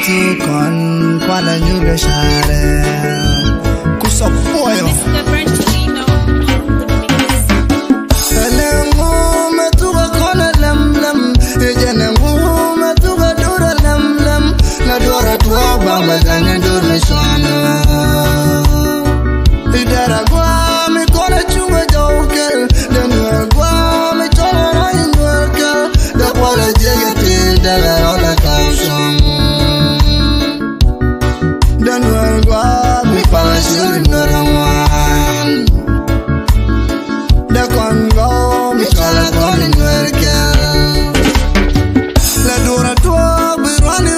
tu con quale nyuga share kusopoyo Elengu metuga kona lam Ejenengu metuga dura lam Na dura tuwa bamba zanye dur mishwana Idara gwa mi kona chunga jaukel Denwer gwa mi chola na inwerkel Dakwala jegeti daga rola kaushong Denwer gwa mi pala shuri norawan Dakon go mi chola kona inwerkel La dura tuwa birwani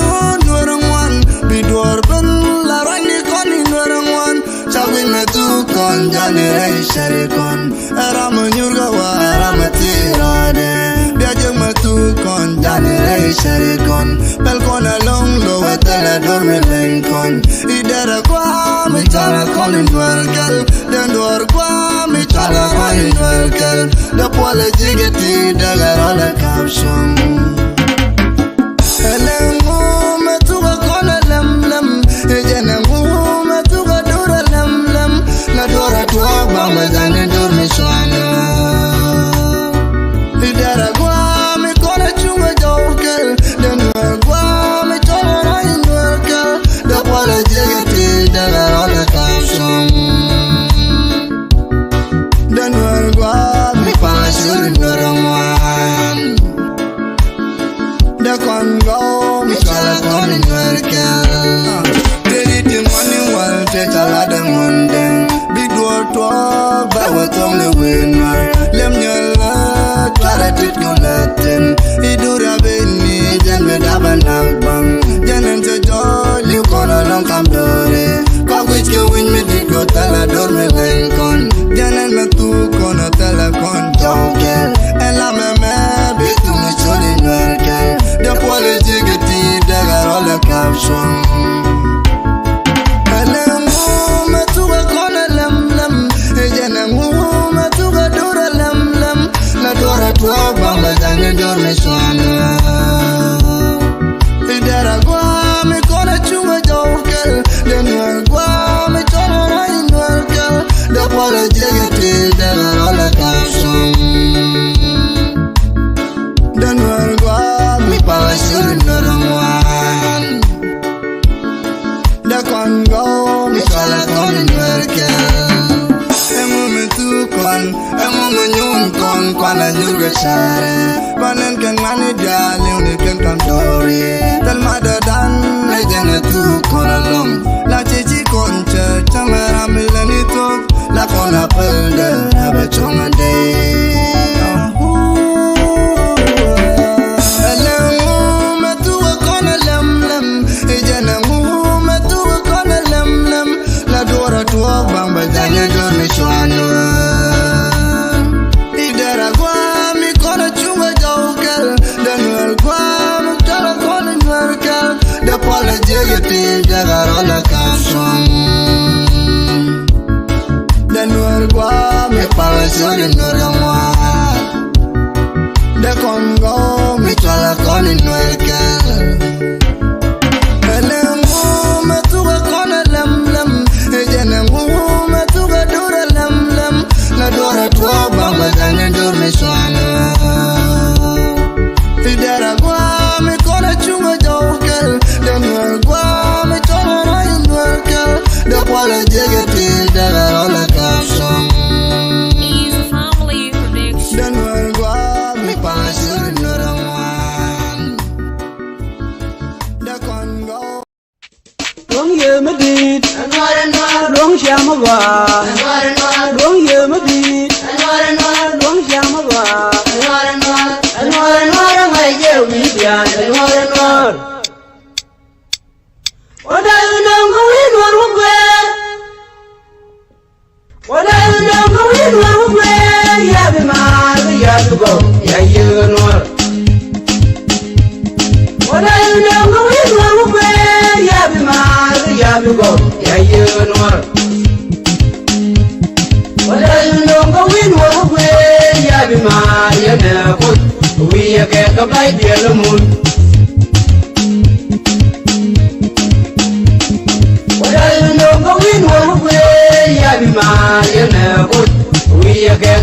nwerangwan Bidwar ben la rani kona inwerangwan Chawi metu kon janire sharikon Erama nyurga wa erama tirade Biajeng metu kon janire sharikon Pelkona long lo wetele dorme lenkon Idera kwa mi chala kon inwerkel Denduar kwa mi chala kon inwerkel Dapwale jigeti daga rola kapshon Elengu metuga kona lam Ejenengu metuga dura lam Na dura tuwa bamba zane dur mishwana Idara gwa mi kona chunga jaukel Denwer gwa mi chola na inwerkel Dakwala jegeti daga rola kapshon Denwer gwa mi pala shuri norawan Dakon go mi chola kona inwerkel Dedi money wal te chala munde Big door talk ba watong le winner Lem nyala twara tit kulatin Idura beni jan me daban nagbang Janen se joy liu kona long kam dore Kwa which ke win me dit go tala dor me lenkon Janen me tu kona tala kon jonkel Ela me bitu me choli nwerkel Dapwale jigeti daga rola kapshon Elengu metuga kona lam Ejenengu metuga dura lam Na dura tuwa bamba zanye dur mishwana Idara gwa mi kona chunga jaukel Denwer gwa mi chola na inwerkel Dakwala jegeti daga rola kapshon Denwer gwa mi pala shuri norawan Dakon go mi chola kona inwerkel Emu metu kon, emu menyun kon Kwana nyurga share Banen ken mani diali uni ken kantori Tel madadan lejene tu kona long La chichi konche chamera mileni tuk La kona pelde haba chonga day Elengu metuga kona lam Ejenengu metuga kona lam La dura tuwa bamba zanye dur mishwana Idera gwa mi kona chunga jaukel Denwer gwa mi chala kona inwerkel Dapwala jegeti daga rola kapshon Denwer gwa mi pala shuri norawan Dakon go mi chala kona inwerkel Elengu metuga kona lam Ejenengu metuga dura lam Na dura tuwa bamba zanye dur mishwana Idara gwa mi kona chunga jaukel Denwer gwa mi chola na inwerkel Dakwala jegeti daga rola kapshon Denwer gwa mi pala shuri norawan Dakon go Rong ye medit, rong shamava. Rong ye medit, rong shamava. Anwar ngai ye widian, anwar. Oda unang kawin warugwe. Oda unang kawin warugwe. Ya bimar ya dugo ya ye anwar. Oda unang kawin warugwe. Ya bimar ya dugo ya ye anwar. Oda unang kawin warugwe. Ya bimar ya nakut. We get the by the moon.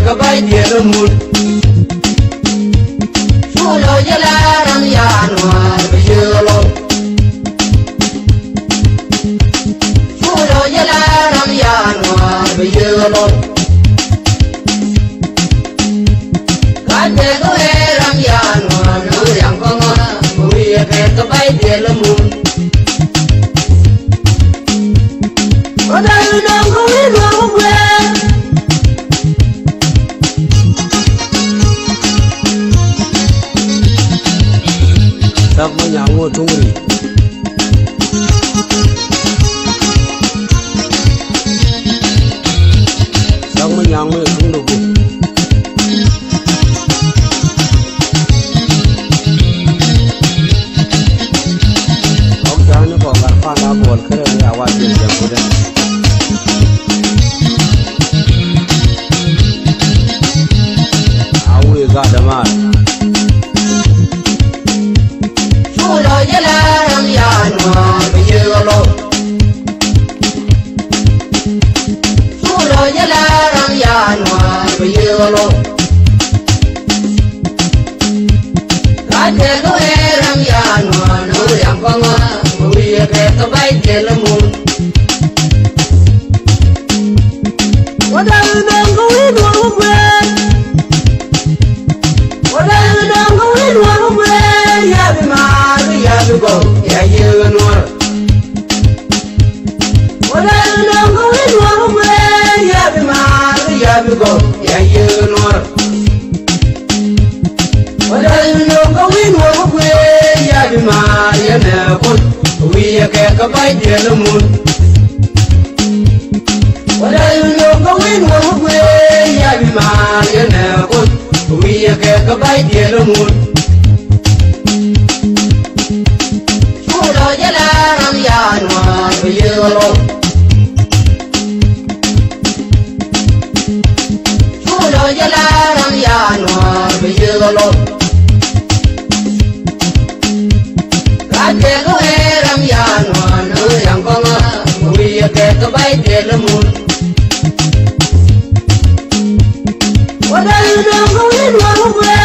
ka bai dia lo mun chulo jala ram ya noar be yelo chulo jala ram ya noar be yelo kate ko ram ya noar no yang ko ma wi ka bai dia lo mun oda no ko wi no we Sama nyangu tungri Sama nyangu tunggu Kau jangan kau karpa na bol kere ni awal dia jago deh Awu ega damar chulo jala ram ya noar be yelo chulo jala ram ya noar be yelo kate ko ram ya noar no yang ko ma wi ka bai dia lo mun oda no ko wi no we oda no ko wi no we ya bi ma ya bi go ya ye noar oda no ko wi no we ya bi ma ya bi go ya ye noar oda no ko wi no we ya bi ma ya na ko wi ka bai dia lo mun oda no ko wi no we ya bi ma ya na ko wi ka bai dia lo mun chulo jala ram ya noar be yelo chulo jala ram ya noar be yelo kate ko ram ya noar no yang ko ma wi ka bai dia lo mun oda no ko wi no we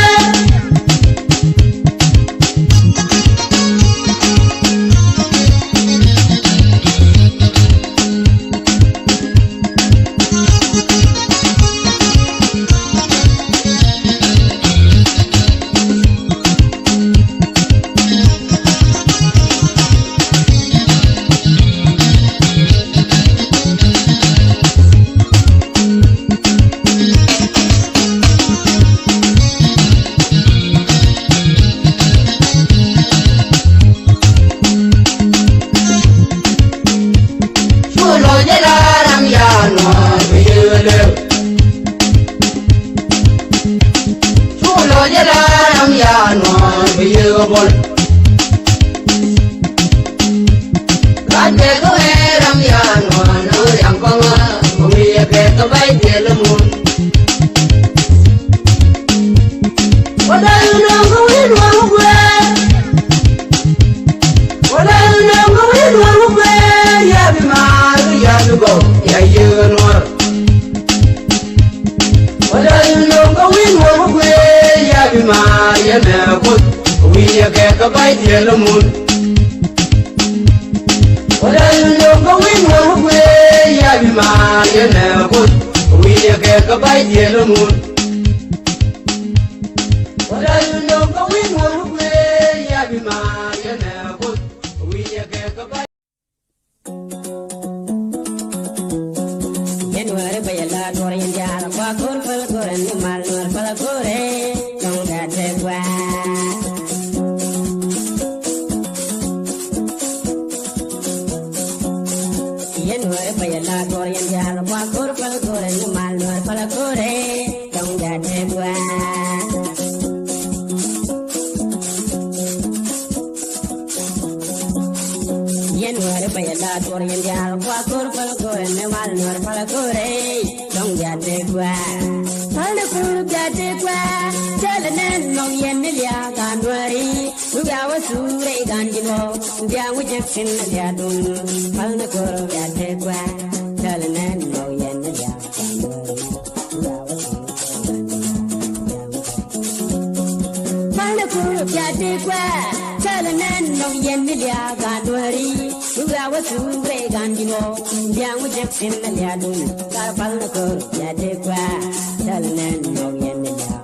chulo jala ram ya noar be yelo chulo jala ram ya noar be yelo kate ko ram ya noar no yang ko ma wi ka bai dia lo mun oda no ko wi no we oda no ko wi no we ya bi ma ya bi go ya ye noar oda no ko wi no we ya bi ma ya na ko wi ka bai dia lo mun oda no ko wi no we ya bi ma ya na ko wi ka bai dia lo mun oda no ko wi no we ya bi ma ya na ko wi ka bai Nuer bayala nuer yala kwa kur pal kuren ni mal nuer pala kure nong gade gua. Nuer bayala nuer yala kwa kur pal kuren ni mal nuer pala kure nong gade gua. Nuer bayala nuer yala kwa kur pal kuren ni mal nuer pala kure nong gade gua. Pala kure gade gua. Jalanen nong yen liya kanwari. Nuga wasure ganjilo. Nuga wujeksin liya dun. Pala kure gade gua. Jalanen nong yen liya kanwari. Nuga wasure. Fala kuru piate kwa Chalanen no yen milia gandwari Uga wasu bre gandino Biang ujek sin milia dun Kar fala kuru piate kwa Chalanen no yen milia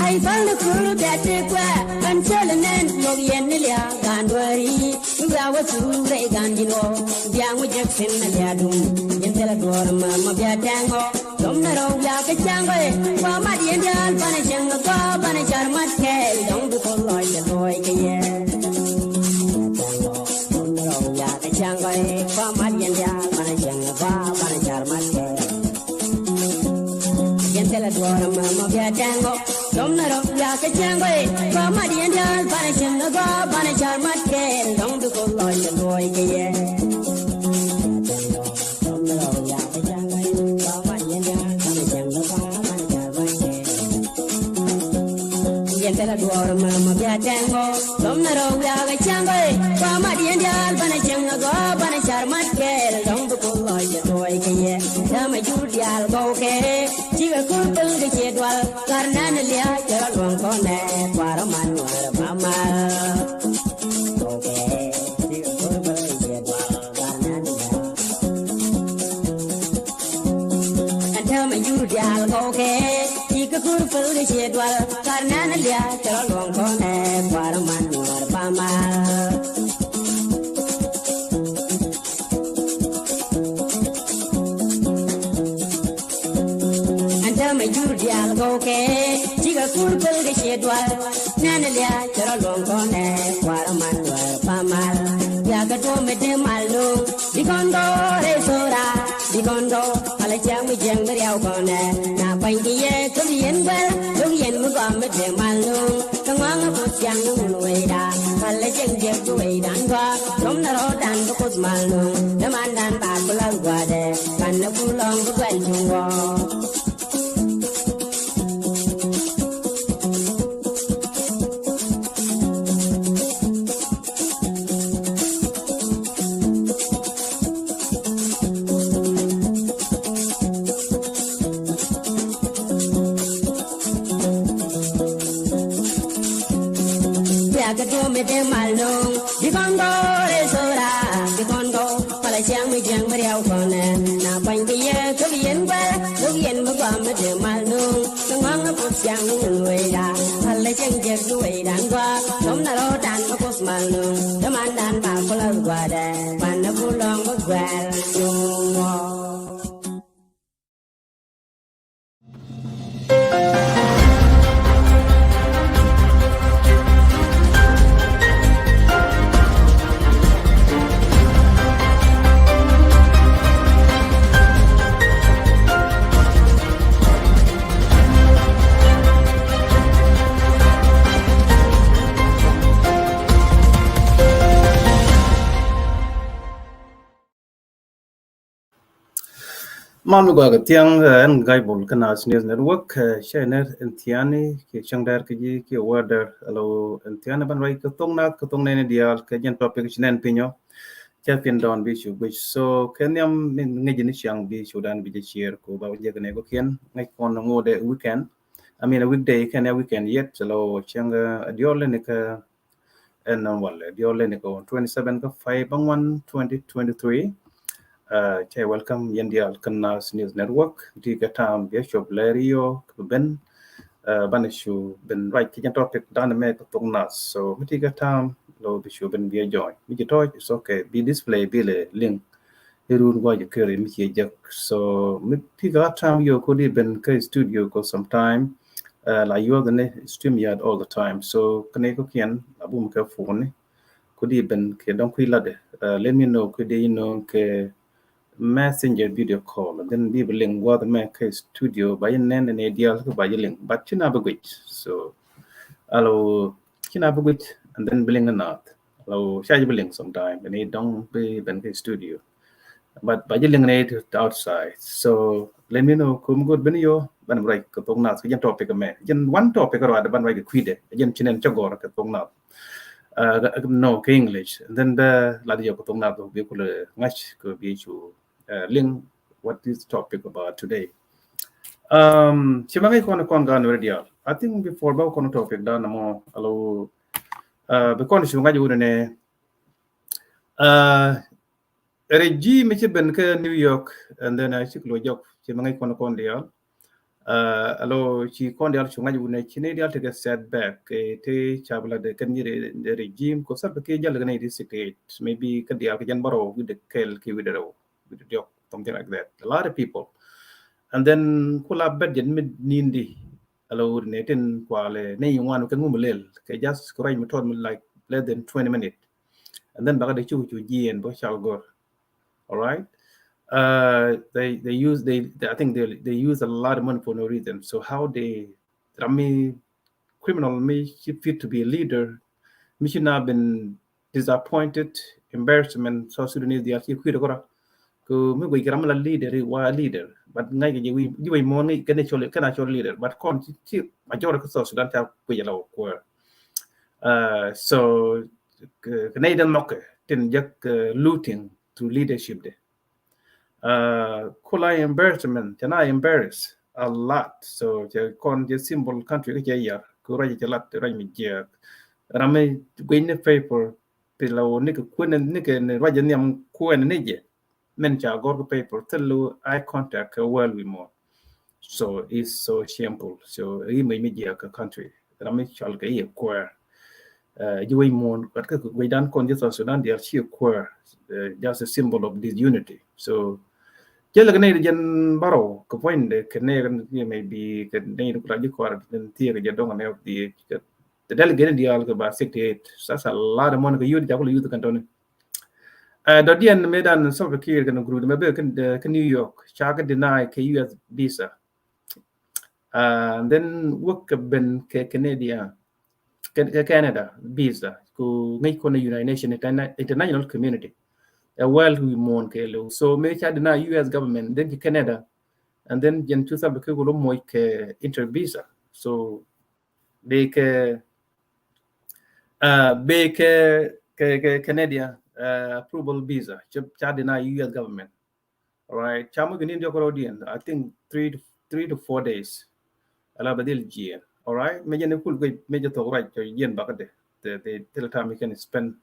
Ay fala kuru piate kwa Chalanen no yen milia gandwari Uga wasu bre gandino Biang ujek sin milia dun Yentela dorma mabiatango Domnaro ya ke changoe wa madiendal bana changa ko bana charmat ke dong du ko loy ya loy ke ye Domnaro ya ke changoe wa madiendal bana changa ko bana charmat ke Yentela duara mama bia tango Domnaro ya ke changoe wa madiendal bana changa ko bana charmat ke dong du ko loy ya loy ke ye Yentela duara mama bia tango Domnaro ya ke changoe wa madiendal bana changa ko bana charmat ke dong du ko loy ya loy ke ye Dama judial go ke Chiga kurtul de chedwal karna ne lia jara long ko ne para man war mama okay chiga kurtul de chedwal karna ne lia Dama judial go ke Chiga kurtul de chedwal karna ne lia jara long ko ne para man war mama Me jurdi algo ke chiga kurpel de chedwal nanalia chero longo ne waraman war pamal ya ga to me de malu dikondo re sora dikondo ala chang mi jeng de yaw kone na pai di ye to yen bel lu yen mu ga me de malu kangwang bu chang nu we da ala jeng je tu we dan ga dom na ro dan ko malu de man dan ba ko la gwa de kan na bu long ko gwan ju wo me de malung di kondo re sora di kondo pala chang mi jang bari au kone na pan bi ye ko yen ba ko yen ma ba me de malung ngang ko chang ni we da pala chang je du we dan kwa dom na ro dan ko malung de man dan ba ko la kwa de pan na bu long ko kwa yo Man go ga tiang en gai bol kana news network shainer entiani ke changdar ke ji ke water alo entiana ban rai ko tong ne dial ke jen topic chinen pinyo champion don bi shu which so kenyam ngi ni chang bi sudan bi share ko ba je ne ko ken ngai kon ngode weekend I mean a weekday can a weekend yet so chang diol ne ka en wal diol ne ko 27 ko 5 bang 2023 Che welcome Yendial Kanas News Network. Diga tam Bishop Lario Ben Banishu Ben right kitchen topic down me nas. So mitiga tam lo bishu ben be join. Miki toy it's okay. Be display be le link. Hirun wa you carry miki jak. So mitiga tam you could even ke studio go sometime. Like you are the stream yard all the time. So kaneko kian abum ka phone. Could even ke don't quit lade. Let me know could you know ke messenger video call and then we will link what the Mac studio by an ideal by link but china bagwit so allow china bagwit and then bling a not allow shy link sometime and it don't be ben studio but by link it outside so let me know come good ben yo ban right ko tong nas cái topic me jen one topic or the ban right quide jen chinen chagor ka tong nas no English and then the ladio ko tong nas be ko ngach ko bi chu link what this topic about today Chimangai kon gan radio. I think before ba kon topic da namo alo because chimangai jure ne regime ben ke New York and then I chiklo jok chimangai kon dia. Alo chi kon dia chimangai jure chine dia take a setback te chabla de kan the regime ko sab ke jal gane dissipate maybe kan dia ke jan baro with the kel ki with the jok something like that. A lot of people. And then kula budget mid nindi alo netin kwale ne ywan kan ngumlel ke just kurai method like less than 20 minutes and then baga de chu ji and bo shall go. All right. They use they I think they use a lot of money for no reason. So how they rami criminal me fit to be a leader me should not have been disappointed embarrassment so Sudanese they are ko me we gram la leader wa leader but ngai ge we mo ngai kan actual leader but kon chi major ko so Sudan ta ko yelo ko so Canadian mock tin jak looting to leadership de kula embarrassment and I embarrass a lot so je kon je symbol country ke ya ko ra je lat ra mi je rame gwin paper pilo ni ko kun ni ke ne ra je nyam ko ne je men cha gor paper telu eye contact well with more so it's so shameful so he may media country rame chal ke ye ko you way more but we don't conjure Sudan they are sheer core just a symbol of disunity so jela gane jan baro ko point de kene maybe kene ko la ko den tiere je donga ne the delegate deal ko ba 68 that's a lot of money ko yudi jakolo youth canton do dien medan solve kir kan group me be kan New York chaga deny ke US visa and then work ben ke Canada Canada visa ko ngai ko na United Nations international community a well we mon ke lo so me cha deny US government then Canada and then gen tu sabe ke lo moy ke inter visa so they ke Canadian approval visa cha deny US government. All right, chamu gini ndio korodian. I think 3 to 4 days. Ala badil jien. All right, meja ne kul goi meja to right to jien bakade. The till time you can spend.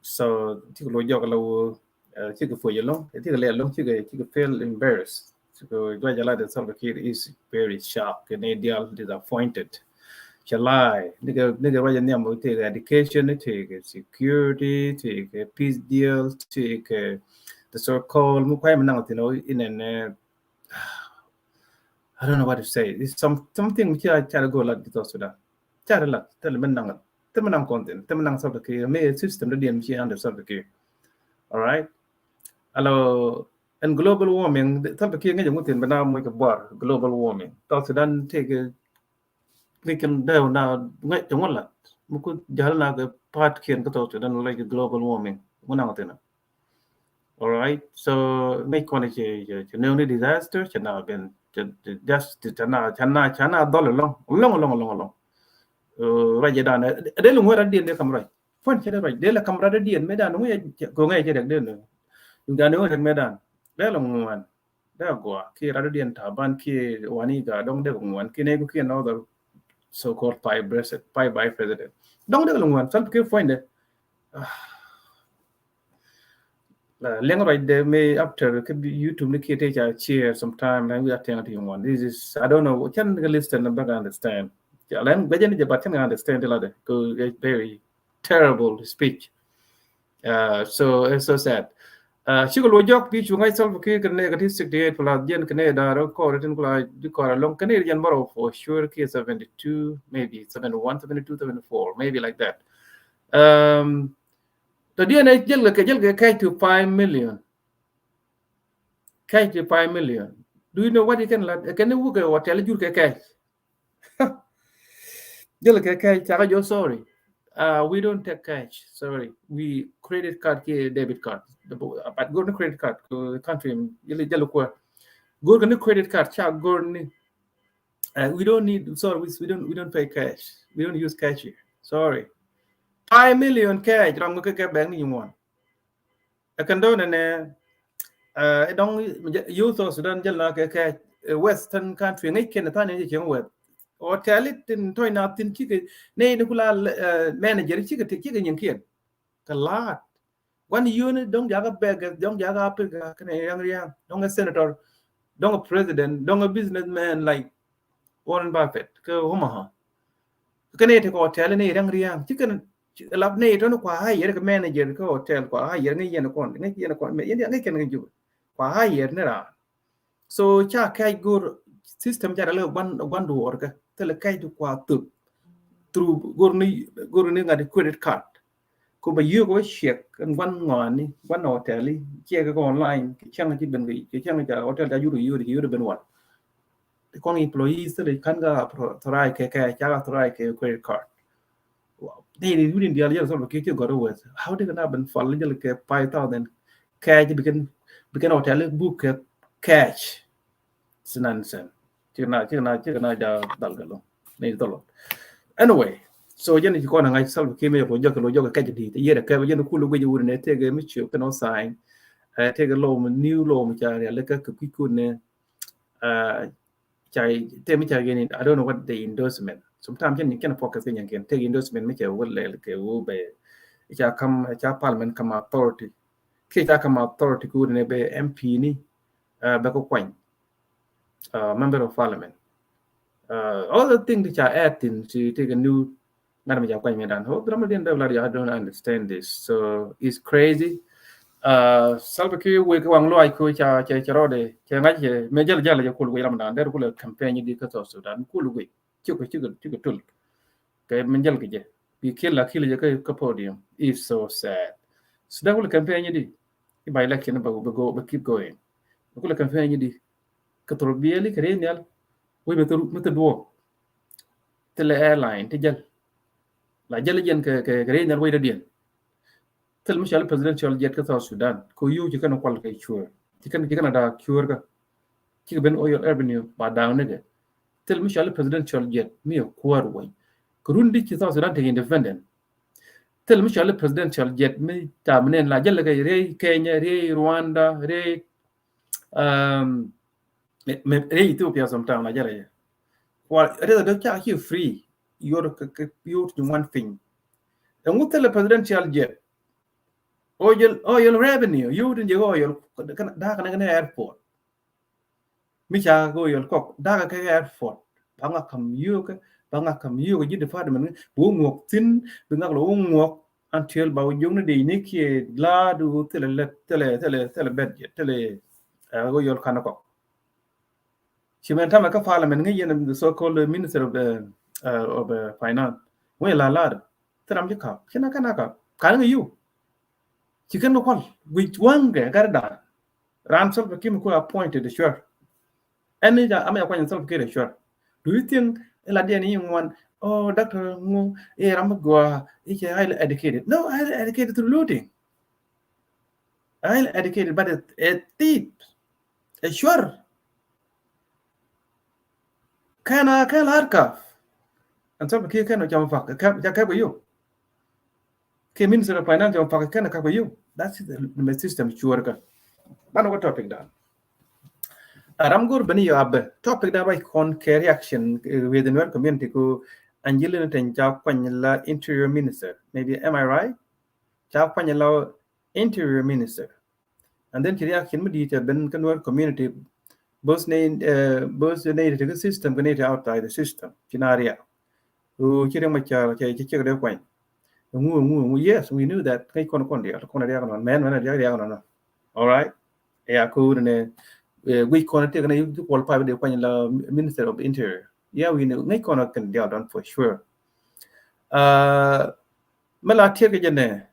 So tiko jog lo tiko for you long. Tiko le long tiko feel embarrassed. So gwa jala the Salva Kiir is very shocked. Canadian disappointed. Chalai, nigga, right now, take education, take security, take peace deal, take the so-called in an I don't know what to say. It's something which I try to go like this Sudan. Try to tell them nang temenang content, temenang sabaki, may system the DMC under sabaki. All right. Hello. And global warming, the sabaki ngay yung but now make a bar global warming. South Sudan take a we can do now ngay yung wala. Muku jahal na个 part kian ka to Sudan like global warming. Muna ngatina. All right. So make one a disaster chana ben just chana dollar long. Raja dana de lu ngora dien de kamrai. Fon chede right. De la kamra de dien medan ngue go ngai chede de no. Nga no de medan. De lu ngwan. De go ki ra dien taban ki wani ga dong de ngwan ki ne ku ki no so-called pie by president. Dong de lu ngwan sal ki fon de Leng right there may after could be YouTube Nikki take a chair sometime and we are telling one. This is I don't know what can the listen and understand. Len bejan je but can understand the other because it's very terrible speech. So it's so sad. She will jog beach when I solve a cake and negative 68 for Jen Canada or call it in a long Canadian borrow for sure case 72, maybe 71, 72, 74, maybe like that. The DNA jelga to 5 million. Cash to 5 million. Do you know what you can let? Can you work or tell you cash? Jelga cash, you're sorry. We don't take cash. Sorry. We credit card, debit card. But go to credit card, country, go to credit card, we don't need sorry, we don't pay cash. We don't use cash here. Sorry. 5 million cash, wrong bank you want. I can do I don't use Sudan jala cash western country ngai ken ta ne je wet hotel tin toy na tin chi ne ne kula manager chi ke nyen kien kalat one unit dong jaga bag dong jaga apika kene yang dong a senator dong a president dong a businessman like Warren Buffett ko homaha kene te ko hotel ne yang chicken lab ne to no kwa hire ka manager ko hotel kwa hire ngai yen ko me yen ngai ken ngai ju kwa hire ne ra so cha kai gur system cha le ban du or ka tele kai du kwa tu through gur ni ngadi credit card ko ba yu ko shek kan wan ngon ni wan hotel li che ka online chang chi ben gi chang ja hotel ja yu ben wat con employees le kan ga try ke cha ga try ke credit card they wouldn't be able to get you got away how they gonna ben fall le ke 5000 cash begin hotel book cash sinansen china ja dal galo nei tolo anyway so yen ko na ngai sal ke me ko jo ka di te yere ka yen ku lu ge wuri ne te ge mi chu ka no sign te ge lo new law mi cha le ka ku ne chai te mi cha ge ni I don't know what the endorsement sometimes yen can focus in yen te endorsement mi cha wo le ke wo be cha parliament come authority ke cha come authority ku ne be MP ni ba ko kwan member of parliament all the things which are adding to take a new Madam Jakwan Medan. I don't understand this. So it's crazy. Salvaki we go on like cha rode, changaje, major jala yakul we ramdan, there will campaign di kato Sudan, cool we, chuka tul. Okay, Manjal Gije. We kill a podium. It's so sad. So that will campaign di. By election but keep going. We will campaign di. Katrobieli, Kerenial, we met do. Tele airline, Tijal. La jalajen ke Kerenial way again. Tell Michelle presidential jet ka Sudan ko yu ji kana kwal kai chur ji kana da cure ka ji ben oil avenue ba down ne tell Michelle presidential jet mi kwar way kurundi ki Sudan te independent tell Michelle presidential jet mi tamnen la jalla kai re Kenya re Rwanda re Ethiopia sometime la jalla wa re da ka here free you're one thing and what tell presidential jet oil revenue you didn't go oil da kana airport micha go oil kok da ka airport banga kam yu ji department bu ngok tin binga lo ngok until ba yung de ni ki la du tele budget tele go oil kana kok chimenta ma ka parliament ngi yen the so called minister of finance we la tram ji ka kana ka kan you chicken no call which one garda ransom the kim ko appointed sure any da am ya self care sure do you think la dia ni one doctor ngo ram go is highly educated no highly educated through looting highly educated but a thief sure kana harka and self care kana jam fa ka you ke minister of finance jam fa kana ka you that's the system sure ka bano topic da Ramgur bani yoab topic da by con reaction with the Nuer community ko Angelina Teny Kwanyala interior minister maybe am I right Kwanyala interior minister and then reaction medita ben Nuer community both the system connected outside the system Chinaria who Riek Machar check their point yes we knew that all right yeah cool and we connected and you qualify with the Minister of the Interior. Yeah, we know they can deal done for sure. Mala take again.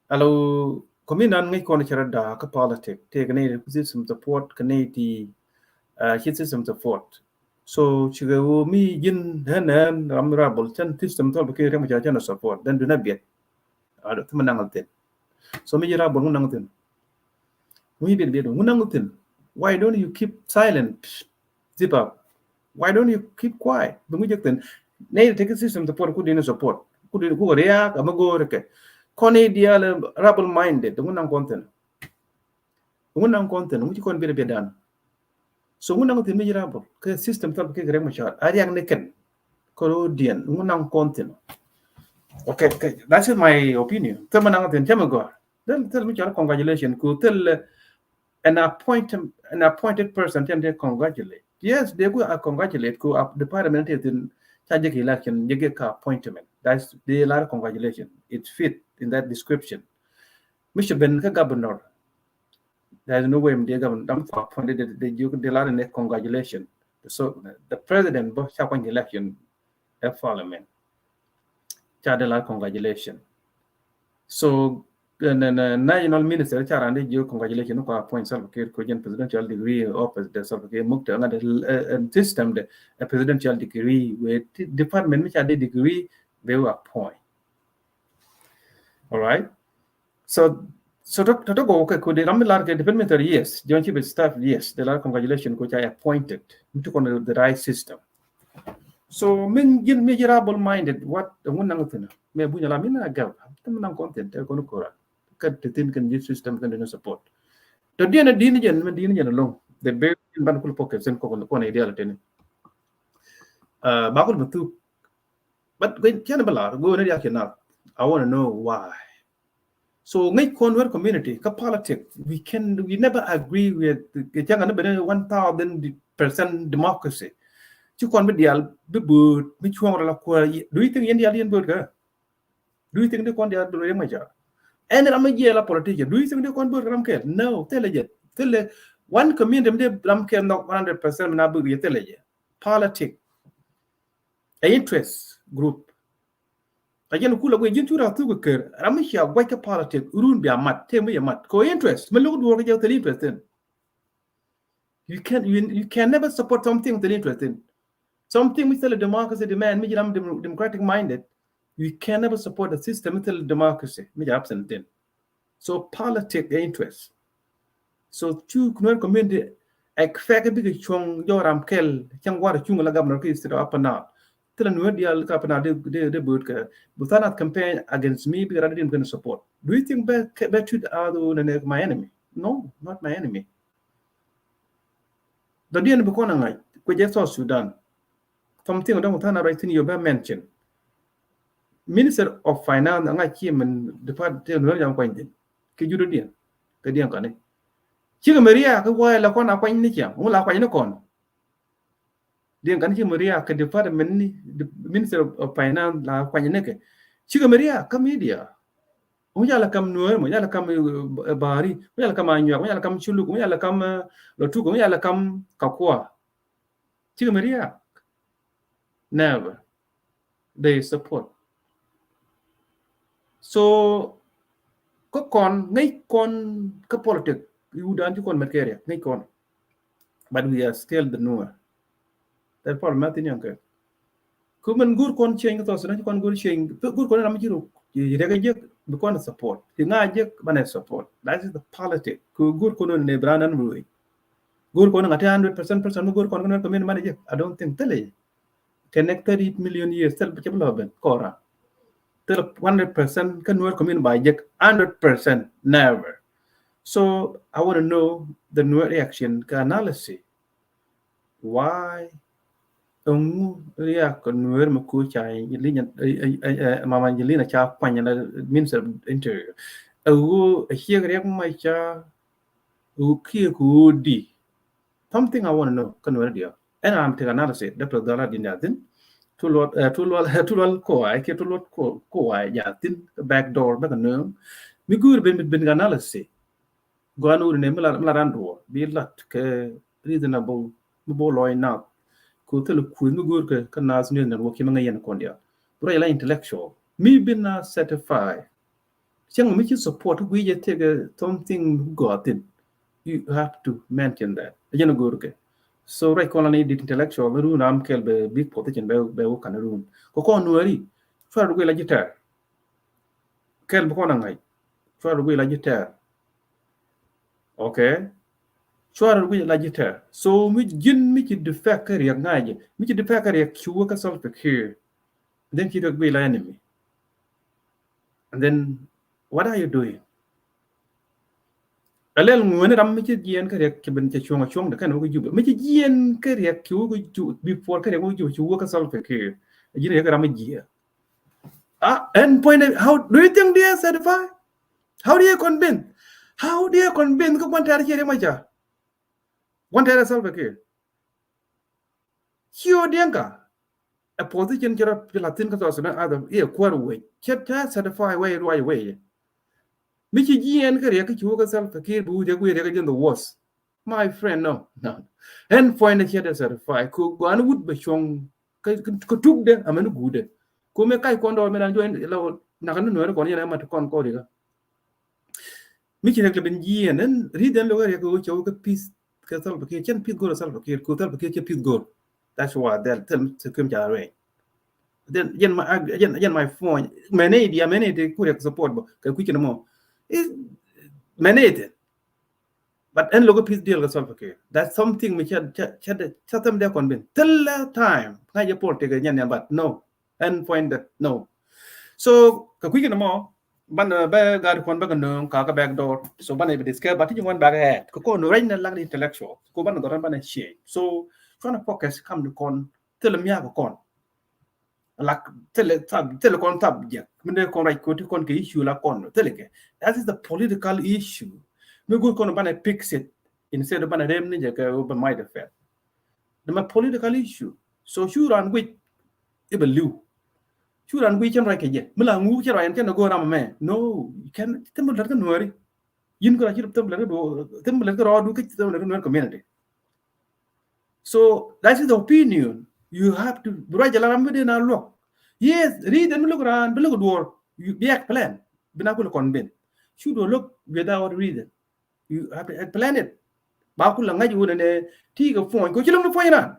Allo communal ngay connected da ka politics take any system support Canadian system support. So chigo mi jin hanan ramrabul chan system to ke rem cha support then do not be ado tumanangal so mi jira bon nangal we be nangal why don't you keep silent zip up why don't you keep quiet bungu jekten nay take system support ku dina support ku dina ku react amago reke kone dia rebel minded bungu nang content mu ci kon be dan so ngunang tin miserable ke system tab ke Riek Machar ariang neken Corodian ngunang kontin. Okay, that's my opinion. Tell me nothing. Tell me go. Tell me, congratulations. Could tell an appointed person. Tell they congratulate. Yes, they go congratulate. Go up the parliament in charge election. You get appointment. That's the lot of congratulations. It fit in that description. Mr. Ben governor. There's no way the government appointed the lot of congratulations. So the president both election parliament. Chadela congratulations. So national minister charande jo congratulations ko appoint Salva ko gen presidential degree office de Salva Kiir mukta ngade system de a presidential degree with department which are the degree they will appoint. All right. So to go okay could the ramlar ke department yes joint chief staff yes the congratulations which I appointed to on the right system. So min gin measurable minded what the one nang me bunya la min agav temenang content ko no kora kad tin kan system kan no support to dia na din jen men din jen long the be ban kul pocket sen ko ko na ideal ten ba ko betu but when can bala go na dia kenal I want to know why. So ngai Nuer community ka politics we never agree with ke jangan na 1000% democracy chứ còn bên dia be bud mi chuang la ko do you think India alien bud ka do you think the con dia do yang maja and ram ye la politician do you think the con bud ram ke no tell one community de ram ke no 100% na bud ye tell politics a interest group again kula go jin tura tu ko ram sha gwa ke politics urun bi amat te mi amat ko interest me lu do ko tell interest you can never support something with interest in something we tell democracy demand me democratic minded you can never support the system until democracy me absent in so politics interest so two community ek feke big chong joram kel chang war chung la governor ki state up now tell no deal ka na de boot ka but not campaign against me because I didn't going to support. Do you think that should are my enemy? No, not my enemy. The deal bukona ngai ko je South Sudan something don't tana right in your mention Minister of Finance ngai chi men department no yang kwang ke judo dia ke dia kan ni chi Maria ko wa la kon akwang ni chiang mo la kwang no kon dia kan chi Maria ke department ni Minister of Finance la kwang ne ke chi Maria ka media mo ya la kam Nuer mo ya la kam bari mo ya la kam anyo mo ya la kam chulu mo ya la kam lo tu mo ya la kam kakwa chi Maria never they support. So có còn ngay con cái politics you dan chứ còn mất cái ngay con but we are still the Nuer that problem nothing yang cái cứ mình gur con change cái đó con gur change gur con làm gì rồi thì cái gì bị con support thì ngay gì bạn support that is the politics cứ gur con ne branan mui gur con ngati 100% gur con cái mình mana gì I don't think tele connected 8 million years tel betul loben kora 100% can Nuer community by 100% never. So I want to know the Nuer reaction analysis. Why react Nuer maku chai mama Angelina cha kwanya na minister of interior. Here Riek Machar ku di. Something I want to know can Nuer dia. And I'm taking analysis Dr. Dala Dinadin. Tulot ko ay ke tulot ko ay ya tin backdoor ba kanung mi gur ben analysis go anu ne mala rando bi lat ke reasonable bo loy na ko tel ku mi gur ke kanas ne wo ki mga yen kondia bro ila intellectual mi bin certified chang mi support we je take something got in you have to mention that yen gur ke so right colony the intellectual run am kel be big position be kan run ko Nueri fa ru la jitar kel ko na ngai fa ru la jitar okay fa ru la jitar so mi jin mi ci de fakar ya ngai mi ci de fakar ya ku ka self here then ki do la enemy and then what are you doing alel ngone ram mi ci yen ka rek ben ci chong de kan ko jube mi ci yen ka rek ki ko ju before ka rek ko ju ci wo ka sal fe ke jine ka ram ji and point how do you think they are certified? How do you convince? How do you convince ko quan tare Riek Machar? Quan tare sal fe ke hiyo denga a position jara latin ka so na other e kwar we cheta certify way right way mi ci yen ka rek ki wo ka sal fe ke bu de ku rek the worst. My friend, no. And point the here certify ko gwan wood be chong ko tuk de amenu gude ko me kai kondo me na join law na kan no ko yana ma kon ko diga mi ci rek ben yen en riden lo rek ko cho ko peace ka sal ke chen peace go sal ke ko sal ke peace go. That's why they'll tell to come jare then yen my phone many de ku rek support ka ku ci mo is many. But en logo peace deal ga solve ke that's something which had them there convince till time na je porte ga nyan but no and point that no so ka quick no more ban ba ga kon ba no ka back door so ban be discuss but you want back ahead ko no right na lang intellectual ko ban go ran ban share so trying to focus come to con till me ko kon like till kon tab je me kon right ko kon ke issue la kon till ke that is the political issue. We go on a fix it instead of a rem ninja open my affair. The political issue. So sure and with even you. Sure and we can write it. Mulangu and can go around man. No, you can worry. You can get them Nuer community. So that is the opinion. You have to write a lot within our look. Yes, read and look around, look at war. You be a plan. Binakul convent. Should look without reading. You have to plan it. Bakul la ngaji wona ti ga fon ko ci lu fon na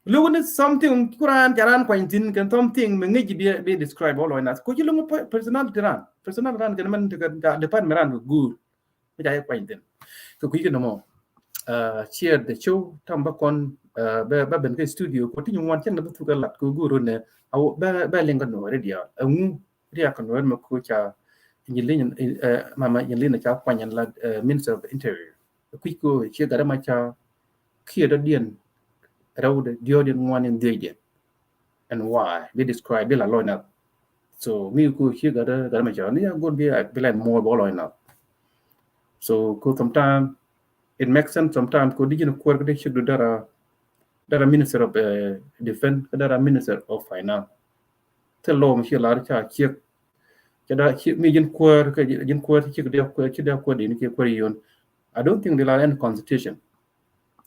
lu ne something Quran jaran ko tin kan something me ngaji be describe all na ko ci lu personal ran kan man ta department ran good me jay ko tin ko ku no mo share the show tamba kon ba ben ke studio ko ti ñu won chen na tu ga lat ko guru ne aw ba lenga no radio ngu ria kan won ma ko cha Angelina mama Angelina cha kwanyan la minister of interior quick go che gara ma cha kia da dien rawde diodin one in deje and why we describe la loina so mi ko che gara ma cha ni go be I plan more loina so ko sometimes it makes sense sometimes ko dijin ko ko should do dara minister of defense dara minister of finance tell lo mi la cha che kada mi jin ko ci de ko di ni ko yon I don't think there are any constitution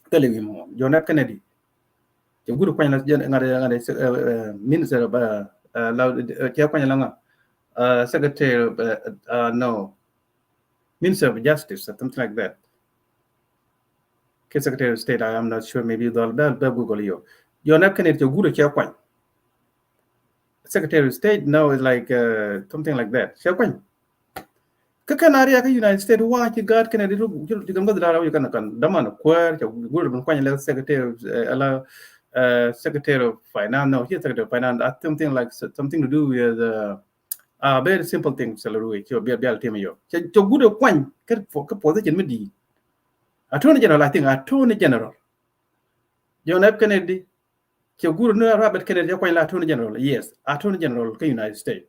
tell you more John F Kennedy the good point la ngare minister of la nga secretary no minister of justice or something like that secretary of state I am not sure maybe the Google you John F Kennedy the good point Secretary of State now is like something like that. Siapa? Area ke United States wah cigat kena diru jika nggak darah you kan daman kuar gue bukan yang Secretary Secretary of Finance no here Secretary of Finance something like something to do with very simple things selalu itu biar tim yo. Jadi gue kuan ke posisi medi. Attorney General I think Attorney General John F Kennedy. Guru Robert Kennedy Attorney General. Yes, Attorney General of the United States.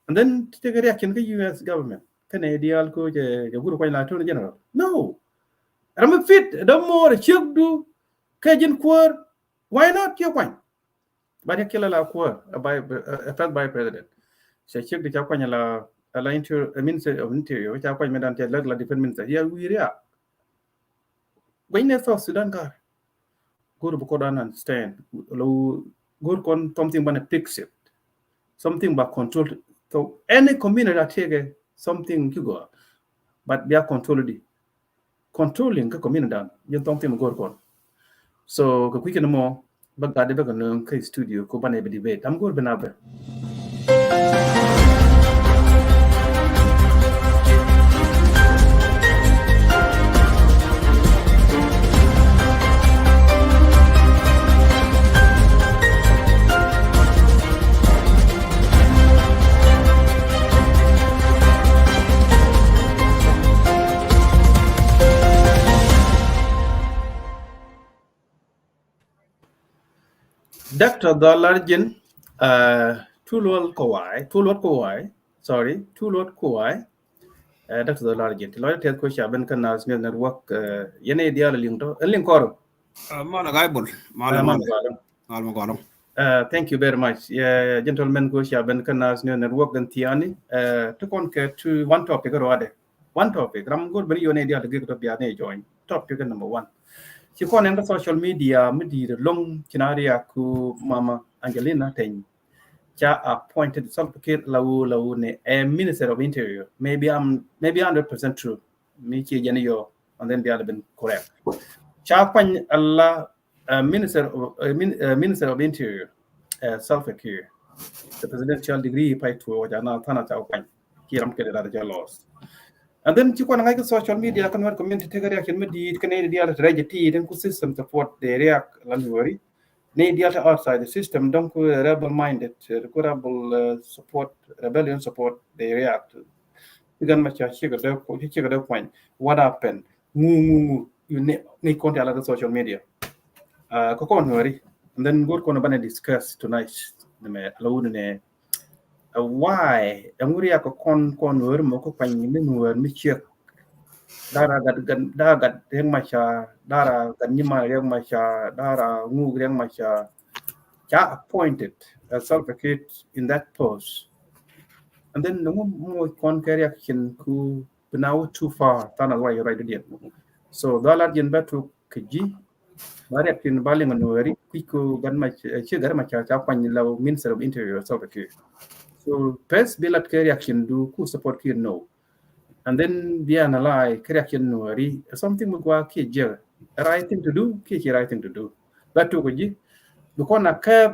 And then take a reaction to the US government. Canadian go Guru Attorney General. No. I'm fit, no more chuk do Cajun quar. Why not your point? But a killer la quar by president. So check the Japanya la Minister of Interior, which appointment until la defense minister. Here we are. When they saw Sudan car. Go to Bokodan and stand. Go on something but fix it. Something but control. So any community that take something you go, but they are controlling the community. You don't think go on. So go quick no more. But God never gonna studio. Go ban debate. I'm going to be Dr. Dolarjin, Tulot Kowai, sorry, Tulot Kowai, Dr. Dolarjin. Lawyer Ted Kusha Ben Kanas Network, Yene Dial Linto, Linkoro. Mala gaibol. Mala. Thank you very much. Yeah, gentlemen, Kusha Ben Kanas Network and Tiani. To conquer to one topic or other. One topic. I'm good, but you need to get to be a join. Topic number one. Ci ko neng social media midi long cinaria ku mama Angelina Teny cha appointed supplicate lawu ne a minister of interior maybe 100% true mi ci jeni yo and then the other been correct cha pan Allah minister of interior self-care the presidential degree pai to wajana tana cha pan kiram kede da laws. And then you can social media can work community take a reaction with the Canadian tragedy then ku system support the react language. Need the outside the system don't ku rebel minded rebel support rebellion support they react. You can match a sugar point. What happened? You need contact other social media. Kokon worry. And then good kon discuss tonight. Alone why amuri ko kon wer mo ko pan ni wer mi che dara gad reng macha dara gad ni ma reng macha dara ngu reng macha cha appointed as advocate in that post and then no more kon carry action ku now too far tana why you right there so dollar jen batu kiji bari akin baling no weri ku gan macha che gar macha cha pan la minister of interior advocate. So first bilat reaction do ku support ki no. And then the analyze reaction no ri something mugwa ki je right thing to do ki right thing to do. But to goji because na ka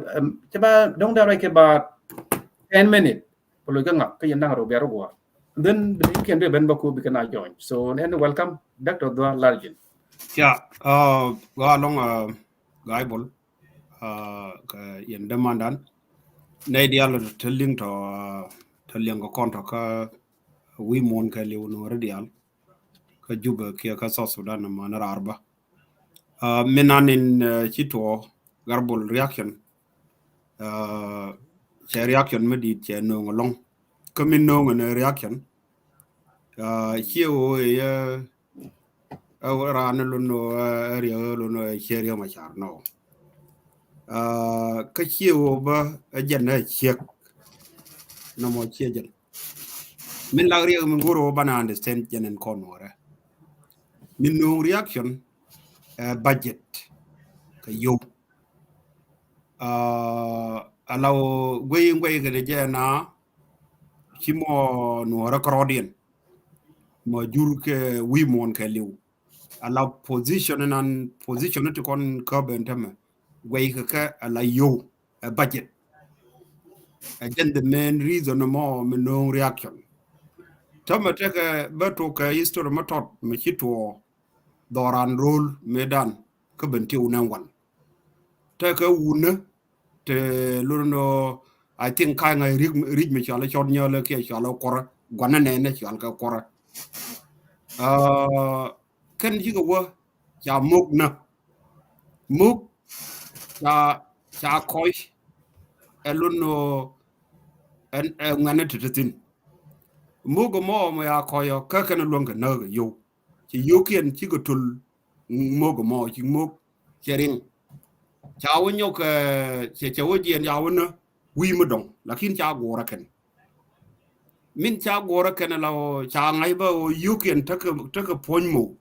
chaba dong da right about 10 minutes. Polo ga ngak ka yanda ro biaro gwa. Then the can be ben baku bi kana join. So and welcome Dr. Dwa Largin. Yeah, ga long gaibol ka yen demandan nay dial telling ko konto ka wi mon ka lew no radial ka juba ke ka so Sudan ma na arba menanin chito garbol reaction che reaction medi che no long ka min no ne reaction chiwo ye ran lo no area lo no cherio machar no ka chiwo ba ajana chek no mo chejen min la rio min goro bana understand jenen konore min no reaction budget ka yo alaw gwey gede jena chimo no recording mo jur ke wi mon ke liw ala position to kon ko bentame gwey ka ala yo budget again the main reason mo min no reaction tama teke beto ka history matot me chito doran role medan ka benti unan wan teke una te luno I think kind of rig me chala chon nyala ke chala kora gwana ne chala ka kora kan jiga wa ya muk na muk ya koi eluno en ngane tetin muk mo ya koyo ka kan longa na yo ci yoken ci gotul muk mo ci muk chering chawo nyok che chawo jien yawo na wi mudong lakin cha gora ken min cha gora ken la cha ngai ba o yuken taka ponmo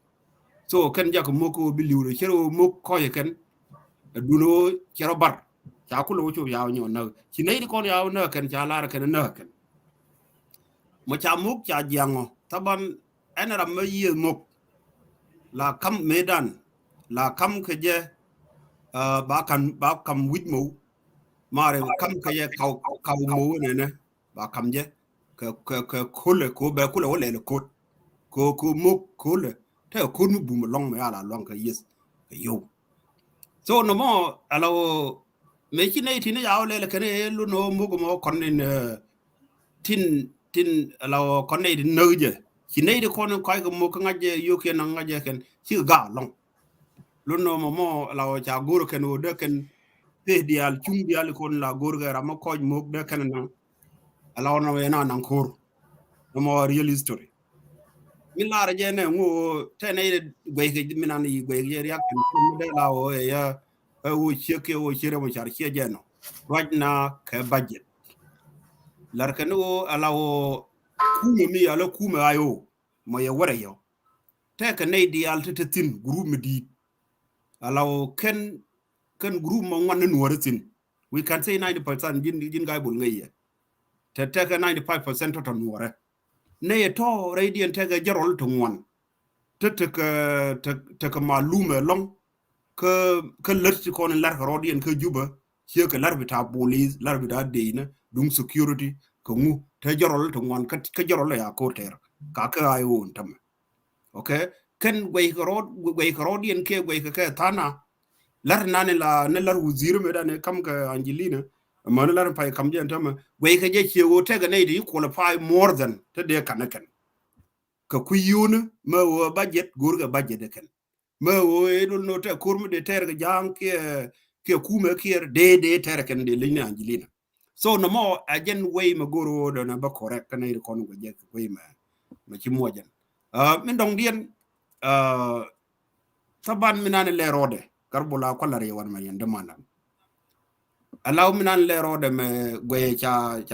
so ken jak moko bi liwre chero mok ko ken duno chero bar cha ku lo chu yawo nyo na ci nei ko yawo na ken cha lar ken na ken mo cha mok cha jango taban enara ma yi mok la kam medan la kam ke je ba kam wit mo mare kam ka ye ka mo ne ba kam je ka kole ko ba kole wala ko mo kole te ko nu bu long me ala long ka yes yo so no mo alo me chine tine ya ole le kene lu no mo mo konin tin alo konne di noje chine di kono kai ko mo ka ngaje yo ke na ngaje ken chi ga long lu no mo alo cha guru ken o de ken te dial chung dial kon la gor ga rama ko mok de kan na alaw na we na nan kor mo real history min la je ne ngo te ne gwe ke minan yi gwe ye yak ko de la o ya o cheke o chere mo char che je no right na ke budget lar kan o alaw kuma mi ala kuma ayo mo ye wara yo te ka ne dial te tin group mi di alaw ken group mo wan no tin we can say 90% jin guy bul ngaye te ka 95% to nuore ne to radiant te ga jarol to wan te ka malume long ka lerti ko lar rodian ka juba che ka lar bita police lar bita deina dung security ko ngu te jarol to wan ka jarol ya ko ter ka ay won tam okay ken way ko rodian ke way ka tana lar nane la ne lar wuzir me dane kam ka Angelina man lar pay kam je tam way ka je che wo te ga ne di qualify more than te de kanakan ka kuyuna ma wo budget gurga budget ken ma wo edul no te kurmu de ter ga jang ke kuma kier de ter ken de lina Angelina so no mo ajen way ma goro do na ba correct kana ir kon go je way ma ci mojan min dong dien taban minane le rode karbula ko la rewan ma yende manan alaw minan le rode me goye cha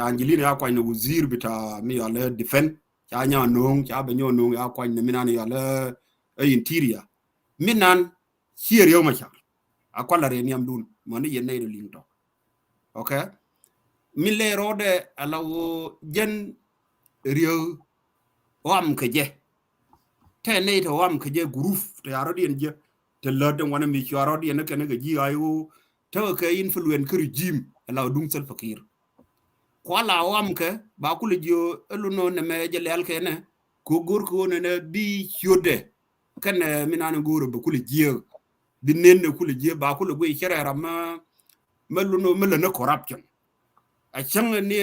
Angelina ko ne wuzir bita mi ala defend cha nya nong cha be nyo nong ya ko ne minan ya la interior minan hier yo ma cha akola re niam dun mo ni yene do linto okay mi le rode alaw jen riyo wam ke je te ne to wam ke je group to yaro dien je te lodon wana mi yaro dien ke ne ji ayu to ke influence ke regime alaw dum sel fakir ko la wam ke ba ku le jo eluno ne me je lel ke ne ko gor ko ne bi yode kan minana goro ba ku le je bi nen ku le je ba ku le go kirara ma meluno melana corruption a chang ni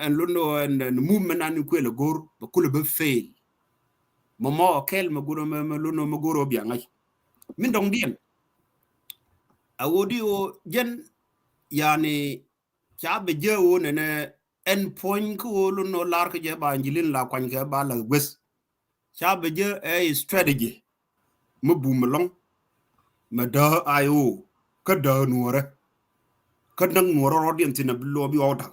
en luno en movement an ku le gor ba ku le ba fail momo kel ma goro ma luno ma goro bi ngai min dong dien awodi o jen yani chabe je o ne en point ko luno lar ke je ba Angelina la kwan ke ba la wes chabe je a strategy ma bum long ma da ayo ka da nuore ka nang nuore rodien tin lo bi oda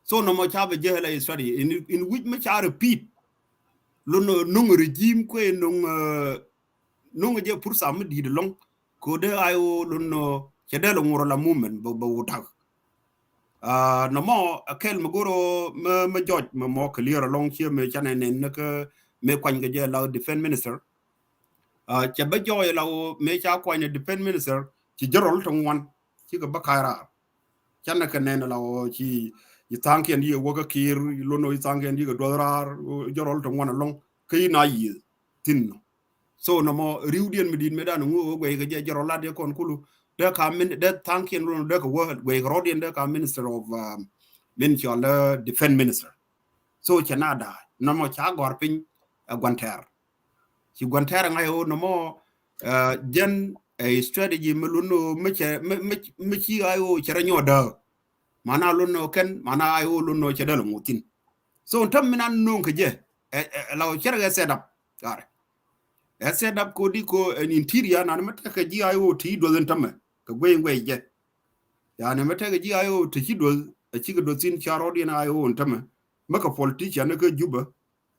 so no mo chabe je la strategy in which ma cha repeat luno nung regime ko nung je pour ça me di de long ko de ayo luno chede lo ngoro la movement bo wutak no mo akel magoro ma judge ma mo clear long here me chane ne ka me kwan ge je la defense minister che ba joy la me cha kwan defense minister ci jorol to wan ci ga bakara chana ka ne la ci yitanken yi woga kir luno yitanken yi ga dorar jorol to wan long kay na yi tin so no mo riwdien midin medan ngo go ga je jorola de kon kulu de ka min de tanken no de ko we rodien de ka minister of defense minister so chanada no mo cha gor pin gwanter ci gwanter ngayo no mo jen a strategy meluno me ci ayo chara nyoda mana luno ken mana ayo luno chedal mutin so tam minan non ke je law chara set up gare I set up ko di ko an interior na mata ka ji ayo ti do zan tamme ka gwe je ya na mata ka ji ayo ti do a ci do tin charo di na ayo on tamme maka politician ka juba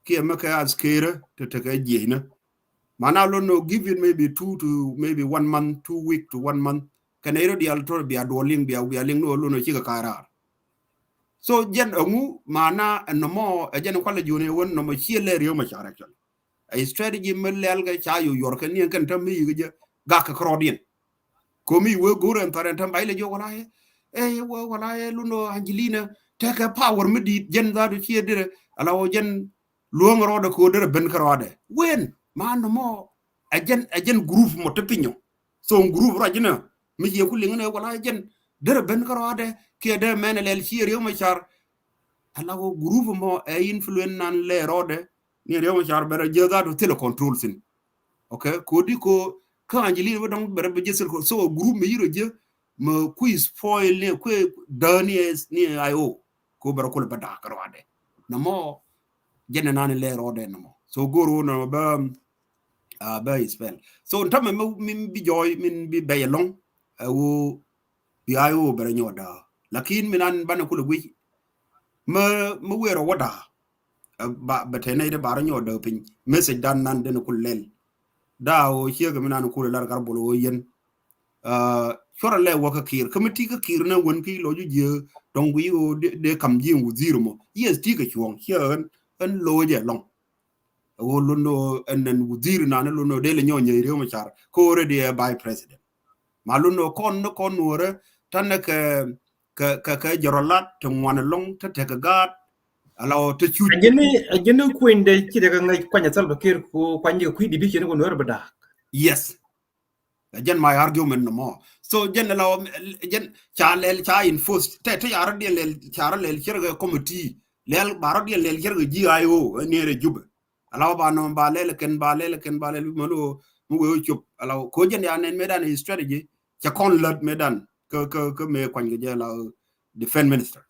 ke maka askere ta ka je na mana lo no given maybe 2 to maybe 1 month 2 week to 1 month kana iro di altor bi adoling bi ling no lo no ci ka kara so jen ngu mana no mo jen ko la jone won no mo ci le riyo ma chara a strategy melal ga chayo yor kan ni kan tam mi ga ga ka krodien ko mi we go ran taran tam bayle jo wala wala luno Angelina take a power mi di jen da do ci dire ala o jen lo ngoro da ko dire ben karode wen man mo a jen group mo tepinyo so group rajina mi je kulli ngene wala jen dire ben karode ke de menel ci rew ma char ala o group mo e influence nan le rode ni rew char bere jega do tele control sin okay ko di ko ka Angelina dong ber be jesel ko so group me yiro je ma ku spoil ne ku danies ni ayo ko ber ko bada karwade namo jenne nan le rode namo so goro no ba spell so ntame min bi joy min bi bayelong wo bi ayo ber nyoda lakin minan bana kula gwi ma wero wada ba tene de bar nyoda pin message dan nan de ko lel da o hiega minan ko lar gar bolo yen chora le waka kir committee ka kir na won ki lo je dong wi o de kam ji ngu zero mo yes ti ka chuong hien en lo je long o lo no en ngu zero na lo no de le nyonye Riek Machar ko already by president ma lo no kon wore tan ka jorolat to ngwan long ta te ka gat ala to chu ajene ko inde ci daga ngai kwanya salba kir ko kwanya ku dibi ci ko Nuer bada yes jen my argument no more so jen la jen cha enforced te yara de lel chara lel kirga committee lel baro de lel kirga GIO nere jube ala ba no ba lel ken malo mu we chup ala ko jen ya nen medan strategy cha kon lot medan ke me kwanya je la defense minister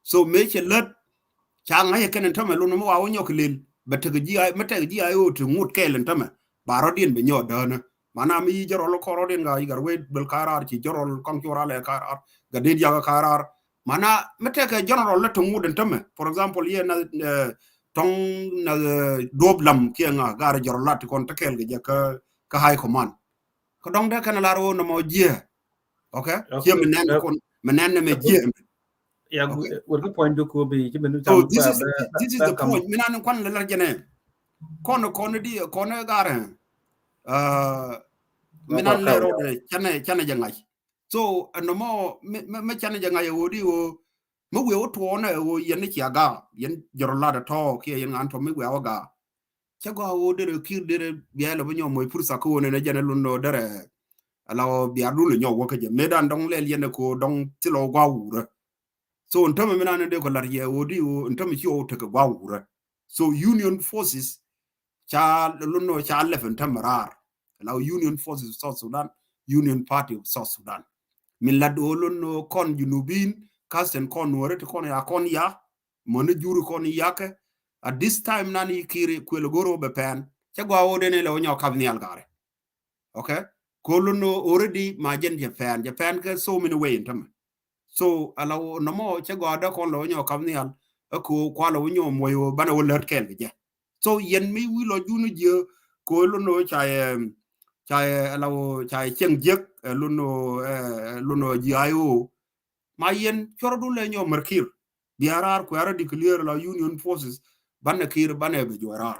so me che lot cha ngai ken tame lu no wa wonyo klil bete GIO mete GIO to ngut kelen tame baro den be nyodana mana mi jorol koro den ga igar we bel karar ci jorol kon ci le karar ga den ya karar mana mete ka general la to nguden tame for example ye na tong na doblam ki nga gar jorol lat kon takel ga ka high command ko dong de kan la ro no mo je okay ye menen kon menen me je ya wor ko point do ko be ci benu so this is the point minan kon la jene kon di kon gare minan lero de chane jangai so no mo me chane jangai wodi wo mo we o to na wo yen ki aga yen jorola da to ki yen anto me we aga chago wo de ki de biela bo nyomo pursa ko ne jane lundo dere ala biadu le nyowo ke je medan dong le yen ko dong tilo gwa wura so ntome minan de ko lar ye wodi wo ntome ki o te ko gwa wura so union forces cha lundo cha lefen tamarar now Union Forces of South Sudan, Union Party of South Sudan. Min lad olon no kon junubin, kasten kon wore te kon ya kon ya, mone juru kon yake. At this time nani kiri kwelogoro bepen, chagwa odene le onyo kabni algare. Okay? Kolon no already majen Japan ke so many way in time. So ala no mo chagwa da kon lo onyo kabni al, ako kwa lo onyo moyo bana wolert kel je. So yen mi wi lo junu je kolon no chai alaw chai cheng jek luno GIO ma yen chordu le ñoo markir biarar ko ara declare la union forces banna kir banne be jorar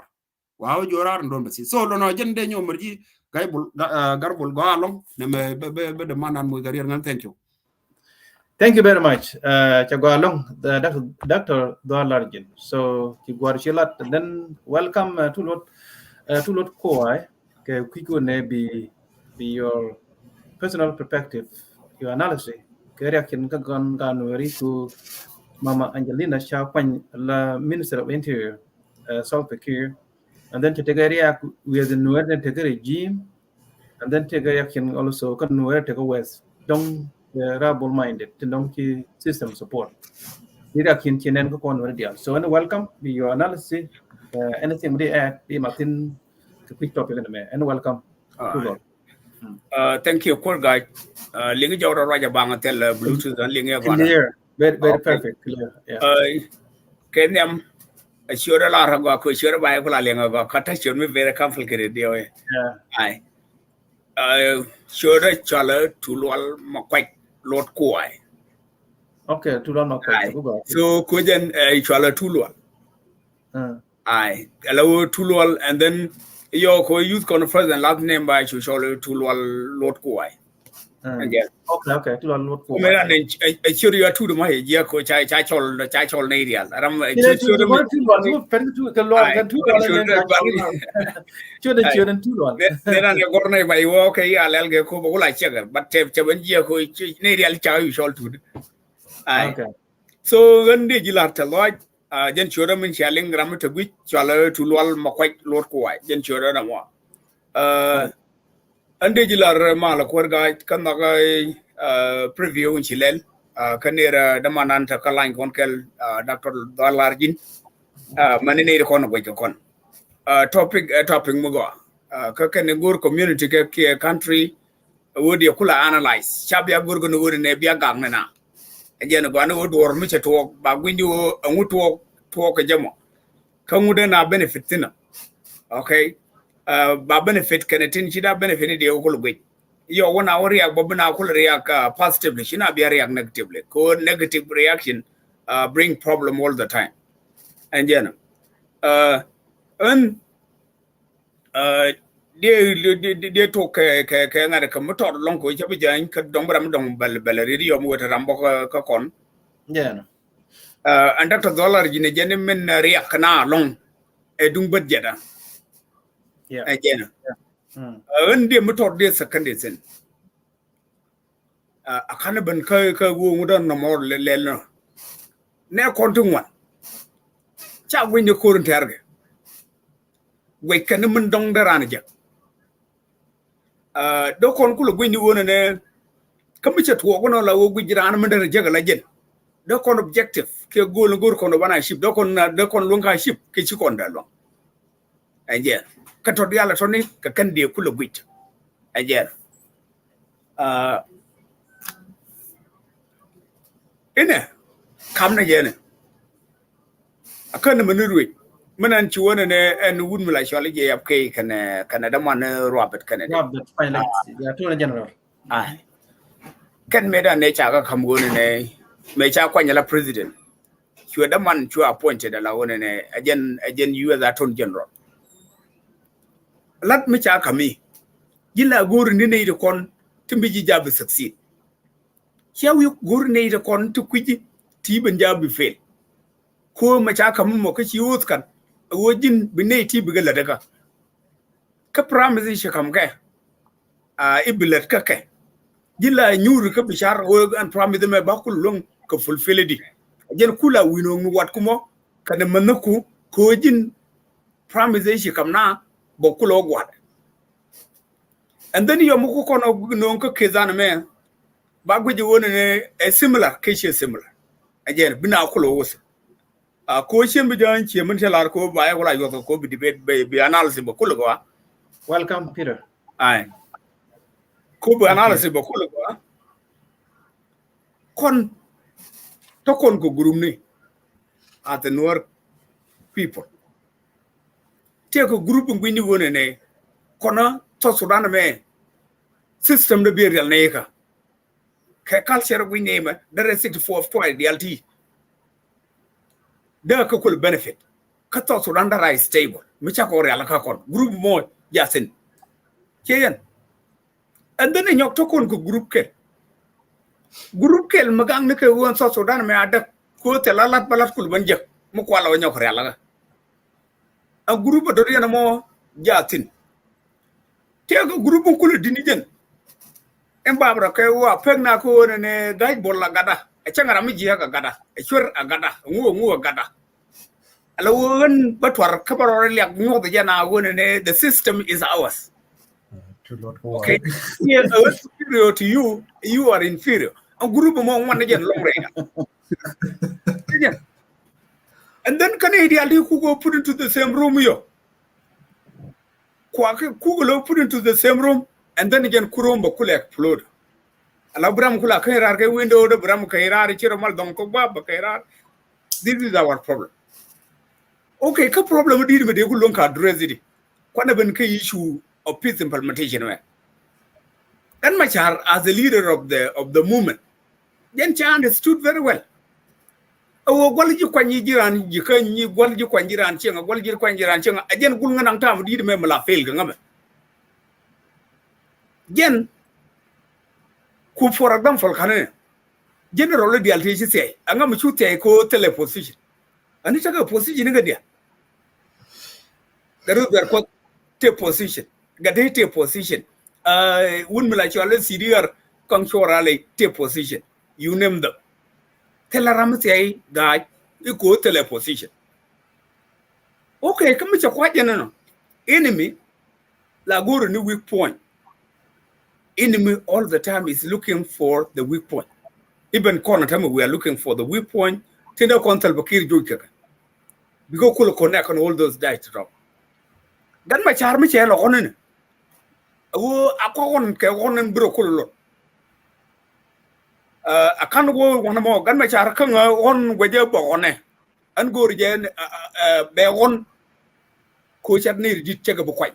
waaw jorar ndon basi so luno jende ñoo marji gaybul garbul galong ne me be de manan mo garir ngan thank you very much chagwalong Dr. Dolarjin so ki gwarchilat then welcome to lot ko okay, quick be your personal perspective, your analysis. Kaya kin ka gan to Mama Angelina Teny, la Minister of Interior, South Pakir, and then to take a react with the Nuer and take a regime, and then take a reaction also can Nuer take a west. Don't rabble minded, to donkey system support. Reaction chinen ko kon deal. So and welcome be your analysis. Anything they add, be Martin. Quick topic and welcome. Thank you, cool guy. Lingi jawra raja bang tel Bluetooth and lingi vara. Clear, very perfect. Clear. Yeah. Kenyam, sure la raga ko sure ba ko la linga ga kata sure me very complicated dio. Yeah. Sure chala tulwal makwai lot ko ai. Okay, tulwal makwai. So ko jen chala tulwal. Ai, hello tulwal and then yo ko youth conference and last name by Chusholo Tulwal Lot Koi. Okay, Tulwal Lot Koi. I sure you are two to my year coach. I chachol Nadia. I'm then I'm going by walk a year, I'll get over like sugar, but take 7 years who Nadia chow you shall to. Okay. So when did you like to Lloyd? Jen chura min shelling grammar to which chala to lwal makwai lot ko jen chura na mo ande jilar mala kwarga kan daga preview in chilel kanera damananta kalain konkel Dr. Dalarjin manene ko na boy kon topic mugo ka kan gur community ke country wodi kula analyze chabia gurgo no wodi ne biya gang na again go na wodi wor mi to ba gwindi wo nguto to ka jamo kan wuda na benefit tina okay ba benefit kan tin shida benefit ne da ko gwe yo wana wori ya babu na kula react positively shina biya react negatively ko negative reaction bring problem all the time and de to ke ngare ka motor long ko chabi jan ka dombram dom bal ri yo mo ta rambo ka kon and Dr. Dollar jine jene men react na long e dung budget again de motor de second sen akana ban ka wo mudan na mor le no ne kontung wan cha gwe ne korun targe gwe kan mun dong darana ja do kon kula gwe ni wona ne kamicha to wono la wo gujirana mun dara jaga la jen do kon objective ke gol gor kon bana ship do kon lunga ship ke ci kon dalo aje ka to yalla to ni ka kan de kula gwe aje ina kam na jene akan manurwe manan ci wona ne en wud mala shawle je yap kay kana da man robert kana robert pilot ya to na general kan me da ne cha ka kam gone ne me cha kwanya la president ci da man ci appointed la wona ne ajen US attorney general lat me cha kami gila gor ni ne de kon timbi ji jabu succeed yu gor ne de kon to kuji ti ban jabu fail ko macha kamun mo kaci wut kan wojin binne ti bigala daga ka promise shi kam ga ibilat ka kai gila nyuru ka bishar wo an promise me ba kullum ka fulfill di jen kula wino mu wat kuma kada manku ko jin promise shi kam na bo kulo gwad and then yo muko kono non ka kezana me ba guji wona ne similar kai shi similar again bina kulo wosu ko chen bi jan che mun chalar ko ba ya wala yo ko bi debate be analysis ba kullu ko welcome Peter ai ko bi analysis ba kullu ko kon to kon ko group ni at the Nuer people te ko group ngi ni wona ne kono to Sudan me system de bi real ne ka culture we name the 64 point DLT da ka kul benefit ka to Sudan right stable mi cha ko real ka kon group mo yasin keyan and then nyok to kon ko group ke magang ne ke won so Sudan me ada ko te lalat balat kul banje mu ko la nyok real ka a group do yana mo yasin te ko group kul dini jen en babra ke wa pegna ko ne gaj bolla gada e changara mi jiya ka gada e chur agada ngu gada ala won batwar kabaro liak nyodo jana won ne the system is ours okay yeah superior to you are inferior a group mo won ne jen long rega and then can ideally who go put into the same room yo kwa ku go put into the same room and then again kuromba kule explode ala bram kula kairar ke window do bram kairar chiro mal dong ko baba kairar this is our problem okay ka problem di me de kulon ka address di kwana ben ka issue of peace implementation we and Machar as a leader of the movement then cha understood very well o gwalji kwanyi jiran jikanyi gwalji kwanjiran chenga gwalji kwanjiran chenga ajen gul nganang tam di me mala fail ga ngame jen ku for example kanene general di alteji say anga mu chute ko teleposition ani taka position ga dia garu ber ko te position ga te position won mala chwale senior control te position you name them telaram say ga ko teleposition okay kuma cha kwa jena no enemy la guru ni weak point enemy all the time is looking for the weak point. Even corner time we are looking for the weak point. Tenda kontal bakir joke. Because could connect on all those diets drop. Gan ma char mi chelo onen. Wo akon ke onen bro kullo. Akan wo one more gan ma char kan on gwaje bo one. An gor je be on ko chat ni dit chega bu kwai.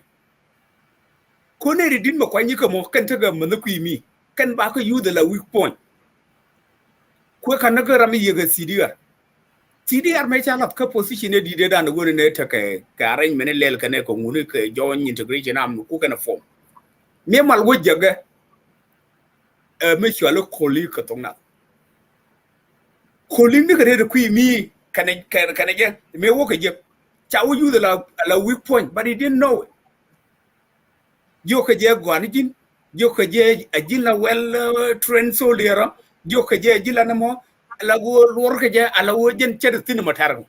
Ko ne dit ma kwai ni ko mo kan taga man ku mi. Kan ba ko use the weak point. Ko kan na ga rami yega sidiga. CDR may chalap ka position e dide dan go ne ta ka arrangement lel ka ne ko nguni ka join integration am ku kana form me mal wo jaga me chwalo koli ka tongna koli ni ka de ku mi kana je me wo ka je cha wo use la weak point but he didn't know it. Yo ka je gwanijin yo ka je ajila well trained soldier yo ka je ajila na mo la go lor ka je ala wo jen cede tin matar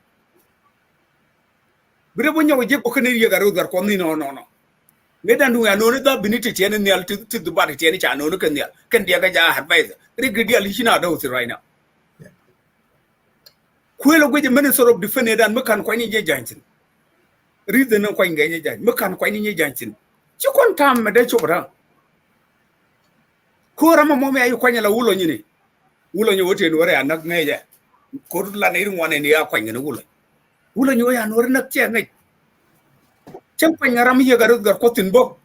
bire bo nyaw je ko ne yega ro gar ko ni no ne dan du ya no da biniti tene ne al tu du ba tene cha no kan ya kan dia ga ja advisor rigidi al shina da usi right now ko lo go je minister of defense dan makan ko ni je jantin reason ko ngai je jan makan ko ni je jantin ci kon tam me de chobra ko rama mo me ayu ko nyala wulo nyini wulo nyo wote no re anak ngeja ko la ne ngwane ni ya kwanye no wulo nyo ya no re nak che ngai chem kwanya ram ye gar ko tin bo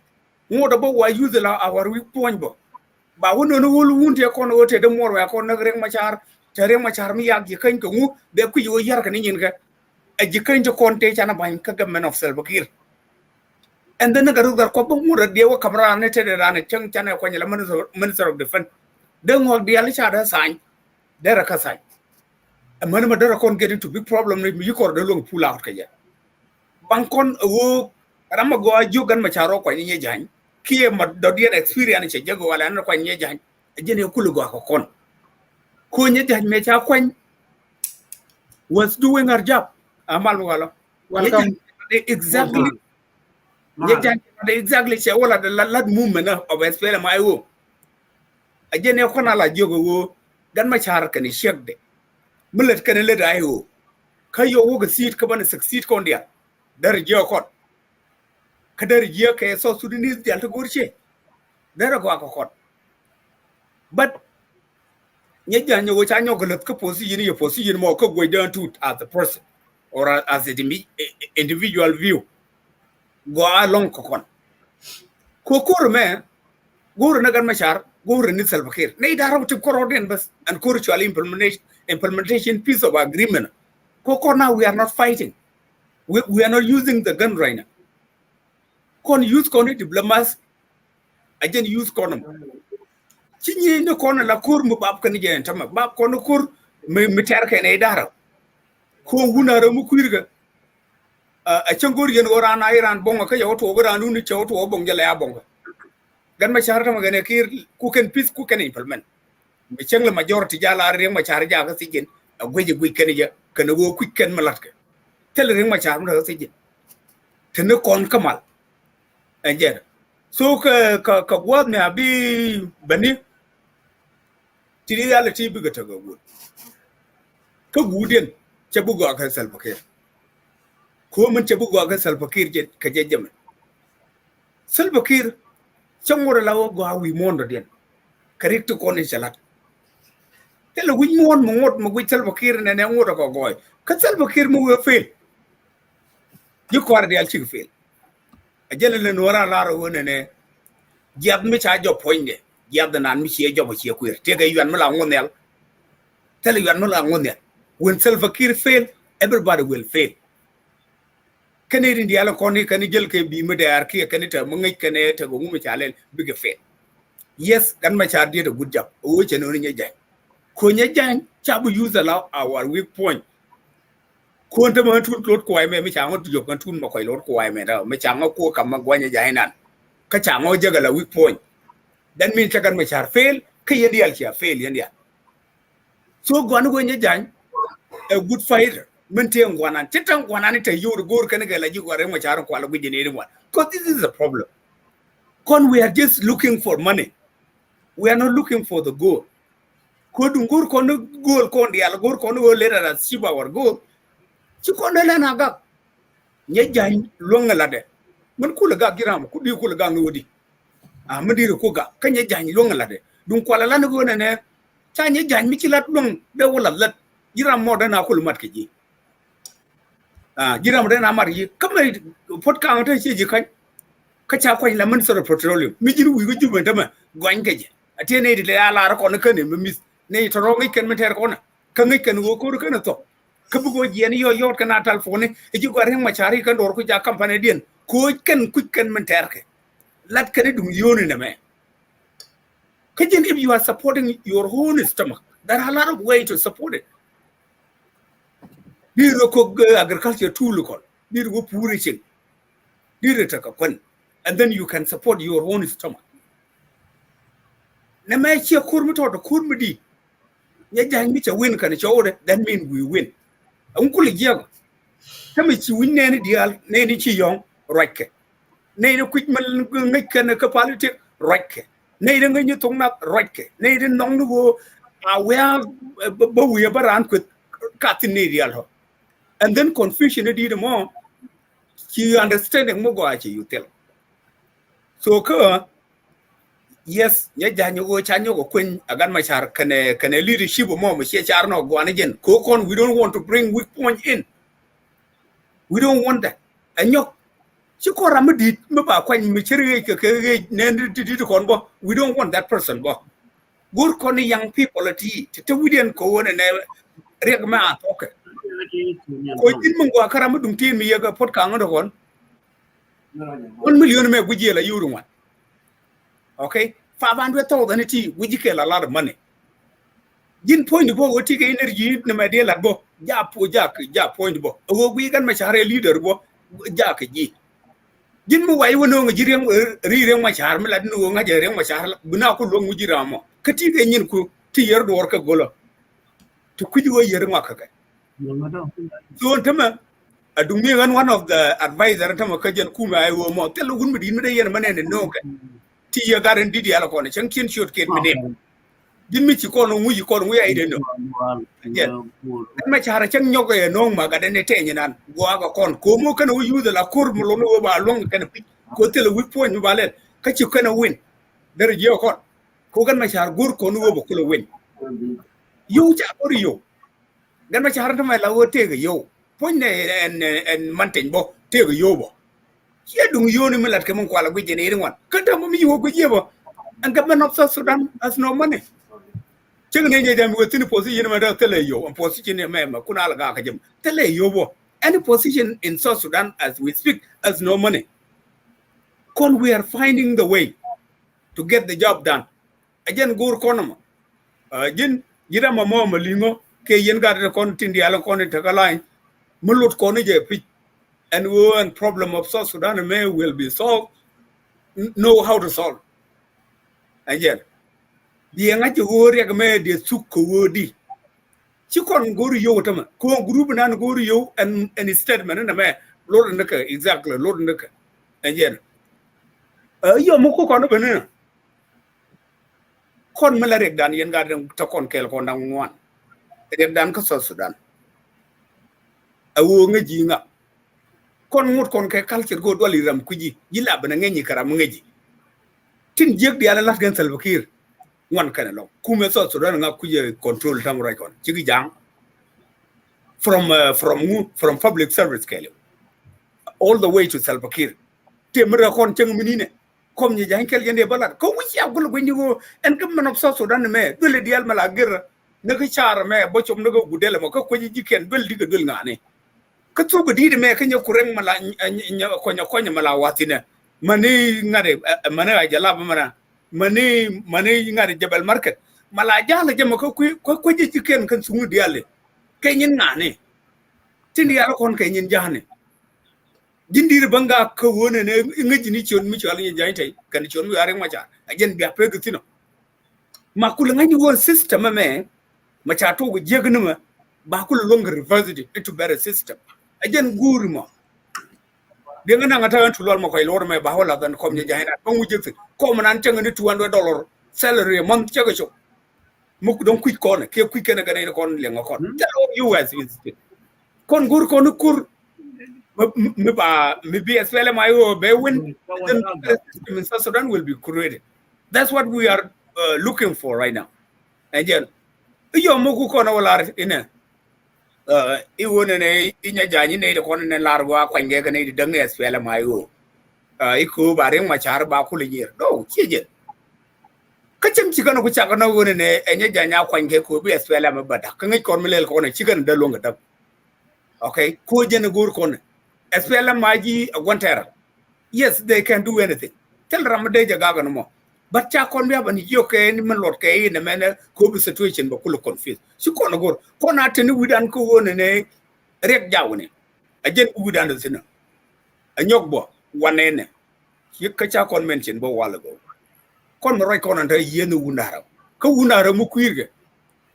ngoda bo wa use la our weak point bo ba wono no wulu wunte ko no wote de mor wa ko nak Riek Machar te Riek Machar mi ya gi kan ko ngu be ku yo yar kan nyin ga a gi kan to konte chana ban ka government of Salva-Kiir and then gar ko bo mur de wa kamera ne te de ran chang chana kwanya la minister of defense then what the Alisha sign, there are Kasai. A man of a get into big problem, you call the long pull out. Bankon, who Ramago, Jugan Macharo, Quany Jan, Kia Dodian experience, Jago, and Quany Jan, a general Kulugo con. Kunya Jan Mecha Quany was doing her job. Amalwala. Welcome. Exactly. Exactly. She all at the lad movement of Espera my own. Again, you can't allow you gan Machar can shake de. Millet can let I go. Can you walk a seat come and succeed condia? There is your court. Kader Yaka so Sudanese the Altagurche. There are go court. But Yajan, which I know your position more could go down to as a person or as an individual view. Go along cocon. Kokor man, go Nagan Machar. Go in Salva-Kiir. They are to coordinate and cultural implementation piece of agreement. Koko now we are not fighting. We are not using the gun right now. Kon use kon diplomas. Again use kon. Chinyi no kon la kur mu bab kan gen tama bab kon kur me ter kan e dara. Ko huna ra mu kuirga. A changor yen ora na Iran bonga ka yo to ora nu ni cho to bonga la bonga. Gan Machar magane kir ku can peace ku can implement me chang la majority jala Riek Machar ja ka sigin a gweje gwe kan ja kan go quick kan malatka tel Riek Machar mo ka sigin ten kon kamal ajer so ka wad me abi bani tiri yala ti bi ga ta go ka guden ce bugo ka Salva-Kiir ko mun ce bugo ka Salva-Kiir je ka jejjam Salva-Kiir Chamora lawo go wi mondo den correct ko ni salat tele wi mon mo ngot mo wi Salva-Kiir ne ngodo ko goy ka Salva-Kiir mo we fail yu ko ar del ci fail a jele le nora la ro ne jab mi cha jo poinde jab da nan mi ci jo ba ci ko te ga yan mala ngonel tele yan mala ngonel when Salva-Kiir fail everybody will fail Canadian diala koni kani jel ke bi me dar ki kani ta mo ngi kane ta go mu chalen big fe yes Gan Machar did a good job o che no nya jan ko nya jan cha bu use allow our weak point ko ta ma tun klot ko ai me cha ngo jo kan tun ma ko lot ko ai me da me cha ngo ko kam ma gwa nya jan nan ka cha ngo jaga la weak point that means Gan Machar fail ke yen dial cha fail yen dia so go nya jan a good fighter Maintain one and Titan one and you go can get like you are much out of quality in anyone. Because this is a problem. We are just looking for money. We are not looking for the goal. Could go on goal con the algor con later as achieve our goal. Chikondela naga. Nyajan longa lade. Mun kulaga giram, could you kulaga nudi? Madiru kuga, can you jan longa lade? Dun kuala lana go and air. Chanya jan Michilat long, they will have let Giram more than Akul Matki. Giram then Amari, come put counter, you can catch up quite lemon sort of petroleum. Mijiru, we would do Madama, Guangage. A teenage Alara on the cunning, Miss Nature can meter corner. Can go Kurkanato. Kabugo Jenny or York and Natal phone, if you got him Machari can or Kuja company, quick and menterke. Let can it do you in a man. Kajan, if you are supporting your own stomach, there are a lot of ways to support it. Did you cook agriculture tool? Did you go poorishing? Did you take a one? And then you can support your own stomach. Namachi Kurmit or the Kurmidi. Yajan Mitch a win can show that means we win. Uncle Yago. Tamichi win any deal, Nani Chi Rike. Nana Quickman make a politic Rike. Naden when you talk about Rike. Naden long to go, but we are around with Catinadial. And then confusion did more. She understanding Mogoachi, you tell. So, yes, Yajan, go Chanyo, Queen, Agan Machar, can a leadership of Mom, she Charno, go on again. Kokon, we don't want to bring weak point in. We don't want that. And you. We don't want that person. Good con young people at tea. We didn't go on and Riek Machar talk. Karamudum team me put Kang on 1 million me with you one. Okay, 500,000 a tea, we kill a lot of money. Didn't point the boat, take energy, no matter like bo, ja po jack, ja point bo. Oh, we can make a leader bo, jack ye. Didn't know why you know reading my charm, like no one had my charm, Bunaku long with Jiramo. Katika in ku, tear the work of Golo. To quit you a year market. So, Tama, I do me one of the advisor, Tamakajan Kuma, I will more tell a woman in the year man and no. Tia guarantee the alcohol, Chankin should get my name. Didn't meet you call on who you call me, I don't know. Yeah. My Charachan Yoga no Magadan Italian, Guaga con, Como can we use the La Curmulo over long can go tell a weak point in Valet, catch you can win. There is your con. Kogan my char good con over could win. You or you. Then my char my lower take a yo. Point and mountain bo, take a yobo. Here do you only let come on quality with anyone. Cut up me you good year. And government of South Sudan has no money. Checking within a position of Teleyo and position in Mema, Kunalaga, Teleyo. Any position in South Sudan as we speak has no money. Con we are finding the way to get the job done. Again, go economy. Again, Yirama Malingo, Kayan got a content the Alacon Tagaline, Mulut Konija pitch, and one problem of South Sudan may will be solved. Know how to solve. And yet, the Angati made the Sukudi. She couldn't go to you, go group and go to you and statement in the man, Lord and Nucker, exactly, Lord and Nucker. And yet, you're Moko on a banana. Con Malaric Danian Garden Tokon Kelkon down one. They have done South Sudan. A woman up. Con wood con culture go to Aliram Kuji, Yilab and Angani Karamungi. Tin Jig the other last against Salvakir. One kind of law. Kume South Sudan and Kuja control Tamarikon. Chigi Jang from public service Kelly. All the way to Salvakir. Timura con Changminine. Come you Jankel and the Ballad. Come with you when you go and come of South Sudan me. Will the Almalagir. Nakachar me, Bochum Nago Gudelamo, Koji can build the Gulnani. Katuga did make in your Kurang Mala and your Konya Malawatina. Money Nare, Mana Jalabamana, money Nare Jabal Market. Malajala Jamako, you can consume dearly. Kenyan Nani. Tindi Alcon Kenyan Jani. Dindi Banga Kawun and Imaginition mutually giant, can show me Riek Machar. Again, be a pregutino. Makulangani system, a man. Machato with Jaganuma, Bakul longer reversed it into better system. Again, Guruma. They're going to turn to Lord Mokai, Lord, my Bahola than come Jahana, come with you. Come and $200 salary month chago cho muk don quick corner ke quick na gane kon le ngakon tell US is kon gur kon kur maybe as well my be win then the system in South Sudan will be created. That's what we are looking for right now. And then yo muku kono wala ina I wona ne inya jani ne ko ne larwa kwange ga ne dange as well my I ko ba Riek Machar ba ku le yer do cheje kacem chigano ku chakano wona ne enya janya kwange ko bi as well ma bada kan ko milel ko ne chigan da longa da okay ko jene gur kono SPLM Maji Guantera. Yes, they can do anything. Tell Ramade Jagaga no more. But Chakon me up and you can lord Kay in a manner could situation but could confused. She can't go. Conatini with Uncle and a Riek Jawni. A gent would understand. A nyokbo, one end. You catch a convention but while ago. Con Morocco and a yenu wunara. Kawunara Mukwirge.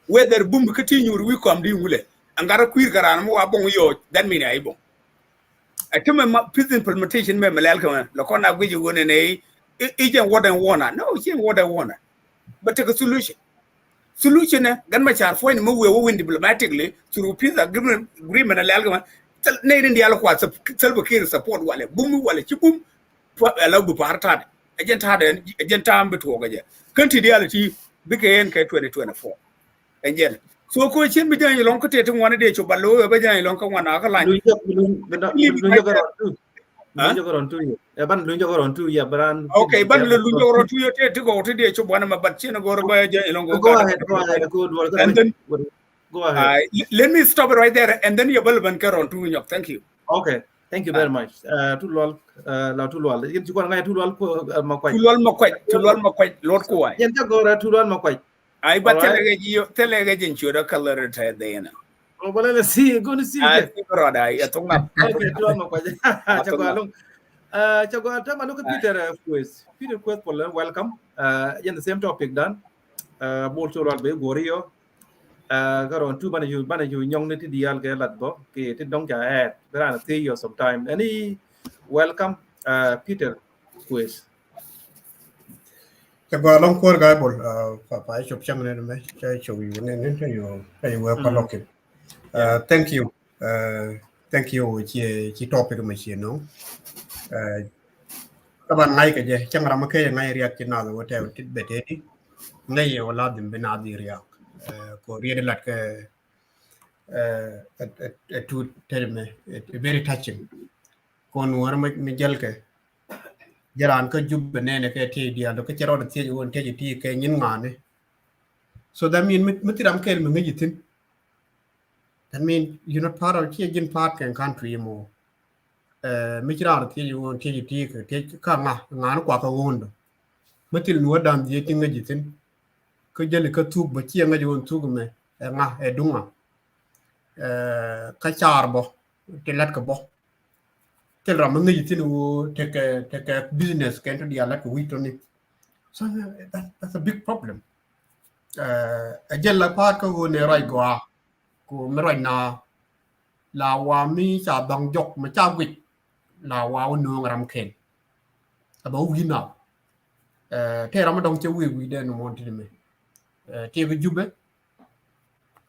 Whether boom continue, we come to you. And got a queer garan more abong yo, that mean I bon. I come a peace implementation me malelka la kona gwe you wona ne agent what I wanna no she what I wanna but take a solution gan Machar fo ni mo we win diplomatically through peace agreement alelka ne in the alquat self care support wale bum wale ci bum ala bu parta agent am beto gaje country reality big en k 2024 and so ko chen bi jan long ko te ngwana de cho ballo ba jan long ko ngwana ka lan lu jogoron tu ya ban lu jogoron tu ya bran okay ban lu jogoron tu yo te go te de cho bwana ma bat chen go ba jan long go ahead and then go ahead let me stop it right there and then you bal ban karon tu nyok thank you okay thank you very much tu lol la tu lol yin ci ko ngay tu lol ko ma kwaj tu lol ma kwaj lord ko wa yen jogora tu lol ma kwaj ai ba telega jin chuda color ta de na o bale la si go ni si ke ro da ya tong na okay tu lol ma kwaj chago chago ta manu ko Peter quiz for welcome in the same topic dan bol to lol be gorio garon tu bana you nyong ne ti dial ke lat bo ke ti dong ja et bra na ti yo sometime any welcome Peter quiz Chago long core guy bol pa chop chang ne me chai chu yu ne yu ai wa pa lokin thank you chi topic me chi no taban ngai ke je chang ram ke ngai riak chi na lo te ti bete di ngai yo la dim bena di riak ko riede lat ke to tell me very touching kon war me jel ke jaran ko jubbe nene ke ti dia do ke chero de ti won te ti ke nyin ngane so that mean mitiram kel me ngitin that mean you're not part of the part can country mo mitiram ti won ti ke te ka ngan kwa ka wondo mitil no dam je ti ngitin ko jeli ka tuk ba ti ngaji won tuk me e dunga ka charbo te lat ko bo tel ram ngi tin wo take business can to dia like we toni so that's a big problem ajella part ko ne rai gwa ko me rai na la wa mi cha bang jok ma cha wit la wa no ram ken aba wi na te ram dong che wi de no mon ti me te bi jube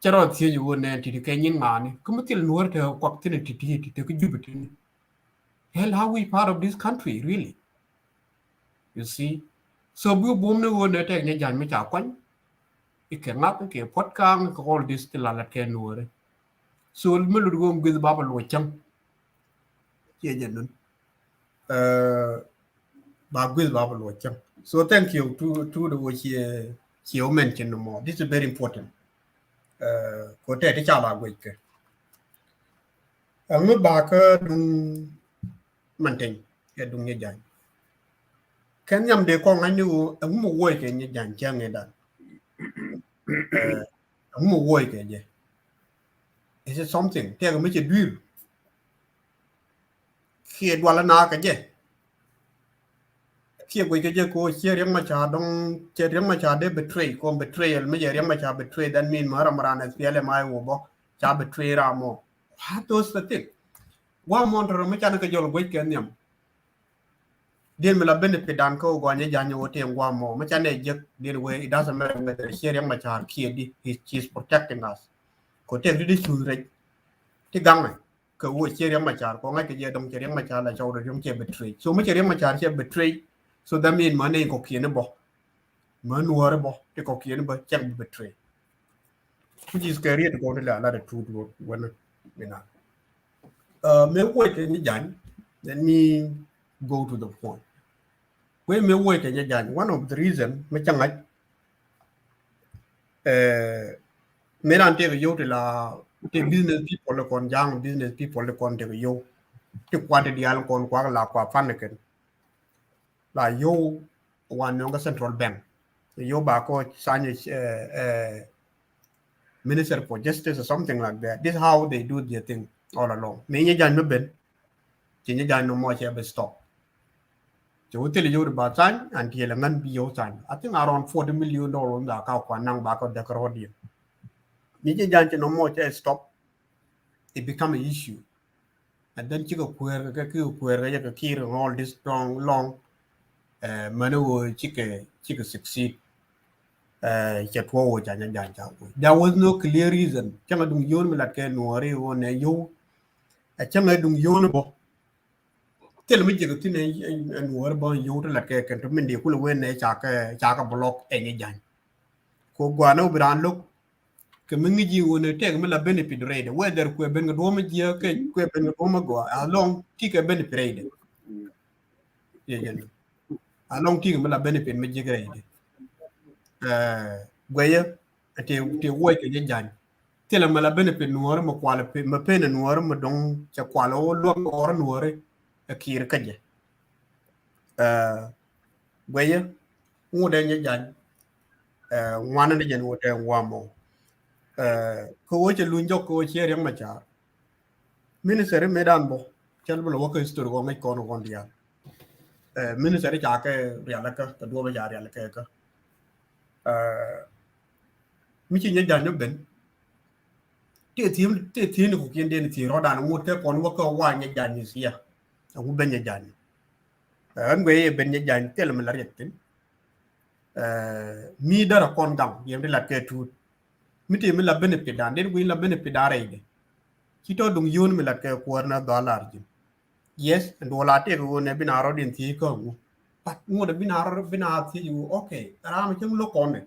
charo ti ju ne ti ke nyin ma ni ko mutil nuor te ko tin ti te ko jube ti hell how we part of this country really you see so bu bum ne wona tek ne jan mi cha kwan ikengap ke podcast ko all this till la ke nuore so me lu go ngid baba lo cham ye jenun ba gwil baba lo cham so thank you to the what you mentioned more this is very important ko te ti cha ba gwe ke ang ba ka dum manten ke dum ye jan ken yam de ko ngani wo ang mo wo ke ye jan chang ne da ang mo wo ke je is it something te ko me che dur ke dwala na ka je ke gwe ke je ko che riang ma cha dong che riang ma cha de betray ko betrayal me je riang ma cha betray that mean mara marana spele mai wo bo cha betray ra mo what those the thing wa mon ro me cha na ke jol gwe ke nyam Deal me la benefit dan ko go nya janyo wote ngwa mo ma chane je deal way it doesn't matter whether sharing ma char ki he's protecting us ko te di chu re ti gang ko wo sharing ma char ko ngai ke je dong sharing ma char la chaw de dong che betray so ma sharing ma char che betray so that mean money ko ki ne bo man war bo te ko ki ne bo check betray which is career to go to la the truth when you know me wo ke ni jan let me go to the point when me wo ke ni jan one of the reason me changai me ran te yo te la te business people le kon jang business people le kon te yo te kwante di al kon kwa la kwa fan ken la yo wan no central bank yo ba ko sanye minister for justice or something like that this is how they do their thing all along me ni jan me ben ti ni jan no mo che be stop so te le yo ba san and ti le ngan bi yo san I think around $40 million da ka kwa nang ba ko de ko di ni jan no mo che stop it become an issue and then chico queer ga kir all this long manu chico succeed chet wo jan there was no clear reason changa dung yon mi lat ke nuore wo ne yo changa dung yon bo tel mi jigo tine nuore bo yo lat ke kan to min de kula wen ne cha ka block e jan ko gwana ubran lok ke mingi ji wona te me la benefit rate whether ko ben do ma ji ke ko ben do ma go along ti ke benefit rate ye yen along ti me la benefit me ji rate goye te wo ke je jan te la me la benefit nuore ma kwala pe ma pe nuore ma don cha kwala o lo or nuore e kir ka je goye mu de je jan wana de jen wo te wa mo ko wo che lunjo ko che riang ma cha minister medan bo chal bo ko histor go ngai kono kon dia minister cha ke riala ka ta do ba ya riala ka mi chi nya jan ben te tim ko kien den ti rodan ngut ke kon wo ko wa nya jan ni sia ku ben nya jan an go ye ben nya jan tel ma la retin mi dara kon gam yem de la ke tu mi te mi la benefit dan den go la benefit da reide ci to dung yon mi lat ke $2 ji yes and wala te go ne binaro din ti ko pat mo de binaro binati you okay ram ci lo kon ne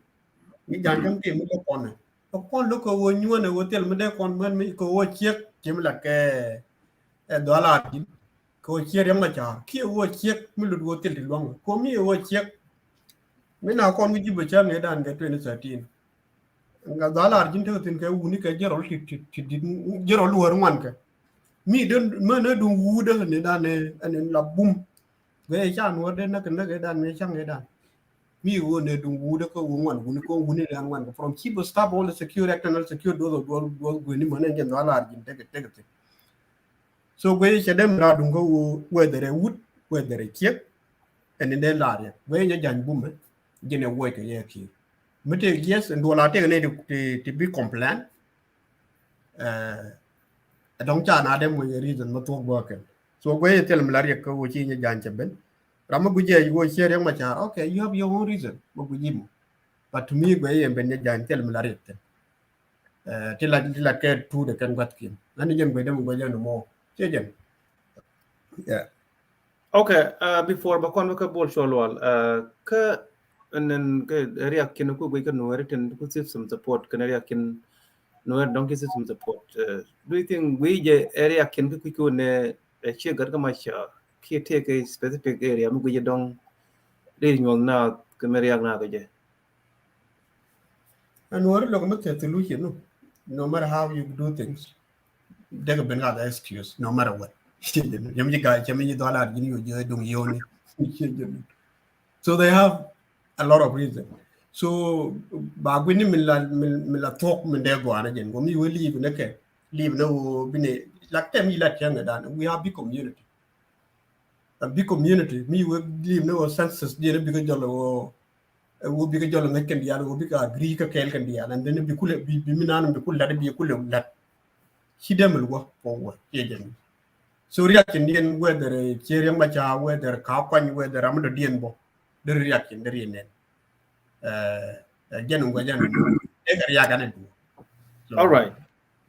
ni jan jam te mo lo kon ne ko kon lo ko wo nyu ne wo tel mi de kon man mi ko wo chek ci mi lat ke dollar ji ko chek yam ma cha ki wo chek mi lu wo tel ti long ko mi wo chek mi na kon mi ji be cha ne dan ke 2013 nga dollar jin te tin ke wuni ke jero ti jero lu war wan ke mi den ma na du wu de ne dan ne an la bum we cha no de na ke na ke dan me chang ke dan mi wo ne du wu de ko wan wuni ko wuni dan wan from chief stop all the secure act and secure do go ni ma ne gen dollar jin te ke so we che dem ra du go we de wood we de chek and then la ya we nya jan bum jine wo ke ye ki mete yes and wala te ne to be compliant don cha na dem mo reason mo to work so go tell me la rek ko chi nya jan ben ram go je go share ma cha okay you have your own reason mo go jim but to me go ye ben nya jan tell me la rek te la ke tu de kan gat kin nan jen go dem go jan mo che jen yeah okay before ba kon ka bol sholwal ka and then area kin ko go kan no written ko some support kan area kin no don't get some support do you think we je area kin ko ne che gar ka ma cha ki take a specific area mu go je dong de nyol na ka area na go je and what look at the solution no matter how you do things they can bring out the excuse no matter what yam ji ga chami dollar jini yo je dong yoni so they have a lot of reasons so ba gwini min la talk min de go ana jen go mi we leave ne ke leave no bine like them you like younger than we have big community a big community mi we leave no census de bi ko jolo wo bi ko jolo ngeken dia wo bi ka agree ka kel kan dia and then bi kule bi mi nanam bi kule bi kule lat ci demul wo ko wo ye jen so reaction dien whether cheriang macha whether ka kwany whether am do dien bo the reaction the yen jenu go jenu e ga ya ga so All right.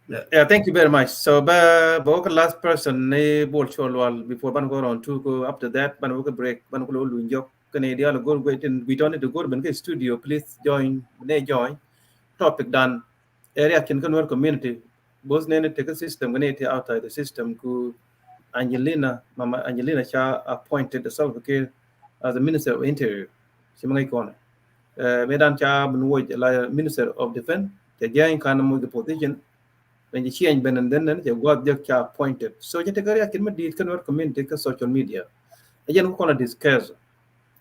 yeah. Yeah, thank you very much. So, the last person, before ban go on to go after that, ban go break, ban go lu job. Canadian go wait and we don't need to go to the studio. Please join. Topic done. Area can convert community. Both need take a system. We need outside the system. Ku Mama Angelina Cha appointed the South as the Minister of Interior. Simangai Kona. Medan Cha Minister of Defense. The join kind of the position. When you change Ben and then you got just appointed. So you take a convert community social media. Again, we're going to discuss.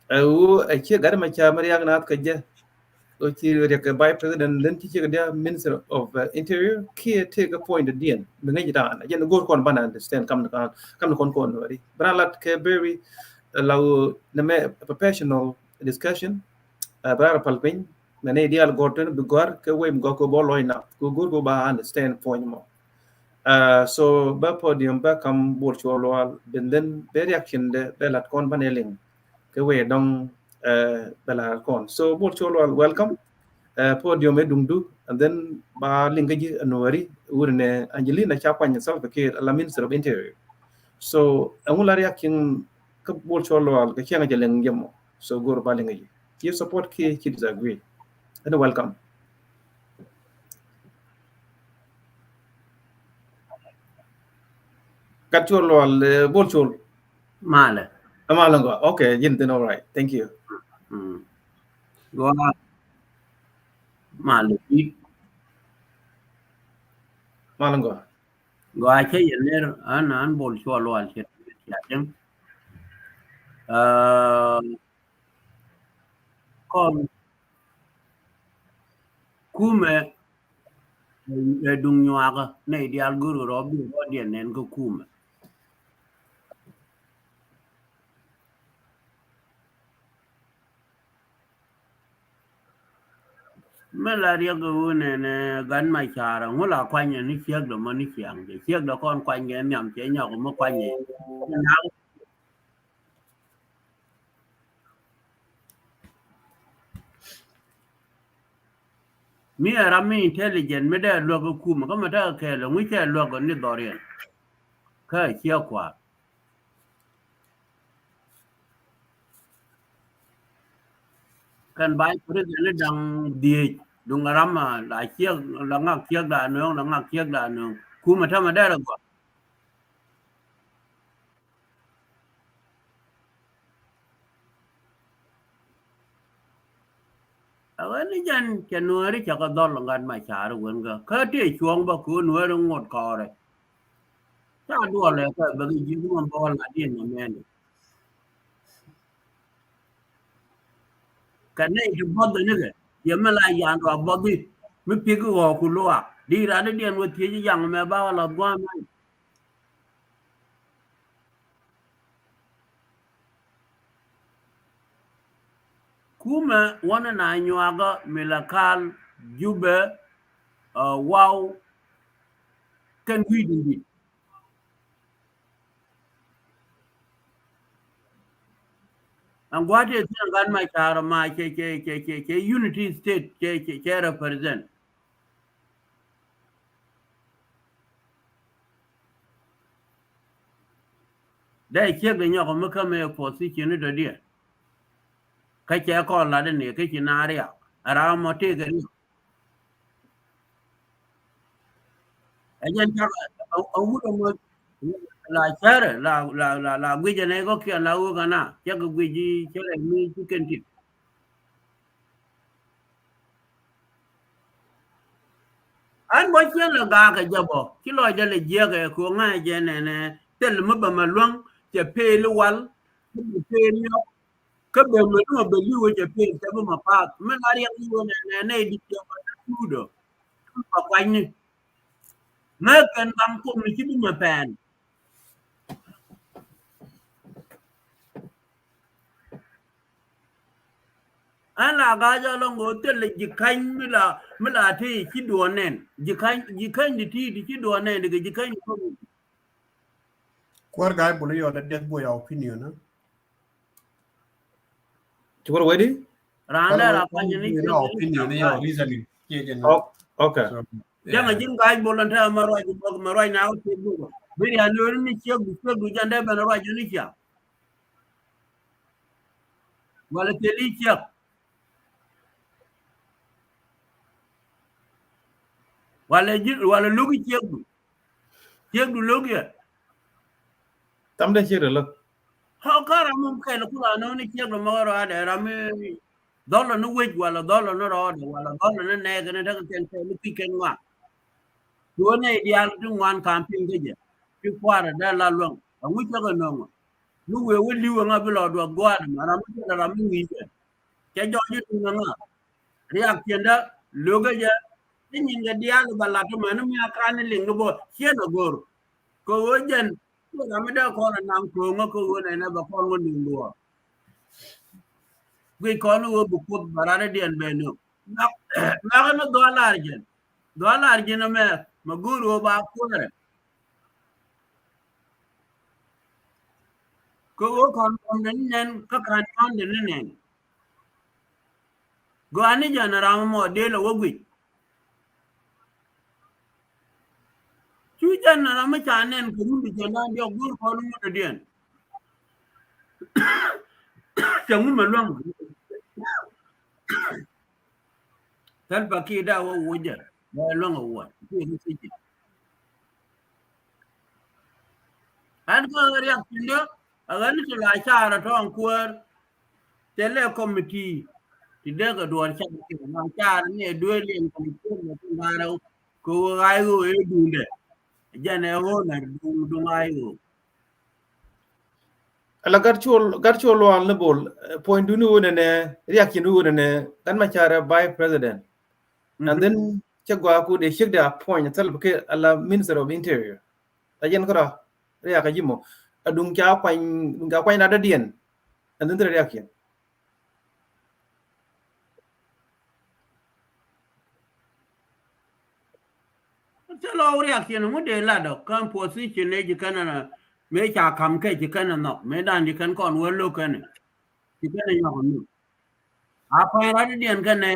I check got my chamariang not kaja. By President, then teacher Minister of Interior, key take a point at the end. Again, the good one understand come to con. But I like very allow the professional discussion. Bara palpin, many ideal gotten, bigor, kaway goko boloina, go ba understand point more. So ba podium ba kam virtual then very action de belat con paneling kaway dong bela con. So virtual welcome. Podium edungdu and then ba linkaji anwari urne Angelina Chapanya self care la Minister of Interior. So angulari akin ka virtual ka chiang jaleng jamo. So go ba linkaji. You support ki disagree. And welcome. Kachol wal bolchol. Male. Amalango. Okay, yintin all right. Thank you. Go on. Male. Malango. Go ache yener an bol cholo al chet yatem. Kom kume dung nywaga ne dial guru robi bodien nen ko kume. Malaria go ne gan mai chara ngula kwanye ni chiek do mani chiang de chiek do kon kwanye nyam che nyok mo kwanye mi era mi intelligent me de lo go kuma ko mata ke lo mi che lo go ni dorien ka chiek kwa kan bai president dang die dungarama la chiek la ngak chiek da no la ngak chiek da no kuma ta ma da go awani jan ke nuari cha ka dol ngan ma char wen ga ka ti chuong ba ku nuari ngot ko re cha do le ka ba gi ji mo bo la din na men ka ne ji bo de ne ye ma la yan do bo di mi pi ku ho ku lo di ra de den wo ti ji yang me ba la gwa ma kuma wana na nywaga milakal jube wow kan wi di and what is gan my charma ke unity state ke represent dai ke ga nyoko muka me position do dia ka ke ko la de ne ke kinaria ara mo te ga ni ajen ta awu mo la chere la gwi je ne go ke la u ga na ke ga gwi ji ke le mi ti ken ti an bo che la ga ga jabo ki lo de le je ga ko nga je ne tel mo ba ma long ke pe lu wal pe ni ka be mo no be li wo je pe ta ma pa me na ri ni wo ne di ke ma tu do pa kwa ni na kan bang ko mi ki ma pan ana ga ja long go tel ji kan mi la ti ki do nen ji kan di ti ki do nen de ji kan ko Kwar guy bolo yo that death boy opinion na. Chukar wedi? Randa ra pa Kwar ni yo opinion yo reasoning. Oh, okay. So janga jin guy bolon ta maro na o te bu biri ya no ni che gu jande ben ro ni cha wala te li cha wala lugi che gu lugi Tam de chere lo. ha kara mum kai la kula no ni che gu maro ada ra me dolo no wej wala dolo no ro wala dolo no ne ga ne da ten te lu pi ken wa do ne dial du wan camping ge pi kwara da la long a wi cha ga no nu we we liwe nga bilo do gwad mara mu da ra mu wi ke jo ju tu nga riak tienda loga ja tin nga dial bala to man mi aka ne ling bo che no gor ko wojen ko ga me da ko na nam ko nga ko ne na ba ko ngo ning bo we ko no bu put barare dien be no na no dollar jen me maguru ba ko ne ko wo kon nen ka kan on de nen go ani jana ram mo de lo wogwi chu jana ram cha nen ko mu jana de gur ko lu de den cha mu ma long tal ba ki da wo woja ba long wo ki ni ti an ko riak tindo agan ti la cha ra to an kuer tele committee ti de ga do cha ki na cha ne do le committee ne ngaro ko ai go e dunde jana ho na du ai go Ala garchol wan le bol point du nu ne riak nu ne dan ma chara by president. And then chagwa ku de shik da point tal ke ala minister of interior. Tajen kora riak ajimo adung cha kwai na da dien. And then riak yen. Telo riak yen mu de la do kan position ne ji kana na me cha kam ke ji kana no me dan ji kan kon wo lo kan ji kana yo no a pa ra de dien kan ne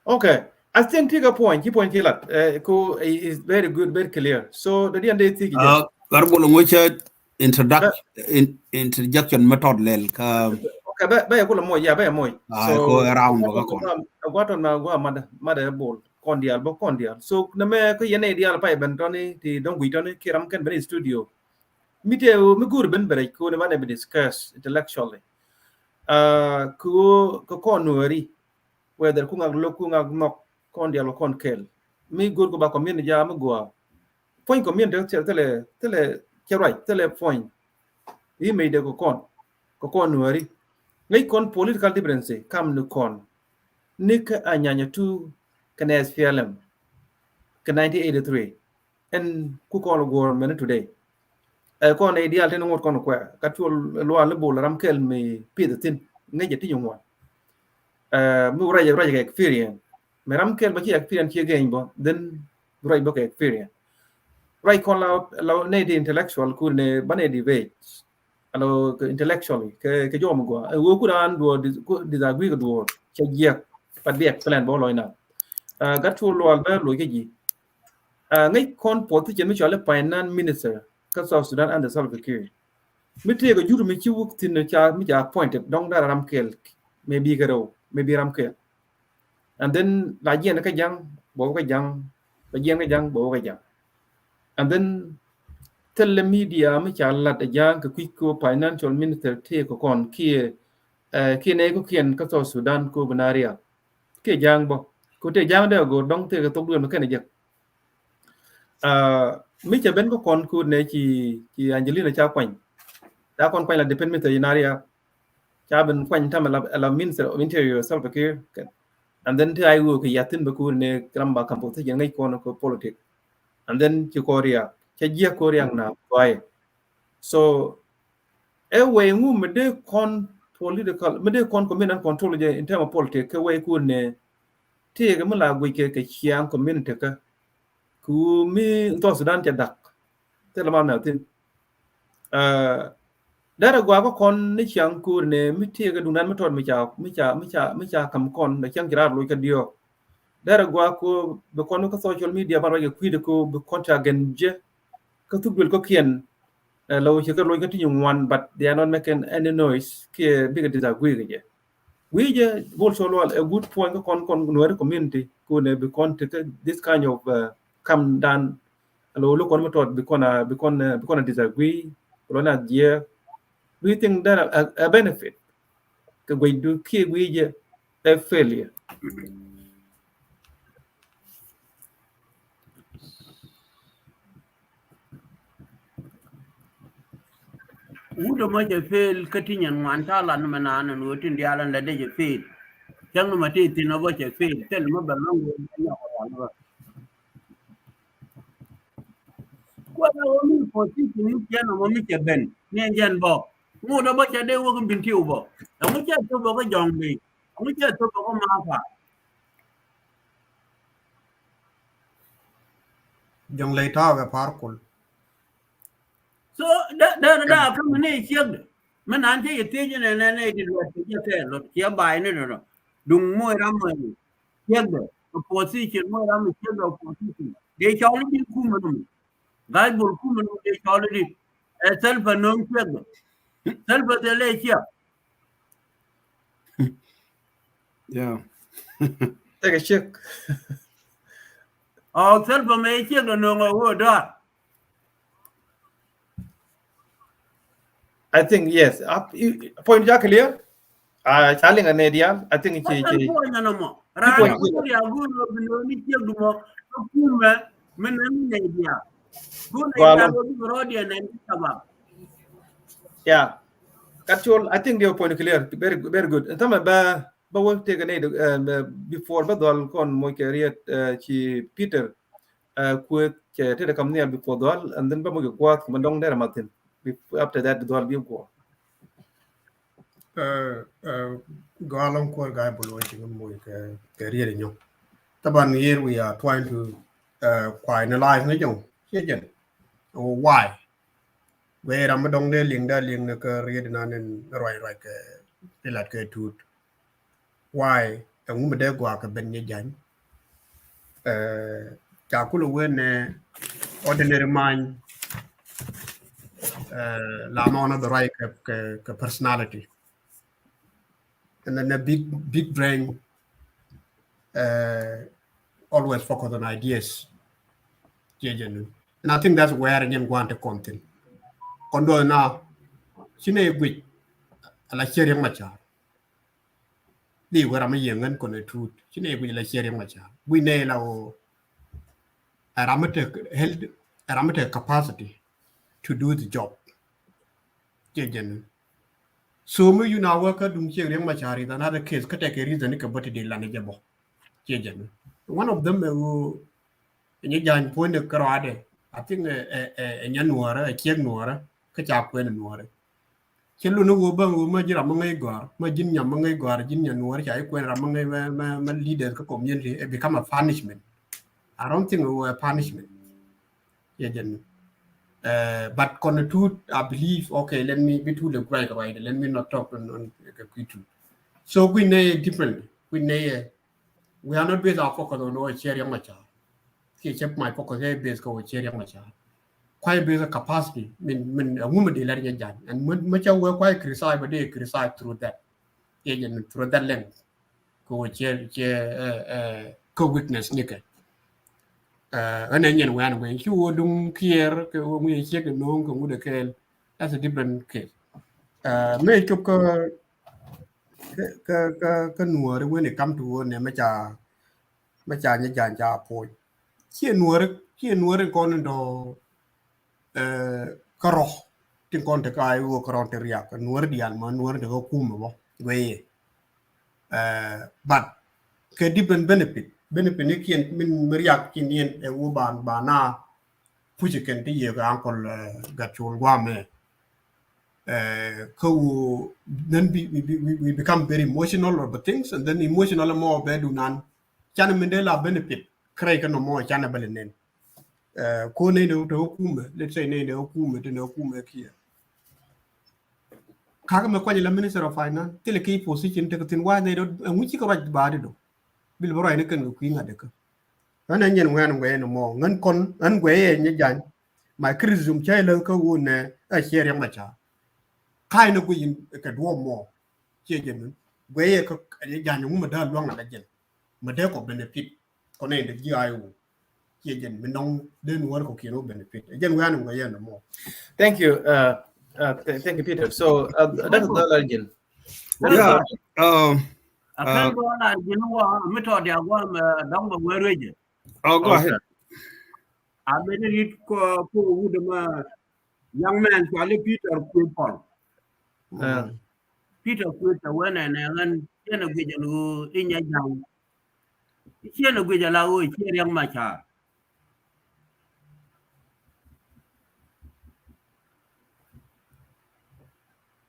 Okay, I think take a point. Key point here, is very good, very clear. So the end they think. Garbolo ngocha interjection method lel ka. Okay, ba ko mo ya ba mo. So ko around ba ko. Agwato na gwa mada bol kondial bo kondial. So na me ko yene dial pa ben toni ti don wi toni kiram kan ben studio. Mite mi gur ben bere ko ne bane be discuss intellectually. Ko nueri whether ku ngak lo ku ngak nok kondial kon kel. Mi gur ko ba ko min ja mo gwa. Point ko min tele right tele point. He made ko kon nueri. Ngai kon political difference kam no kon. Nik anyanya tu kan SPLM kan 1983 and ku kon go men today kon ideal ten ngot kon kwa katul lo le bol ram kel me pidatin ngai jeti yongwa mu raja experience me ram kel ba ki experience ki gain bo then right book experience right kon la ne di intellectual ku ne bane debate alo intellectually ke jom go wo ku dan do disagree ko do che yek padek plan bo loina gatul lo alba lo ke ji ngay kon politician mi chale finance minister ka South Sudan and the Salva Kiir mi te go juru mi ci wuk tin cha mi ja appointed dong da ram kel maybe garo maybe ram kel and then la jen ka jang bo ka jang la jen ka jang bo ka jang and then tell the media mi cha la da jang ka quick ko financial minister te ko kon ki ne ko kien ka South Sudan ko banaria ke jang bo ko te jang da go dong te ka tok duon ka ne jak mi cha ben ko kon ku ne ci Angelina cha kwany da kon kwany la depend minister inaria cha ben kwany tam la minister of interior Salva Kiir and then I wo ke yatin ba ku ne kramba kampo te ngai kon ko politics and then ci korea cha jia korea na why so e we ngu me de kon political me de kon communal control in term of politics ke we ku ne te ga mala gwe ke chiang community ka ku mi to Sudanจะดักแต่ละมันtin dara gwa ko kon ni chiang kur ne mi tie ga dunan maton mi cha kam kon da chiang girar lo ka dio dara gwa ko be kon ko social media ba ga kwide ko be kontra gen je ka tugul ko kien lo che ka lo ka tin one but they are not making any noise ke big disagree ga je we je also a good point ko kon Nuer community ko ne be kon this kind of come down lo kon maton be kon disagree lo na je. Do you think that a benefit? Because we do keep a failure. Udo ma je fail katinyan wanta la no manana no tin dia lan la de je fail. Chang no mati tin no je fail tel ma balong no ko. Kwa na wo mi po ti ni jana mo mi ke ben. Ni jan bo. Mu do ba je de wo bin tiu bo. Da mu je to bo ko jong bi. Mu je to bo ko ma fa. Jong lay ta ga parkul. So da ka mu ne cheg. Man an je te je ne di lo ti je te lo ti ba ni no. Dung mo ra mo ni. Cheg position mo ra mo cheg position. De chaw ni ku mo no. Gai bul ku mo de chaw ni. Self no cheg. Self de le chia. Yeah. Take a check. Oh, self me cheg no ngo da. I think yes. Point Jack clear. Charling an idea. I think it's yeah. Actual, I think your point clear. Very good. And tama ba we'll take an aid before but all con my career Peter quit the company before all and then ba mo kwat mandong there Martin. After that all be go. Galong ko guy below mo career nyo. Taban here we are trying to finalize na jong. Why? Where am dong de ling na career na nen right ke pilat ke tut. Why? Ang mo de gwa ka ben jan. Cha ku wen ordinary mind la mona the right ke personality. And then a big brain always focus on ideas. And I think that's where you want to content. Kondo na chine gwi ala Riek Machar. Li wera ma yengan kono truth. Chine gwi la Riek Machar. We ne la o aramete capacity to do the job. So me you now work dum Riek Machar is another case ka take a reason ka boti de la ne jabo. One of them who any jan point the crowd. I think a Nuer, a Chiang Nuer, Kachap when Nuer. Chelu no go bang with Major among a guard, Majin among a guard, Jin Nuer, I when among my leaders community, it become a punishment. I don't think it was a punishment. But Conatut, I believe, okay, let me be to the right, let me not talk on Quitu. So we know different. We are not based our focus on no Riek Machar. Keep my focus base go with Riek Machar. Quite basic capacity, mean a woman de letting jan, and much of work quite criticize, but they criticize through that agent through that length. Go with co-witness naked. And then when you don't care, we check the known with the care. That's a different case. Make up when it come to one Macha Jan point. Here Nuer con do Karo tin con te kai wo Karo te riak Nuer dian ma Nuer de ko kuma we but ke different benefit ni kien min riak kin yen e wo ban bana puji ken ti ye ga ankol gachul wa me ko then we become very emotional over things and then emotional more bedu nan chana mindela benefit kray ka no mo chana balenen ko ne do to kuma let's say ne do kuma to no kuma kia kaga me kwani la minister of finance tele ki position te tin wa ne do ngi ko ba de do bil bro ne kan ku nga de ka ana nyen ngwan ngwe no mo ngan kon an ngwe ye nya jan ma krizum chai lan ka wu ne a chere ma cha kai no ku yin ka do mo che jen ngwe ye ka nya jan mu ma da luang na jen ma de ko benefit ko ne de gi ai wu che jen min dong de no war ko ki no benefit jen ngwan ngwe ye no mo. Thank you. Thank you, Peter. So, Dr. Dalarjin. Yeah. akan do na jinu wa mito dia go dang ba wereje Oh, go ahead. a benefit ko wude ma young man kwale Peter Paul Peter Kuta wena na ngan yana gweja lu inya jang yana gweja la o Riek Machar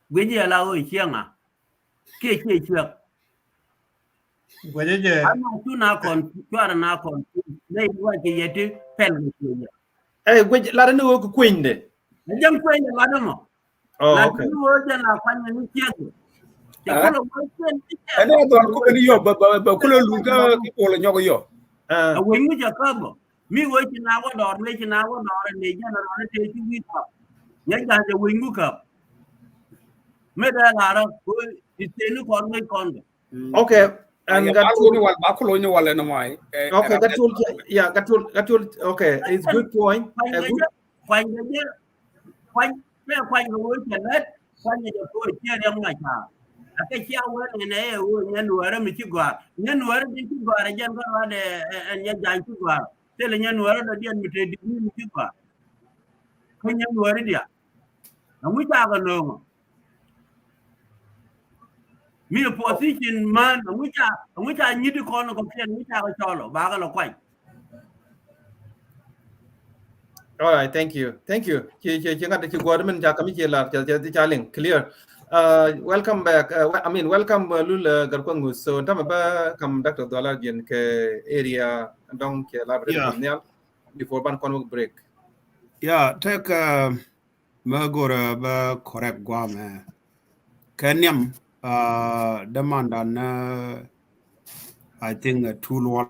gweja la o chianga ke Gweje ama tu na kon twara na kon nei wa ke yete pel ni Gwej la no ko kwinde. jam ko ni la no Oh, la okay. tu o jana kwanya ni chiego ke kulo mo chen ene do ko ni yo ba ko lu ga ki ko lo nyogo yo a wengu jakabo mi wo china wo dor ne china wo dor ne jana ro ne te chi wi ka ya ga je wengu ka me da la ra ko itenu kon ne kon Okay. And ba ko ni wala na mai okay, gatul okay, it's good point. Kwanya wo chana kwanya je ko che Riek Machar ake chia wo ne wo nya nuara mi chi gwa nya nuara din chi gwa ra jan ga de nya jan chi gwa tele nya nuara da dian mi te di mi chi gwa ko nya nuara dia na mu ta ga no mi position man na mu ta nyi di ko no ko ken mu ta ga cholo ba ga lo kwai. All right, thank you. Chị ngat chị qua mình cha kami chị là cha link clear. Welcome back. I mean, welcome lul garkwangu. So tama ba kam Dr. Dalarjin ke area dong ke laboratory before ban kon break. Yeah, take magora ba correct guam kenyam demand on I think a tool one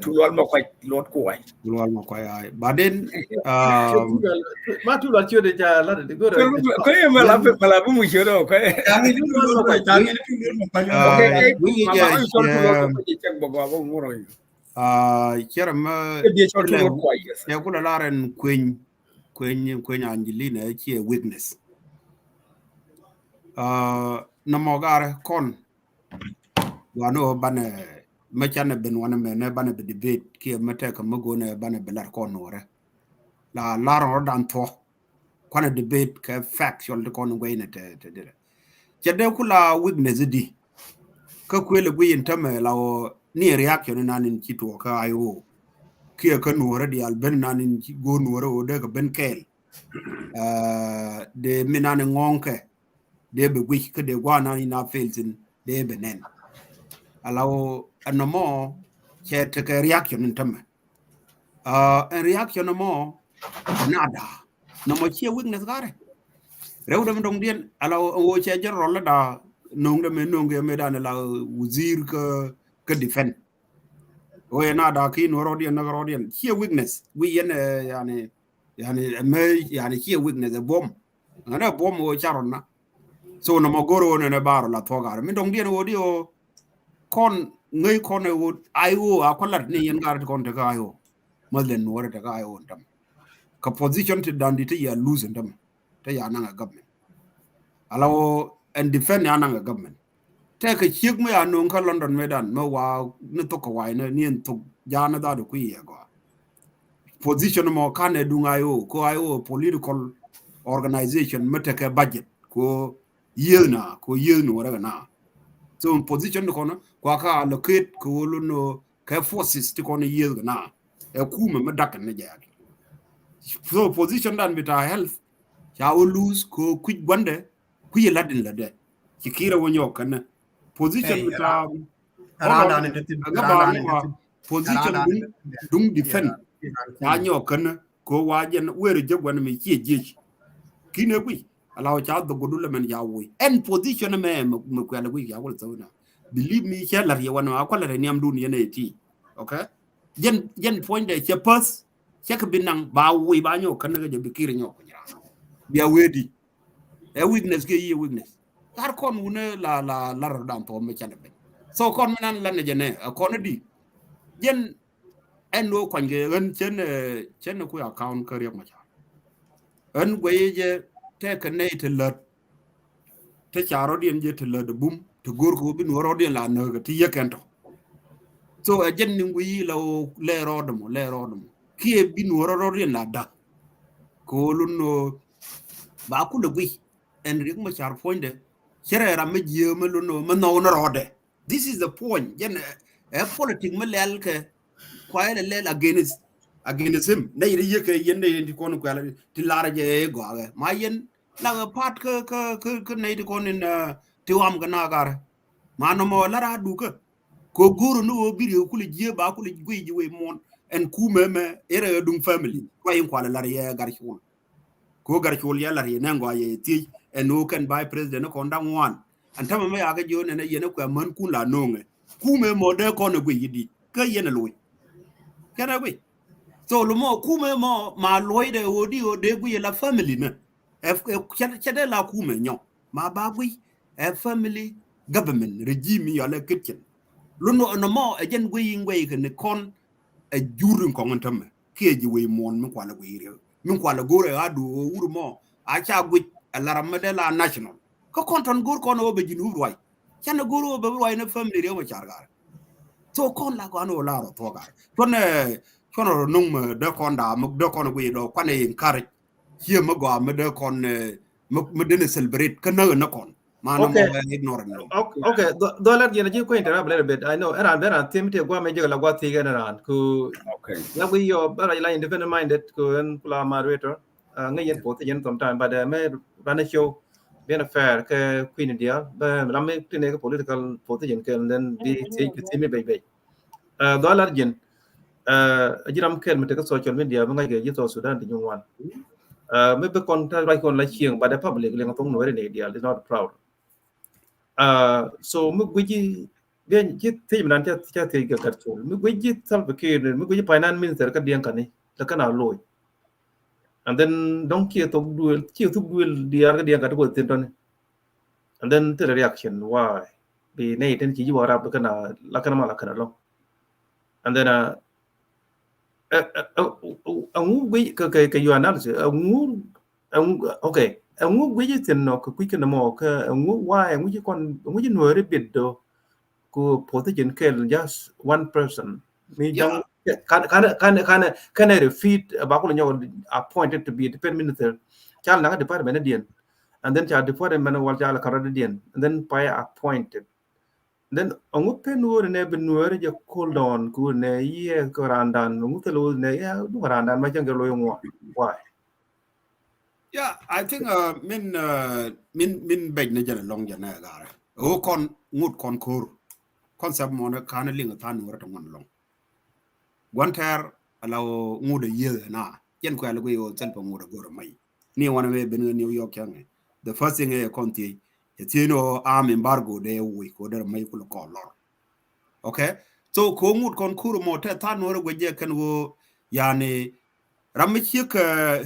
tulol mo ko lot ko ay tulol mo ko ay baden Ma tulol chiyo de cha la de go. ko e mala bu mu jero ko tangi tulol mo ko tangi tulol mo ko ya kula laren kwen Angelina chi weakness na mogare kon wano bane machane ben wana mene bane be debate ki mate ka magone bane belar kon wore la laron dan to kwana debate ka factual de kon ngwene te dire jede kula weakness di ka kwele gwi intame lawo ni reaction nanin chito ka ayo kia ka nuore di alben nanin go nuore o de ka ben kel de minane ngonke de be gwi ka de gwa nani na feltin de benen alawo anamo che te ka reaction intame en reaction mo nada no mo che weakness gare rewde ndong dien alawo o che jero la da nongde me nongge me dane la wuzir ka defend o na da ki no rodien na rodien che weakness we yen yani che weakness a bomb na bomb o charonna so no mo goro ne baro la togar me ndong dien o dio kon ngai kon o ayo akolat ni yen gar kon te ga ayo malen no te ga ayo ndam ka position te dandite ya lose ndam te ya na government alawo and defend ya na government te ka chik mo ya no ka London medan no wa ne to ko wa ne ni to jana da ku ya go position mo kan edunga yo ko ayo political organization mete ka budget ko yelno wara na so position ko no kwa ka allocate ko no ka forces to ko no yel na e kuma medak ne ja so position dan bita health ya o lose ko quick bande ku yeladin la de kira wonyo kana position bita position dung defend ya nyo kana ko wajen were jogwan me chi kine wi alaw cha do godul men ya wi en position me kwala wi ya wol zawna believe me chelar ye wana akola re niam dun yene ti okay jen point de che pass che ka binang ba wi ba nyo kana ga je bikiri nyo ko nya ya wedi e weakness ke ye weakness har kon wona la rodam to me chande be so kon nan lan jene kon di jen en no kwan ge ren chen ku account ka Riek Machar en gwe je te ka ne te lot te charo dien je te lot bum te gor ko bin woro dien la no ga ti yekento so a jen ni ngui lo le rodum ki e bin woro dien la da ko lu no ba ku le gwi en Riek Machar fonde chere ra me je me lu no me no rode this is the point jen a politic me lel ke kwai le against him na yiri yeke yende yenti kono kwala ti lara je go aga ma yen la part ka ne ti konin ti wam ga na gar ma no mo lara du ko guru no biri ku le je ba ku le gwe ji we mon en ku meme ere dum family ko yin kwala lara ye gar chul ko gar chul ya lara ye nango ye ti en no kan by president ko ndam wan antama me aga jo ne yene ko man ku la nonge ku me mo de kono gwe yidi ka yene loy kana gwe so lo mo kume mo ma loide odi o de gu la family na chede la kume nyo ma ba gu family government regime ya la kitchen lo no mo ajen gu ngwe ke ne kon a jurun ko ntam ke ji we mon mi kwala gu yire mi kwala gore adu wuru mo a cha gu la ramade la national ko konton gur ko no be jinu ruwai chana guru be ruwai na family re mo chargar so kon la ko no la ro to gar to ne kono nung de konda mo de kono wi do kwane encourage here mo go mo de kon mo de celebrate kana na kon mano mo ignore no okay dollar yena ji ko interrupt a little bit I know era vera timte gwa me jega la gwa ti gana ran ku okay la wi yo bara la independent minded ku en kula moderator ngayen po te yen sometime but me run a show being a fair ke queen dia ba la me tine ke political po te yen ke then be ti me be dollar yen ajiram ken me te social media ba ngai ge to Sudan ti nywan me be kon ta right kon la chieng but the public le ngong no re dia is not proud so mu gwiji ben ji te man ta te ga kartul mu gwiji salva ke mu gwiji finance minister ka dian kan ni la kana loy and then don't care to duel dia ga dian ka to ten and then the reaction why be nei ten ji wara ba kana la kana ma la kana lo and then ngu gwi ka you analysis ngu okay ngu gwi tin no ku ki na mo ka ngu why ngu ji kon ngu ji no re bit do ku position ke just one person me jang can refeed ba ko nyo appointed to be defense minister chal na department dien and then chal department wal chal Canadian and then by appointed then ngu penwo ne benwer je cool down ku ne ye ko randan ngu telo ne ya du randan ma jang lo yo why yeah I think min beg ne jana long jana gara o kon ngut kon kur concept mo na kana linga tan wora to ngon long wanter alaw ngude ye na yen ko ala go yo selpa ngude goro mai ni wana we ben New York yang the first thing e konti etino arm embargo de we ko der mai ko ko lor okay so ko ngut kon kuru mo te tan wora go je kan wo yani ramchik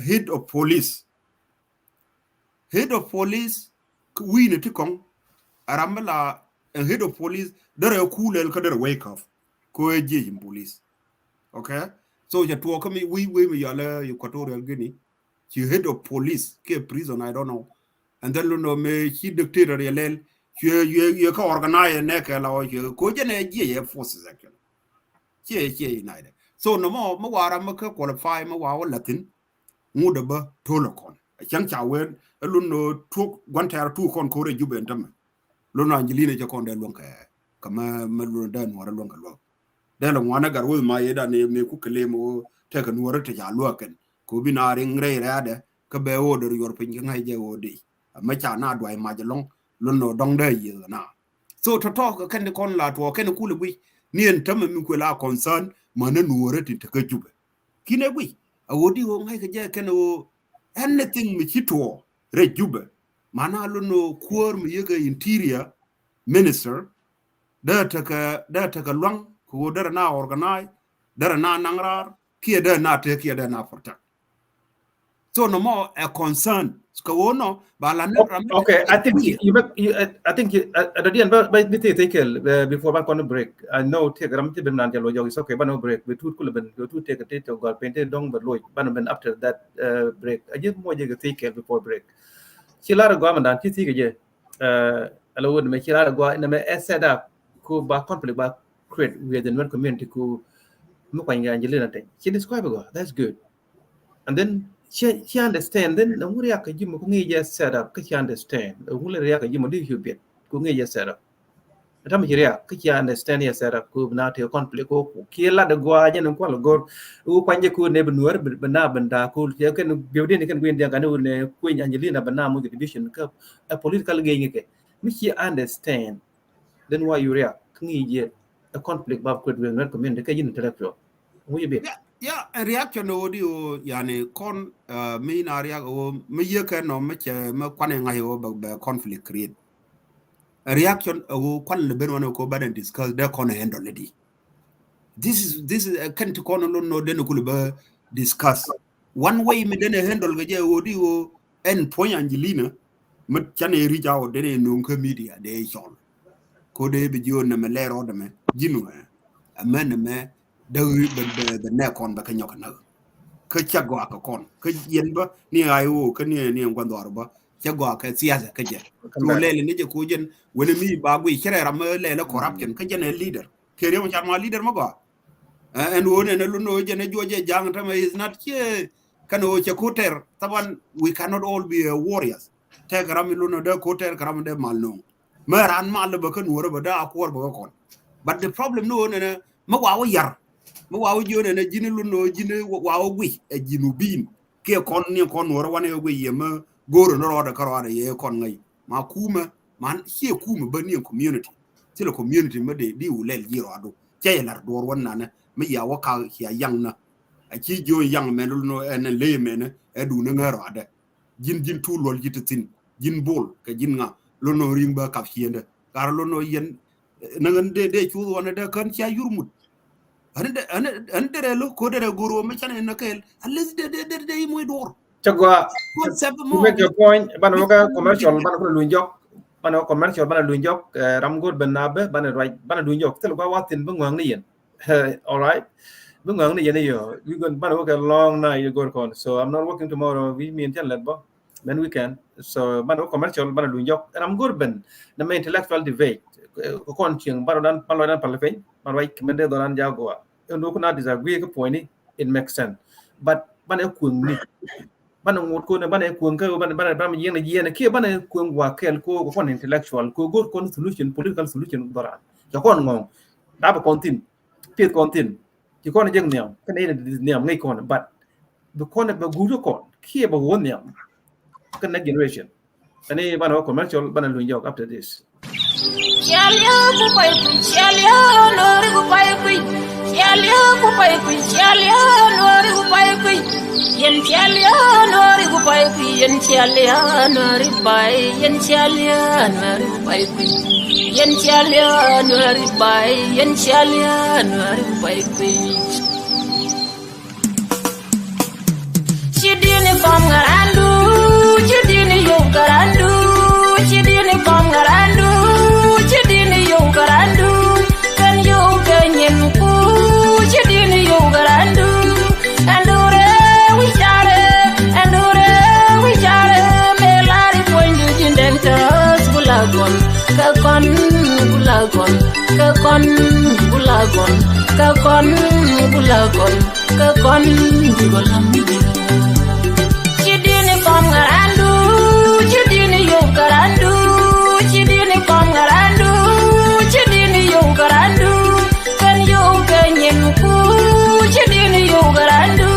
head of police we ne tikon aramla head of police there kulel ka der wake up ko je police okay so ya to come we me yala Equatorial Guinea she head of police ke prison I don't know and then no me she dictator yelel you ka organize ne ka la ko je ne je forces actually che united so no mo wara mo ka qualify mo wa latin ngude ba tolokon chang chawen luno tu gwantar tu kon ko re jube ntam luno Angelina je kon de lonka kama melu dan wara lonka lo de lo wana gar wo ma yeda ne me ku kele mo te kan wara te ja lo kan ko binare ngre rade ka be wo do yor pin ngai je wo de ma cha na dwai ma je long luno dong de yi na so to talk kan de kon la to kan ku le bi ni en tam mi ko la concern mana nuore tin ka jube kine wi awodi wo ngai ka je ken o anything mi chito re jube mana lu no kwor mi yega interior minister da taka long ko da na organize da na nangrar ki da na te ki da na protect so no more a concern so no ba la okay I think I think already by take before one corner break I know take ram ti ben nan jalo is okay but no break we two could ben to take a take got painted dong but loy ban ben after that break I just mo je take before break chilara go man dan ti ti je alo won me chilara go in me set up ku ba conflict ba create with the Nuer community ku mo kwa Angelina Teny she describe go that's good and then she understand then the muri ka jimu ko ngi just set up ka she understand the muri ka jimu di hubit ko ngi just set up tam hiria ka she understand ya set up ko na te conflict ko ki la de gwa je no ko gor u kwanje ko ne Nuer bana banda ko je ken biodin ken gwin dia kan ne ko Angelina bana mo division ka a political gain ke mi she understand then why you react ngi a conflict ba ko with Nuer community ka yin intellectual mu yibe yeah a reaction no di o yani kon mi na react o mi ye ka no me che me kwane ngai o ba conflict create a reaction o kwan le ben wona ko baden discuss de kon handle it this is kan to kon no den ko le ba discuss one way me den handle ga je o di o en point Angelina me chane ri jaw de no ko media de chol ko de bi jo na me lero de me jinu amen me de ne kon ba kanyo kana ka chago ka kon ka yen ba ni ayo ka ni ngwandor ba chago ka siasa ka je to lele ni je ko jen wala mi ba gui kirera ma lele corruption ka je leader kere mo charma leader ma go and wona na lu no je ne joje jang ta is not che kano che koter taban we cannot all be warriors te garam lu no de koter garam de malno maran mal ba kan wora ba da akor ba kon but the problem no na ma wa yar mo wawo jone na jini lu no jini wawo gwi e jinu bin ke kon ni kon wora wane gwi yema goro no roda karwada ye kon ngai ma kuma man he kuma ba ni community tilo community ma de di ulel jiro ado che lar dor wonna na me ya waka ya yang na a chi jo yang me lu no en le me na e du na ngaro ade jin tu lol jitatin jin bol ka jin nga lu no rimba ka fiende kar lu no yen na ngande de chu wona de kan cha yurmut ande lo ko de goro me chane na kel alles de moy dor chagwa to make your point banoga commercial banoga lunjok banoga commercial banoga lunjok ramgod benabe banoga right banoga lunjok tel ba watin bungwang ni yen all right bungwang ni yen yo we going banoga long night you go con so I'm not working tomorrow we mean tell lebo then we can so banoga commercial banoga lunjok ramgod ben the main intellectual debate kon chieng banodan palfen right kemende doran jagoa no kuna disagree ko point ni it makes sense but ban e kun ni ban ngot ko ban e kun ka ban yen na yen ke ban e kun wa kel ko kon intellectual ko go kon solution political solution doran ja kon ngong da ba kontin pit kontin ki kon jeng nyam kan e nyam ngai kon but the kon ba guru kon ke ba won nyam kan next generation ani ban ko commercial ban lu yok after this Chalia ku pai ku chalia lor ku pai ku chalia ku pai ku chalia lor ku pai ku yen chalia lor ku pai ku yen chalia lor pai yen chalia lor pai ku yen chalia lor pai yen chalia lor pai ku chidini kom ngarandu chidini yo garandu chidini kom ngarandu chidini yo garandu kan yo kenyen ku chidini yo garandu andure we chare melari poindu jindentas bulagon kakon bulagon kakon bulagon kakon bulagon kakon bugolam chidini kom ngarandu chidini yo garandu chidini kom ngarandu chidini yo garandu kan yo kenyen ku chidini yo garandu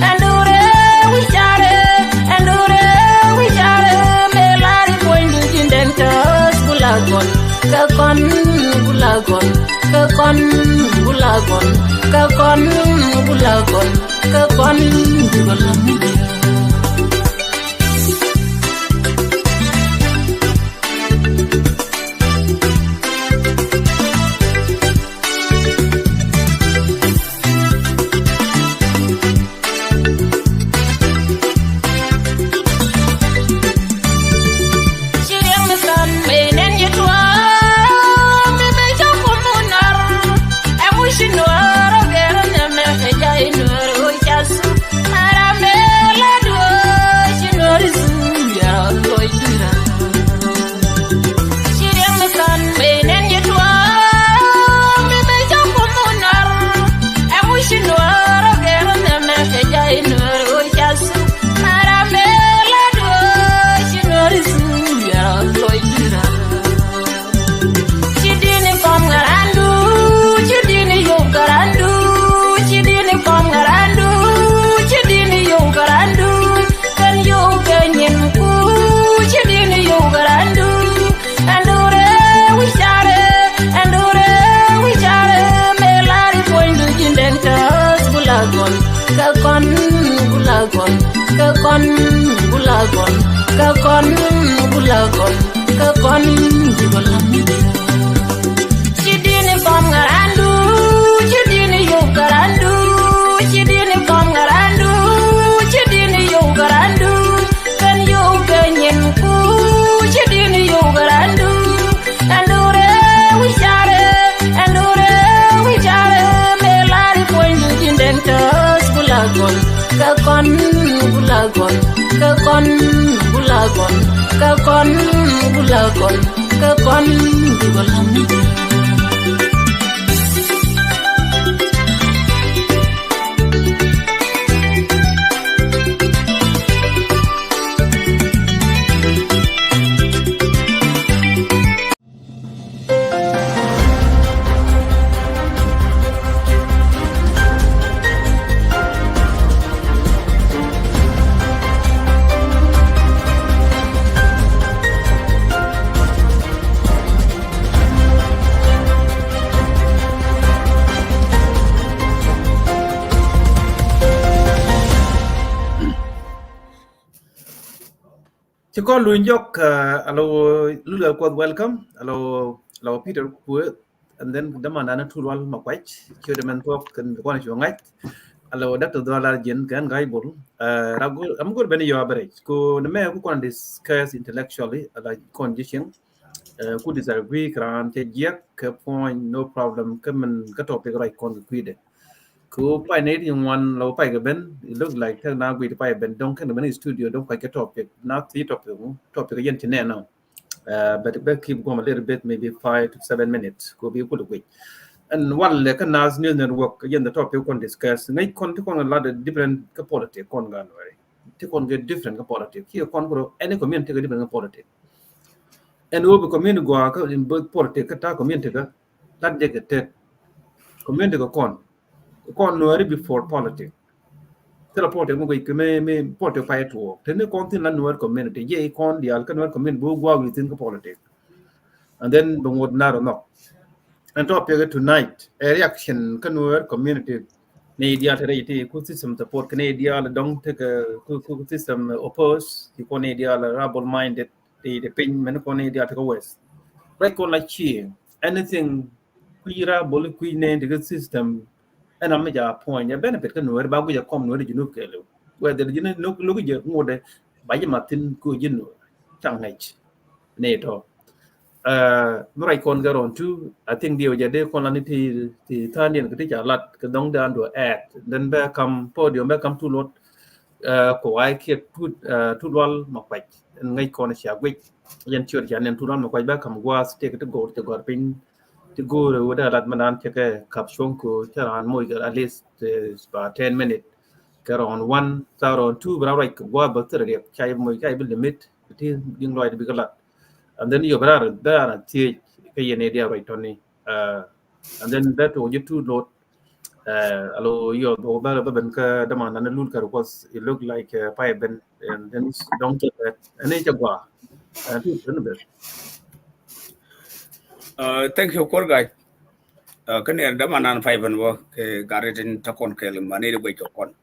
andure we chare melari poindu jindentas bulagon kakon bulagon kakon bulagon kakon bulagon kakon bulagon kakon bulagon kakon bulagon kakon bulagon kakon bulagon chidini kom ngarandu chidini yo garandu chidini kom ngarandu chidini yo garandu kan yo ganyen ku chidini yo garandu andure we chare melari pointu jindenta bulagon kakon bulagon kakon bulagon kakon bulagon kakon bulagon Chiko Lunjok, hello, Lula Quad welcome, hello, Peter Kuet, and then the Manana Tural Makwach, Chodaman Talk, and the one you like, hello, Dr. Dollar Jen, Gan Gaibul, I'm good when you average. Go the mayor who can discuss intellectually, like condition, who disagree, grant, jack, point, no problem, come and get up the right concrete. Cool by native one low pike ben, it looked like now we buy a ben don't kind of any studio, don't quite get topic, not the topic again to now. But it keep going a little bit, maybe 5 to 7 minutes, could be a good week. And one like a NAS news network again, the topic we can discuss, and I can take on a lot of different politics, con gun, take on get different politics. Here, con any community, take a different politics. And over community go in both politics, attack community, that they get community con. Con Nuer before politics. Tell a politics, me politics fight to work. Then the continent Nuer community, ye con the Alcan community, go within the politics. And then the word not. And topic tonight, a reaction can Nuer community, Nadia today, good system support Canadian, don't take a good system oppose, the Canadian rebel minded, the pin Menaconidia to go west. Right on like cheering. Anything Quira, Bully Queen name, the good system. And I'm a point, a benefit can know about your common you know, whether you look at your more by your Martin Kujino, Changhach, NATO. Right con go on too. I think the Ojade colonity, the Italian critic a lot, down down to add, then back come podium, back come to lot, Kawai kept put to roll Makwai, and make corner share week, Yan Church and to run Makwai back come was take it to go to Gorpin. To go to that man take a capshonko charan moiga at least about 10 minutes. Get on 1 on 2, but I like what but the chai moiga limit it is being right to be a lot. And then your brother there and teach an idea right Tony. And then that will you two load allow your over the man and the lulker was it looked like a pipe and then don't get that and it's a bar. Thank you, Korgai. Kan er da manan fai ban wo ke garetin ta kon ke mane de bai kon.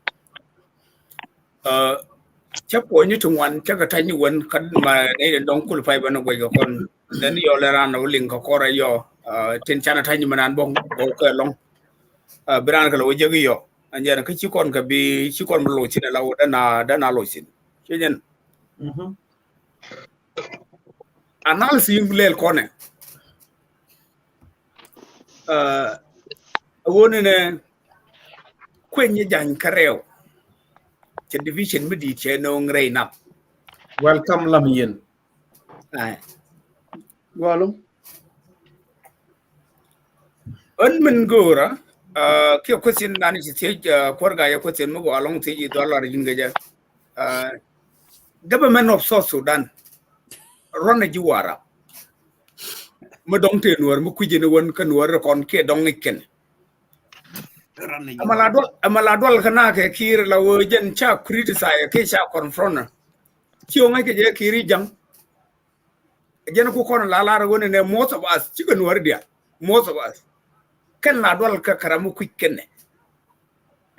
Cha po ni tungwan cha ka tani wan kan ma ne don kul fai ban bai kon. Den yo le ran no ling ko kora yo tin chana tani manan bong go ke long. Bran ka lo je yo. Anja ka chi kon ka bi chi kon lo chin la da na lo chin. Chen analysis yung kone. Woni ne kwenye jan kareo. Che division midi che no ngrei nap. Welcome Lamien. Ai. Walum. Min gora kyo question nani che korga ya question mo along te dollar jinga ja. Government of South Sudan run a jiwara. Mo dong te nuor mo kuje ne won kan nuor kon ke dong iken. Amaladol kana ke kir la wo jen cha criticize ke cha confront. Kyo ngai ke je kiri jang. Jen ko kon la la won ne most of us chi kan nuor dia. Most of us. Kan la dol ka karamu quicken ne.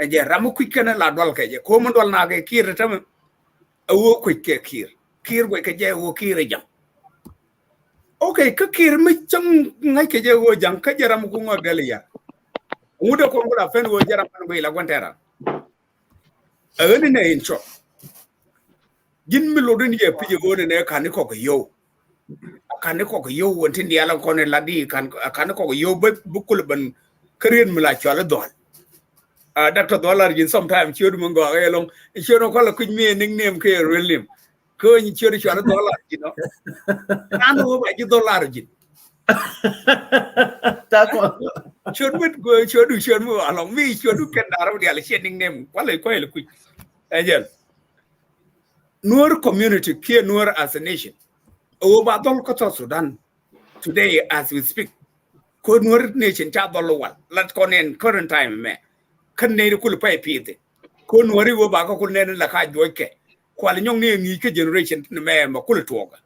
Je ramu quicken la dol ke je ko mo dol na ke kir tam awo quick kir. Kir we ke je wo kir jang. Okay, ka kir mi chang ngai ke je wo jang ka jaram ku ngor ya. Ngude ko ngula fen wo jaram ko ila gontera. Ani ne intro. Jin mi lo dun je pije go ne kan ko ko yo. Kan ko ko yo won tin dia la ko ne ladi kan ko ko yo bu kul ban kren mi la chala dol. Dr. Dollar jin sometime chodu mo go ga long chodu ko la kuj mi ning nem ke relim. Ko ni chodu chala dollar you know. Anu ba ji dollar jin. Chodu mo along mi chodu ken daro dia le shedding name wala ko le kuj. Ajel. Nuer community here Nuer as a nation. Over dol ko Sudan today as we speak. Ko Nuer nation cha dol wal. Let ko nen current time me. Kan ne ko le pai pite. Ko Nuer wo ba ko nen la ka joike. Ko le nyong ne ngi ke generation me ma ko le toga.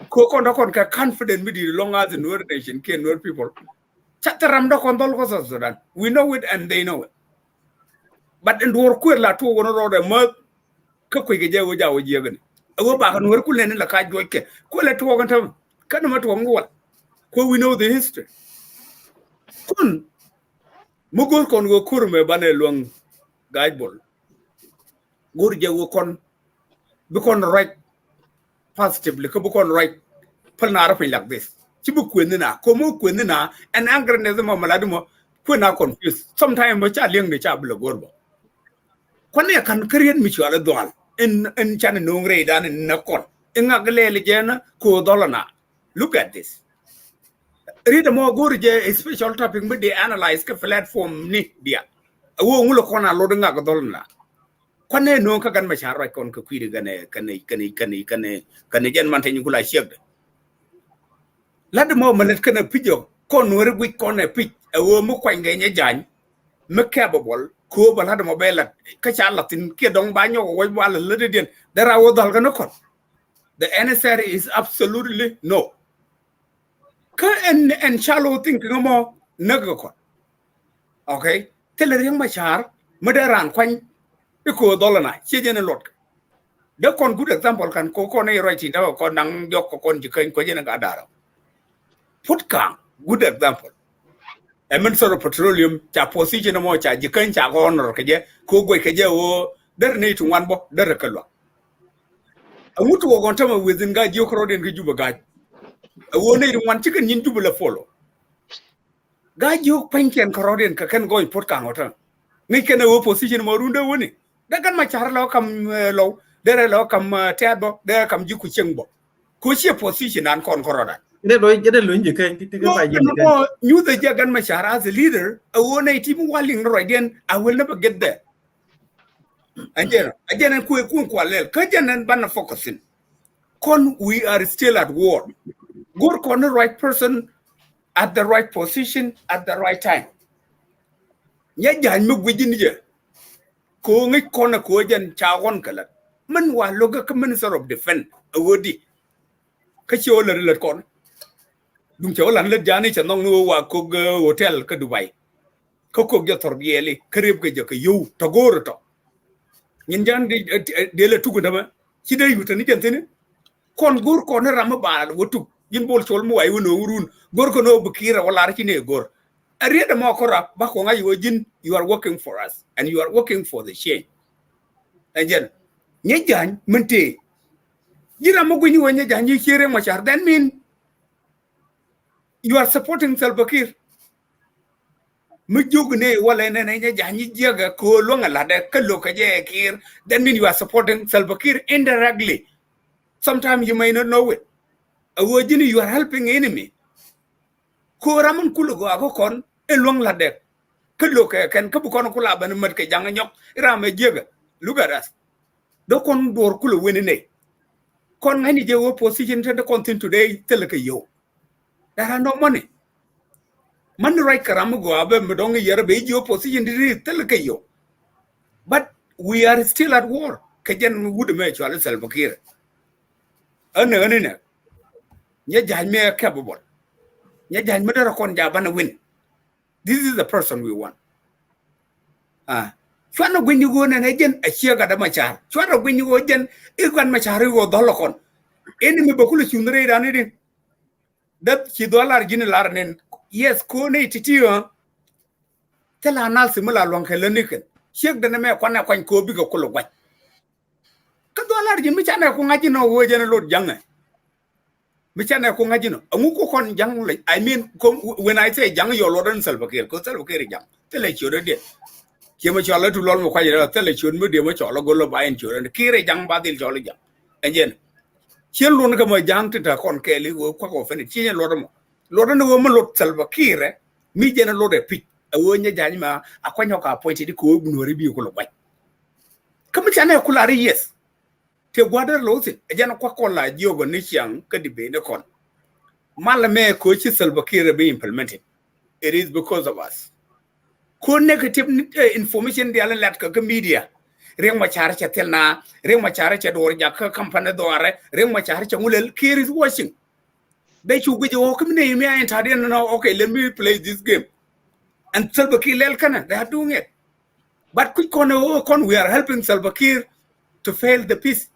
Ko kon ka confident with the long as the Nuer nation ke Nuer people. Chataram da kon dol ko Sudan. We know it and they know it. But in Nuer ko la to wono ro de ma ka ko ge jawo jawo jegen. Awo ba kan Nuer ko len la ka joike. Ko le to ko tam kan ma to ngwal. Ko we know the history. Kun mugor kon go kurme bane long guideball. Gur je wo kon be kon right positively ko bu kon right pal na rafi like this ci bu kwen na ko mo kwen na and anger ne zama maladu mo ko na confused sometimes mo cha leng ne cha bla gorbo kon ne kan kriyen mi ci ala dol in chan no ngre dan na kon ngagle le jena ko dolana look at this read mo gorje a special topic mbe de analyze ka platform ni dia wo ngulo kona lo nga ko dolna kone no ka gan machar right kon ka kwiri gane kane jen man tan kula shek lad mo manet kana pijo kon wor gwi kon e pij e wo mo kwa ngene jan me capable ko balad mo belat ka cha latin ke dong ba nyo wo wala le den dara wo dal gana kon the answer is absolutely no ka en chalo think ngamo naga kon okay tel reng machar madaran kwan ko dolana chejene lot de kon good example kan ko ne right da ko nang jok ko kon jiken ko jena ga daro put kan good example e men sort of petroleum cha position mo cha jiken cha ko honor ke je ko go ke je wo der ne tu wan bo der ka lo amutu wo gon tama within ga jok ro den ke juba ga wo ne wan chicken yin juba la follow ga jok penken ko ro den ka ken go put kan hotan ni ken wo position mo runda woni dagan ma char lo kam lo dere lo kam tebo dere kam jiku chengbo ko che position an kon koroda Ide lo nje kan ti ga ba yin kan you the jagan ma char as a leader a wona team walling right then I will never get there ajena ku kwalel ka jenen ban focusing kon we are still at war gor kon the right person at the right position at the right time nya jan mu gwijin je ko ngi kona ko jan chagon kala man wa loga ka minister of defense awodi ka ci wala le kon dung chaw lan le jani cha nong no wa ko hotel ka Dubai ko ga torbiyeli krib ga je ka yu to goro to nyin jan de le tugu dama ci de yu tani jantene kon gor ko na ram ba wotu yin bol chol mu way wono urun gor ko no bukira wala ci ne gor ariya mo ko rap ba ko ngai wojin you are working for us and you are working for the change ajen nye jan mente jira mo gni wonya jan yi kire mo char that mean you are supporting Salva Kiir mu jogne wala ne ne jan yi jega ko lo ngala de kallo ka je Kiir that mean you are supporting Salva Kiir indirectly sometimes you may not know it awojini you are helping enemy ko ramun kulu go ago kon elong la de kallo ka kan ka bu kon kula ban mat ka jang nyok rame jega look at us do kon dor kulu woni ne kon ngani je wo position to content today tel ka yo there are no money man right karam go abe mdong yere be jo position di tel ka yo but we are still at war ka jen would me chwal Salva Kiir ane ne nya jan me capable nya jan me dara kon ja bana win this is the person we want chwana gwini go na jen a chiga da Machar chwana gwini go jen igwan Machar go dolokon eni me bakulu chundre rani din that ki dollar gini larnen yes ko ne titiyo tela nal simula lon keleniken chek da me kwana kwan ko bi go kulo gwa ka dollar gini mi chana ko ngaji no wo jen lot jange mi chana ko ngaji no amu ko kon jang I mean when I say jang yo lodan Salva Kiir ko Salva Kiir jang tele chode de kema chola tu lol mo kwa jira tele chod mo de mo chola golo bayen chode Kiir jang badil chola jang enjen chen lon ka mo jang ta kon keli wo kwa ko fene chen lodo no mo lot Salva Kiir mi jena lode pit awo nya jani ma akwanyo ka appointed ko gnori bi ko lo bay kama chana ko la yes te gwadar losin ejana kwa kola jogo ni chiang ka dibe ne kon malame ko chi Salva Kiir be implemented it is because of us ko negative information de ala lat ka media Riek Machar cha telna Riek Machar cha dor ja ka company dore Riek Machar cha ngulel Kiir is watching they chu go ko me me enter den no okay let me play this game and Salva Kiir lel kana they are doing it but kon we are helping Salva Kiir to fail the peace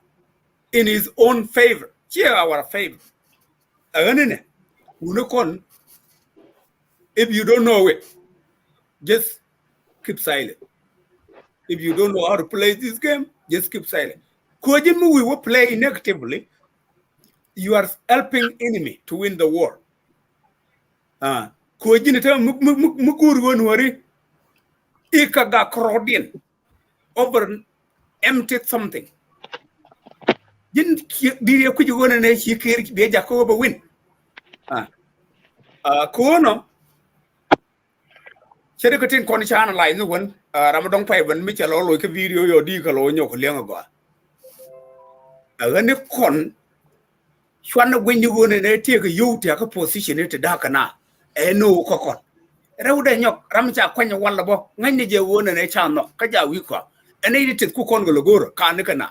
in his own favor. Here our favor. If you don't know it, just keep silent. If you don't know how to play this game, just keep silent. Kojimu we will play negatively. You are helping enemy to win the war. Kojinita mukur wonwari ikaga crowdin over empty something. Jin dire ku jigona ne shi Kiir be jakko ba win ko no cede ko tin kon chana lai no won ramadong pai ban mi chalo lo ke video yo di ka lo nyo ko lenga go ne kon chwana gwen jigona ne tie ko yu tie ko position te da kana no ko kon rewde nyok ram cha kwanya walla bo ngani je wona ne cha no ka ja wi ko ene dit ku kon go lo goro ka ne kana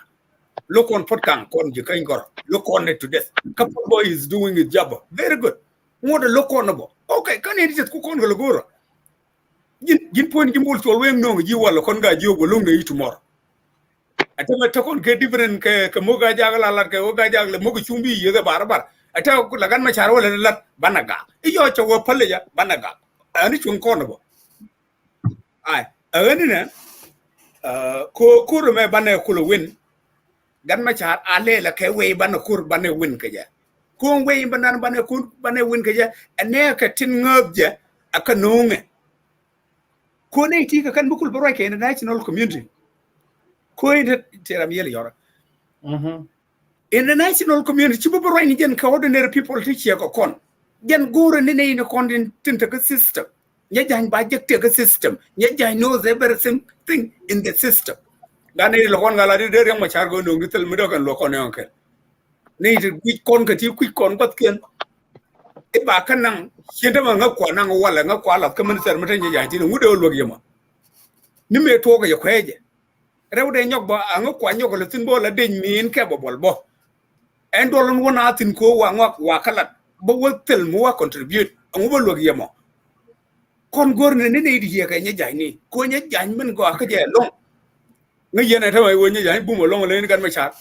look on Potkang, look on it to death. Couple boy is doing his job. Very good. What a look on about. Okay, can you just cook on the Lagora? You point him to a no, you will look on guy you will look at tomorrow. I tell my talk get different Kamoga Jagala, like Oga Jagla, Moguchumbi, you're the barbar. I tell Lagan Macharo and Lat Banaga. You are a Palaya, Banaga. I need to uncornable. I earn Kurume Bana Kulu win. Gan Machar ale la ke we ban kur ban win ka ja ko we ban ban kur ban win ka ja ane ka tin ngob ja aka nonge ko ne ti ka kan bukul baro ke national community ko ite teram yele yora in the national community chibu baro ni gen ka ordinary people ti che ko kon gen goro ne ne kon tin ta system nya jan ba jek te system nya jan knows everything in the system Gane lokon ngala di Riek Machar go nong ditel mi dokan lokon yonke ni ti kwit kon ka ti kwit kon pat ken e ba kan nang chende ma ngakwa nang wala ngakwa la kamen ser mata nya yanti no ngude olwog yema ni me to ga yakweje rewde nyok ba ngakwa nyok le tin bo la den min ke bo bol bo en dolon wona tin ko wa ngak wa kalat but what tell more contribute and what look yamo con gor ne ne di ya kanya jani ko nya jan men go ka je long ngi yena ta mai wonya jani bu mo long le kan ma cha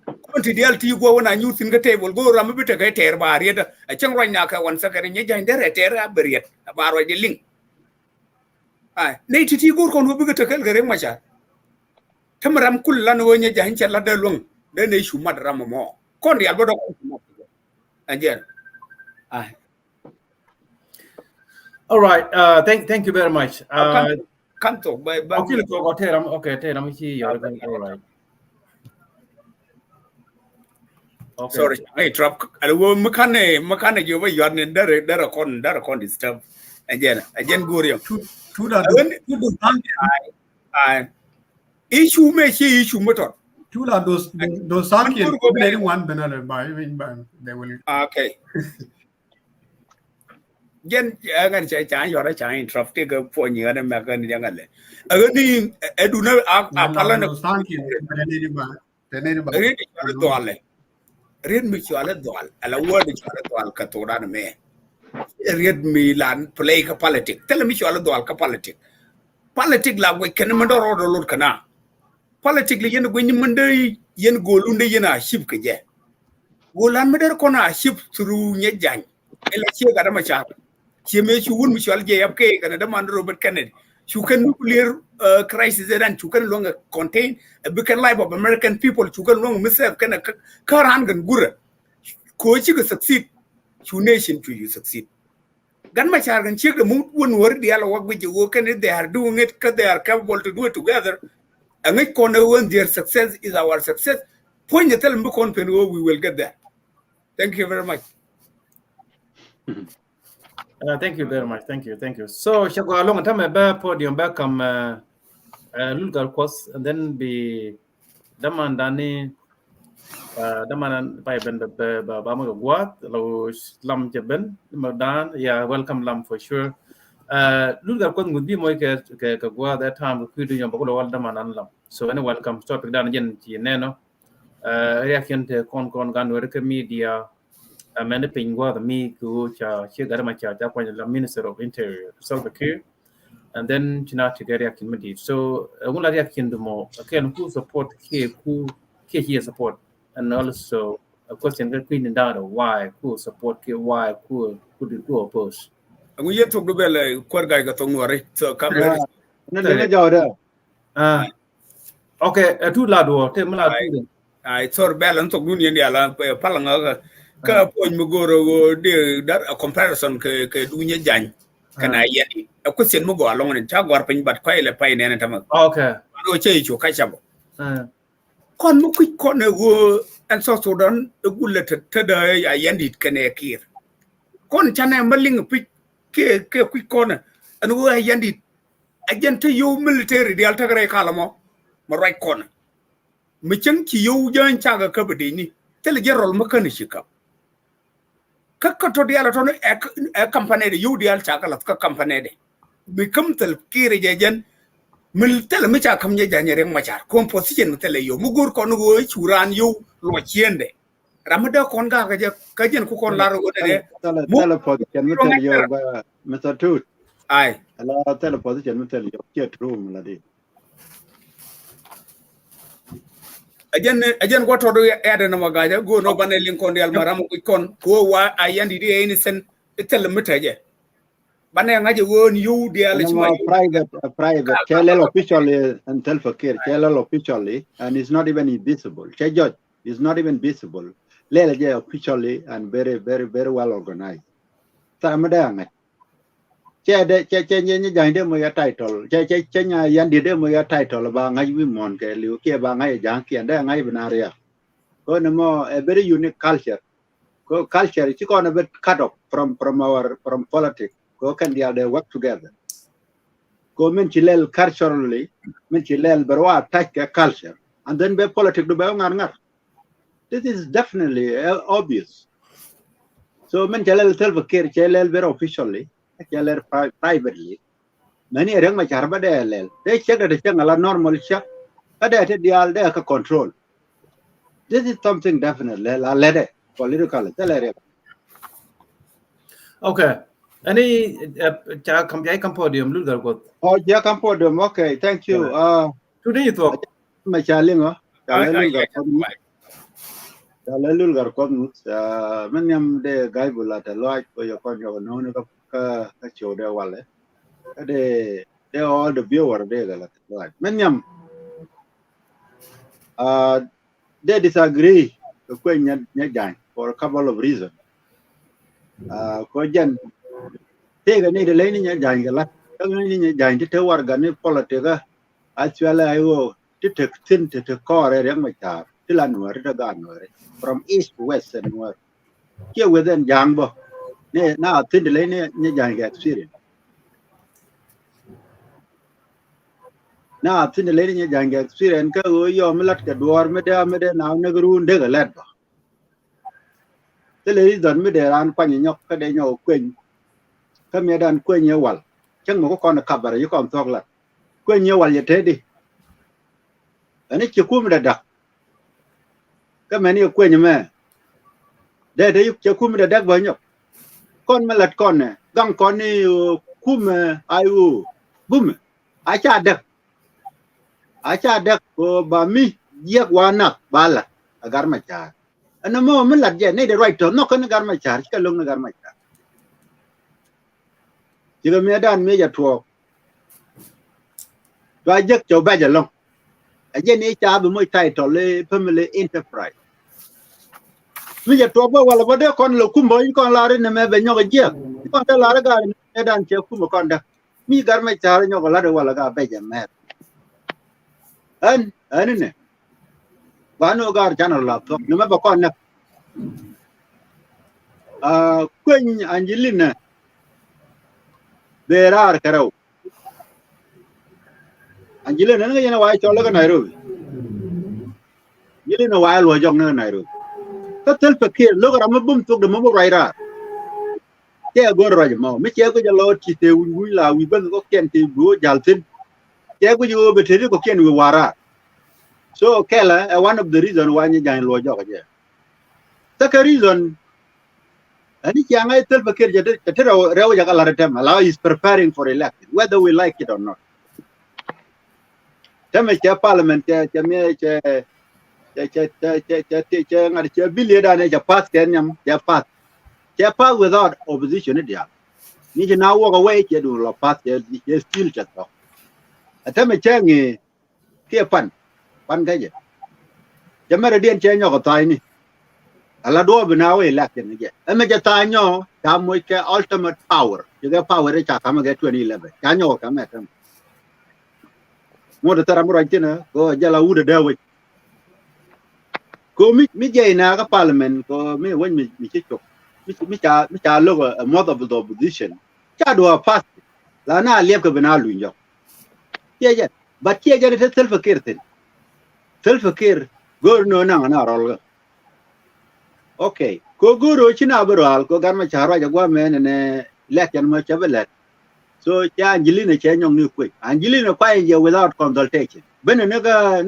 kon ti dial ti go wona nyu tin ga table go ram bi ta ga ter ba rieta a chang ro nya ka wan sa ka nya jani der ter a beriet ba ro de ling ai ne ti go kon bi ga ta kal gare ma cha tamaram kullan wonya jani cha la da long de ne shu mad ram mo kon dial bo do again ai. All right. Thank you very much. Can't talk by okay. All right. Okay. Sorry, I drop. I will mechanic you were yon in there con disturb. Again, go here. Two that issue may see issue motor. Two that those sanky very one banana by they will. Okay. Gen agan cha yora cha interrupt ke po ni ga ma ga ni ga le agani eduna apala na sanky teneri ba red mi chwala dol ala word chwala dol ka to dan me red mi lan play ka politic tell mi chwala dol ka politic la we ken ma do ro kana politic le yen go ni mande yen golunde yena ship ke je golan me der kona ship through nye jan ela che ga da ma cha che me chu wun mi chwal je yap ke kana da man Robert Kennedy chu kan nuclear crisis and chu kan long contain a big life of American people chu kan long misef kana karan gan gura ko chi ga succeed chu nation to you succeed gan ma char gan chi ga mu won wor di ala wag bi go kan they are doing it because they are capable to do it together and it kon when their success is our success point tell me kon pen we will get there. Thank you very much. Thank you very much. Thank you. So, shall go along and time a podium back Lulgar course and then be Daman Dani Daman by Ben Bama Guat, Low Lam Jeben, Madan, yeah, welcome Lam for sure. Lulgar Kwan would be more Gua that time we could do your Bogolo Daman and Lam. So, any welcome, stop it down again, Nano. Reaction to Con Gan Work Media. Many pingwa the me go cha garamacha the Minister of Interior Salva-Kiir and then China to get reaction medi. So wala reaction the more again who support here support and also a question that Queen down why who support Kiir why who oppose. We yet to go belle guy got on worry so come okay two lado te mala I saw balance of union yala palanga ka point mo go de that a comparison ke dunya jan kana yadi a question mo go along and tagwar pin bat ko ile pai ne tama okay no che chu ka chabo kon mo ku kon go and so Sudan gulle te da ya yandit kane kir kon chane maling pi ke ku kon an go yandit agent you military de alta gare kala mo right kon mi chen ki you jan chaga ka bede ni tele gerol makani shika kakkato diala tono e company de yudial chakala ka company de become tel kire jejen mil tel mi cha kam nyanya reng machar composition tel yo mugur kon go churan yo lo chiende ramada kon ga ka jen ku kon laro de tel position mi tel yo ba Mr. Tut ai ala tel position mi tel yo ke room la de Again, what do you add in Magaja? Go no baneling con the Almaram con, go why I ended the innocent tell them metaje. Bananga won you the private tell officially and tell for care, tell officially, and it's not even visible. Judge is not even visible. Lele officially and very well organized. Samadang. Che de mo ya title che nya yandi de mo ya title ba ngai wi mon ke liu ke ba ngai jang ke da ngai binaria ko no mo a very unique culture ko culture is going to be cut off from politics ko can they work together ko men chilel culturally men chilel berwa attack culture and then be politics do ba ngar this is definitely obvious so men chilel self care chilel very officially privately many reng ma charba de lel they check the channel normal check but they ka control this is something definitely la lede political salary Okay. Any cha kam podium lu gar got. Oh, yeah, come for them. Okay, thank you. Today you talk. My challenge, Yeah, Lalul gar kom manyam de guy bula ta loy ko yo kon yo no no ka show de wale de all the viewer de la loy manyam they disagree ko nya jan for a couple of reasons ko jan te ga ni de le ni nya jan ga la ka ni nya jan ti te war ga ni politika actually ayo ti te tin te ko re yang ma ta ti la no re ga no re from east to west and north here within yang bo ne na tin de le ni jan ga experience na tin de le ni jan ga experience ka yo mi lat ka dor me de na ne gru de ga let ba te le don me de ran pa ni nyok ka de nyo kwen ka me dan kwen ye wal chen mo ko kon ka bar yu kon tok la kwen ye wal ye te di ani ki ku me da ka me ni kwen me de yu ki ku me da ba nyok kon me lat kon ne gang kon ni ku me ayu bum a cha de ko ba mi ye wa na ba la agar ma cha ana mo me lat je ne de right to no kon agar ma cha ka long agar ma cha chỉ có mấy đàn mấy giờ thua và giấc cho bây giờ long ở trên này cha bị mấy tay trò lê family enterprise mấy giờ thua bao là bao đứa con lục cung bồi con la đến mẹ bên nhau cái gì con ta la ra cái đàn chơi cung con đó mi gar mấy cha nhau cái la được là cái bây giờ mẹ anh này và nó gar channel là thôi nhưng mà bà con nè quên Angelina there are karo Angelina nó cái wai cho cái này rồi Angelina wai lo jong nó này rồi cái tel fakir lo cái mà bum tuk de mo rai ra cái go rồi mà mấy cái cái lo chi te ui la ui bên có ken te go jal tin cái cái yo be thế có ken ui wara so cái là one of the reason why như jang lo jo cái reason ani yang ay tel fakir jadi ketero rewa jaga la retem Allah is preparing for election whether we like it or not teme che parliament che me che ngari che bill da ne che pass kenyam che pass without opposition dia ni je na walk away che do lo pass che still che to teme che ngi ke pan ga je che mere dien che nyo ko tai ni ala do binawe election ni je eme je ta nyo ta mo ke ultimate power je power e cha kama ge 2011 cha nyo ka me tam mo de tara mo ra tina ko jala ude de we ko mi je na ka parliament ko mi won mi chi chok mi cha lo a mother of the opposition cha do pass la na liep ko bina lu nyo je but je te self care go no na rol okay ko guru china baral ko gan ma chara jagwa men ne election ma chabelet so cha Angelina che nyong ni ku Angelina kwa je without consultation ben ne ga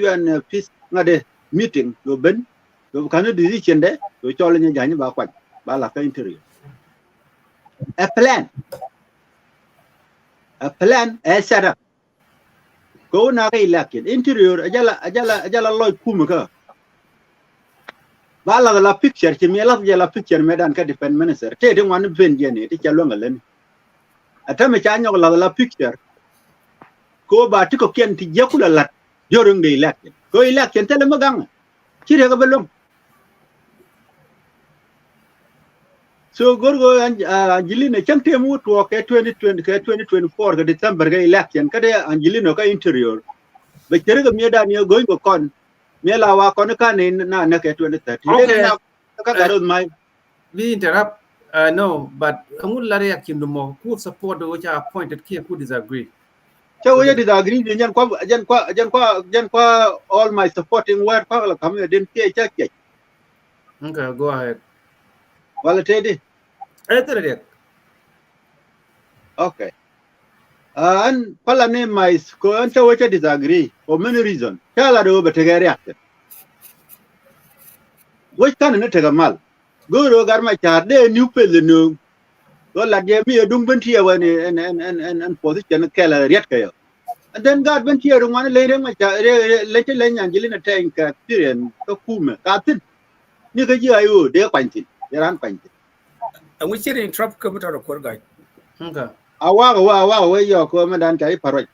UN peace ngade meeting do ben do kan decision de do chole nya jani ba kwa ba la ka interview a plan is set up ko na ga election interior ajala loy kuma ka bala la picture ci mi la picture medan ka defense minister te de wan ben jeni ti calo ngalen atame cha nyog la picture ko ba ti ko ken ti jekula lat jorung de election ko election tele magang ci re ga belum so gorgo Angelina chante mu to ke 2020 ke 2024 ke December ga election ka de Angelina ka interior be tere ga medan yo going ko kon mela wa kon ka ni na ke 2030 okay ka garod mai we interrupt no but kamul la reaction do mo who support do cha appointed here who disagree so we disagree jan kwa all my supporting word pa la kam den ke cha ke okay go ahead wala tedi tere okay and pala ne my ko anta we disagree for many reasons kala do be tegere act we kan ne tega mal Guru Garmachar, they new Pelinu. Well, like me a dung ventia when and position Keller Rietkayo. And then God went here to one lady, later Len Angelina Teny, Syrian, Kokuma, Captain. Nigga, you, they're painted. They're unpainted. And we should interrupt computer record guy. Okay. Wow, where your commandant carry parrot.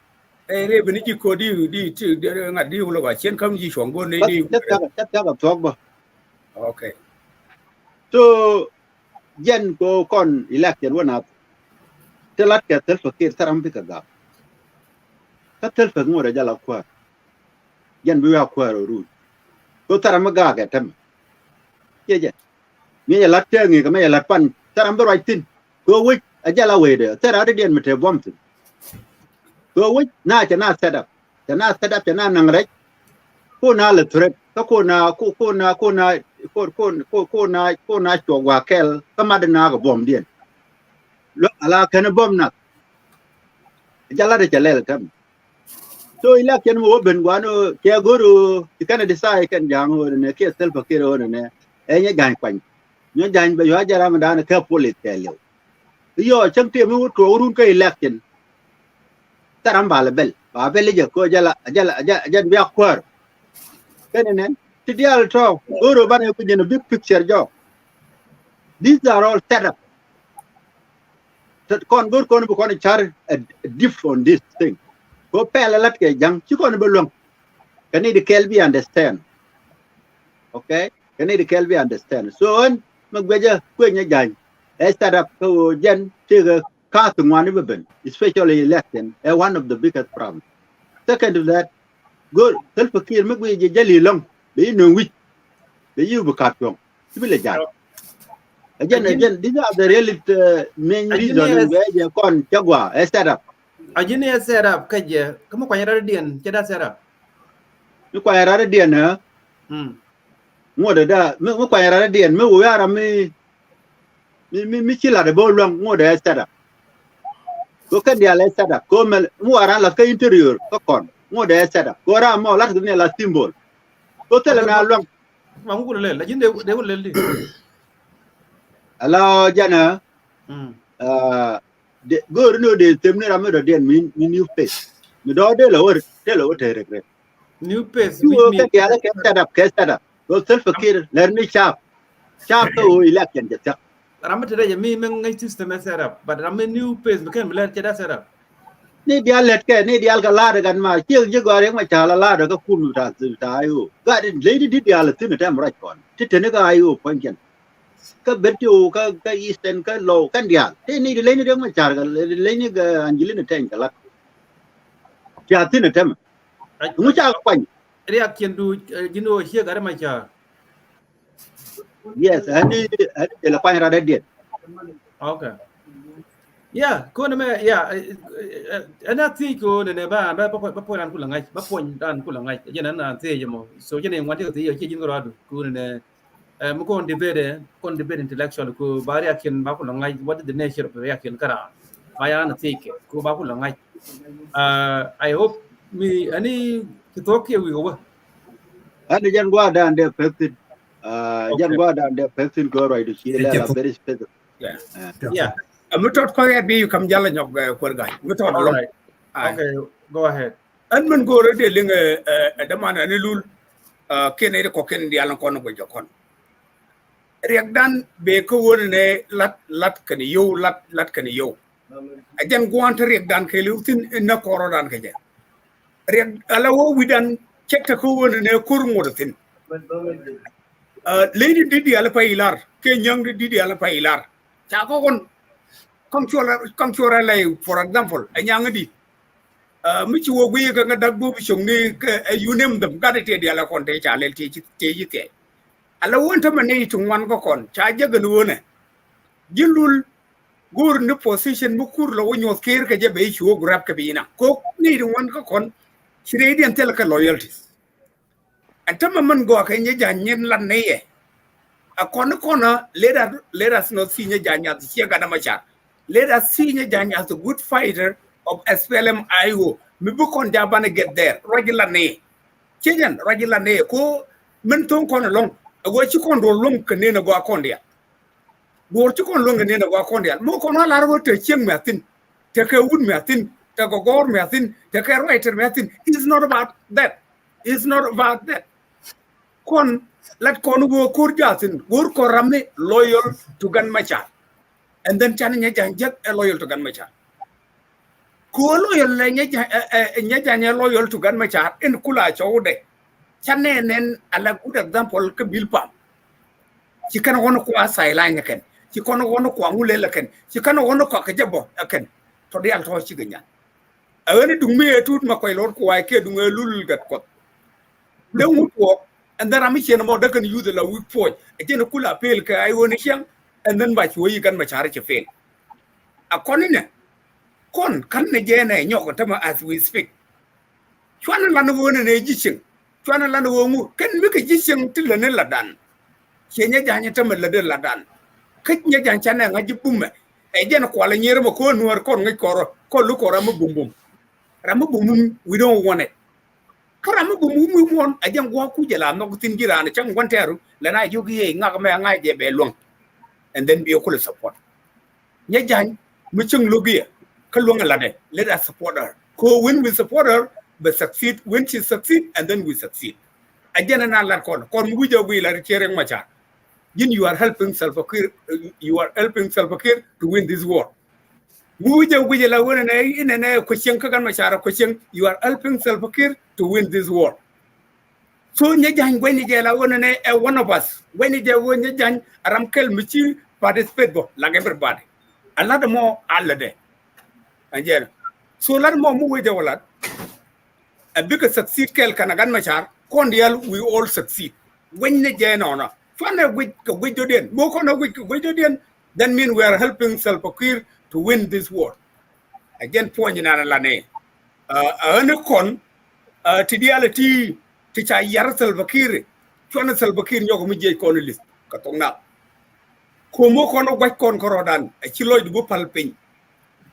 Eh, Beniki Cody, they're not deal with a chain come you from go native. Okay. So, Jen go con election one up. Tell us get self a kid, Sarampica. That tells us more a jala quar. Jen we are quar or root. Go Taramaga at him. Yeah. Me a lot telling you, may a lot fun. Taramber right thing. Go with a jala way there. Tell other than Mr. Bompton. Go with not set up. You're not set up, you're not right. Go now, the threat. Kona to Wakel, come out and bomb dear. Look, Allah can a bomb not. Jalada Jalel come. So election open one, Kiaguru, you cannot decide can young or in a case self a kid on and a gang point. You dine by your Ramadan a careful it tell you. You're champion would go Runka election. Tarambala bell, a village of Kojala, Jan Biaquar. Then, today talk, go to in a big picture job. These are all set up. That con go to char a diff on this thing. Go pay a lot of young, you can't belong. Can the Kelby understand? Okay? Can the Kelby understand? So on Magbeja, Queen Yang, I start up to Jen, take a cartoon one ever been, especially election, one of the biggest problems. Second to that, good self a kid, make jelly long. They know which the you cut wrong. Again, these are the real main reasons where you con Jaguar set up. Angelina set up, Kaja, come on, Quayaradian, set up. You quite a dinner. More than that, Muquayaradian, Muara me Michila the ball long, more than set up. Look at the set up, come Muara like interior, Tokon, more than set up. Go around more like the symbol. Go tell them how long. They will let you. Hello, Jana. Go no, they tell me I'm not mean new face. You don't tell what I regret. New face. You set up. Go self a kid, learn me sharp. Sharp to election. I'm today, me system set up, but I'm a new face, became let you set up. Need the let care, need the algalada and my kill you got my child a lot of cool to you. Got it, lady did the other thing at them right on. Titaniga, you pointing. Kabetu, Ka Eastern, Ka Low, Candia. They need a lady of my child, Lady Angelina Teny a lot. Chatin at them. Which are fine. Reaction do, here got my child. Yes, I need a fine rather did. Okay. Yeah, and I think go the neba, Baporan Kulangai, Bapon Dan Kulangai, Yanan, Tejamo. So you name what you think you're going to Mukon debate intellectual, go Bariakin Bakulangai, what is the nature of Reaction Kara? I am take it, go Bakulangai. I hope me any to talk here we go. And the young guard and their person, young guard and their person go right to see very special. Yeah. I'm not talking about you come yelling of guy. We're talking all right. Okay, go ahead. And when go ready, the man and Lul, Kennedy Cocken, the Alan Corner with your con. Reagdan Beko lat can you, lat can you. I then go on to Reagdan Kelutin in the Corodan Kaja. Allow we done check the cool and a Kurmurthin. Lady did the Alapailar, Ken Young did the Alapailar. Chaco. Come to a for example, a young lady. Which will be a dog booby, you name them, got it, the Alaconte, I'll teach it. I want to manage to one go on, charge a gun. You'll go in the position, Mukur, when you're scared, Kajabe, you grab Cabina. Cook need one go on, she radiant teleka loyalties. And Tamaman go a Kenya Janyan Lanaye. A corner, let us not see Janya, the Siagadamacha. Let us see Janya as a good fighter of SPLM IO. Mibukon Jabana get there, regular nay. Chijan, regular nay, ko Menton con along. A what you con roll lum canina go acondia. bor ci kon longa ne na wa kon dial mo ko na la ro te chieng metin te ke un metin te go gor metin te ke writer metin is not about that. It's not about that. Kon let kon go kur jatin gur ko ramne loyal to Gan Machar. And then chan nya janjak loyal to Gan Machar. Ko loyal le nya loyal to Gan Machar in kula chawde. Chan nen ala good example ke bilpam. Ci kana wono ko asai la nya ken. Ci kono wono ko ngule la ken. Ci kana wono ko ka jabo ken. To de al to ci ganya. Awani dungme tut makoy lor ko way ke dunga lul gat ko. De wuto and then I'm here more can use the weak point. Again, a cool appeal, I want to and then by you can much charge a fail. A conine con can again a yokotama as we speak. Chuana land of one and a jishing. Chuana land of one can make a jishing till the Nella done. Chenya Janatama Ladella done. Kitnya Janchana and Ajipuma. Again, a quality near a corn who are calling call look or Ramabum. Ramabum, we don't want it. Karamu bumu won ajang gwa ku jela no tin gira na chang wan teru la na yugi nga ma nga je be long and then be okul support nya jan mu chung logia ka long la de let us support her ko when we support her but succeed when she succeed and then we succeed ajana na la kon mu jo wi la chereng macha yin you are helping self-care to win this war. You are helping self-care to win this war. So when one of us, when Aramkel Michi participate like everybody. A lot more all day. And yeah. So a lot more move a bigger succeed Kel Kanagan Machar, Condial, we all succeed. When the Jan honor. Then mean we are helping self-care to win this war. Again, point in Lane. Con Tidiality, Ticha Yar Salvakiri, Chona Salvakir, Yokomija Connellis, Katona. Como Kono White Con Corodan, a Chiloid Bupal Pin.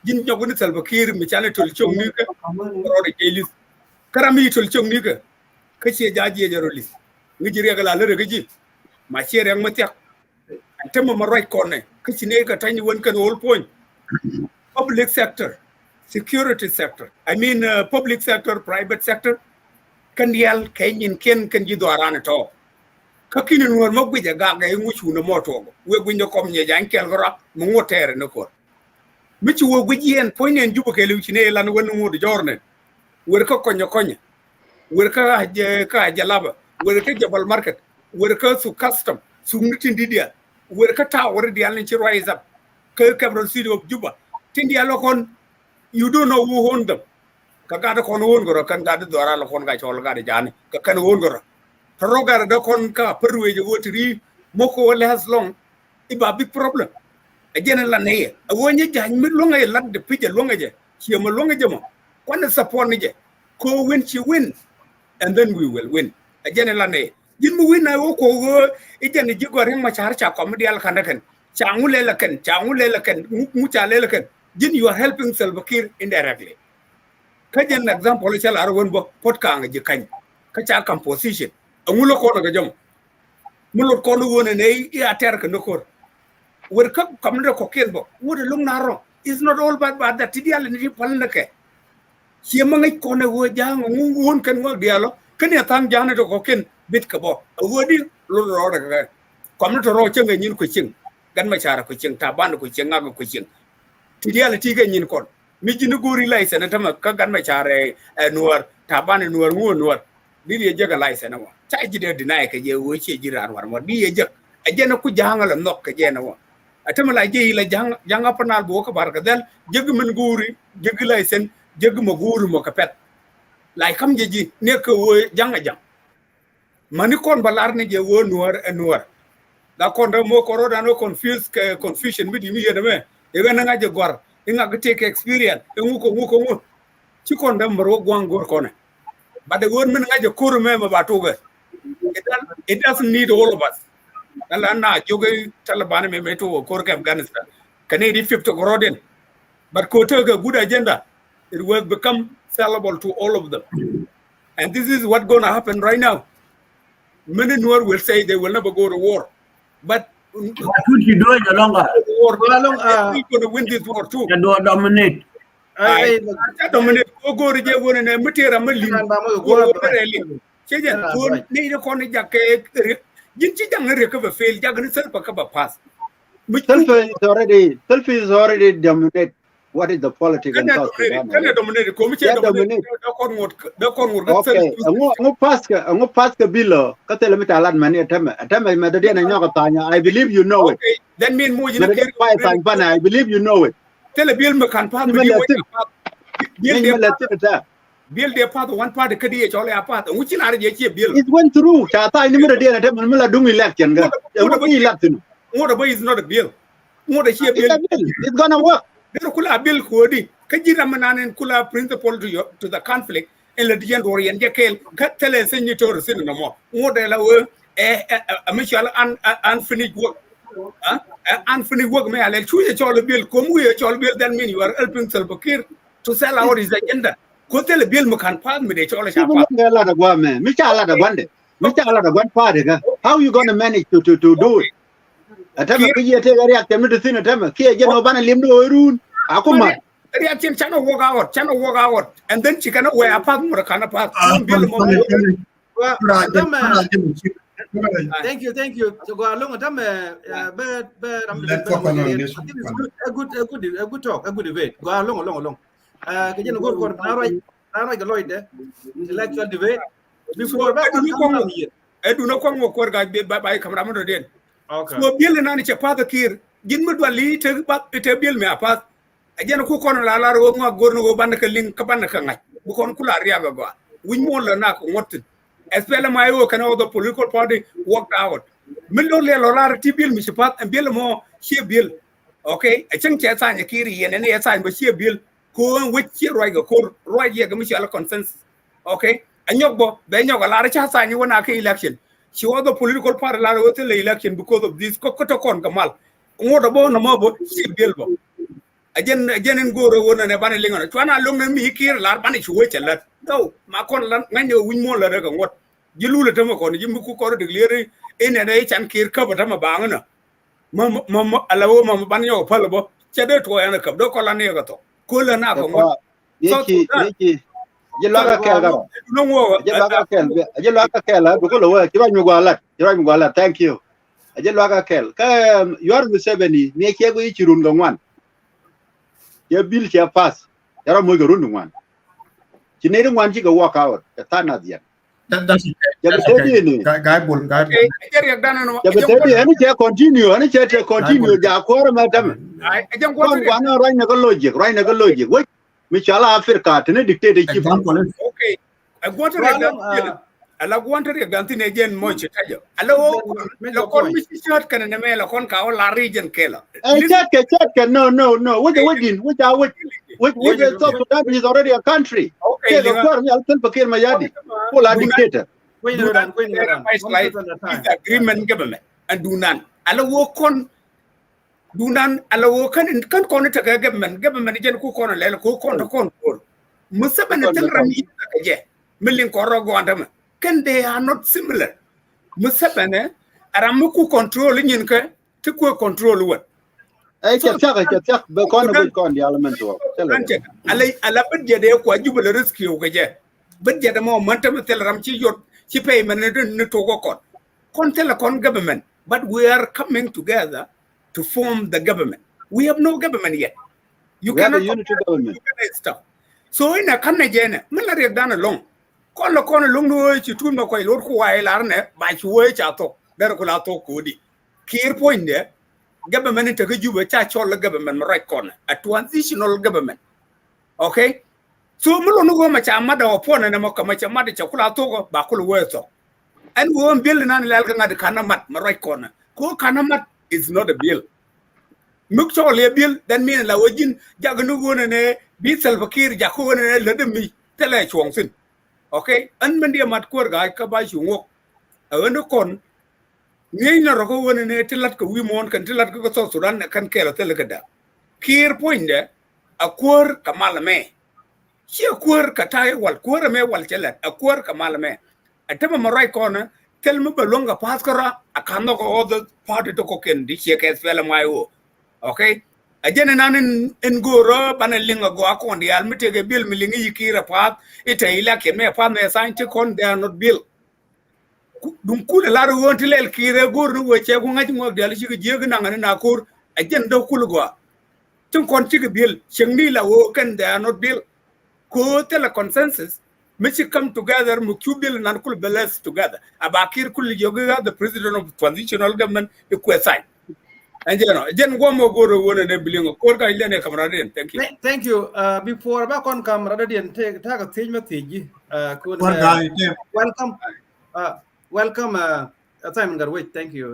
Jin Yogun Salvakir, Michana Tulchung Nika, or the Galis, Karami Tulchung Nika, Kachi Jaji Jerolis, Nigeria Gaji, Machir Yang Matia, and Temo Marai Corner, Kachineka Tiny one can hold point. Public sector, security sector, public sector, private sector, can yell, can you do around at all? Kakin and one mock with a gag, which you know more to. We're going to come here, Yankel, Motor, and no court. Which were with ye and poignant and Jubilee and one more the journey. We're cock on your conya. We're Jalaba, we're a Jabal market, we're a custom, Sunitin Didia, we're a tower, the Allen rise up, Kirk City of Juba. Tindia Lokon, you don't know who owned them. Kakata con Wongora, Kangada Dora Lokon Gacholga Jani, Kakan Wongora. Taroga Dokon Ka, Peru, you go to read Moko less long. It's a big problem. Again, Lane, a one year mid long I let the pitcher longer. She am a longer jamo. One is upon it. Ko win, she win, and then we will win. Again, Lane. Didn't win, I walk over it and you got him much harsher comedy Alcanacan. Changulelakan, Mucha Lelakan. Then you are helping Salvakir indirectly. Kajan example is our one book, Potkang, Jakan, Kacha composition. A Mulo Koragajam. Mulo Konu and A. Aterka Nokor. We're coming to cocaine book. Would a long narrow. It's not all bad, but the Tidial and Palanake. Siamang Kona would young, one can work dialogue. Can you thank Janet or cocaine bit kabo? A wordy little order. Come to Rochang and you question. Gan Machara kuching, Taban kuching, Nago kuching. Tidial Tiga in court. Mijinuguri license and Kagan Machare and Nuer, Taban and Nuer, Didi Jaga license. Chai deny a year which Jiran one, be a jug. A Janaku Jangal and knock again. A Tamala Jay like young Apanal Boka Bargadel, Jagaman Guri, Jagi license, Jagamaguru Mokapet. Like come Jaji, Neko Jangajam. Manikon Balarni Jawo Nuer and Nuer. La konda mo koroda no confusion with me the way. Even a jaguar, in a take experience, a muko. Chikonda moro guang gorkone. But the woman had a core member about over. It doesn't need all of us. Alana, Joga Taliban me to Kork Afghanistan. Canadian 50 Gorodin. But Kotoga good agenda. It will become sellable to all of them. And this is what's going to happen right now. Many Nuer will say they will never go to war. But Could you do it longer? war. Along, We're going to win this war too. You do dominate. I Dominate go je wona ne mutera mali go reli chejen ko ne de ko ne jakke yin ci jang re ko ba fail jag ne sel pa ka ba pass Self is already dominate. What is the politics in South Sudan? kana dominate ko mi che dominate da kon ngur ga sel Okay, ngo pass ka bilo ka tele mi talat mani atama me de na nyoko tanya. I believe you know it. okay then mean mo Me de pa tanya bana, I believe you know it. tele bil me kan pass Me le tin. bil Me le tin ta. bil de pass one part ka di chole a pass ngu ci na je ci bil It went through. Cha ta ni me de na tem me la dung election ga. Ngo bi election. ngo da is not a bill ngo da ci bil It's gonna work. There kula bill kodi kajira mananen kula principle to the conflict en le dien orien jekel katele senator sin no mo ngode la we michel unfinished work unfinished work me ale chuje chole bill ko mu ye chole bill then mean you are helping Salva Kiir to sell out his agenda ko tele bill mo kan pa me de chole cha pa La da gwa me mi cha la da gwande mi cha la da gwan pa de ga how you going to manage to do it atama kiye te gari akte mi de sin atama kiye je no bana limdo orun akuma reaction channel walk out and then she cannot wear a path more kind of path bill mo thank you. So go along with them. Let's talk on this. A good talk, a good debate. Go along. Can you go for now? The Lloyd, intellectual debate. Before I do not come work by camera den. Okay. So bill na ni chapa the Kiir gin mu dwali te bill me apat ajena ku kono la ro ngo gorno go ban ka link ka ban ka ngai bu kon kula riya ga go win mo la na ko ngotin espele mayo kana the political party worked out min do le la ti bill mi chapa bill mo she bill okay a chen che sa nya Kiir yen ne sa ba she bill ko wi chi roi ga ko roi ye ga mi ala consensus okay anyok bo be nyok la ra cha sa nya wona ka election she was the political party la go the election because of this ko to kon kamal ngodo bo no mo bo she bill bo ajen ngoro wona ne bana lingono twana long na mi Kiir la bana chuwe chelat to ma kon lan nganyo win mo la ga ngot jilule tama kon jimbu ku ko de lere ene ne chan Kiir ka bata ma bangana mama alawo mama ban yo pala bo chede to yana kab do ko la ne ga to ko la na ko ngot yeki jelo ka kel ga no wo jelo ka kel bu ko lo ti ba mi gwala thank you jelo ka kel ka yor Museveni ne ke go ichirun ga ngwan ya bill ya pass yara mo ga run ngwan ti ne ngwan ji ga walk out ta na dia That's it. ya be Guy bull, guy. ejeri dana no ya be ani che continue ja ko ma tam ejem ko ngwan right na ga logic we mi chala Africa tene dictatorship okay I want to ala gwanta re ganti ne jen mo che tajo ala o la kon mi shot kana ne me la kon ka o la region kela check no what South Sudan is already a country okay the court me al Pakir Mayadi ko la dictator agreement government and dunan ala wo kon dunan ala wo kan kon ta government jen ku kon le ko kon musaba ne telrami ta je millin ko rogo andama can they are not similar musabane aramuku control nyin ka to ko control what ay check be kon di element to ala budget de ko jubal risk yo gaje budget mo man tam teleram ci yot ci payment ne to ko kon telecom government but we are coming together to form the government we have no government yet you cannot unity government stuff so ina kan ne jene mala re dana long kon long no ci tun ma koy lor ko way lar ne ba ci woy ci ato der ko la to ko di Kiir point de government ta juba cha chol government right kon a transitional government okay so mulo no go ma cha mada opona ne mo ka ma cha mada cha kula to ko ba kula woy to and wo bill nan lal ka ngad kana mat ma right kon ko kana mat is not a bill muk chol le bill then mean la wajin jagnu go ne bi Salva Kiir ja ko ne le demi tele chong sin okay an mandia mat ko ga ka ba shu ngok no kon ngi na ro ko wona ne tilat ko wi mon kan tilat ko so Sudan kan kela tele ka da Kiir point de akur kamal me shi akur ka tai wal kur me wal telat akur kamal me atama marai kona tel me balonga paskara akando ko other party to koken di cheke fela mayo okay ajene nanen en goro banalinga go akon di almite ge bil milingi yikira pat ita ila ken me pat me santi kon they are not bill dum kula la ro wonti lel kire gor no weche ko ngati ngok dal ci ge nangane na kur ajen do kul go tun kon ci ge bil chengni la wo ken they are not bill ko tele consensus me ci come together mu kubil nan kul balance together abakir kul yoga the president of transitional government e ko sign anjeno jen go mo goro wona ne bilingo ko ga ilene kameraden thank you before ba kon kameraden ta ga tej ma teji welcome Simon Garway thank you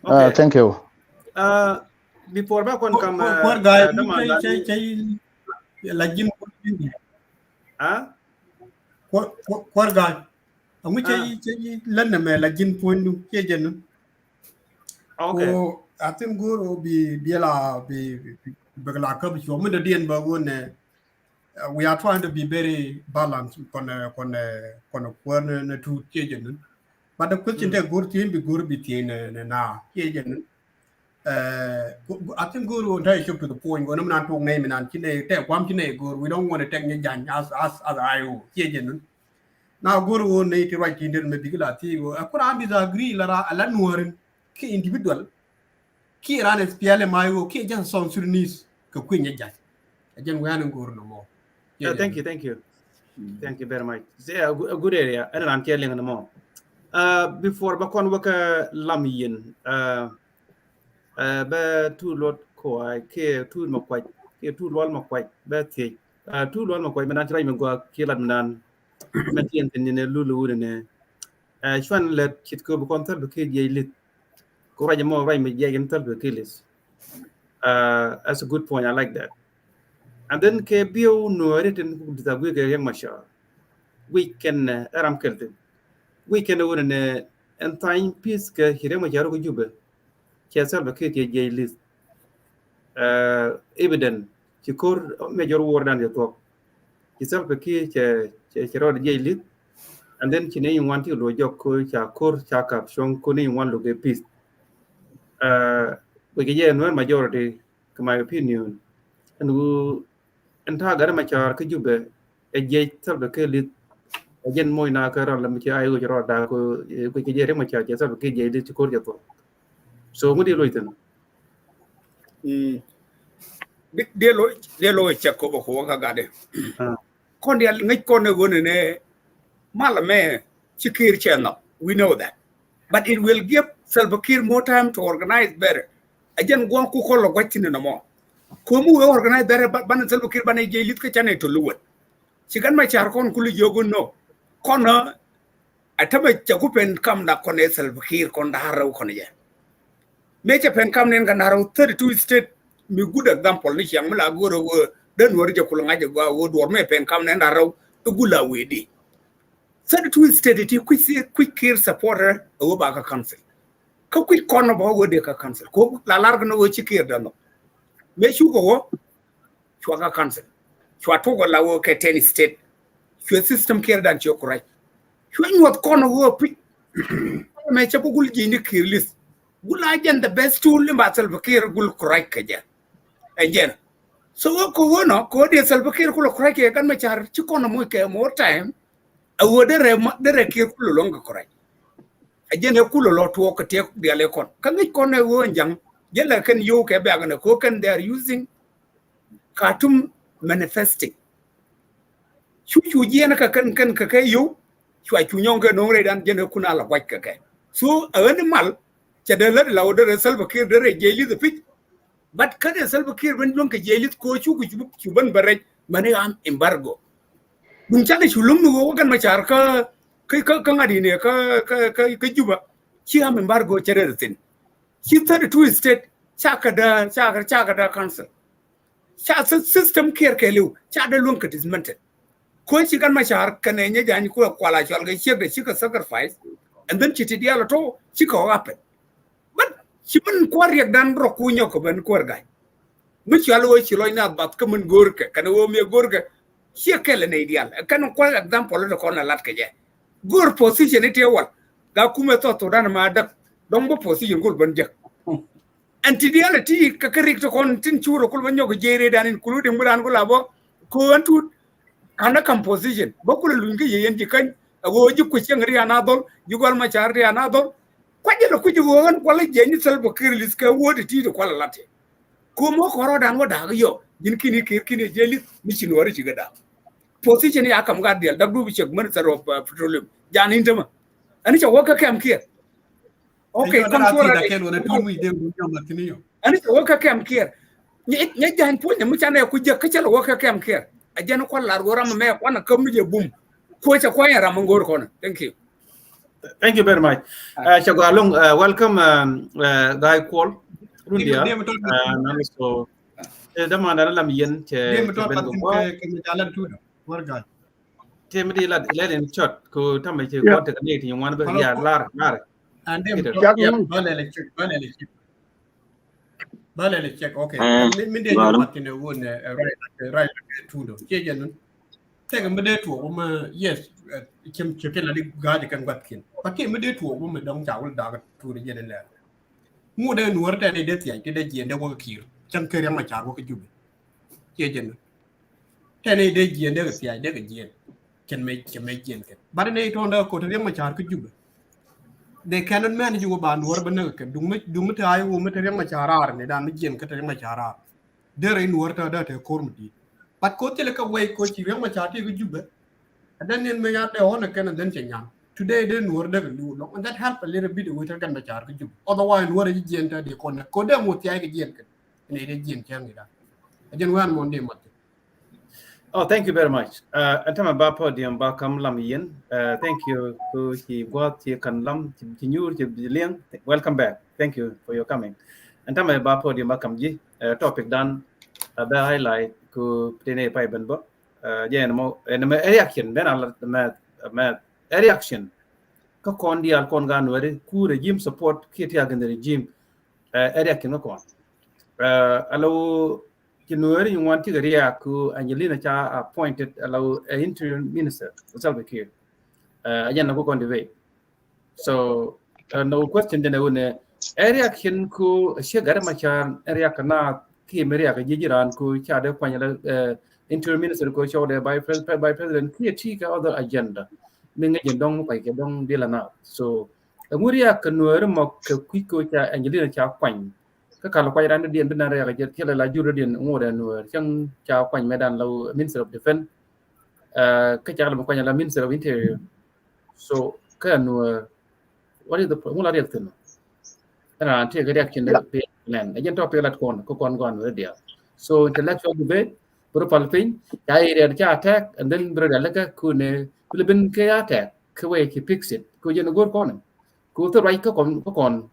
okay thank you before ba kon kam lajin Quarga, and which London lajin point ke jenu. Okay. I think go be biela be bagla ka bi mo de dien ba won we are trying to be very balanced kon na tu ke jenu. But the question that go team be go be tin na ke jenu. I think go to the point when I'm not talking name and we don't want to take any as I now go to native right in the medical I could disagree la Nuer key individual key ran as PLM Mayo key just some Sudanese ka queen just again we are go no more. Thank you very much. A good area and I'm telling no more. Before bakon waka lamiyin ba tu lot ko ai ke tu ma kwai ke tu lol ma kwai ba ti tu lol ma kwai man trai men go ke lat nan men tien tin ne lulu ne chwan let kit ko kon tar ke je lit ko raja mo rai me je gen tar ke lis that's a good point. I like that. And then ke bio no written disagree ke Riek Machar we can aram kelte we can won ne en time peace ke Riek Machar ko jube ke salba ke je lis evident ci kor major war dan yo tok ci salba ke ci rod je lis and then ci ne want lo jokko ci kor ci caption ko ne want lo ge peace we ge no majority in my opinion and who enta gar Machar ke jube e je salba ke lis jen moy na ka ran la mi ci ay go ro da ko ci je Riek Machar ci salba ke je lis ci kor jo tok so ngudi loiten de lo check ko ko ga gade kon dia ngai kon ne wona ne malame secure channel we know that but it will give Salva Kiir more time to organize better again gon ku ko lo gwatini no mo ko mu organize better ban Salva Kiir ban je lit ka chane to luwat ci gan Machar kon ku lu jogo no kono ataba chaku pen kam da kon Salva Kiir kon da haraw kon je mecha pen kam nen gan haraw 32 state mi good example ni yang mala goro wo den wori je kula ngaje go wo do me pen kam nen haraw gula wedi 32 state ti quick Kiir supporter wo ba ka council ka quick kono ba wo de ka council ko la larga no wo ci Kiir da no me shu ko wo chwa ka council chwa to go la wo ke 10 state chwa system Kiir dan ci ko right chwa nyot kono wo pi me cha ko gul ji ni Kiir list gula jen the best tool in Salva Kiir gul correct kaja again so ko wono ko de Salva Kiir gul correct kan Machar ci kono mo ke more time awo de re Kiir gul longa correct again e kulo lo to ko te de ale kon kan ngi kon e wo njang jela kan yo ke ba gana ko kan they are using Khartoum manifesting chu jena ka kan ka kai yo chu nyong ke no re dan jena kuna la waj ka kai so animal de la de Salva Kiir de jeli the pitch but kan Salva Kiir ben lon ka jeli ko chu ban bare mane am embargo dum chane chulum no gan Machar ka ngadi ne ka juba chi am embargo chere tin chi 32 state chaka da council cha system Kiir ke lu cha da lon ka dismantle ko chi gan Machar kan ne jani ko kwala chal ga chi ka sacrifice and then chi ti dialo to chi ko happen Simun kuariak dan rokunyo ko ben kuargai. Michalo chilo ina bat kamun gorke kana wo me gorke sia kele ne ideal. Kan ko example do kona lat ke je. Gor position ite wal. ga kuma to dan ma dak don bo position gol ban jak anti-reality kakarik to kon tin churo kul banyo jere dan including muran ko labo ko antu kana composition bokul lungi yen jikan ago ji ku chengri anadol jugol ma charri anadol kwajelo ku jugon kwala jeni selbo kirlis ka wodi ti to kwala late ko mo koro dan go da yo jin kini kini jeli mission wari ci gada position ya kam ga del dabdu bi chek man saro petroleum jan intama ani cha waka kam kier okay kon sura da ken wona tumu ide mu nyama tiniyo ani cha waka kam kier nya jan pu nya mu chane ku je ka chalo waka kam kier ajana ko lar go ram me ko na kam je bum ko cha ko ya ram ngor ko na thank you very much Shagalung welcome guy call rundia and also dama na lam yen che ben go ke jalan tu warga temri la in shot ko tamay che ko te ne ti wan ba ya lar and them balele check okay min de ñu matine won right tu do che jenun tega mede tu wo ma yes kim che la di gaade kan batkin pakke mede tu wo ma dong jawul daga tu de jene la mu de nu warta de det ya ke de jende ko kir chan kere ma char ko jube che jenun tene de jende ko ya de jen ken me jen ken bare ne to nda ko te ma char ko jube they cannot manage go ban war ban ka dum ta ayo mo te ma charar ne dan jen ka te ma charar de re nu warta da te kormti pat ko tele ka way ko ci ma chati go jube dan nen me ya de on kan dan chen today de nu warda lu lo and that help a little bit with kan ma char go jube otherwise war ji jen ta de ko de mo ti ay ga jen ka ne de jen chen ni da ajen wan mo de mat. Oh, thank you very much. Antama ba podium ba kam lam yen. Thank you to he got he kan lam ti nyur ti liang. Welcome back. Thank you for your coming. Antama ba podium ba kam ji topic dan ba highlight ku tene pai ben bo. Je no en reaction ben ala ma reaction ka kon dial kon gan wari ku regime support ki ti agan regime reaction ko. Alo Nuer you want to get Angelina Cha appointed allow interim minister Salva Kiir. Again, go on the way. So no question then area can ku Riek Machar area kana ki area ka jijiran ku cha de kwanya interim minister ko show the by president ki other agenda. Minga jendong pa ke dong dilana. So nguria ka Nuer mo ko cha Angelina Cha kwanya ka kala kwai ran dien bin area ga kela la juro dien ngore no chang cha kwai medan lo minister of defense ka cha la kwai la minister of interior so ka no what is the mula reaction ana ante ga reaction da plan again topic lat kon ko kon dia so intellectual debate pro palpin ya area cha attack and then bro la ka ku ne bin ke attack ka way ki fix it ko je no gor kon ko to right ko kon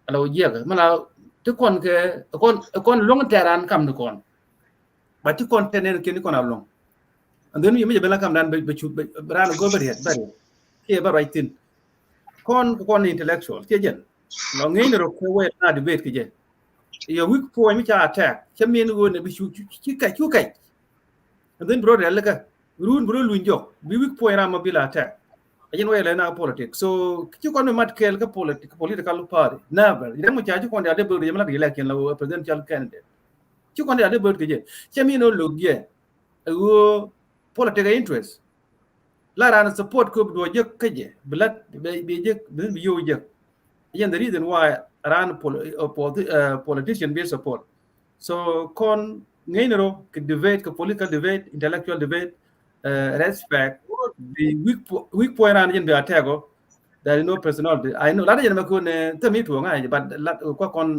alo ye malaทุกคนคือคนลงแต่ร้านคำทุกคนบัดทุกคนแต่เนี่ยคือคนเอาลงอันเดี๋ยวนี้ไม่จะเป็นละคำนั้นไปชุดร้านก็บริหารที่บริหารตินคนอินเทลเล็กชวลที่เย็นเราเงี้ยเราคุยน่าดีเบตกี่เย็นอย่าวิกพอยไม่จะแท็กแค่เมนูเนี่ยไปชุดชิไก่อันเดี๋ยวบริหารแล้วก็รุ่นลุยจบวิกพอยรามาบิลาแท็กajen way lena politics so ki kon mat kel ka political party never ida mo chaaju kon ade beurre yamla di lakin law presidential candidate ki kon ade beurre je chemi no logye wo political interest la ran support ko do je kaje blat be je be yo je again the reason why ran politician be support so kon ngeinero ke debate ko political debate intellectual debate respect the weak point and in the attack there is no personality I know la jena ko ne tami to ngai but ko kon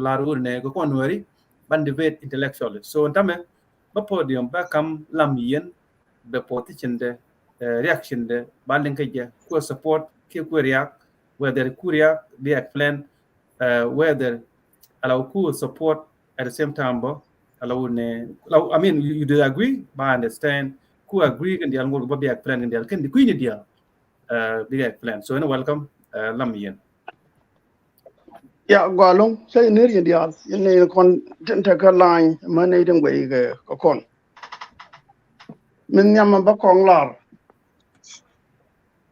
la ru ne ko kon wari ban debate intellectually so ntame ba podium ba kam lam yen be politician de reaction de balen ke ko support ke ko react whether kuria be explain whether allow ku support at the same time bo allow ne I mean you do agree but understand who agree and the algo ba biak plan and the can the queen dia biak plan so welcome lamien ya gwalong sai ne ri dia ne kon ta ka line mane ding we ga ko kon min nyam ba kong lar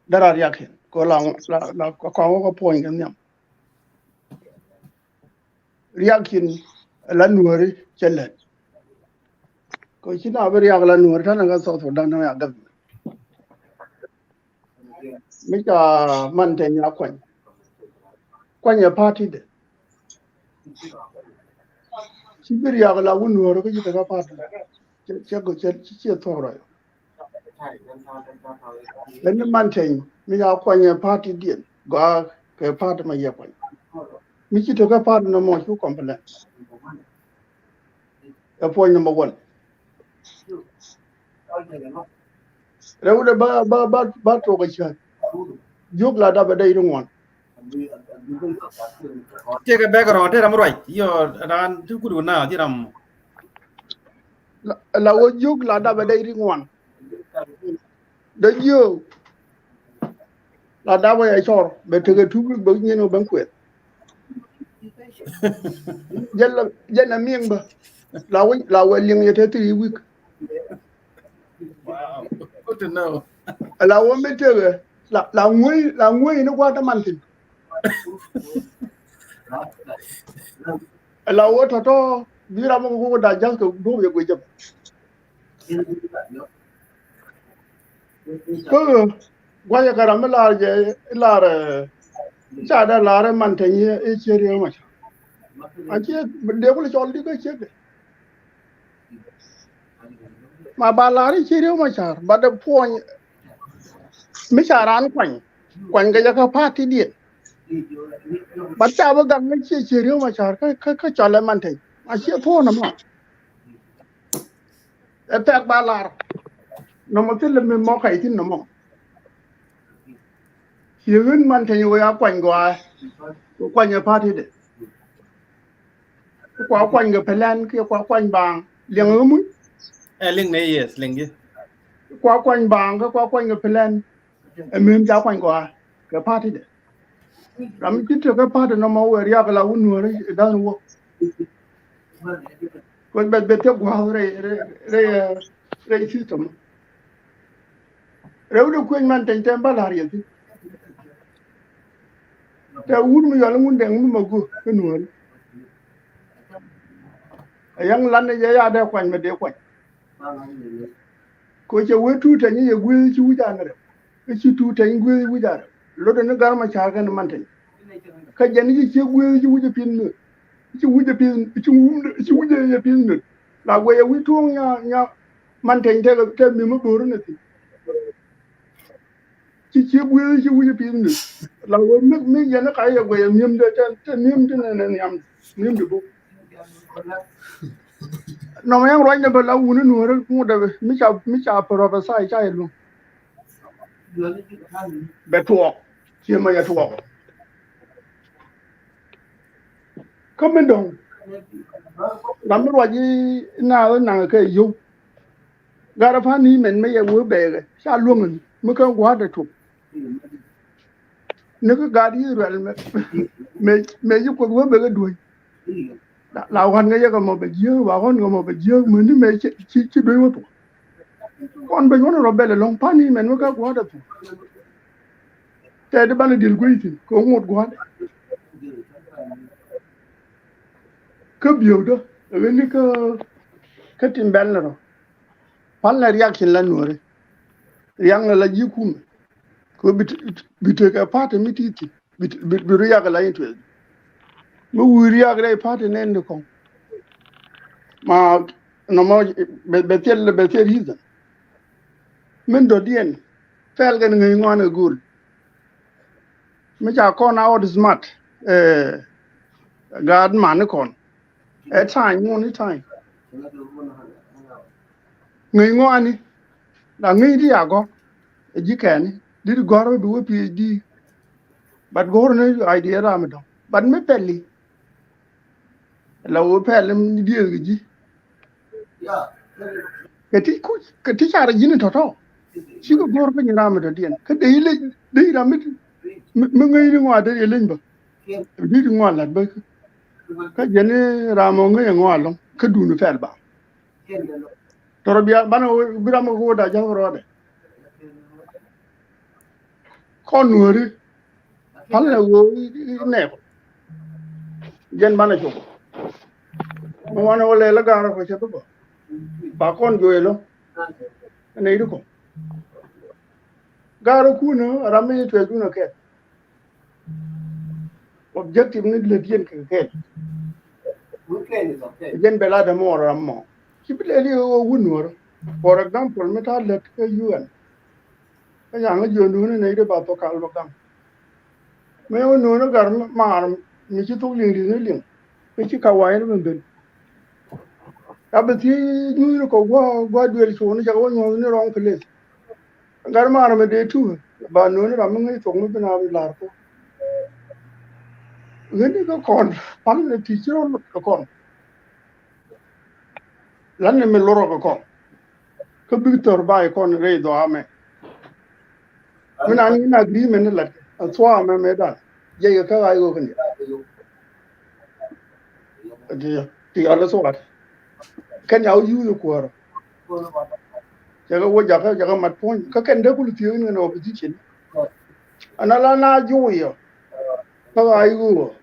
dara yak ko la ko point kan nyam riakin la nuori chelet ko china ber yak la nuori tan ga so so dan ya gab mi ka man te nya kwan ya party de chi ber yak la nuori ko jita ga party che go che thoro len man te mi ya kwan ya party de ga ke party ma ya kwan mi chi to ga party no mo chu complain point number 1 rewde ba to ga cha juk la da ba dai ngwan che cái background thế làm rồi yo ran tu kudu na ti ram la wo juk la da ba dai ngwan da yo la da ba ya chor be te ga tu ba nyeno ban kwet jella mieng ba la wo ling ye te 3 week wow good to know la wo me te la ngui no kwa ta man tin la wo to bi ra mo ko da jang ko do ye go jam ko wa ya garam la je la re cha da la re man tin ye e chere ma cha a che de ko chol di ko che ma ba la re chere ma cha ba da point mi cha ran kwan ga ka party di ba cha ba ga ngi che chere ma cha ka chol man tin a che po na ma e pe ba la no mo tin le me mo kai tin no mo yun man tin yo ya kwan ya party de kwan ga pelan ke kwan bang liang mu link này yes link gì kwan bang ga kwan ga pelan e mem ja kwan ga party de ram ti to ga party no mo we ya ga la unu re da wo ko be te gwa re system re u ko man tin tem ba la ri ti te ur mi yo ngun de ngun mo go nu re yang lan ne ya da kwan me de kwan ko che we tu ta ni ye gwe chi u ja ngare chi tu ta ni gwe u ja lo de ne gar ma cha ga man tin ka je ni chi gwe chi u ja pin ne chi u ja pin chi u ja pin ne la we ya wi tu nya man tin te mi mo bo ne ti chi gwe chi u ja pin ne la we mi ya na ka ya gwe mi de te mi de ne nyam mi de bo no me yang roine ba la unu nu re mu de mi cha professor cha lu be tuo chi ma ya tuo come dong lam ro ji na ke yu gara fa ni men me ya wo be ge cha lu ngun mu kan gwa de tu ne ko ga di ro me yu ko wo be ge du la wan ga ya ko mo be je wa kon ko mo be je mu ni me chi do wo tu kon be ngono ro bele long pani men mo ka gwa de tu te de bal dil ko yiti ko ngot gwa ke bio do e ni ka tin bel no pal na reaction la no re yang la ji kum ko bit ka pata mititi bit ria ga la into mo wi ria ga pata nen ko ma no mo be tel hiza men do dien fel ga ngi ngona gul me ja ko na od smart gad man kon e time mo ni time ngi ngoni la ngi di ago e jikeni di goro du PhD but goro ne idea ra me do but me pelli la wo pelli ni di gi ke ti chara jini toto shi ko goro pe ni ra me do dien ke de ra me ngi ni ngwa de len ba di ngwa la ba ka jene ra mo ngi ngwa lo ka du no fel ba toro biya bana bira mo ko da jang ro de con nuori palle wo ne gen bana choko mo wana wala la gara ko cheto ko ba kon joelo ne idu ko gara kuno rami to edu ke objective ni le dien ke gen bela de mo rammo kibile o wunor for example meta let ke UN ka yang jo nu ne idu ba to kal ba kam me o nu gar mar mi ci to ling ling ling ke ci kawai no ben abeti nu ko gwa duel so ni jago no ni wrong place gar mar me de tu ba nu ni ram ngi to mi bina bi lar ko gani ko kon pal ne ti ci ron ko kon lan ne me loro ko kon ko Victor ba kon re do ame mina ni na agreement la so ame me da je ka ay go kan ti ala so wat kan yaw yu ko jaga wo jaga mat pon ka ken de kul ti ni no opposition anala na juyo ka ay go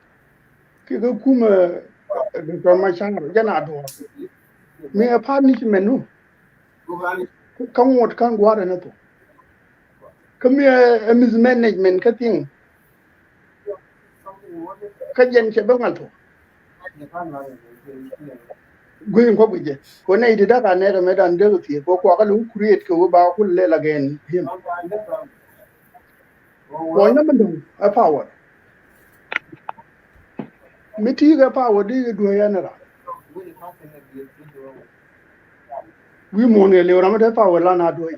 ki ga kuma Dr. Machar jana do me a punishment no kan wot kan gwara na to kami a mismanagement ka ting ka jen che bangal to goyin ko buje ko nei de daga ne da medan de ti ko ko ka lu create ko ba ku le la gen him ko na man do a power miti ga power di do yanara wi mo ne le ramata power la na do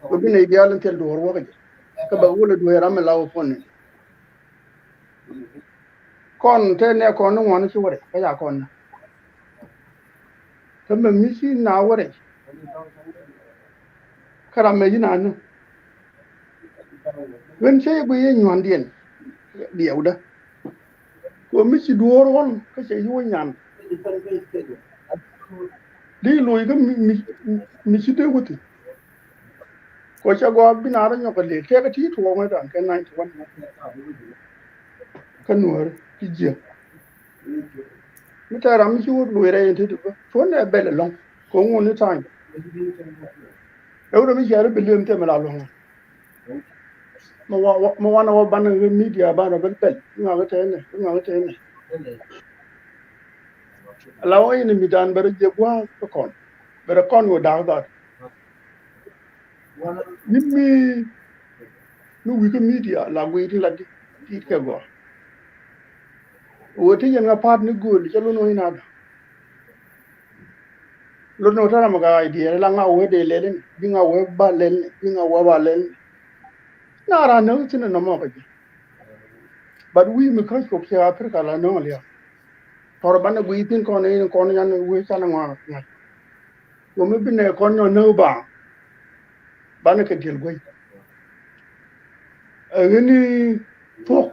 ko bi ne dial tel do wo ka ba wala do ram la wo fon kon te ne kon no won ci wore ka ya kon ta me mi ci na wore kara me ji na no wen ce bu ye nyon dien dieu da ko mi ci do won ka ce yi wonyan di loy ga mi ci de wuti ko cha go bi na ra nyo ka le ke ka ti to ma dan ka 91 ka nuor ki je mi ta ra mi ci wut loy ra yin ti do fo ne bele long ko ngun ni tan e wo mi jare billion te mala long mo wana wa ban media ba na bel bel nga ga te ne lawo yin mi dan ber je gwa ko kon ber kon wo da da yimmi no wi media la wi ti la di ke go wo ti yen nga pat ni gol ci lu no ina da lu no ta ma ga idea la nga wo de le bi nga wo ba le bi nga wo ba le na ra no ti no mo ga but we mi ka ko ci Africa la no le tor ban gu tin ko ne ko yan we cha na nga wo mi bi ne ko no ba ban ka dil goy ni to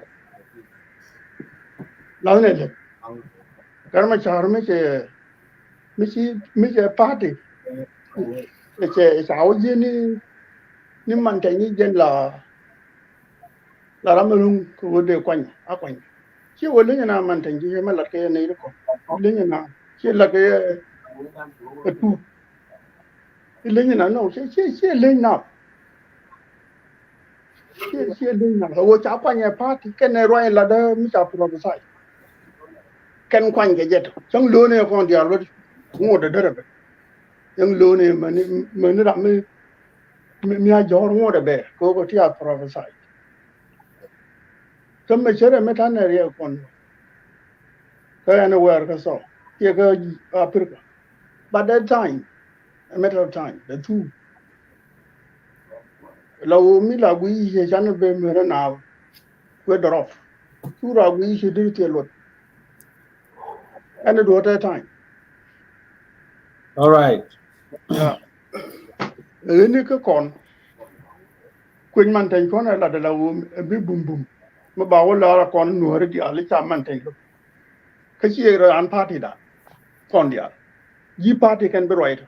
la ne le gar ma char me che party che sao je ni man tay ni jen la ramelung ko de kwany a kwany ci wo le na man tan ji ma la ke ne ko le na ci la ke tu le na no ci le na ci le na wo cha kwany party ke ne roi la da mi cha pro sai ken kwany ke jet chang lo ne ko dia lo ngo de de be yang lo ne man ra mi a jor ngo de be ko ti a pro sai come chere me tan ne re kon ka ana wer ka so ye ka Africa but that time a matter of time the two law mi la gui je jan be me na we drop two ra gui je dir te lot and it was that time All right. yeah ni ka kon kun man tan kon la de la bi bum bum ma ba wala kon no re di ali cha man tan ka ci ra an party da kon dia yi party can be right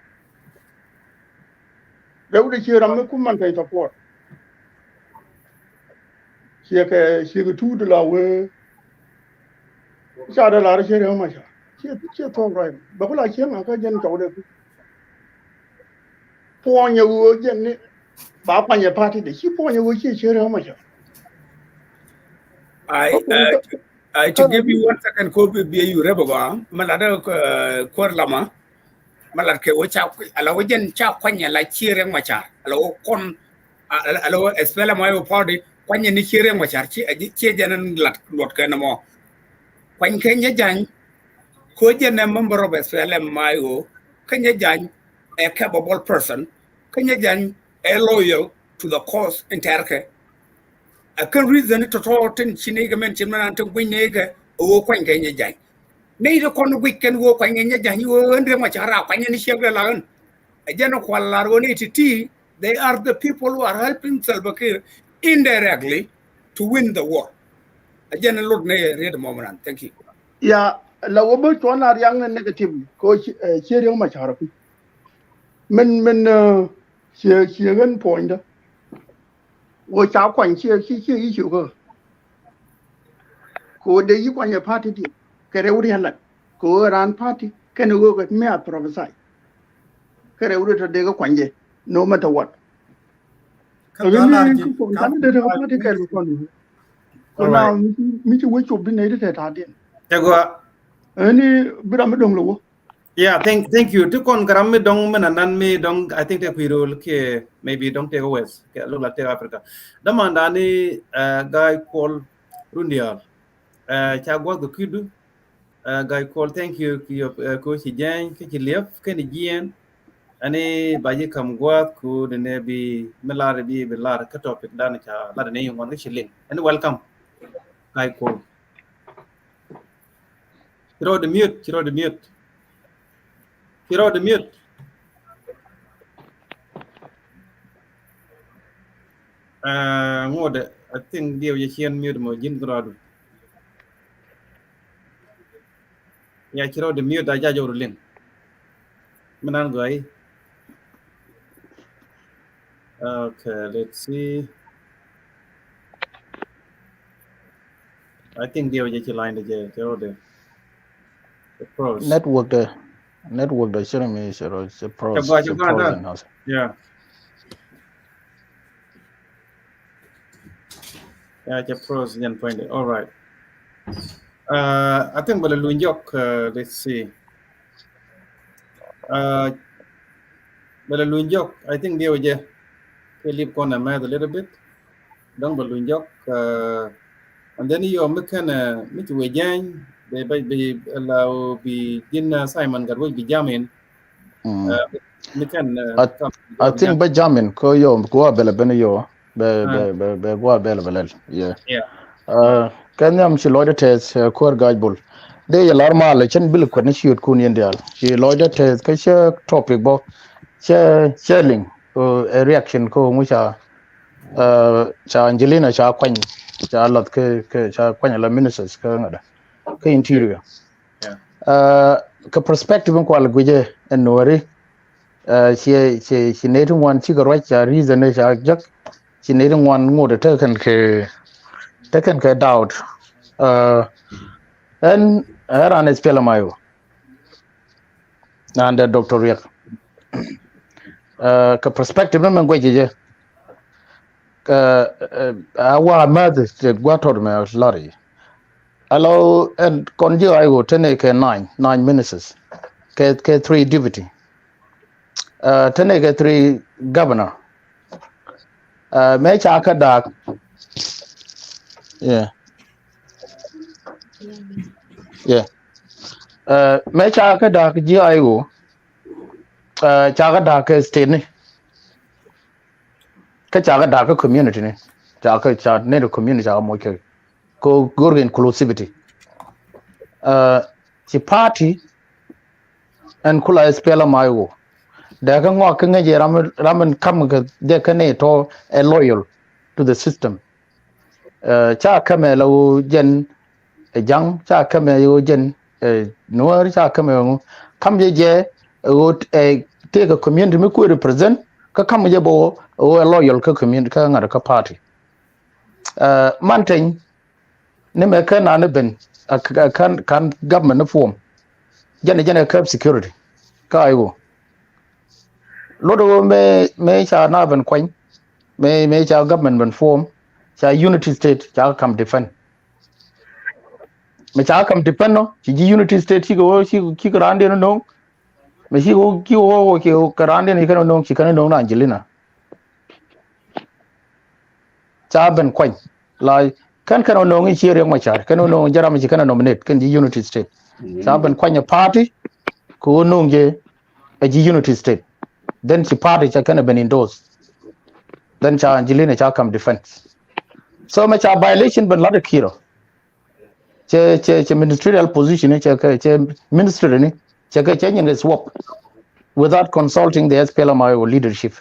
da wuce ci ram ku man tan support ke tu de la we cha da la che re ma cha che to right ba ko la che ma ka jen to de po nya wo jen ni ba pa nya party de chi po nya wo che re ma cha I to give you 1 second copy be you reba malada ko lama malad ke wo cha ala wo jen cha kwanya la chireng machar ala wo kon ala wo espela mayo party kwanya ni chireng machar chi che janan lat lot ke namo kwany ke nya jan ko jen member of espela mayo kanya jan a capable person kanya jan a loyal to the cause entirely a kan reason to tin chinega men chinman to gwinega wo kwany ke nya jan nei do kon weekend wo kwany nya jan wo andre machara kwany ni shegla lan ajana kwallar woni titi they are the people who are helping Salva Kiir indirectly to win the war ajana lord ne read moment thank you ya la wo ba to na yang negative ko che re ma cha ra men che gen point da wo cha kwan che yi chu ko de yi kwan ya party di ke re uri hala ko ran party ke no go me a prophesy ke re uri to de go kwan je no matter what ko ni ko kan de party ke ko ni ko na mi chu wo chu bi ne de ta de Jagwa. Any Bram Dong Low. Yeah, thank you. To con gram dong menanan me dong I think that we roll ke maybe don't take away. Look like Africa. The mandani guy called Rundial. Chagwa the kudu. Guy called thank you coach Jan Kichilief Kenny Gian. Ani bayi kam guat ku the nebi melar bi belar ka topic dan cha la ne yung one shilling. And welcome. Guy called. Chiro the mute. Chiro the mute. Ngode I think dia je chian mute mo jin gradu. Ya chiro the mute aja jorulin. Menan gai. Okay, let's see. I think dia je line je chiro the pros. Network the shouldn't me sure it's a pros. Yeah. Yeah, the pros then point it. All right. I think we'll let's see. I think they were leave on a math a little bit. Don't balloon and then you are meet with Yang. They be allow be dinner Simon got will be jamming. I think Benjamin ko yo go bele bene yo be go bele yeah kan yam ci loide tes ko gajbul de ya normal chen bil ko ne shoot kun yendial ci loide tes ka topic bo sharing reaction ko mucha cha Angelina cha kwany cha lot ke cha kwany la ministers ka ngada ka interior ka perspective ko al guje enori she needing one chigar right reason cha jak she needing one ngode taken ke doubt and ran is pelamayo and Dr. Riek ka perspective man guje awa mother gwa tod me lorry allow and konjo I go tene ke 9 ministers ke 3 deputy tene ke 3 governor me cha ka dak yeah me cha ka dak ji I go cha ka dak state ni ka cha ka dak community ni cha ne community cha mo ke ko gor inclusivity ci party and kula spela mayo da kan wa kan je ramen kam ga de kan to a loyal to the system cha kame lo jen jang cha kame yo jen no cha kame kam je take a community me ko represent ka kam je bo o loyal ka community ka ngara ka party mantin ne me kan na ben kan government form jene curb security ka ayo lodo me cha na ben kwen me cha government ben form cha unity state cha come defend me cha come defend no chi unity state chi ko rande no me chi ki karande ni kan no chi kan no na Angelina cha ben kwen la kan no ngi chi Riek Machar kan no jaram chi kan nominate kan unity state cha ben kwen party ko no nge a unity state then she party cha kan ben endorse then cha Angelina cha come defense so much a violation but lot of kiro che ministerial position che ministry ni che change swap without consulting the SPLM leadership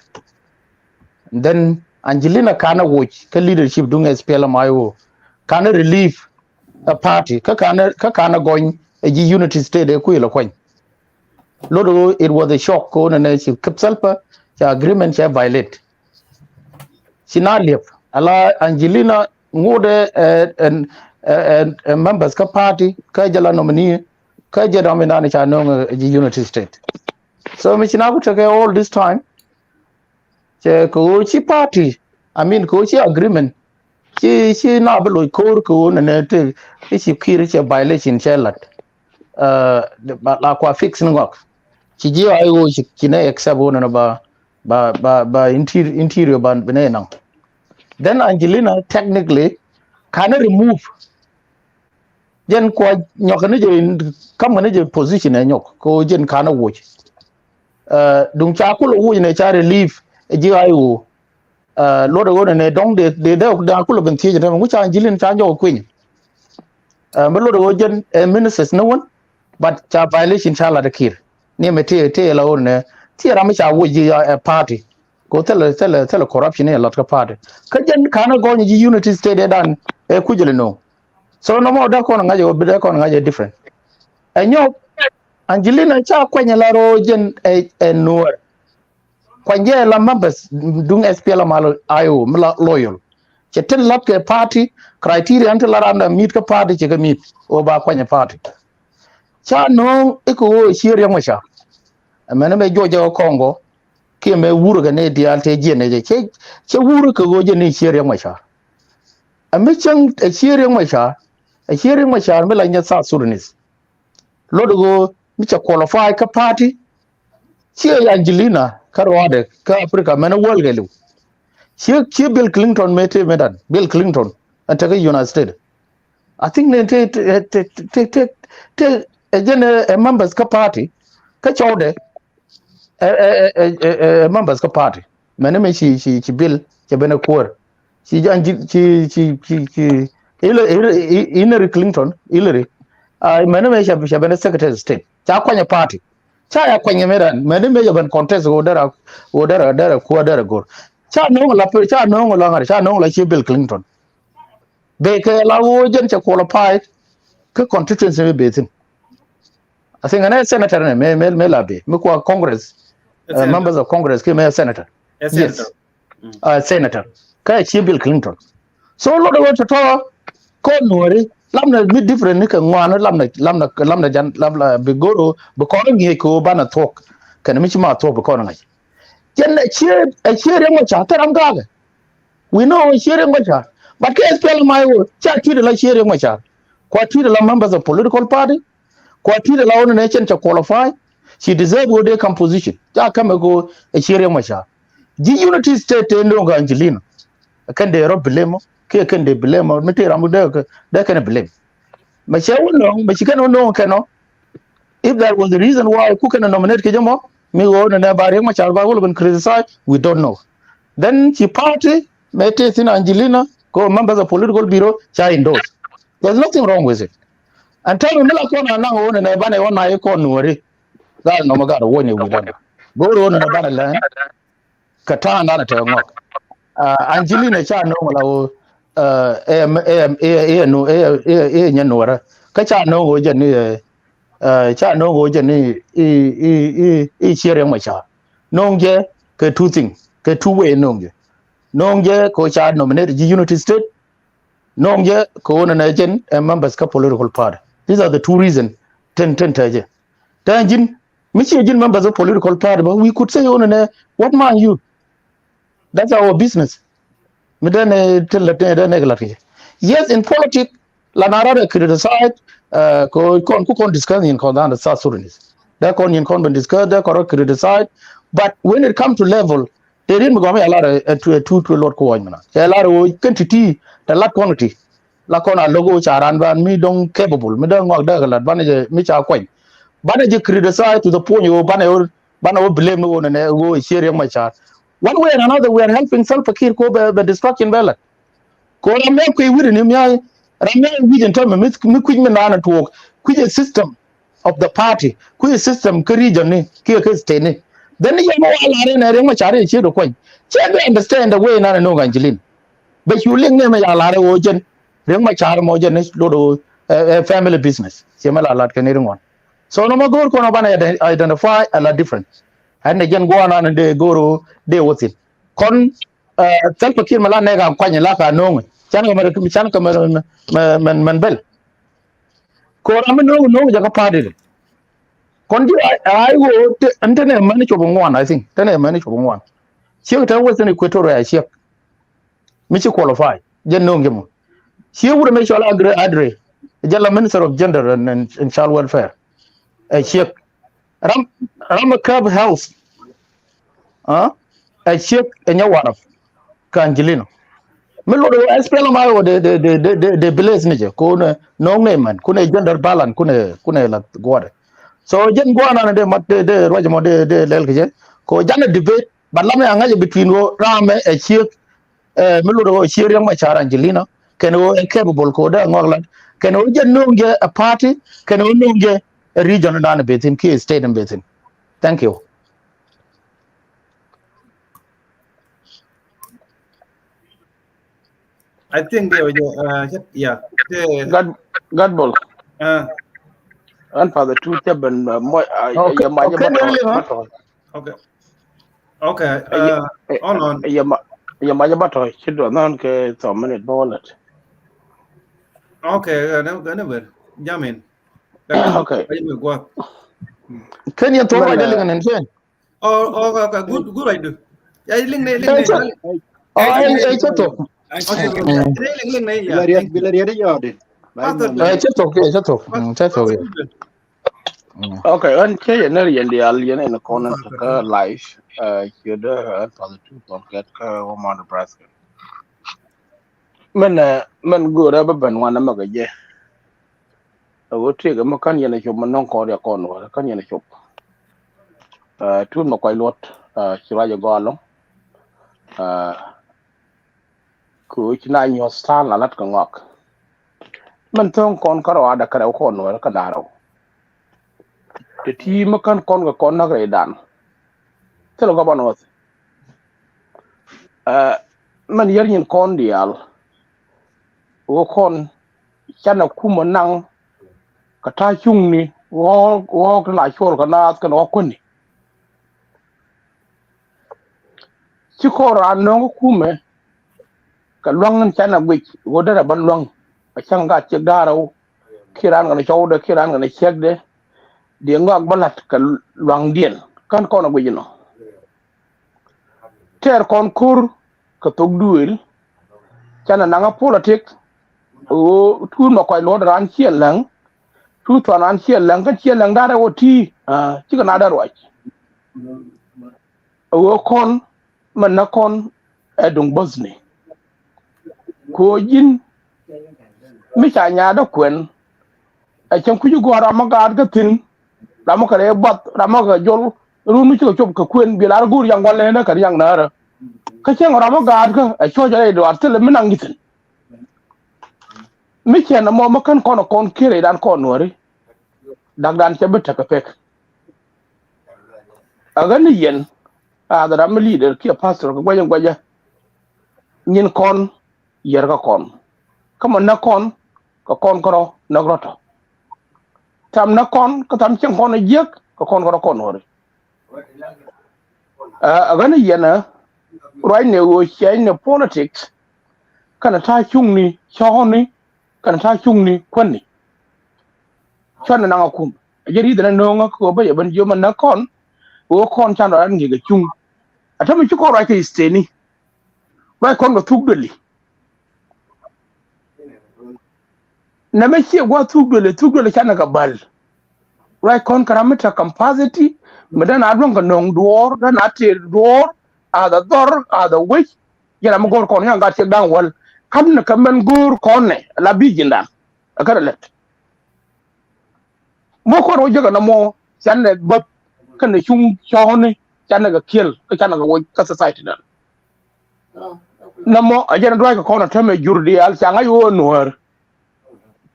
then Angelina kana watch ka leadership dung SPLM kana relieve a party ka kana going a unity state e ku ilo kwen lodo it was a shock ko na chi kapsalpa cha agreement cha violate sinalip ala Angelina ngode and members ka party ka jala nominee ka jada minani cha no unity state so mi china ku all this time che ko chi party I mean ko chi agreement chi na blo ko na te chi kire che violation che lat la kwa fix ngok chi ji ayo chi ne accept na ba interior ban benena then Angelina technically can remove jen ko nyok ne je kam ne je position e nyok ko jen kana watch dung cha ku lu ne cha relief ji ayo lo de ne dong de da ku lu ben tie je mu cha Angelina cha jo kwin me lo de jen ministers no one but cha violation cha la de kir ne me te la ne ti ra me cha wo ji party ko tele corruption e lot ka party ka jen kana go ni unity state dan e ku jele no so no more da kono ngaje obida kono ngaje different enyo Angelina cha kwenye la rojen Nuer kwanje la members dung SPLM malo ayo mla loyal chetel lat ke party criteria ante la randa meet ka party che ga meet o ba kwenye party cha no iko wo shiri ngosha amene me jojo Kongo ke me wuru ga ne dialte jene je che wuru ko go je ne shiri ngosha amichang shiri ngosha a hearing Machar mela nya South Sudanese lodo micha qualify ka party chi Angelina karwade ka Africa mena world gelu chi Bill Clinton mete medan Bill Clinton antaka United States I think ne te a members ka party ka chode members ka party mena me chi Bill che bena kor chi Hillary Clinton Hillary mene me shabene secretary of state cha kwanya party cha ya kwanya medan mene me yaban contest dara gor cha no la ngari cha no la chi Bill Clinton be ke la wo jen cha qualify ke constituency me betin I think an senator ne me la be me ko congress members of congress ke me senator yes senator ka chi Bill Clinton so lo do to ko nori lamna mi different ni ka ngwana lamna jan lamla bigoro be ko ngi ko bana talk kana mi ma talk be ko ngai jen chere mo cha taram gaga we know chere mo cha but ke spell my wo cha tu de la chere mo cha ko tu de la members of political party ko tu de la one nation cha qualify she deserve wo de composition ja kama go chere mo cha di unity state ndo ga Angelina kan de ro blemo ke kan de blemo mete ramu de kan blame ma che wono ma chi kan no kano if that was the reason why ku kan nominate ke jamo mi go na bare ma char ba will criticize we don't know then she party mete sin Angelina go members of political bureau cha endorse there's nothing wrong with it and tell me la ko na ho na ba na wona ko nuori ga no ma ga wo ni we don't go ro na ba na kata na ta ngok Angelina cha no la o nyanora ka cha no go je ni cha no go je ni chere ma cha nonge ke two thing ke two way nonge ko cha nominate the unity state Nongje ko na agent members ka political party. These are the two reasons. Ten taje. Tanjin, Michi agent members of political party, but we could say what man you? That's our business. Yes, in politics, la narada criticize ko discuss in the South Sudanese. They can discuss, they can criticize, but when it comes to level, they didn't go a lot of two lot ko wajmana. A lot of quantity, the lot quantity. La kona logo charan ban me don't capable, me don't work there advantage me cha kwai. Bana je criticize to the point you bana blame no one and go share my chart. One way or another, we are helping self-care ko be destruction ballot. Ko ramya ko wiri ni mya ramya wiri term me kwin me na to kwin system of the party kwin system ka region ni ka state ni then you know ala na re ma chare che do kwin che be understand the way na no Angelina but you link ne ma ala re o jen re ma chare mo jen do family business che ma ala ka ni ringon so no ma gor ko no bana identify a lot different and again go on and they go they what's it kon self-care mala ne ga kwanya la ka no chan ka man bel ko ram no ja ka pade kon di I go antene mani chobo ngwan I think tane mani chobo ngwan she ta was an equatorial she mi chi qualify jen no ngemo she would make sure adre jalla minister of gender and child welfare she ram club house a she enya waraf ka Angelina Melo espela mayo de blaze nije ko no man ko gender balance ko la gode so jen gwana na de mat de roje mo de lel ke ko jana debate balame anga between wo rame e chiek melo do chier yang machara Angelina ken wo capable ko da ngorlan ken wo jen nonge a party ken wo nonge a region na betin ki state and betin thank you I think they were yeah. God ball. And for the two children, okay. On. Your mother battle, children, non ke 2 minute bullet. Okay, never. Jamin. Okay. Can you talk about the and then? Oh, okay, good idea. I link. Okay, and che ne yendi alien in the corner to life. You the for the two don't get woman Nebraska. Men go rubber ben one magaje. I would take a macan yen a human non cordia corner, a canyon a shop. Two no quite lot, Shiraja go along. Kuch na your style a lot can walk. Mentong con caro ada carao corner, canaro. The team can con corner done. Tell a governor. Man yerin cordial. Wokon chana kumanang kata chung ni walk like short canals can walk on. Chikora no kume. Kalong chana which would have been long. A changa check daro. Kiran on the shoulder, Kiran on the check there. The ngok balat kalong deal. Can't call away, you know. Ter concour katuk duel. Chana nanga politics. Oh, two no quite lord ran here lang. Two to an here lang, can here lang that or tea. Chicken other watch. Oh, con manakon edung bosney. Ko yin Micha Yada Quen. I can could you go Ramagard Gatin, Ramaka but Ramaka Jol, Rumicho Chopka Queen, Bilargo, young one and a young Nara. Kachang Ramagard, I showed you are still a Minangitan. Micha and a Momakan con carried and cornery. Dagdan Chabitaka peck. Aganian, the Ram leader, Kia Pastor, Guaya. Nin con, Yerga con. Come on, Nakon, Kakon, Nagrota. Tam Nakon, Katam Chankon a yek, Kakon or a connery. Agani Yena, right now, sharing the politics. kana ta chung ni cho ni kana ta chung ni kwen ni cho na nga kum jeri da no nga ko ba ban jo man na kon o kon chan ran ngi ga chung atami chu ko ra ke steni ba kon ga tuk doli na me che gwa tuk doli chan ga bal ra kon karamita capacity medan adon ga nong duor da na te duor a da dor a da wich yana mo gor kon nga che dang wal kan na kamen gor kon ne la bi jinda akara let mo ko ro jaga na mo chan ne bab kan ne chung cho ne chan ga kiel ka chan ga wo ka society na na mo ajana dwa ka kono tame jurdi al changa yo nuer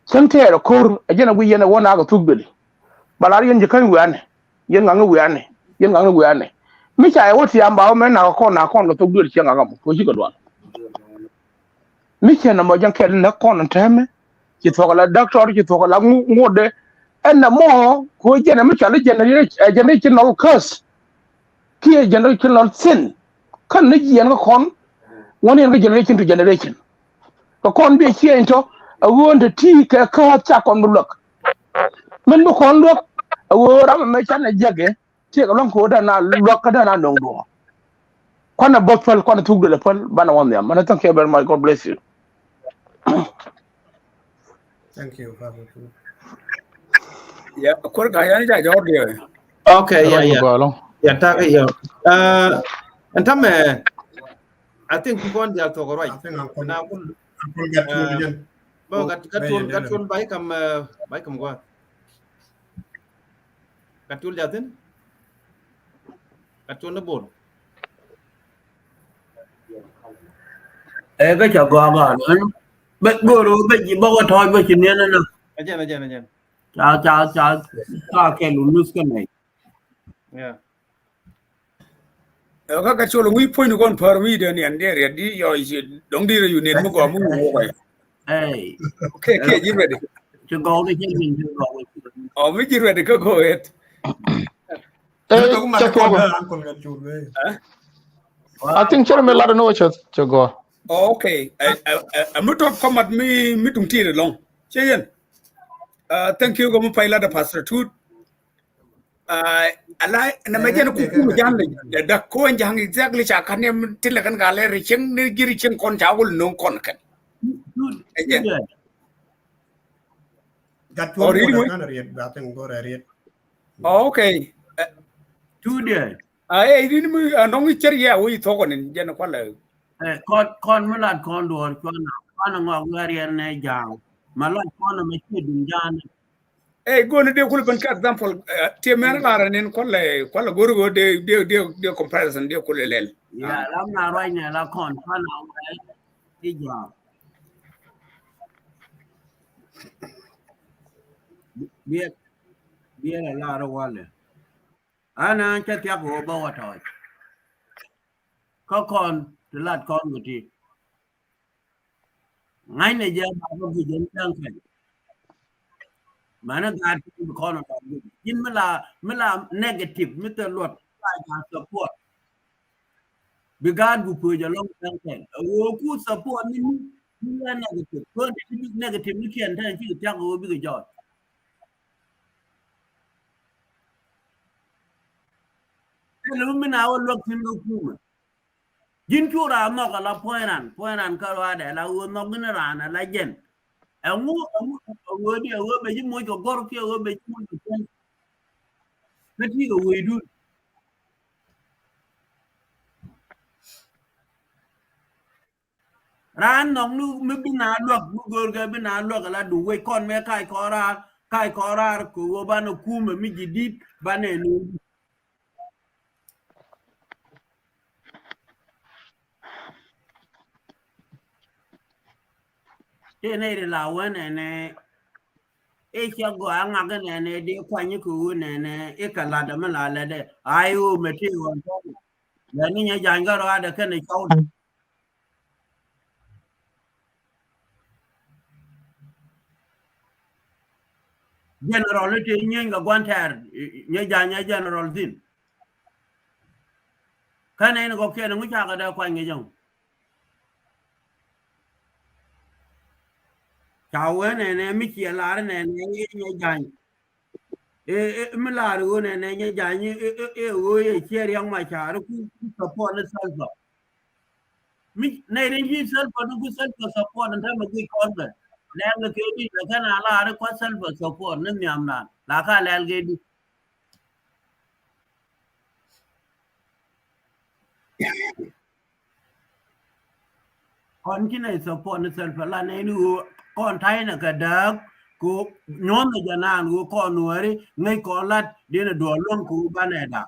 sante ro kor ajana wi yana wona ga tugbeli balar yen je kan wane yen nga wane mi cha woti amba o men na ko na kon ga tugbeli chenga ga mo to ji ga dwa mi cha na mo jan kel na kono tame ki to la doctor ki to la ngode en na mo ko jena mi cha le generation no curse ki generation no sin kan ne ji yan ga kon woni en generation to generation ko kon be chi ento a wonde ti ka cha kon lok men mo kon lok a wora me chan na jage ti ka lon ko da na lok da na ndong do kon na botfal kon tugde le pal bana won yam man thank you very much, God bless you. Thank you, Father. Yeah, kor ga ya ja jor de. Okay, yeah, ta ga yo antame I think you want to talk right. I think I'm going to get to again. Bo gatul bai kam gwa. Gatul jatin? Gatul na bol. Cái chợ gò gò nữa bệnh bữa rồi bệnh gì bao thôi bây giờ nên là Ajem. cha cái lulus cái này Yeah. Ka cholo ngui point kon par mi de ni ande di yo dong di yu ne mo go mu wo ba. hey Okay, you ready? to go to him to go Oh, me you ready go ahead. I think chere me la no cho go. Okay. I mo top combat mi tung ti long. Cheyen. Thank you go mo paila da pastor tut. Ala na me jen ku jan le da ko jang exactly cha kan em til kan ga le cheng ni giri cheng kon cha wul no kon kan. Got one more than read that and go read. Okay. two day Ai ini mu nong cher ya wi to kon jen ko le. con mới là con đùa con ngọc người này giàu mà lo con mới chưa đúng gian Go na de kul ban ka example te men ngara nen ko le go de comparison de kul lel. ya lắm nào rồi này là con nào đấy đi giàu biết là đâu qua liền anh chắc chắc của bao thôi có con thì là con của chị ngay này giờ bà có gì đến trang phải mà nó gạt con nó nhưng mới là negative mới từ luật lại cả support bị gạt của phụ giờ long trang phải cú support nhưng là negative con thì negative mới khiến thay chứ chắc của bị cái giỏi lúc mình nào luật thì nó cũng jin chura mo ka la poinan ka wa de la wo no gna rana la jen ngu wo di wo be ji mo ko gor ki wo be ji mo ko na ti go we du ran no nu mi bina lok bu gor ga bina lok la du we kon me kai kora ko wo ba no kuma mi ji dit ba ne nu thế này là vấn này ấy cho gọi ngạc cái này đi qua những cái này ấy cả là đâm là đây ai u mà chỉ còn là những nhà dàn cái đó được cái này sau general thì những cái quan thar nhà dàn nhà general din cái này nó có cái nó mới cha cái đó qua những dòng cháu này mi chia lá này nhẹ dàn mi lá rồi này nhẹ dàn như rồi chia riêng mà chả rồi cũng support nó self mi này đến như self nó cũng self support nó mà cái con rồi lẽ là cái đi là cái nào là có self support nó nhảm là cái lẽ cái đi con cái này support nó self là này nu con thấy là cái đó cô nhóm là dân an cô con nuôi ngay con lát đi là đùa luôn cô ban này đã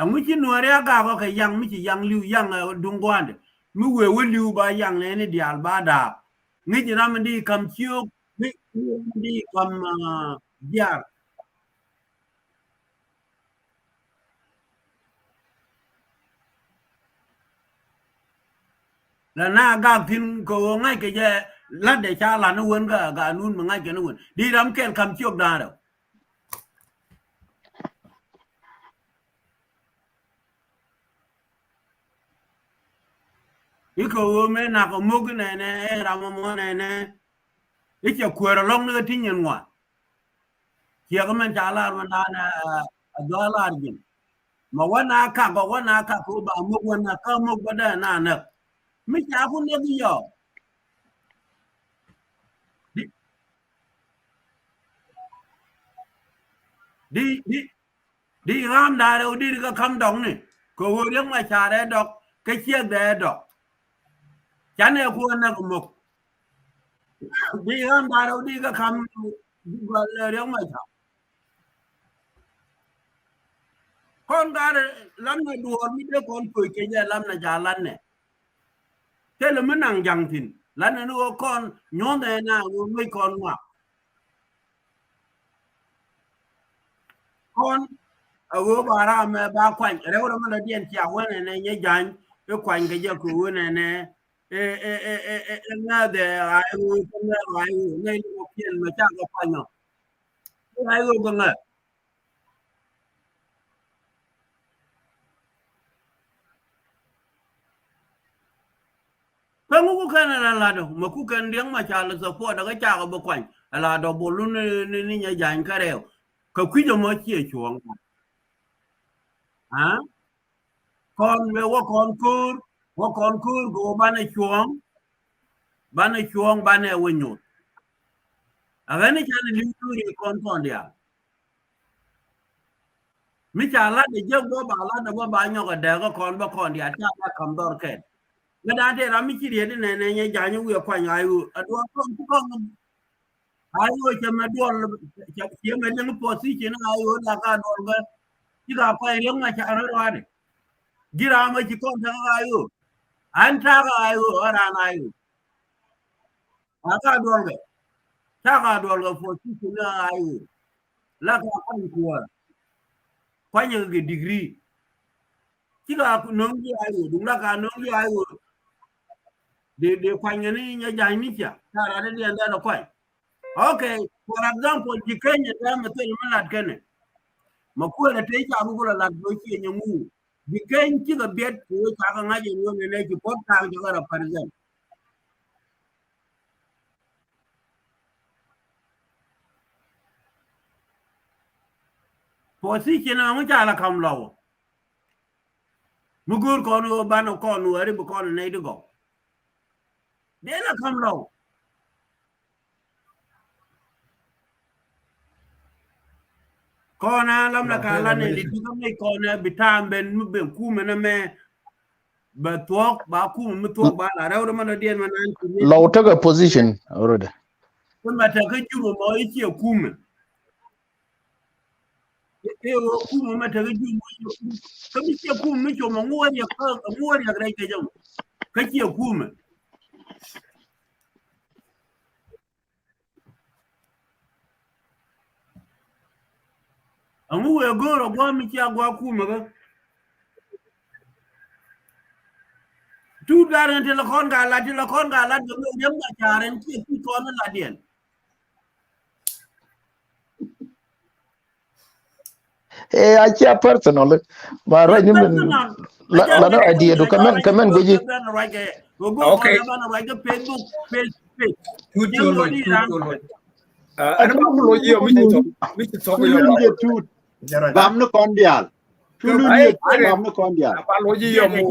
mới chỉ nuôi ra cả có cái yang mới chỉ yang liu yang đúng quan đấy mới về liu ba yang này đi al ba đã ngay chỉ làm đi cầm chiếu đi cầm giar là na gặp tin cô ngay cái gì lát để cha là nó quên cả nun mà ngay cái nó quên đi làm cái cầm chiếu đà đâu ý cô mấy nào có mua cái này nè làm món này nè ý chỉ quẹt long nó tin nhân ngoại chỉ có mình trả lại mình là đó là gì màวันnào cả cô bảo muaวันnào có mua cái đó nè nè mấy trả cũng được gì vậy đi ram đà đâu đi cái khăm đồng này cô vừa đứng mà trả đấy đọc cái chiếc đấy đọc chán này cô anh cũng một đi ram đà đâu đi cái khăm gọi là đứng mà trả con gà lắm là đùa mấy đứa con cười cái gì lắm là trả lăn này thế là mới năng dằng thìn lăn là nó con nhón này nào mấy con mà con ở bà ra mà ba quanh ở đâu mà là điện chào này nhớ dành cái quanh cái giờ cũ này nè nghe để ai ngay một chuyện mà cha có quanh không ai luôn rồi không có cái này là đâu mà cũng cần tiếng mà trả là support nó cái cha có bao quanh là đồ bộ luôn nên nhớ dành cái đều cái quý cho mới chia chuộng hả con về con cur của ban này chuộng ban này quên nhột à cái này chả là lưu thì con đi à mi chả là để giúp bố bà là để bố bà nhau cái đẻ có con đi à cha là cầm đòn kẹt cái đó thì làm gì đi này này giải những việc phải ai ở đó con ai cho mà đòn chỉ mà những position ai là cái đòn cái chỉ là phải những mà chả nó rồi gira mà chỉ con thằng ai anh ta ai ở đàn ai cái đòn cái cha đòn cái position ai là cái con của phải những cái degree chỉ là nông gì ai đúng là cái nông gì ai để quanh cái này nhà dài như thế ta ra đây anh đã quay okay for example chỉ cái này mà tôi mà làm cái này mà cô là thấy cha cô là làm đôi khi nhiều ngu vì cái chỉ có biết của cha cái ngay nhiều người này chỉ có thằng cho cái là phải dân position nó cha là không lâu mugur con ban con nuôi đi con này được không để là không lâu con làm là cả là này đi cái này con bị tham bên bên khu mà mẹ bà thuốc bà khu mà thuốc bà là đâu mà nó điên mà nó low take a position already con mà thấy cái chú mà mới chiều khu mà cái khu mà thấy cái chú cái chiều khu mới cho mà mua được đây cái giống cái chiều khu mà ông vừa rồi qua mình chia qua khu mà cơ chú ra đến thì là con gà là được người nhắm cả trà đến kia khi con nó là điện I personal. But right, you mean personal. la no idea do comment goji. Okay. Ana ba ko loji yo mi to ko yo ba. Chulun tut bam no kondial. Chulun Ai bam no kondial. ba loji yo mo.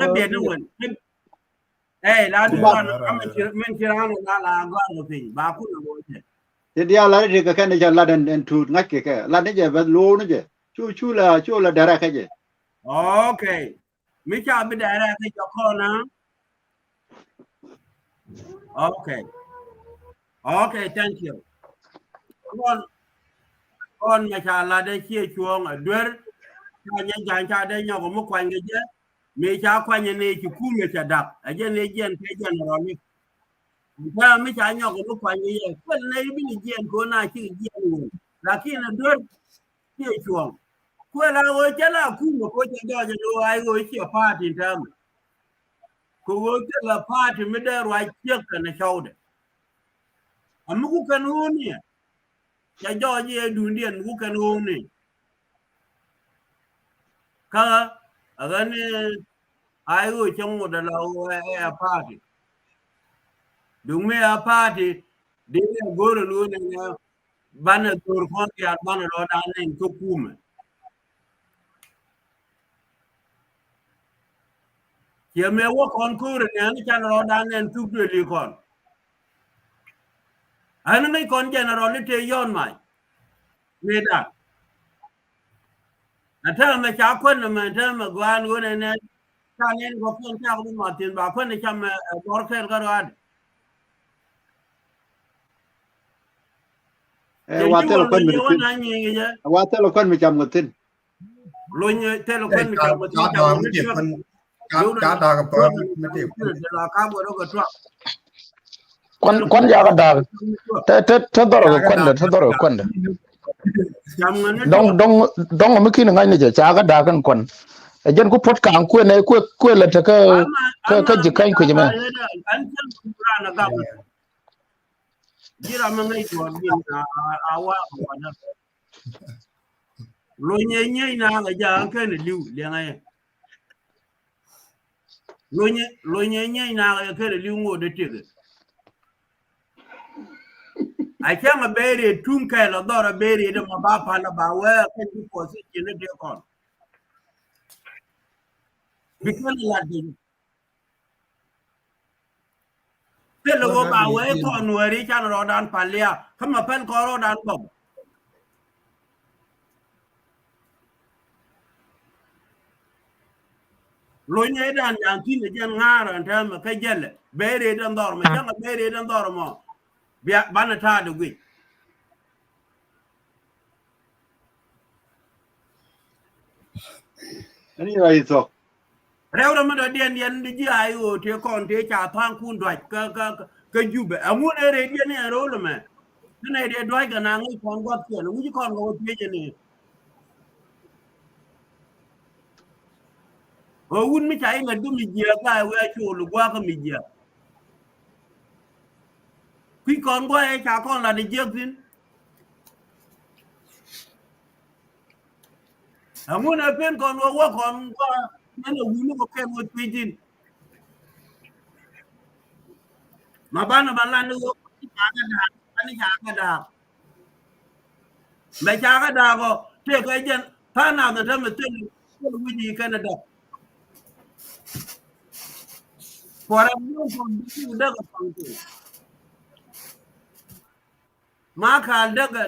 La du ron men kirano la go pin ba ku no je. Te dia la de ka kan ja la den tut ngak ke la de je ba lo no je. Chu la dara ka je. Okay. Me cha be dara ke ko na. Okay, thank you. On me cha la de chi chuong a dwer cha nya jan cha de nyo ko mo kwan ge je. Me cha kwan ne ki ku me cha dak. A je ne jen pe jen ro ni. Ba me cha nyo ko mo kwan ge ye. Ko ne bi ni jen ko na chi jen ni. Lakini dwer chi chuong. Ko la wo cha la ku mo ko cha do do ai wo chi party tam. Ko wo cha la party me de ro ai chi ka na chaude. Amu ku kan hu ni. Ya do ye du ndien ku kan hu ni. Ka agane ai wo chong mo da la wo a party. Dung me a party de go ro lu ne bana tor kon ya bana ro da ne to kume. Ye me wo kon ku ro ne ni chan ro da ne tu de li kon. Ana me kon general te yon mai. Me da. Ata me cha kon me ta me gwan wo ne ta ne go kon ta ko ma tin ba kon ne cham bor ker ga rad. Wa te lo kon mi tin. Wa te lo kon mi cham tin. Lo nye te lo kon mi cham tin cha da mi ti pan cha da ga pa mi ti la ka bo ro ga twa. Kon ya ga da. Te doro kwanda. Dong mi kin ngai ne je cha ga da kan kon. E jen ku pot kan ku ne ku la ta ka jikan ku jima. An tel kura na ga jira ma ngai to bin a wa na lo nye na ga ja an kan liu le ngai lo nye na ga kan liu ngo de tege a ke ma bere tun kai la dora bere de ma ba pa na ba wa kan ku ko si ne de kon bikan la de Telo go ba we kon wari chan ro dan palia kama pen ko ro dan bom lo nye dan yang tin jen ngara ta ma ka jelle bere dan dor ma janga bere dan dor mo bia bana ta de gwi Ani ra iso. rewra ma do den di ji ayo te kon te cha pan kun dwa ka jube amun ere di ne ro lo me ne de dwa ga na ngi kon got ke no ji kon go te je ne o wun mi chai na du mi je ga we chu lu gwa ka mi je ki kon go e cha kon la de je tin amun a pen kon wo kon go ne wun ko ke mo ti tin ma bana ban wo cha ga da ani cha ga da me cha ga da go te ko jen ta na da ta me tin ko wi ni kana da Fora mo ko di daga fanko ma ka daga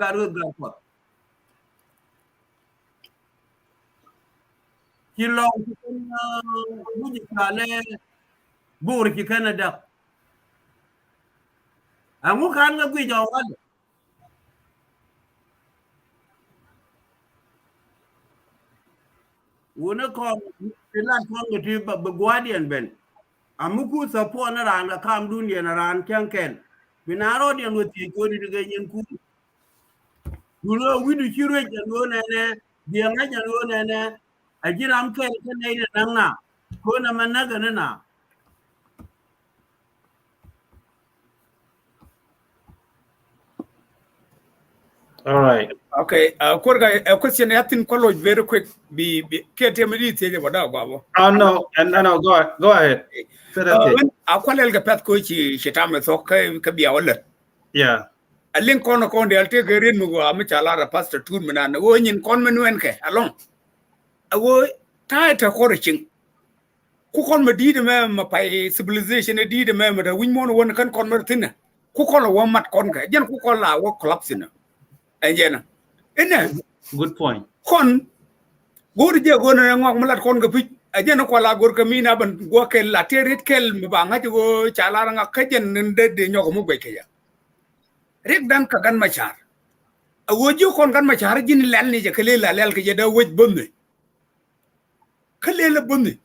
garu garfa kilo buji kale bur ki Canada amu kan ga gwi jawal wona ko filan ko ngati ba guardian ben amu ku support na ran ga kam duniya na ran kenken binaro den woti ko di ga yin ku dulo widu chirwe jalo ne dia nga jalo ne ajiram ke ne na ko na managa na All right. Okay, a question I think college very quick. Be can't tell me tell you about Babo. Oh no, and no, go ahead. When I call the path coach, she time is okay, could be a wallet. Yeah. A link on a con, they'll take a ring, which a lot of pastor 2 minutes, and going in conman wenke along. I will tired of horricing. Cook on me did a mem by civilization, a deed a mem, that we want one can convert thinner. Cook on a one mat conca, then cook on our work collapsing. And Jenna. Good point. Con go to go na ngok malat kon ga pich ajena ko la gor kamina ban go kel la terit kel mi ba ngati go chala nga kajen nde de nyoko mu beke ya rek dan ka gan machar a woju kon gan machar jin lel ni je kele la lel ke je da woj bonne kele la bonne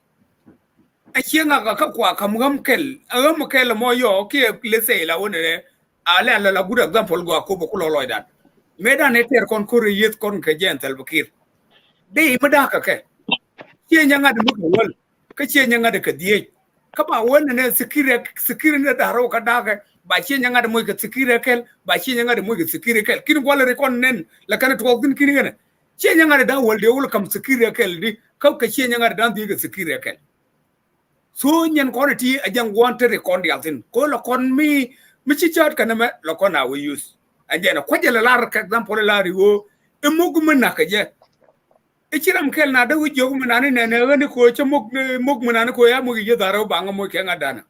a chenga ka kwa kam gam kel agam kel mo yo ke le se la wona le ala la good example go ko ko lo loidan medan eter kon ko yet kon ke jentel bakir dei madaka ke che nyanga de mu wol ka che nyanga de ka die ka ba won ne sikire ne da ro ka daga ba che nyanga de mu ka sikire kel ba che nyanga de mu ka sikire kel kin wala re kon nen la kana to din kin ngene che nyanga de da wol de wol kam sikire kel di ka che nyanga de dan di ka sikire kel so nyen ko ti ajang wante re kon dialtin ko la kon mi chi chat kana me la kon a we use ajena ko jela lar ka example la riwo e mogu mena ka je ichiram kel na da wujo mu nani ne ne ko che mug mu nani ko ya mu ge daro banga mo ke ngadana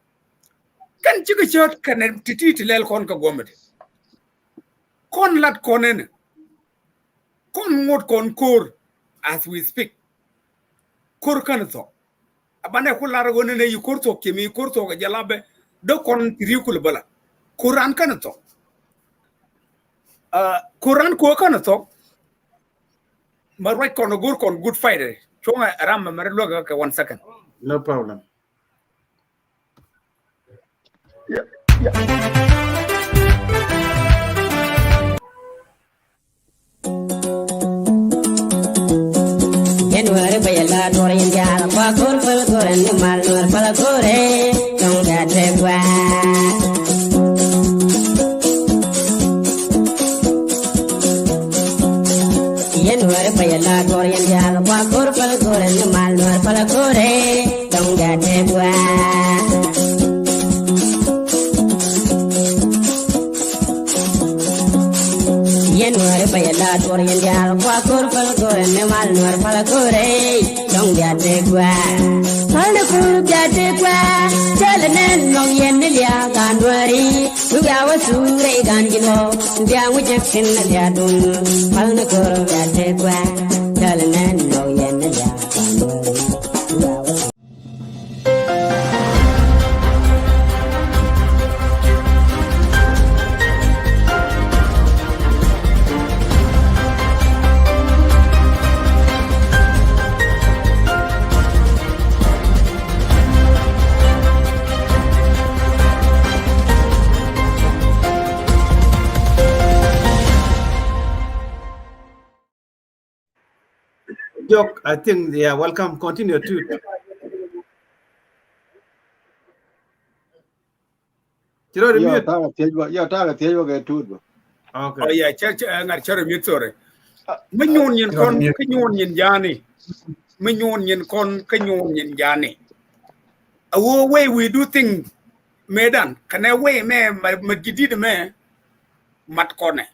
kan chiga chot kan titi lel kon ka gomete kon lat konen kon ngot kon kor as we speak kor kan to abane ko lar woni ne yikor to ke mi kor to ga jalabe do kon rikul bala quran kan to quran ko kan to my right corner good fighter. Chonga ram look 1 second. No problem. January by a lot or in Jala, Quakur, Falcor, and the Malnor Palacore, don't get the January by a lot or in Jala, Quakur, Falcor, and the Malnor Palacore, don't get the January by a lot or in Jala, Quakur, Falcor, and the Malnor Palacore, don't get the Palakur, get the Telenet, long Yenelia, Gandwari, Ugawa, Ganjino, Diawu Jackson, Yadun, Palakur, get the Telenet, long Yenelia, Gandwari. Joke, I think, yeah, welcome. Continue to. Yo, taga tiyo get to. Okay. Oh yeah, church ngar charo mi tore. Menyon yen kon kenyon yen jani. Menyon yen kon kenyon yen jani. Awo way we do things medan kana way me magidi me mat kone.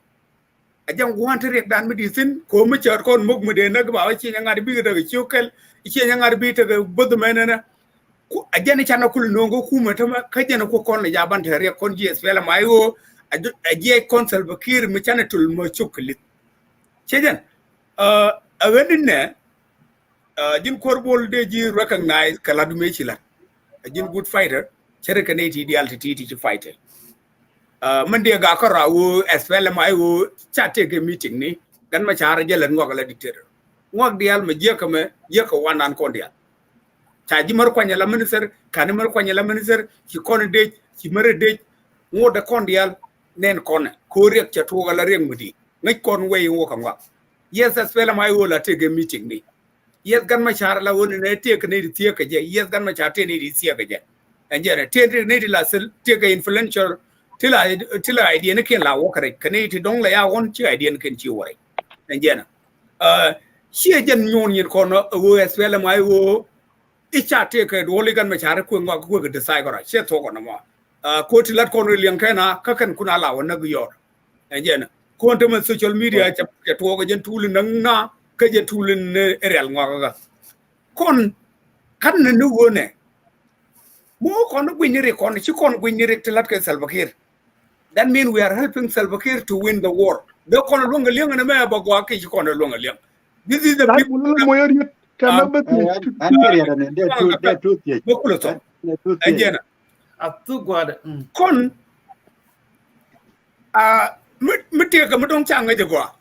Ajang want rek dan mi disin ko mi char kon mug mi de na ba chi nga bi de chukel chi nga bi te bod menena ku ajani chana kul nongo ku metama kajana ko kon ya ban te rek kon gs fela mayo aje konsel bakir mi chana tul mo chuklit chejan awen ne jin korbol de ji recognize kala du me chila jin good fighter chere kaneti di altiti ci fighter man de ga ko rawo SPLM ay wo chatte ke meeting ni gan ma chara jelen ngok la dictator ngok dial ma je ko wanan ko dial ta ji mar ko nyala minister kan mar ko nyala minister ci kon de ci mare de ngoda kon dial nen kon ko rek ca to la reng mudi ngai kon way wo ko ngok yes SPLM ay wo la te ke meeting ni yes gan ma chara la woni ne te ke ne di te ke je yes gan ma chara te ne di sia ke je enjere te ne di la sel te ke influential tila idea ne ken la wokare kane ti dong la ya won chi idea ken chi wore jena she jen nyon yin kono wo espele mai wo icha te ke woli gan machar ko ngwa ko ke sai ko she to ko na mo ko ti lat kono liang kana ka kan kuna la wona gu yor jena ko to man social media cha to ko jen tul nang na ka jen tul ne real ngwa ga kon kan ne nu wone mo kono gwinyire kono chi kono gwinyire te lat ke Salva Kiir. That means we are helping Salva Kiir to win the war. They kono longa liang na me ba go ke chi kono longa liang. This is the people kon mute ka mudong changa jagwa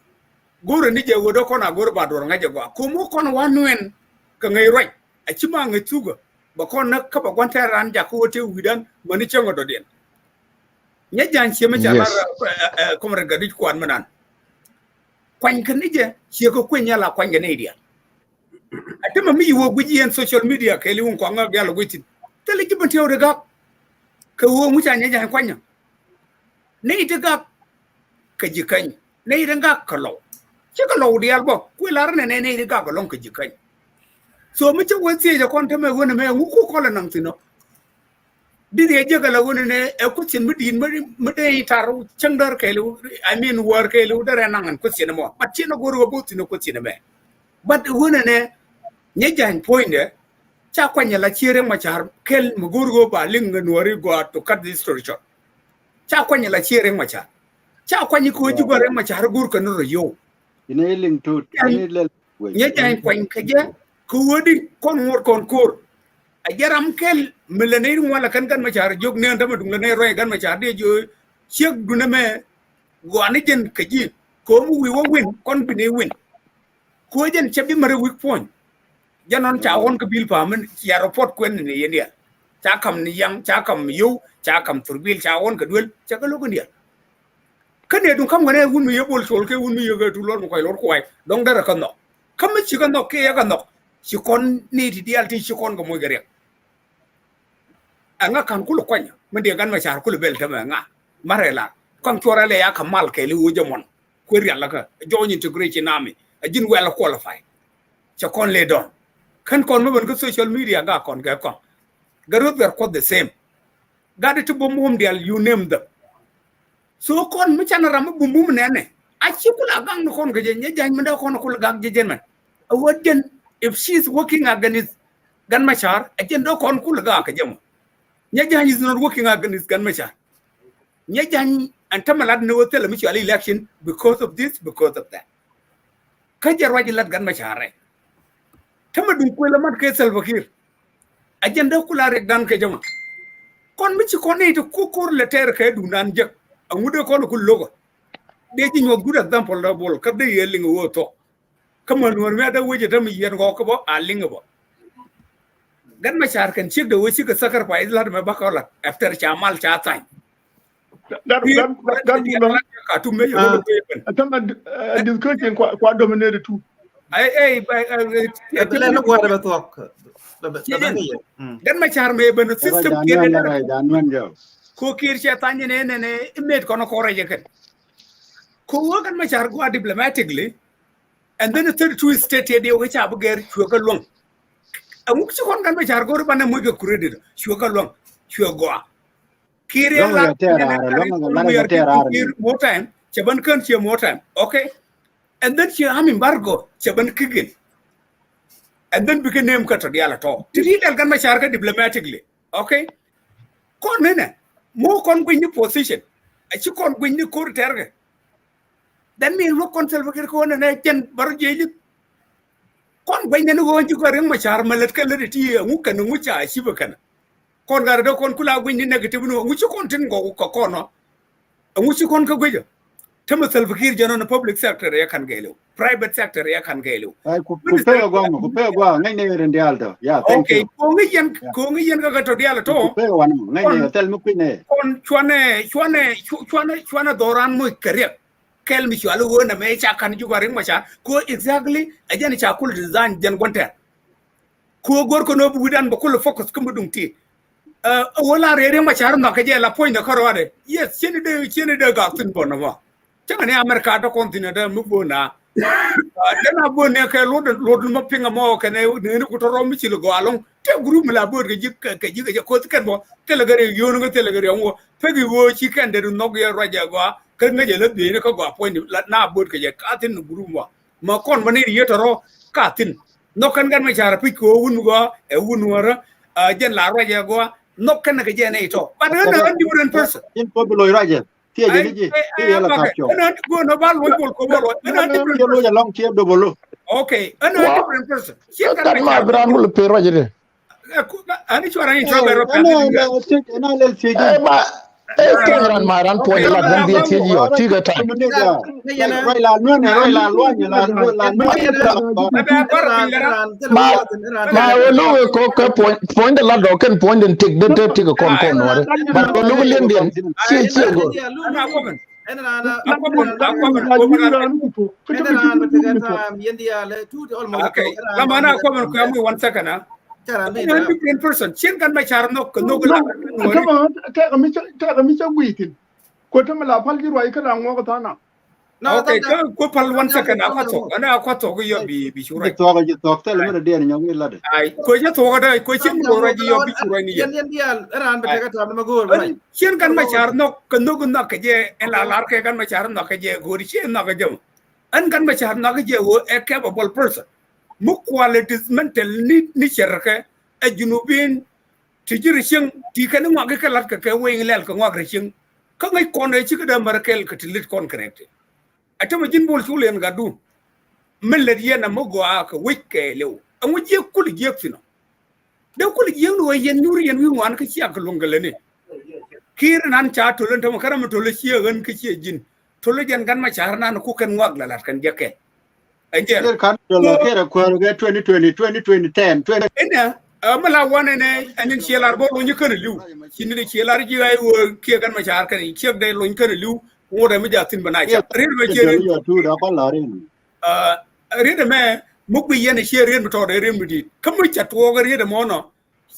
guru ni je wodo kona guru ba dor nga jagwa ko mo kono wanwen ka ngai right a chima ngai tuga ba kono ka ba gwanta ran ja ko te widan mani chengo do den nya jan che ma jala ko re gadi ko an manan kwan kan nije che ko kwenya la kwan ne dia atema mi wo guji en social media ke li won ko nga galo guti tele jiba tew de ga ka wo mu nya jan kwanya ne ite ga ka jikan ne ite ga kalo che ka lo dia bo ku la ne ne ite ga ka jikan so mu che wo tie ja kon teme wona me ku ko la nang tino di de je ga la wona ne e ku chin mu din mu de taru changdar ke lu I mean war ke lu dare nangan ku chin mo pat chin go ro bo tino ku chin me but wona ne nye jan point cha kwanya la Riek Machar kel mugurgo ba linga nuari go to cut this story short cha kwanya la Riek Machar cha kwanya ko ji Riek Machar gur kan ro yo ine ling to nye jan kwanya kaje ko wodi kon wor kon kor a jaram kel melenir wala kan Machar jog ne ndama dung ne roy gan Machar de jo Riek duna me go ani jen kaji ko mu wi wo win kon bi ne win ko jen chabi mare weak point janon cha won ka bil pa men ya report kwen ne yendia cha kam ni yang cha kam yu cha kam turbil cha won ka duel cha ka logo ndia kane dun kam ngane wun mi yebol sol ke wun mi yega tu lor ko lor kwai dong dara kan no kam chi kan no ke ya kan no chi kon ni di dial ti chi kon ko mo gere anga kan ku lo kwanya men de gan ma cha ku lo bel ta nga marela kan chora le ya kamal ke li wo jamon ko ri alla ka join integration nami ajin well qualify cha kon le don kan kon mo ko social media ga kon ga kon garut ver ko the same gade to bom dial you name them so kon mi chana ram bum nene a chi kula gang no kon ga je nya jan mi da kon kula gang je jen man a woden if she is working against Gan Machar again do kon kula ga ka jemo nya jan is not working against Gan Machar nya jan antamalad no tell mi ali election because of this because of that ka jar waji lat Gan Machar tama dum ko la mat ke Salva Kiir agenda kula rek dan ke jama kon mi ci ko ne to ko kor le ter ke du nan jek amude ko ko logo de ci ñoo good example la bol ka de yeli nga woto kama no me da woje tam yen ko ko bo a linga bo Gan Machar kan ci de wo ci ka sakar fa isla me bakala after cha mal cha tan that ka tu me yo atama discussion kwa dominer de tout ay le no gwada batok Gan Machar me ben system kene ko kir cha tanye ne imet kono ko reje ken ko Gan Machar go diplomatically and then the 32 state de which abuger chuga long amu ci kon Gan Machar go bana mo go credit chuga long chuga kir ya la more time chaban kan che more time okay and then she am embargo chaban kigin and then became name cut diala to tiri Gan Machar ka diplomatically okay kon ne mo kon gwini position a ci kon gwini ko terge dan mi lo kon Salva Kiir ko ne jen bar jeeli kon gwini no wonji ko Riek Machar malet ka le ti mu kan mu cha shi ba kan kon gar do kon kula gwini negative no mu ci kon tin go ko kono mu ci kon ka gwejo tama Salva Kiir jano public sector ya kan gelo private sector ya kan gelo ay ku pe go ngay ne ren dialdo ya thank you ko ngi yen ga to diala to ku pe wan ngay ne tel mu ne kon chwane doran mo kare kel mi chwalo wona me cha kan ju Riek Machar ko exactly ajani cha kul design jan gonta ko gor ko no bu dan ba kul focus ko mudum ti wala Riek Machar no ka je la point ko rode yes chene de ga tin bono ba tanga ne America to continent mu bona dana bo ne ka lod ma pinga mo ka ne ne ko to rom ci lo galon te group la bo ga jik ka jik ko kan bo te la gare yo no te la gare ngo pe gi wo ci kan de no ga raja go ka ne je la be ne ko go point na bo ka je ka tin group ma kon ma ne ye to ro ka tin no kan gan ma chara pi ko wun go e wun wara jen la raja go no kan ka je ne to but no different person in ko lo raja tie je ni ji tie la ka cho no go no ba lo ko bo no different lo ya long tie do bolo okay no different person tan ma bran mul pe raja de ani chora ni choga ro na le tie ji ma ran ma ran po la dan bi tie ji yo ti ga ta roi la no ne roi la lo ni la ma no ko ka point la do kan point den tik de tik kon no re ba ko lu len den ci go lamana ko man ko am 1 second different person chen kan ma char no no la ta ka mi cha gwitin ko ta mala fal ji roi kana ngo ko ta na okay ko pal 1 second ako to ko yo bi shura to ta le me de ni ngi la de ai ko je to ga ko chen ko ra ji yo bi shura ni yen dia ran ba ta ma go chen kan ma char no kan no gun na ka je en la lar ke kan ma char no ka je go ri chen na ka je an kan ma char na ka je wo a capable person mu qualities mental ni cherke a junubin ti jiri chen ti kan ma ga lat ka we ngel ka ngwa chen ka ngai kon e chi ka da markel ka tilit kon correct atama jin bol chulen gadu men le yena mo go aka wikke lew amu je kul je fino de kul je no yen nur yen wi wan ka ci ak lungale ne kir nan cha to len tam karam to le ci gan ka ci jin to le jan gan ma char nan ku kan ngak la lat kan jekke anje kan do lo kera ko ga 2020 2010 ena mala wane ne anin chelar bo lo nyukana liw ci ni chelar ji ay wo ke gan ma char kan ci de lo nyukana liw wo da mi jatin bana ja rir me jere yo tu da ko la rin rir me mu bi yene che rir to de rir mi di kam mi chat wo ga rir mo no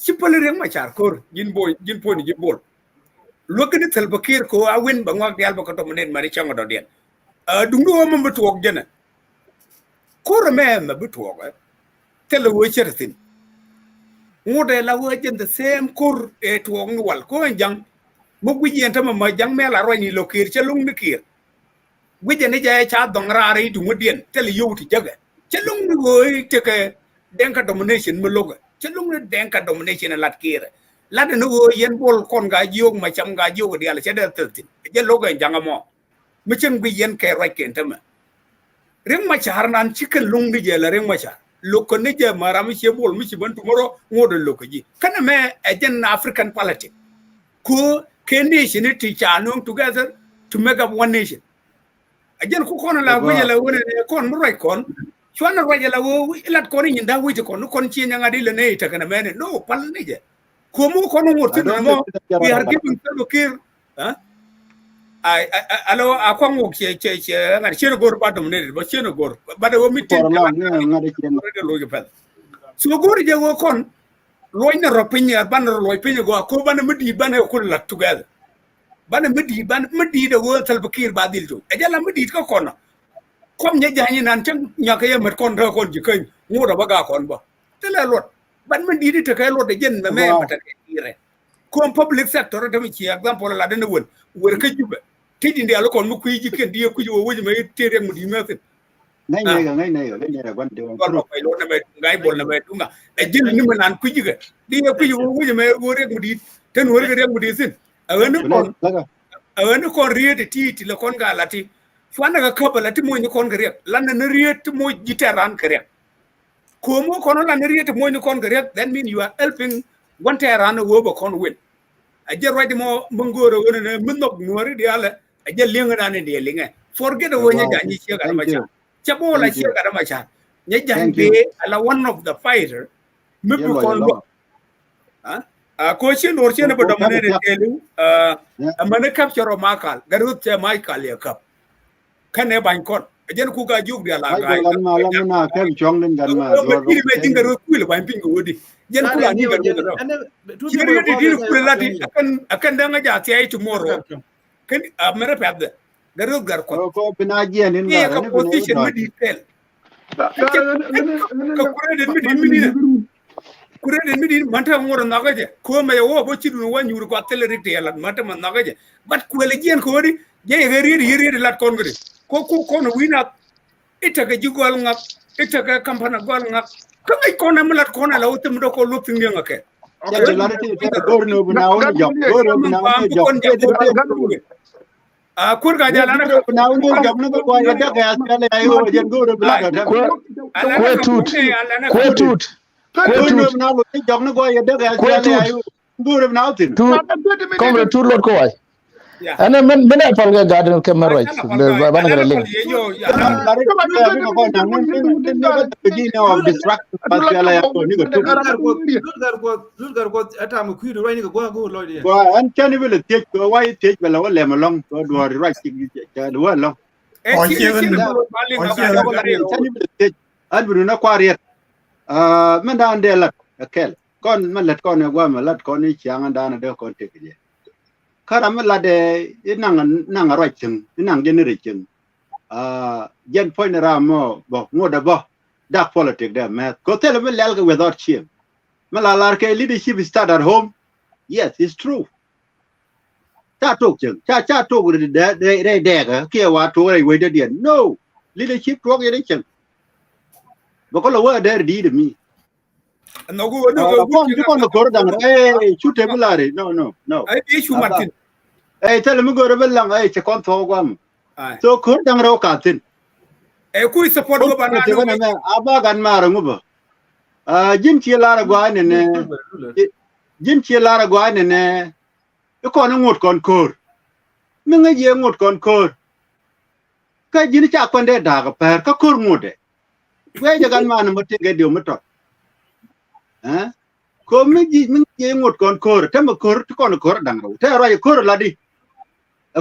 ci pal rir ma char kor jin po ni jin bol lo ke ni tel bakir ko a win ba ngak yal ba ko to men mari chango do den dung do mo betu ok jena kor me ma betu ok tel wo chertin ngode la wo jen the same kor e to ok wal ko jang mo gwi yen tama ma jang me la ro ni lo kir chelung ni kir gwi je ne je cha dong ra ri du modien tel yu ti jaga chelung ni wo te ke denka domination mo loga chelung ni denka domination lat kir lat no wo yen bol kon ga jog ma cham ga jog di ala che de tin je loga janga mo mi chen gwi yen ke ra ken tama ring ma char nan chicken lung ni je la ring ma char lo ko ne je mara mi che bol mi chi ban tumoro ngodo lo ko ji kana me ajen African politics ko nation it chanung together to make up one nation again ko kono la waya la wona kon mo roy kon chwana waya la wo lat kon ni nda wuti kon chi nyanga di le ne ta kana mene no pal ne je ko mo kono ngorti mo we are giving to kir alo akwa ngo che ngar cheno gor ba dum ne ba cheno gor ba de wo mitin lo ge pel so gor je wo kon loy na ropinya ban loy pinya go ko ban medi ban ko la together ban medi de wo tal bakir badil to e jala medi ko kono kom nya jani nan tan nya ka yemat kon ra kon ji kan ngoda baga kon ba tele lot ban medi de te kay lot de jen me mata ire ko public sector de mi ci example la de won wor ka jube tidi ndi ala kon mu kuy ji ken di ko ji wo wuji me tere mu di me ngay này quan điểm con phải luôn là gái buồn là đúng không? Để dân nhưng mà làm quý gì cả đi quý gì vô gì mà vô riêng một đi tên vô riêng một đi xin ở nó còn riêng thì là con gà là thì phán là cái là thì mua những con cái riêng lần nó riêng thì mua gitar cái riêng cô mua con nó là nó riêng thì mua những con cái riêng that mean you are helping one Tehran over con win I just write more mungo rồi nên mình nộp nuôi đi là I just liêng ra nên đi liêng forget the way nhà như chia cả mà chabo la chia kada macha nya jambe ala one of the fighter mibu kon bo ko chen or chen ba domane de telu amane capture makal garut che michael ya kap kane ban kon jen ku ga juk dia la ga na ke chong len gan ma do ni me dinga ro ku le ban pingo wodi jen ku la ni ga do jen di ku la di akan da nga ja ti ay tomorrow kan amere pad Garo gar ko. Ko pina jian in Ye ga ka ne position bine mi di tel. ga Ka kure den mi di mi ni. Kure den mi di manta ngoro na gaje. Ko me wo bo chidu wa nyuru ko tel ri tel manta man na gaje. But ko le jien ko di je yeri lat kon gari. Ko no wina ita ga jigol ngak ita ga kampana gol ngak. Ka ngai ko na mulat ko na la utum do ko lutin ngi ngake. ya de la ti te gor no bina woni job gor no bina woni job te te kur ga jala na gor bina woni job no ko ya da ga asale ayo jen gor bina da ta Kwetut. gor no bina woni job no ko ya da ga asale ayo gor bina utin Komre tut lot ko way. Ana men palga garden ke marwaj. Bana ga ling. Zulgar ko ata mu kuidu right ni go go lo dia. Wa an chani bele tej ko wai tej bele wala malong ko do right ki ja do lo. Chani bele tej an bu na kwariet. Men da ande lat akel. Kon man lat kon gwa ma lat kon ni chiang anda na de kon te ki. Karam la de nang right ching nang generate ching. Jen point ra mo bo ngoda bo dark politics there man. Ko tell me lel without shame. Malalarke leadership start at home. Yes, it's true. Cha talk chừng, cha talk de ga kia wa to ai we de no. Leadership talk ye chừng. But ko wa there di me. No go no kon ko dang shoot bulare. No. Ai issue Martin. Tell me go belang che kon to gwam. So ko dang ro ka tin. Ku support go bana no. Aba gan mara ngubo. Jim chi lara gwa ne Jim chi lara gwa ne ko na ngot kon kor mi nga je ngot kon kor ka jini cha kon de da ga per ka kor ngode we ja gan man mo te ge dio moto ko mi je ngot kon kor te mo kor to kon kor dang ro te ra kor la di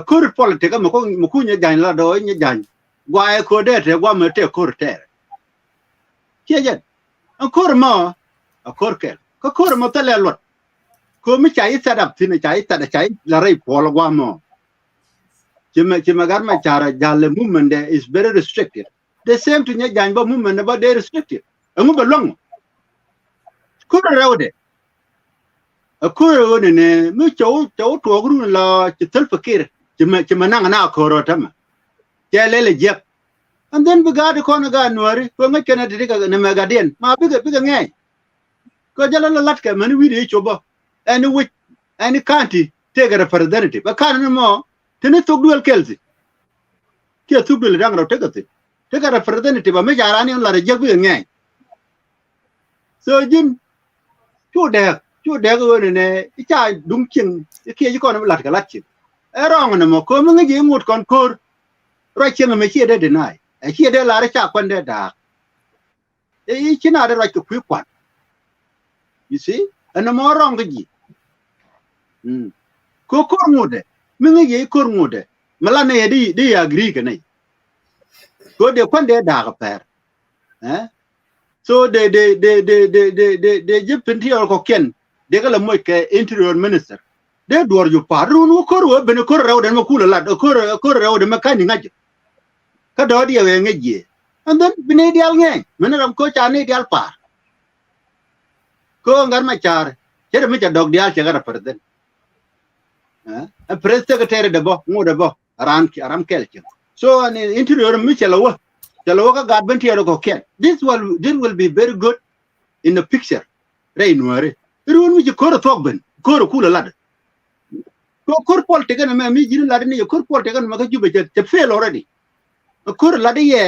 kor politika mo ku nya jan la do nya jan gwa ko de te gwa mo te kor te che je kor mo kor ke ko kor mo te le lot ko mi chai set up tin chai la rai pol gwa mo chima gar ma chara jalle movement is very restricted the same to nya jan ba movement ba they restricted ngu ba long ko rawde ko ne mi chow to gru la chitel fakir chima nang na ko ro tama le jep and then we got ko na ga nuari ko ngai kana diga na magaden ma biga ngai ko jala la lat ka man wi de chobo any county take a representative but can no more tene to dual kelsi ke tu bil rang ro take a representative me jarani on la je bi ngai so jin chu de go ne cha dung king ke ji ko na lat ka lat chi e rong na mo ko mo ngi ngut kon kor ro chen me chi de deny e chi de la ra cha kon de da e chi na de ro ku kwan you see and mo rong gi ko kor ngode mi ngi kor ngode mala ne di agree ke nei ko de kon de da ga per so de je penti ko ken de ga la mo ke interior minister de dor ju paru no kor wo ben kor raw de ma kula la kor raw de ma kan ngaji ka do di we ngaji and then bine dial ngai men ram ko cha ne dial par ko ngar ma char je me cha dog dial che ga per den a press secretary de bo ngode bo aram kelche so an interior mi chelawa ka gad ben tiero ko ken this will be very good in the picture rain ware run mi ko tok ben ko kula lad ko pol te gan mi jin lad ni ko pol te gan ma ka jube te fail already ko lad ye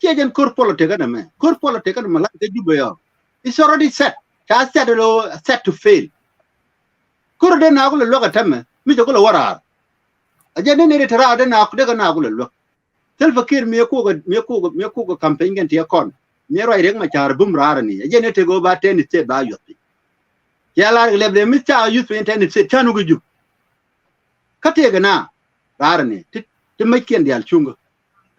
jen ko pol te gan ma ko pol te gan ma lad ke jube yo it's already set set to fail ko de na ko lo ka tamme mi ko lo wara ajane ne tara de na ko de na ko lo tel fakir mi ko campaign gen tie kon mi ro Riek Machar bum rar ni ajane te go ba ten se ba yotti yala leble mi cha yu pe ten se tanu go ju kate ga na rar ni te mai ken dial chungo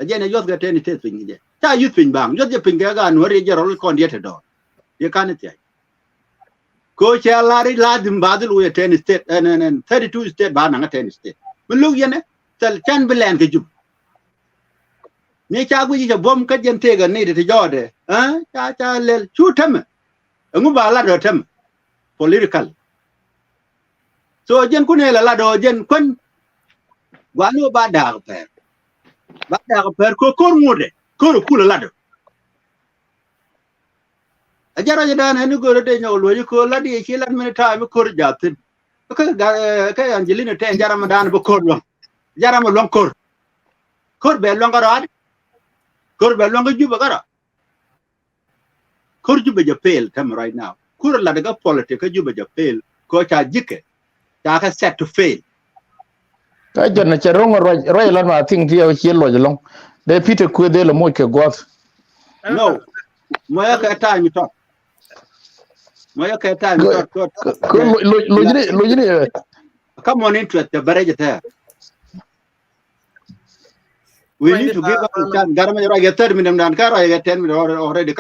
ajane yot ga ten se pin je cha yu pin bang yot je pin ga no re je ro kon die te do ye kan te ko cha la ri la dim badul we ten state and 32 state ba na 10 state mun lu yene tel chan bilen ke jub ni cha gu ji bom ka jen te ga ni de jode cha le chu tem ngu ba la do tem political so jen ku ne la do jen kun gwanu ba da per ko ngode ko ku la do ajara jadan hanu go de nyaw lo ko la di ki lan mi ta mi ko jatin ka Angelina Teny jara ma dan ba ko lo jara ma lon ko be lon garad ko be lon juba gara ko juba ja fail tam right now ko la daga politics juba ja fail ko cha jike ta ka set to fail ka jonna che rongo roi lan ma ting ti o chi lo jolong de Peter ku de lo mo ke gwas no mo ya ka ta mi to Moya ka time lo jini come on into the barrage there. We need to give up a chance. Garma I get 30 minutes and car I get 10 minutes already.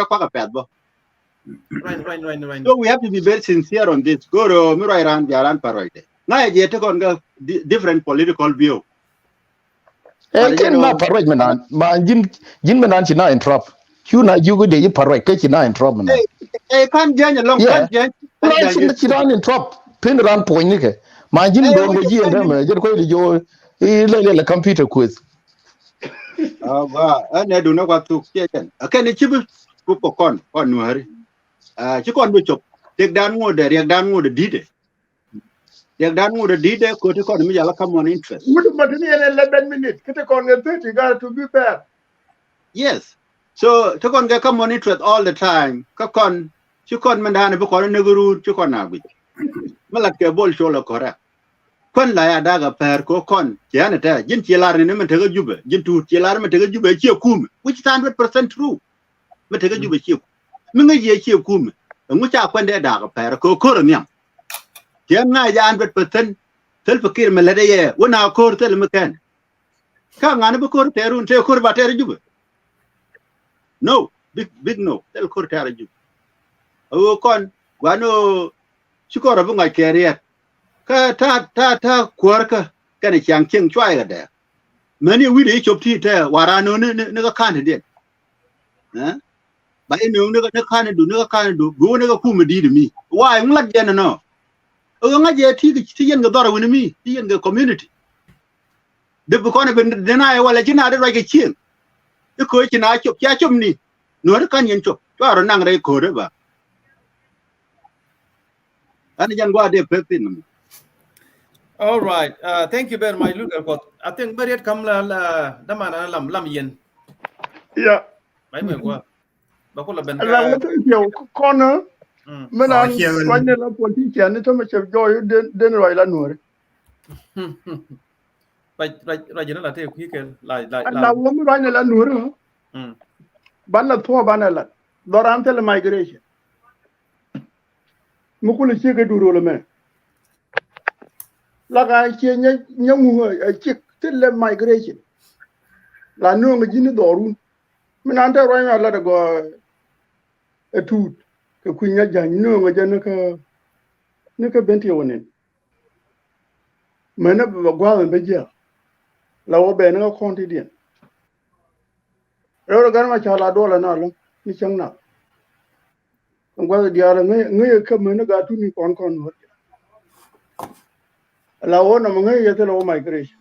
Right. So we have to be very sincere on this. Go to Mirai Ran Jaran Paroide. Now I get to go different political view. Ken na paroi menan ma jin menan china in trop. You na you go de paroi ke china in trop menan. Can't join along. Can't join. Right, china in trop. Pin ran point ni ke. Ma jin do go ji and me je ko jo le computer quiz. Wow, and I do not want to get in. Okay, the chibu on Nuer. Chikon Bishop, take down more the react down more the did. Take down more the did, go to call me, I'll come on interest. But in 11 minutes, get a con 30, got to be fair. Yes. So, to get come on interest all the time. Kakon, Chikon Mandana, Bukon, Neguru, Chikon Abbey. Malaka Bol Shola correct. Kon la ya daga per ko kon yana ta jin tilar ni men tega jube jin tu tilar men tega jube chi kum which is 100% true men tega jube chi men ngi ye chi kum ngu cha kon de daga per ko nyam tiam na ya 100% tel fakir men le de ye wona ko tel mekan ka ngana ba ko terun te ko ba ter jube no big no tel ko ter jube o kon wano chikora bu ngai keriet ta kwarka kana chang cheng chwai ga da mani wi de chop ti ta warano ne ga kan de ba ino ne ga kan du go ne ga ku di mi wa nglat je no o nga je ti yen ga dora wi mi ti yen ga community de bu ko ne ben de na wala jina de ra ga chin e ko chi na chop ya chop ni no kan yen chop to ro nang re ko de ba an jan gwa de pektin. All right. Thank you very much, Luke. I think very come la damana lam yen. Yeah. Mai me kwa. Ba ko la ben La ko yo corner. Menan kwanya la politician ni to me chef joy den roi la Nuer. Right jina la te ku ke la wo mi roi la Nuer. Ban la to ban la. Dorante le migration. Mu ko le chege duro le me. La ga che nyamu a chik til migration la no ngi ni dorun min anta roi la da go etut ke kunya jan no ngi jan ka benti wonen mena ba gwa be je la wo be na konti dien ro ga ma cha la do la na lo ni chang na ngwa dia la ngi ka mena ga tu ni kon ho la wona mo ngi yete lo migration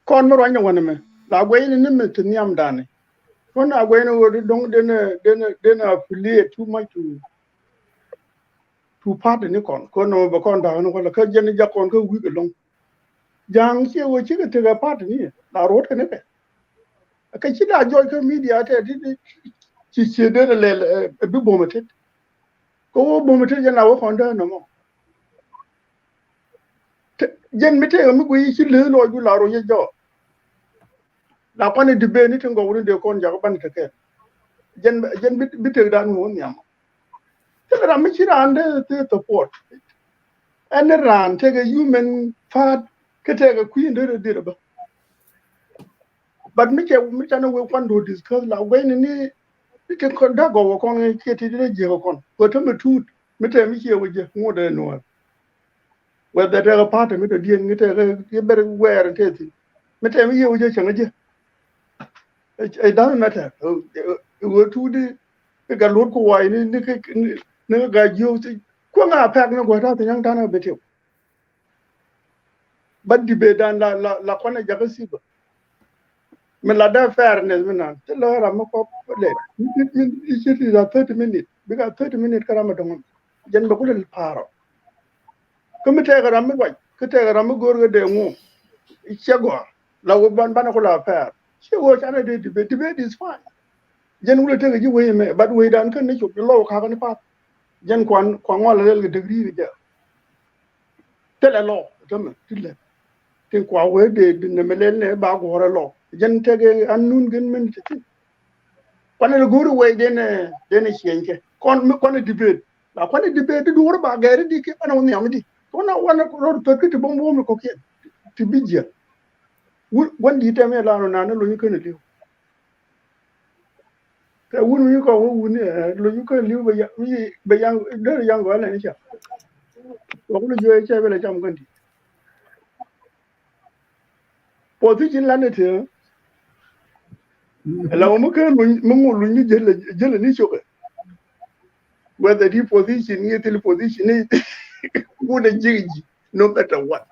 kon mo ranya wona me la gwe ni me tniam dane kon agwe no wodi dong den affiliate too much to part ni kon no ba kon da no la ka jen ja kon ka wi ga long jang che wo chi ga te ga part ni la rot ka ne be ka chi da joy ka media te chi de le bi bo mate ko bo mate ja na wo kon da no mo jen mite mi ko yi le lo ju la ro ye jo la ko ne dibe ni tingo wuri de kon ja ko ban ke jen bite dan mo nyam te ra mi chira ande te to port en ran te ga human fat ke te ga queen de ba but mi no we kon do discuss la we ni ke kon da go kon ke ti de je kon ko to mi tut mi te mi che we je mo de no whether they are part of it or you better wear and take it. But I'm here with you. It doesn't matter. Go to the Galurko wine, no guy you. Kwanga pack no go out the young Dana bit. But debate and la Kona Jagasiba. Melada fairness, man. Tell her I'm a cop. It is a 30 minutes. We got 30 minutes. Karamadon. Jen Bakul Paro. Come take a ramaway. Could take a ramago de mo. It's Chagua. La Uban Banacola fair. She was another debate. Debate is fine. Jen will take you away, but we don't connect you below having a part. Jen Kwan a degree with you. Tell a law. Think Huawei did in the millennium about war a law. Jen take a unknown gunman. One of the good way then a change. Con a debate. Like when a debate to do about Gary Dick and on the Amity. One of the to bomb cocaine to be here. One detail me alone, and you couldn't do. Wouldn't you go? You can live by young, very young girl and shop. What would you have a jump country? Position landed here. Allow Mumu Jelly sugar. Whether the position near the position is good and jiggy, no matter what.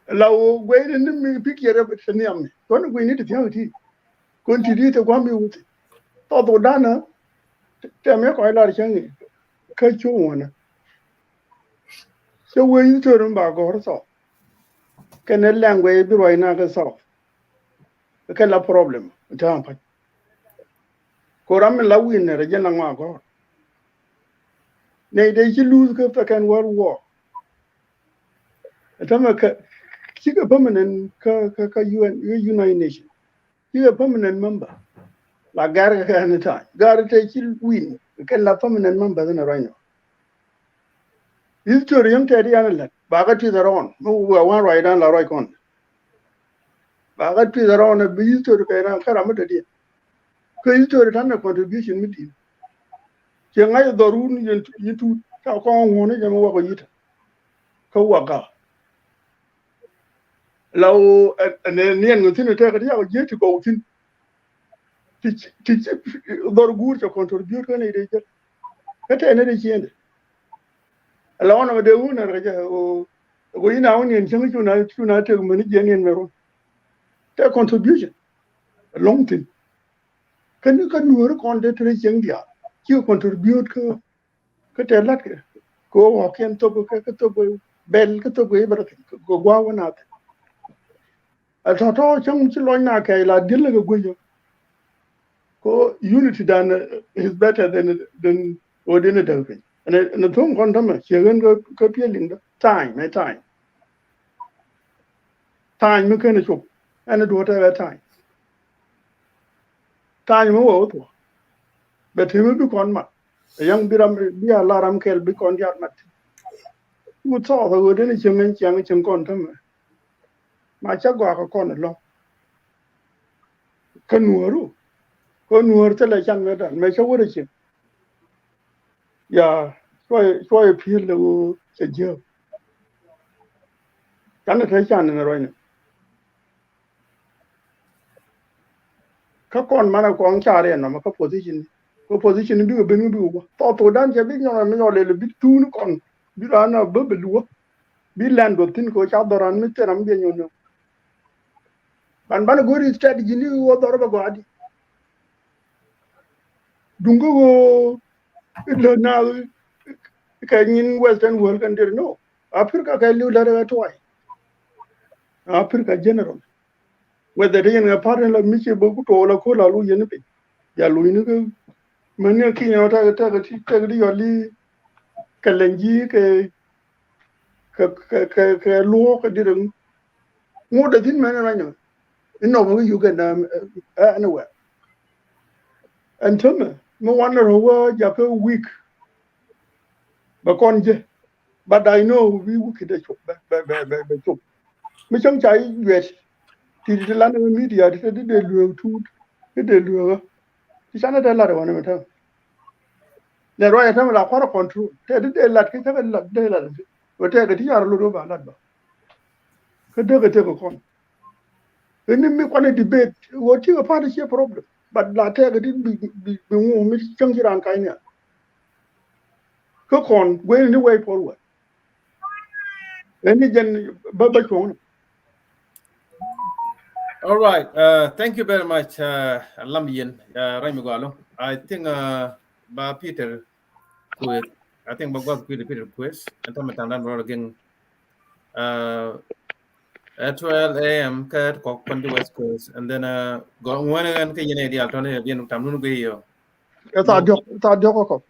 Allow wait and then pick your rabbit and yam. Don't we need to tell it? Continue to go with it. Toto Dana, tell me quite large young. Catch you one. So when you turn back or so, can a language be right now? So, a kind of problem. Coram and Lawin, a young man. Nay, they lose the second World War. A time she's a permanent United Nations. She's a permanent member. Like Gary and the time. Gary takes you win. You can have permanent members in a rhino. This to young Teddy Analet. Baga to the own. No one right on the right on. Baga to the own a beast to the Karamata. Because to return a contribution with him. Yangai the room you two talk on one and walk it. Kawaka. Low and then the end within a take a year to go in. Teach the good to contribute when it is. At any end. Along with the owner, we now in some United Many Meron. Their contribution. A long thing. Can you work on the India? You contribute to tell that go walk in top bell, everything. Go one out. I thought all young Chiloina, la Dillago. Go unity done is better than ordinary Delphin. And the tongue condom, she can go copying time, time. Time, mechanical, and at whatever time. Time over. But he will be con mat. A young Biram be a laram kel be con yard mat. Who saw the wood any young contum. My chagua con along. Canuru. Conur tell a young madam, make a word. Yeah, so I appeal the jail. Can I take on in the rain? Kakon Manakon Chari and Namaka position. Position do a binu. Thought to dance a big on a little bit too con. Be run a bubble. Be land with thin coach out there and Mr. Ambian. And Banaguri strategy knew what the rubber body. Dungo now. Can in Western world and there no. Africa can live that twice. Africa general. Whether they are a partner of Michi Boku or Cola Luyan. Yaluinigo, many king out of the Kalenji, Loka didn't. More than thin man I know. No, you can anywhere. And tell me, no wonder over Japan week. But I know we look at the shop. Micham Chai, yes. Did the land media, did they do too? Did they do? It's another lot of one. le roya tam la kwara control te de lat ke ta lat de lat o te ga ti yar lu do ba lat ba ke de te ko kon ni mi kwane debate wo ti ga pa de problem but la te ga di bi wo mi chang ji ran kai ne ko kon go ni way forward ni jen ba ko All right. Thank you very much, Lambian Raimugalo. I think Ba Peter Quit. I think Bagwag Peter Quest. And Tamatandan Road again. At 12 a.m. Kat Kokon the West Coast. And then go one and Kayan the alternative Yen Tamun Gayo. ta dio ko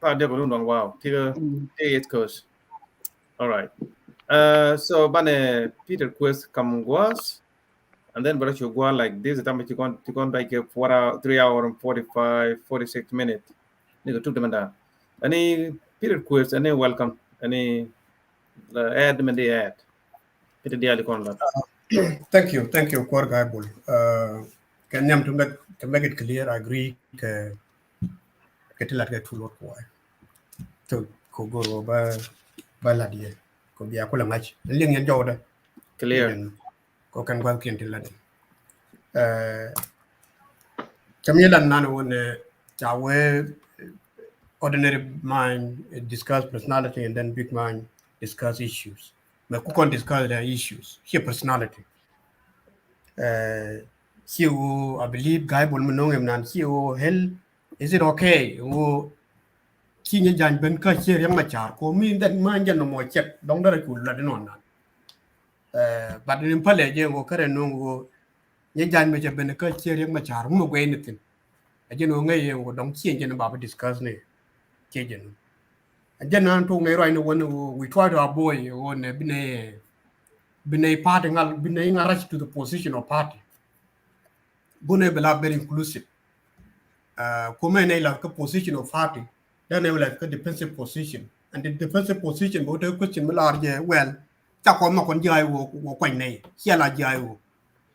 Wow. Tiga 8 Coast. All right. So Bane Peter Quest come was. And then but you go on like this, the time you go like 4 hour, 3 hour and 46 minutes. You took them down. Any period quiz, any welcome, any add them the add. It is the con. Thank you, Kor Gaibul. Can you to make it clear? I agree. Get like a tool why to go over by Ladia. Could be a cool match. Ling and Jordan. Clear. Go can work into Latin. Camilla Nano when our ordinary mind discuss personality and then big mind discuss issues. But who can discuss their issues? Here personality. I believe Guy Bolmanong and Nancy hell. Is it okay? Oh, King Jan Ben Kacher Yamachar, who mean that man no more check, don't let it cool Latin on that. But in Palaje, or Karanong, Yajan Major Ben Kacher Yamachar, who know anything. I don't know, don't change about discussing it. And then I told me right now when we try to avoid on been a party, been a rush to the position of party. Bune bela very inclusive. Come like a position of party, then they will like a defensive position. And the defensive position, but the question will argue, well, Takoma con Jai or quite nay, Hiala Jai.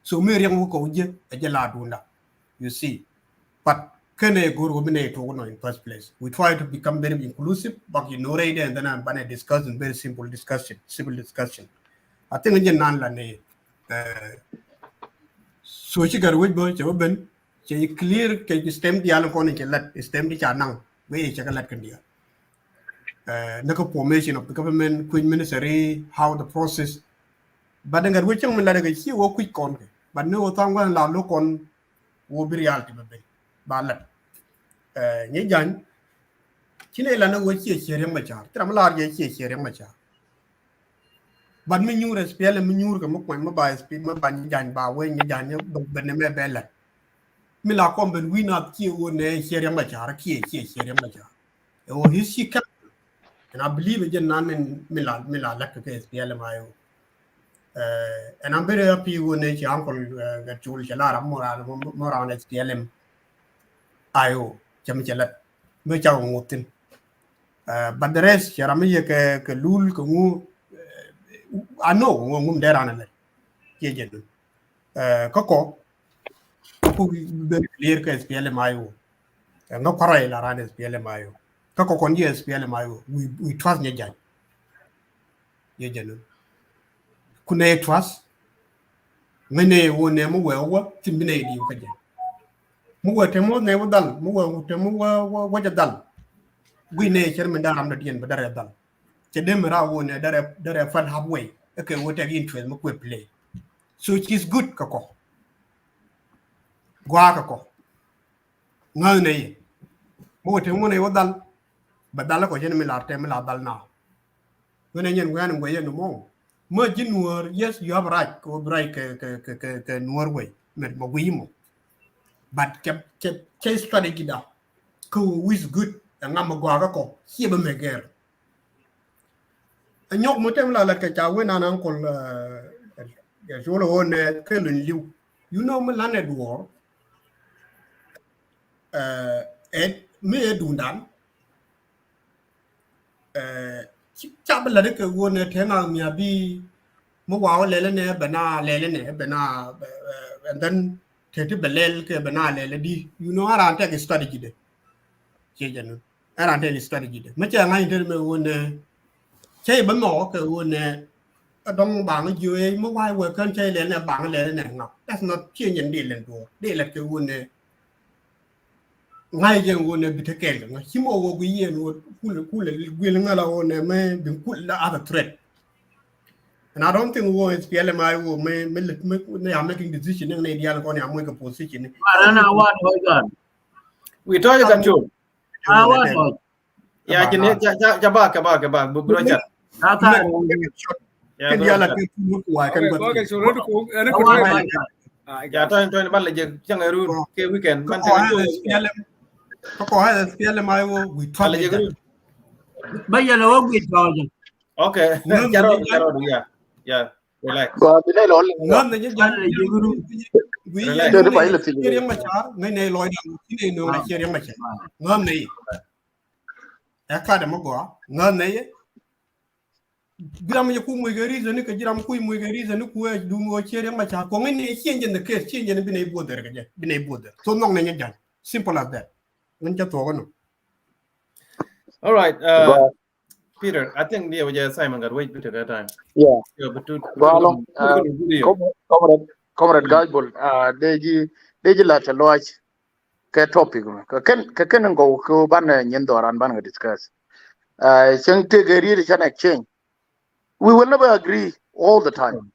So Miriam will go a Jaladuna, you see. But can a good woman in first place? We try to become very inclusive, but you know, and then I'm going to discuss in very simple discussion, civil discussion. I think again, none so she got with boy, Joben, she clear can stem the alcohol and let stem the chanang, where you check a let can deal. No formation of the government, Queen Ministry, how the process. But then got which young man like she will quick con, but no tongue one look on will be reality. Ballet. Nijan Chinela was here Machar, Tramalar here Machar. But me knew a spell and manure come up my by speed my banjan by when you jan but never bella. Mila comben we not kill one here Machar, here Machar. Oh, his she kept, and I believe it none in Mila like to face PLMIO. And I'm very happy when your uncle got Jules Shalara more on SPLM. IO, Chamichalet, which are Motin. But the rest, Yaramia, Lul, Kumu, I know whom there are Yajan. Coco, who very clear as PLMIO, and no corral around as PLMIO. Coco con yes, PLMIO, we trust Yajan. Yajan. Could trust? Many won't never well, Timinate you again. Mua temo never done, Mua temo what a done. We nay chairman down on the end, but they're done. Chedemera won a fun halfway. Okay, what have interest, Mukwe play. So it is good, Coco. Guacaco. No, nay. Mua temo never done, but Dalaco General Temela Dal now. When I went away no more. Merging Nuer, yes, you have right, go break Norway, Wimo. But kept chase strategy down. Who is good, and I'm a guaco, here be girl. And yok motem like a chawen and uncle Jolo on killing you. You know Milan war. And me do that. Chabaladic won a tenor me be Mowa Lelene, Bana, Lelene, Bana, and then Tete Belel, Bana, Leledi. You know, I take a strategy. era de strategy de me cha ngai de me won che ban mo ke won dong bang ju e mo wai we kan che le na bang le na no that's not change in de len do de la ke won ngai je won bi te kel no chimo wo gu yen wo kule gwel ngala won me bin kul la other threat. And I don't think wo is PLMI wo me are making decision in the ideal kon am make position. Ana wa do gan. We talk about you. Awa do. Ya kini jaba bro chat. Aka Ken yala ke ku wa kan ko ko. ke so ro ko ana ko Ya to ban le je changaru ke weekend man Ko ha PLMI wo we talk le je. Baya lo wi do. Okay. Charo ya. Relax. Go bile lo Ngam ne jan we de ba ile tin Riek Machar ne loy ni no na Riek Machar. Ngam ne ka de mo go ngam ne gram ye ku mo gari zani ka gram ku mo gari zani ku du mo Riek Machar ko ne change the case change ne bine border ga bine border so no ne jan simple as that ngan ja to no. All right. Peter, I think we just Simon got wait bit at time. yeah But to go comrade gajbol deji la ta lodge ke topic ka ken go ko ban nyen doran ban ga discuss sing te gari can exchange we will never agree all the time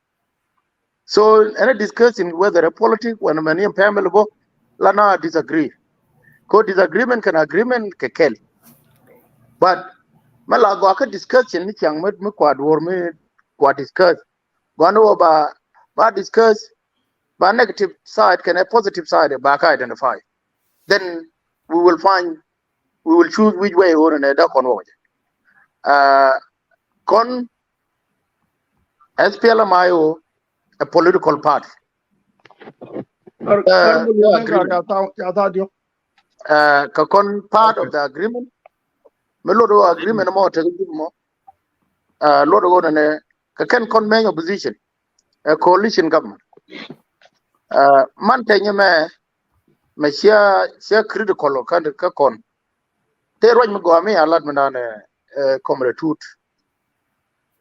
so any discussing whether a politics when many family bo la na disagree ko disagreement can agreement ke kel but mala go ka discussion ni chang me kwa dwor me kwa discuss go ba discuss but negative side can a positive side back identify then we will choose which way or another con SPLMIO a political party part of the agreement melodo agreement mo te mo lodo go ne ka ken con main opposition a coalition government man te nyeme me sia critical kan ka kon te roj mo go mi alat mandane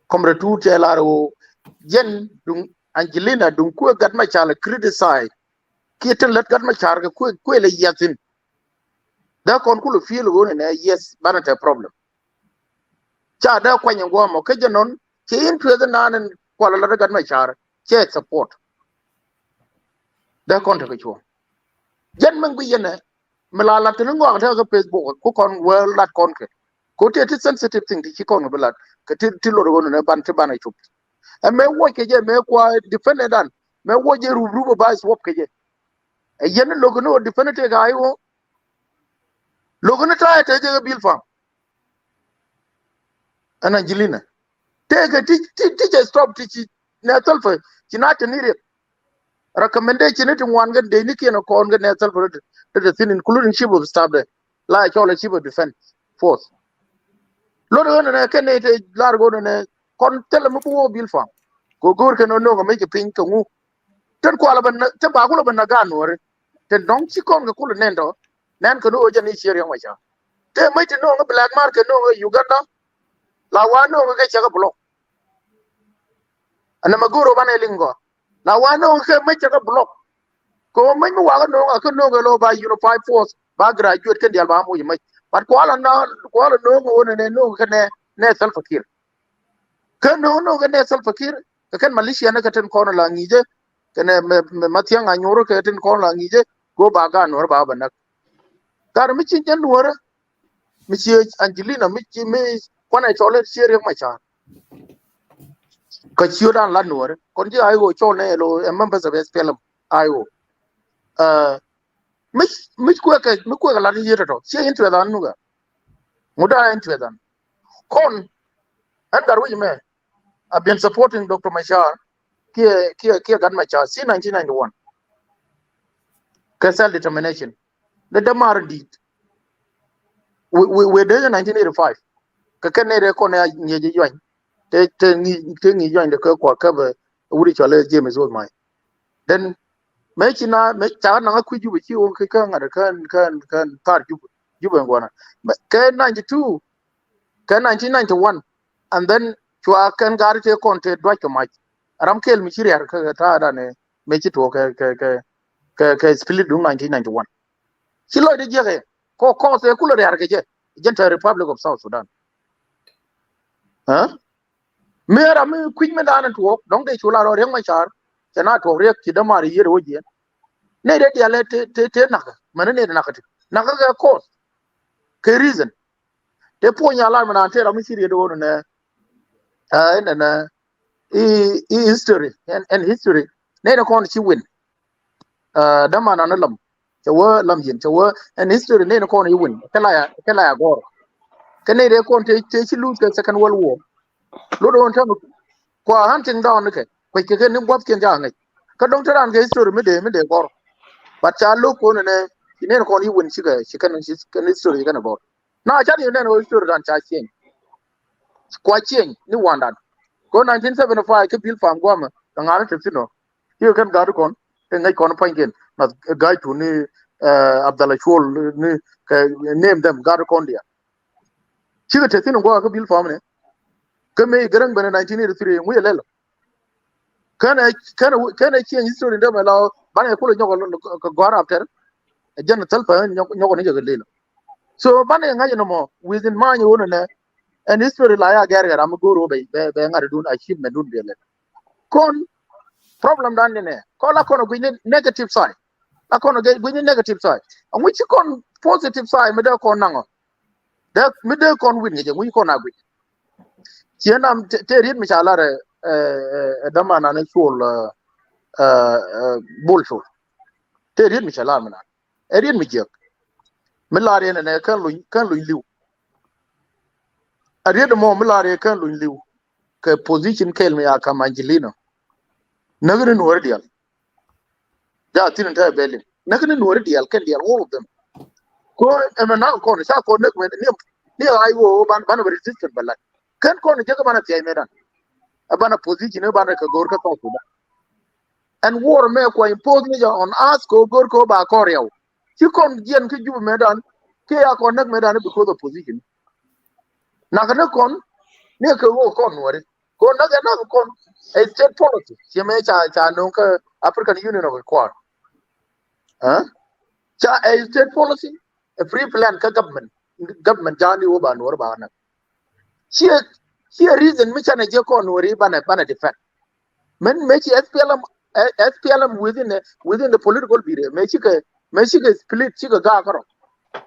comrade tut elaro jen dung Angelina dung ku gat ma chala criticize kiten let gat ma char ku le yatin da kon ku feel go ne yes banata problem cha da kwanya go mo ke janon ke into the nan kwala la gat ma char che support da kon ta ko jen mang bi yene melala tin ngo ta ga Facebook ku kon well lat kon ke ko te sensitive thing ti kon belat ke ti lo go ne ban te ban chup e me wo ke je me kwa defendant me wo je ru ba swap ke je e yen lo go no defendant ga ayo lo go na ta te je bil fam ana Angelina te ga ti je stop ti na talfa ti na te ni re recommendation ni wan ga de ni ke na kon ga na talfa the thing including chief of staff there la chola chief of defense force lo do na ke ne te lar go ne kon tel mu ko bil fam ko gor ke no ga me ke pin ko ngu ten ko ala ban te ba ko ban ga no re te dong ci kon ga ko nendo nan ko no jani shiri ma cha te mai te no ga black market no ga Uganda la wa no ga ke ga block ana magoro ban elingo la wa no ga mai ga block ko mai mu wa ga no ga ko no ga lo ba unified force ba graduate ke dial ba mu mai but ko ala no go ne no ga ne self fakir ke no ga ne self fakir ka kan malaysia na ka ten ko la ngije kene me matyang anyoro ke ten ko la ngije go ba ga no ba banak kar mi cin jan wora mi ci Angelina mi kwana chole shiri ma cha ka ciyo dan la no kon ji ayo chole lo members of SPLM ayo mi ko la ni yeto ci into dan nuga muda into dan kon an garu me I've been supporting Dr. Machar kia gan Machar since 1991 self determination the damar did we did in 1985 ka kene re ko ne nyeji yoy te ni yoy de ko ka ba wuri chole James old my then me china me cha na ku ju bi o ka ngada kan tar ju Juba ngwana. Ke 92, ke 1991, and then chwa kan gar te konte dwa ke mach. Ram kel mi chiri ka ta da ne me chi to ke split du 1991. Chilo de jege ko se kulo de arke je Genta Republic of South Sudan. Huh? Mera me quick me dan to don't de chula ro Riek Machar chana to Riek ki da mari yero je. Ne de dia le te naka man ne naka te. Naka ga cause ke reason. Te po nya la man te ra mi chiri do ne na history and history ne da kon chi win da man na lam chawa lam yin chawa and history ne kon yi win kala ya gor kene de kon te chi lose the second world war lo do on tam kwa hunting down ke ke ni bot ken ja ngai ka dong taran ke history me de gor but cha lo ko ne kon yi win shi kan history kan bor na cha ni ne no history dan cha chen kwa chen ni wandan ko 1975 ke bil fam goma ka ngara te sino yo kan gar kon te ngai kon pangen na gai tu ni Abdallah Chol ni name them gar kon dia chi te sino go ka bil fam ne ke me garang bana 1983 mu yelelo kana chi history da mala bana ko nyoko ko gora after jan talpa nyoko ni jaga lelo so bana ngai no mo within man you ne and history la ya gar am goro be ngar dun achievement dun de kon problem dan ne ko la kono gwi negative side la kono gwi negative side and which kon positive side me da kon nango da me da kon win je gwi kon agwi chienam te rit mi chala re da mana ne chul bulshul te rit mi chala mana rit mi je me la re ne kan lu liu a rit mo me la re kan lu liu ke position kel me ya kam Angelina nagre no dial da tin ta belin nagre no dial kan dial all of them ko emana ko sa ko ne ni ai wo ban resistant bala kan ko ne jaga bana tiai medan abana position bana ka gor ka to da and war me ko impose ni on us ko gor ko ba ko rew ci kon jen ki jubu medan ke ya ko nak medan because of position naga kon ne ko wo kon wori ko naga kon a state policy ci me cha no ka African Union of Quad cha a state policy a free plan ka government jani wo ba nor ba na ci reason mi chana je ko nori bana defend men me ci SPLM within the political bureau me ci ka split ci ga karo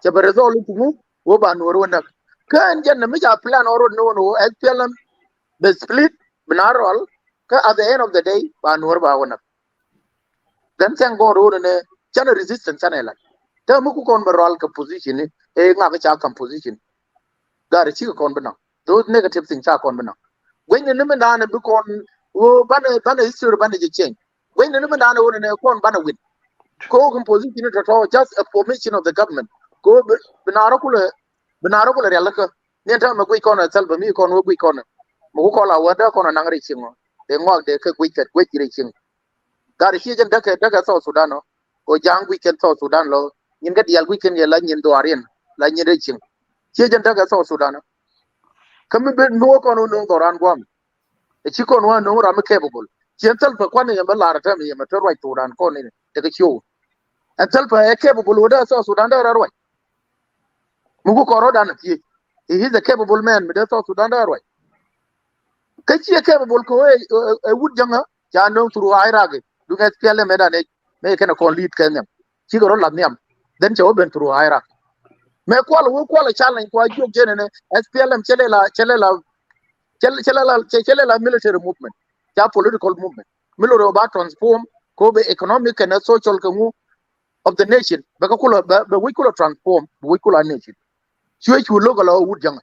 ci ba resolve mu wo ba nor wona kan janna mi ja plan oro no SPLM the split binarol ka at the end of the day ba nor ba wona dan sen go ro ne chana resistance chana la ta mu ku kon barol ka position e nga ka cha kam position gari ci kon bana those negative things cha kon bana when ne me na be kon wo bana history bana je change when ne me na wo ne kon bana win ko kon position to just a formation of the government ko binaro kula rela ka ne ta ma gui kon salba mi kon wo gui kon mu ko la wada kon na ngari chingo de ngok de ka gui ri chingo gari ci jen daga South Sudan ko jang weekend South Sudan lo nyin ga dial weekend ya la nyin do arien la nyin re chin ci jen daga South Sudan kam be no ko no doran gwam e ci ko no no ram capable ci ental fa kwane ya bala rata mi ma torwai turan ko ne daga ciwo ental fa e capable wada South Sudan da rarwai mu ko ro dan fi he is a capable man mi da South Sudan da rarwai kai ci capable ko e wud janga ja no turu airage du ga SPLM medan me kana ko lead kenyam ci ko la niam den ci oben turu airage me ko la challenge ko jog jene ne SPLM chelela military movement ja political movement military ba transform ko be economic and social kamu of the nation ba ko we could transform we could nation ci logo la wud janga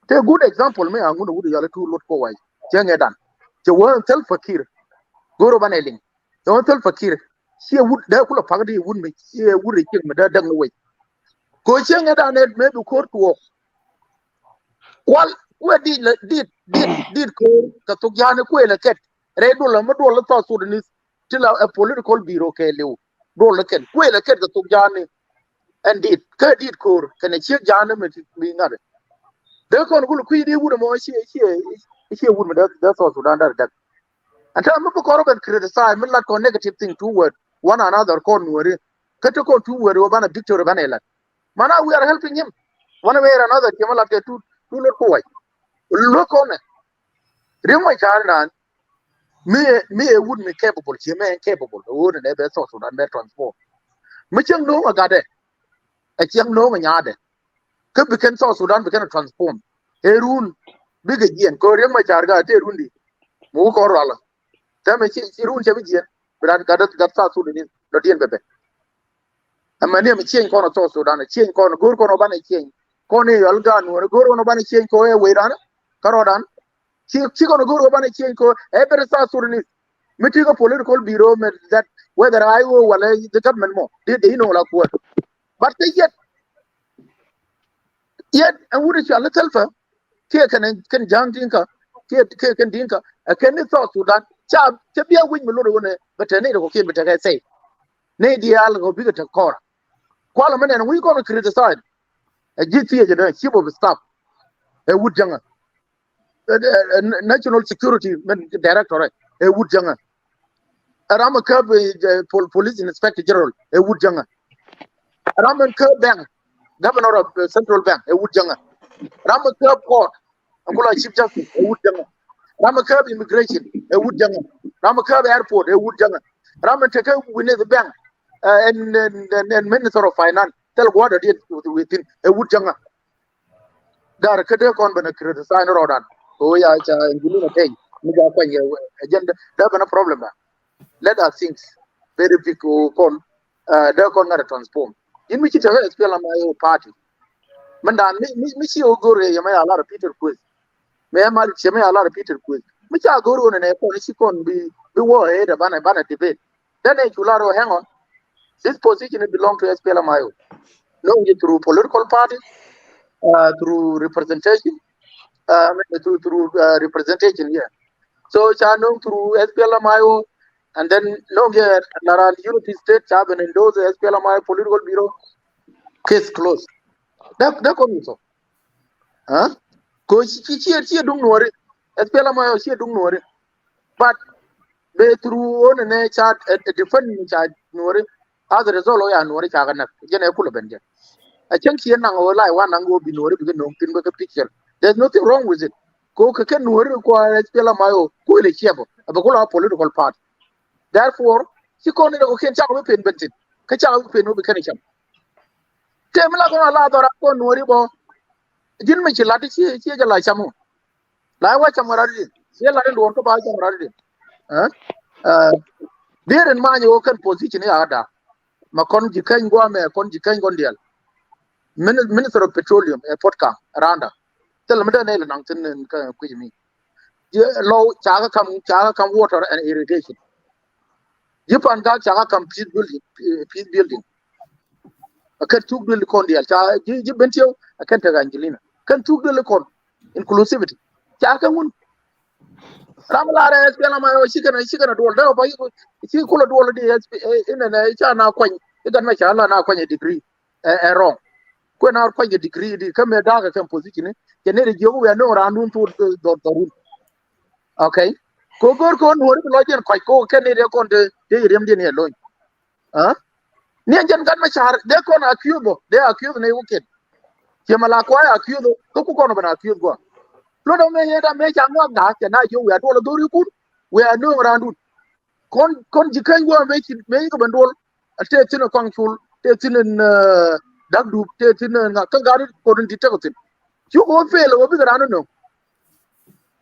te good example me angu wud yala tu lot ko wai jenge dan ci won tel fakir goro baneling don tel fakir ci wud da kula pagdi wud me ci wud ci me da dang wai ko jenge dan me du ko to kwal we did ko ka to jane ko ele ket re do la mo do la to Sudanese tila a political bureau ke lew do la ket ko ele ket ka to jane and did core can a check jana being other they con go ku di would mo she would that's also under that and time ko korban criticize me like negative thing toward one another con wori kato ko two word over a victory banela mana we are helping him one way or another kemal ke two look why look on Riek Machar nan me would me capable che me capable would never thought to run that transform me chang no agade a chang no nyade ke be can so Sudan be can transform e rule big again ko Riek Machar ga te rundi mu ko rala ta me chi rule che bi jen bran ga dat sa Sudan do dien bebe amma ne me chen ko no so Sudan chen ko no gor ko no bana chen ko ne alga no gor no bana chen ko e we ran karodan chi ko no gor bana chen ko e ber sa Sudan Mitiga political bureau that whether I or the government more they know like what. But they yet and would you a little for can jang dinka can dinka a can thought to that chap to be a wing below but a native okay but I say nay the al go bigger to core. Qualman and we gonna criticize a GT a chief of staff a wood younger national security director a wood younger. Rama Kerb police inspector general a wood younger. Raman Kerb bank governor of central bank a wood younger. Rama Kerb court Angola chief justice a wood younger. Rama Kerb immigration a wood younger. Rama Kerb airport a wood younger. Rama take win the bank and minister of finance tell what I did within a wood younger. There are Kade Convent criticize Rodan. Oh yeah, Angelina Teny. Agenda that's no problem. Let us think very big con they're going to transform. In which it is my party. Manda me see Ogore, you may a lot of Peter Quiz. May I a lot of Peter Quiz. Which are go on and a policy con be war ahead of an debate. Then a Chularo hang on. This position belongs to SPLMIO. No, through political party, through representation, through representation here. So Chanung through SPLMIO. And then no get Naran Unity State have and endorse the SPLMI political bureau case closed. That comes so. Huh? Because she don't worry. SPLMI she don't worry. But they through on a chart at a different charge worry. As a result, I know it's a general bench. I think she and I one and go be worry because no pin with a picture. There's nothing wrong with it. Go can worry require SPLMI go in a chapel, a political party. Therefore, she can't pen bentin. Kacha pen will be connection. Temla gonna allow the Rapon Waribo. Didn't make a latte, she like some. Like what some already. She like want to buy some already. There in mind, you can position Ada. Macon Jikan Guame, Conjikan Gondial. Minister of Petroleum, a podcast, Randa. Tell them the nail and Quijimi. Low Chaga come water and irrigation. Japan got Chaka peace building. I can two build condial. Jibentio, I can take Angelina. Can two build con inclusivity. Chaka won. Ramala has been on my she can do all by she could do all the in an China coin. You got my child now coin a degree wrong. When our coin a degree, come a dark position. Generate you we are no around to the room. Okay. Go con who logic quite go can they con the Remdian alone. Huh? Nian got my char, they con accuse, they accuse me wicked. Yamalaqua accuse, Tokukono accuse go. Lord of me, I make a knock that, and I you are all do you good. We are no around. Con Jikan go make it make up and roll. A state in a consul, takes in Dug Duke, takes in a Kangari, couldn't detect him. You won't fail over the I don't know.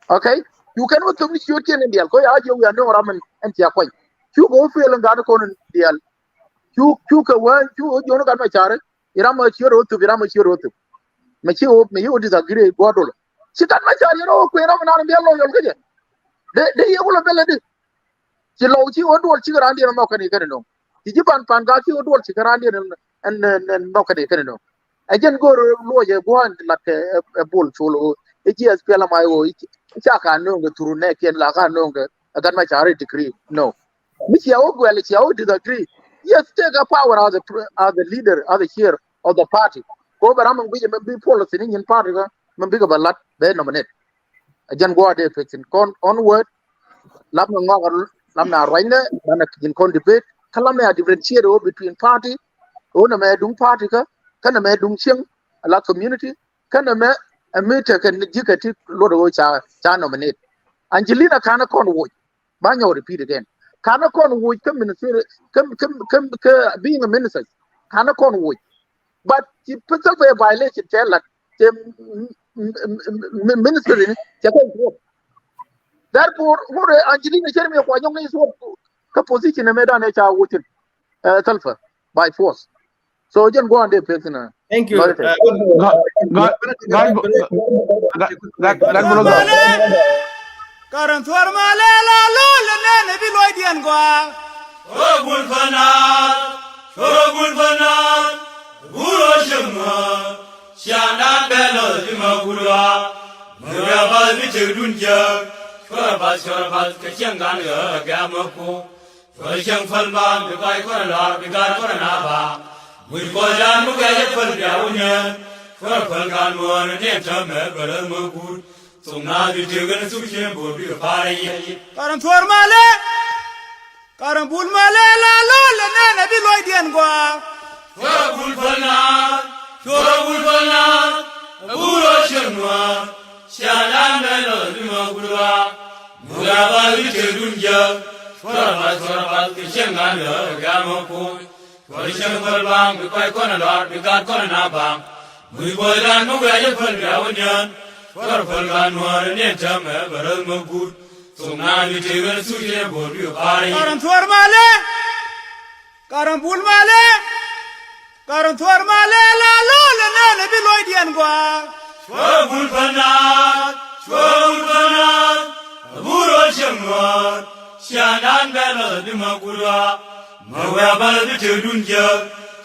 Okay? You cannot communicate in India. We are no ramen and Tiaquay. You go fail and got a con in the You don't got my char. Irama Chiro to Virama Chiro to. Machu may you disagree, Guadol. She got my char, Quaram and Bello. They all ability. She low, she would do Chigarandi and Mokani Canino. The Japan Pangaki would do Chigarandi and Mokani Canino. I can go lawyer, go on like a bull solo. It is Pelamayo. Chaka no through neck and Laka no. I got my charity degree. No. Miss Yao, well, it's Yao disagree. Yes, take a power as the leader, as the here, of the party ko bara man bi man bi policy ni in party ga man bi ga balat be nominate ajan go ade fixin kon onward lam ngo lam na roine bana kin kon debate kala me differentiate between party ona me dung party ka kana me dung chiang ala community kana me amita kan jikati lodo cha nominate Angelina kana kon wo ba nyo repeat again kana kon wo kam minister kam being a minister kana kon wo but the person by violation tell like the minister ni ko therefore who Angelina Jeremy ko nyong ni so ka position me da ne cha wutin sulfur by force so just go on there person thank you Karan tuar malela lola nene bi loy dien gwa Shorogul fanal Guro shemma Shiandan belo di magulwa Murabal bi chegdunja Shorabal kachengan gamaku Shorasheng falban bi kai koralar bi gar koranaba Mulkojan mugaye falbiawunyan Shorafalgan muan nentame baramagul Sungna di tegan suci bobi pari. Karan tuar male, karan bul male la la nene bi loy dien gwa. Chora bul falna, buro shenwa, shanan melo di magulwa, muraba di tegunja, chora bal kishengan gamoko, chora shengal bang bi kai kona lor bi gar kona nabang, muri boyran mugaye falbiawunyan. Farfalgan war ne jame baral magut sungna ni tegan suje bodu pare karan tuar male karan bul male karan tuar male la la nene bi loy dien gwa shwabul banat buro shemwa shanan belo di magura mawa bal di tedunja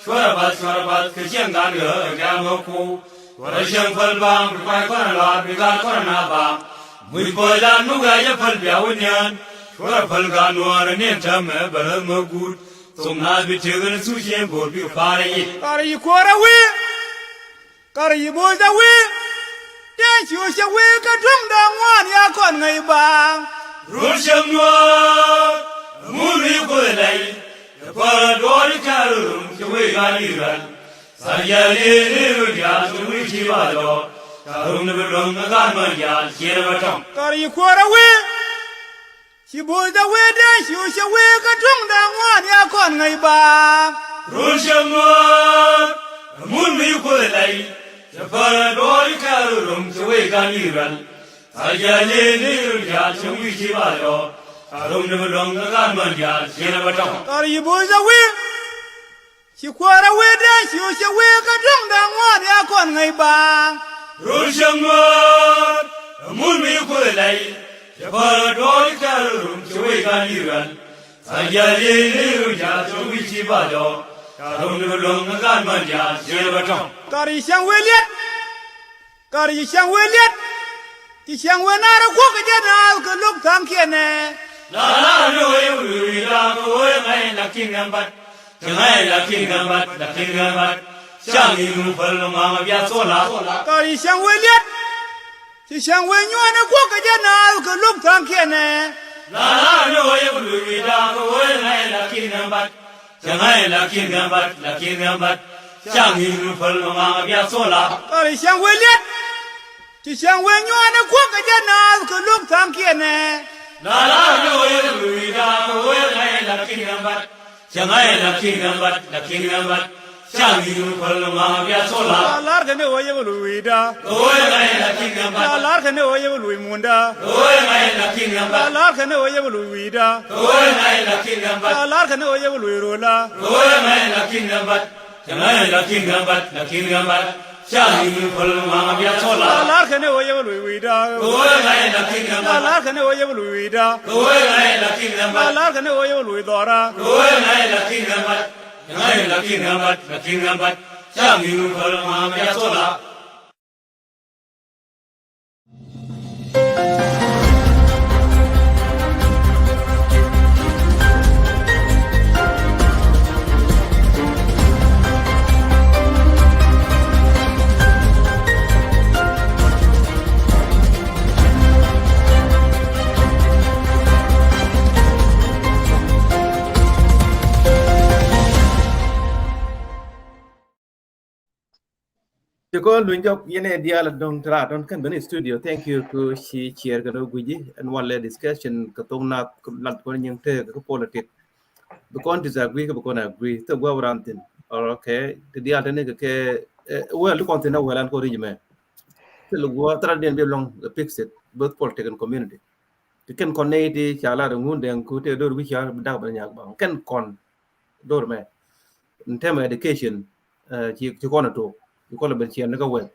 shwabal keshengan gamoko Warashang falbang bikai koralar bigar koranaba Mulkojan mugaye falbiawunyan Shwara falgan war nentame baral magut Sungna bi tegan suci bobi pare Kari kora we Kari boja we Dan shusha we katung dangwan ya kon ngai bang Rusham nuar Muli kolai Para dori karum Shwe ganiran Sayali ya sumi chiwado karum ne belong nagan manja chiratom Kari kora we Shiboja we dan shusha we katung dangwan ya kon ngai bang Rushamor mun mi kolai Jafara dori karum chwe ganiran Sayali ya sumi chiwado karum ne belong nagan manja chiratom Kari boja we She kwara we dan she we katung dangwan ya kon ngai bang Rushamor mun mi kolai Jafara doi karum chwe ganiran Sayali ya chwe chibado karum ne long ngan manja chiratom Kari shang we liet Ti shang we na ro ko ga na ko luk tham kiene La no we la ko ngai na kingambat Jangai laki gambat, Shang inu falma biya sola. Kari shang we liet, ti shang we nyone ko ka jana ko luk tham kiene. La no ye bulu da ko ngai laki gambat, Jangai laki gambat, Shang inu falma biya sola. Kari shang we liet, ti shang we nyone ko ka jana ko luk tham kiene. La no ye bulu da ko ngai laki gambat. Jangai laki gambat, Shang inu falma biya sola. Lar kene oye buluida. Oye ngai laki gambat. Lar kene oye bulumunda. Oye ngai laki gambat. Lar kene oye buluida. Oye ngai laki gambat. Lar kene oye buluirola. Oye ngai laki gambat. Jangai laki gambat, Shang inu falma biya sola. Lar kene oye buluida. Oye ngai laki gambat. Lar kene oye buluida. Oye ngai laki gambat. Lar kene oye buluidora. Oye ngai laki gambat. Jangai laki gambat, Shang inu falma biya sola. Because when you yene dial don tra don kan bani studio. Thank you ku shi chair ka do guji and one led discussion ka tong na lat ko nyang te ka politic. Because disagree ka because agree to go around thing. Or okay, the dial ne ka ke well look on thing well an ko regime. The go tra den be long fix it both political and community. You can connect the chala the moon den ku te do wi cha da ba nyak ba. Can con do me. In term of education chi ko na to. Ko la ben chen ka well.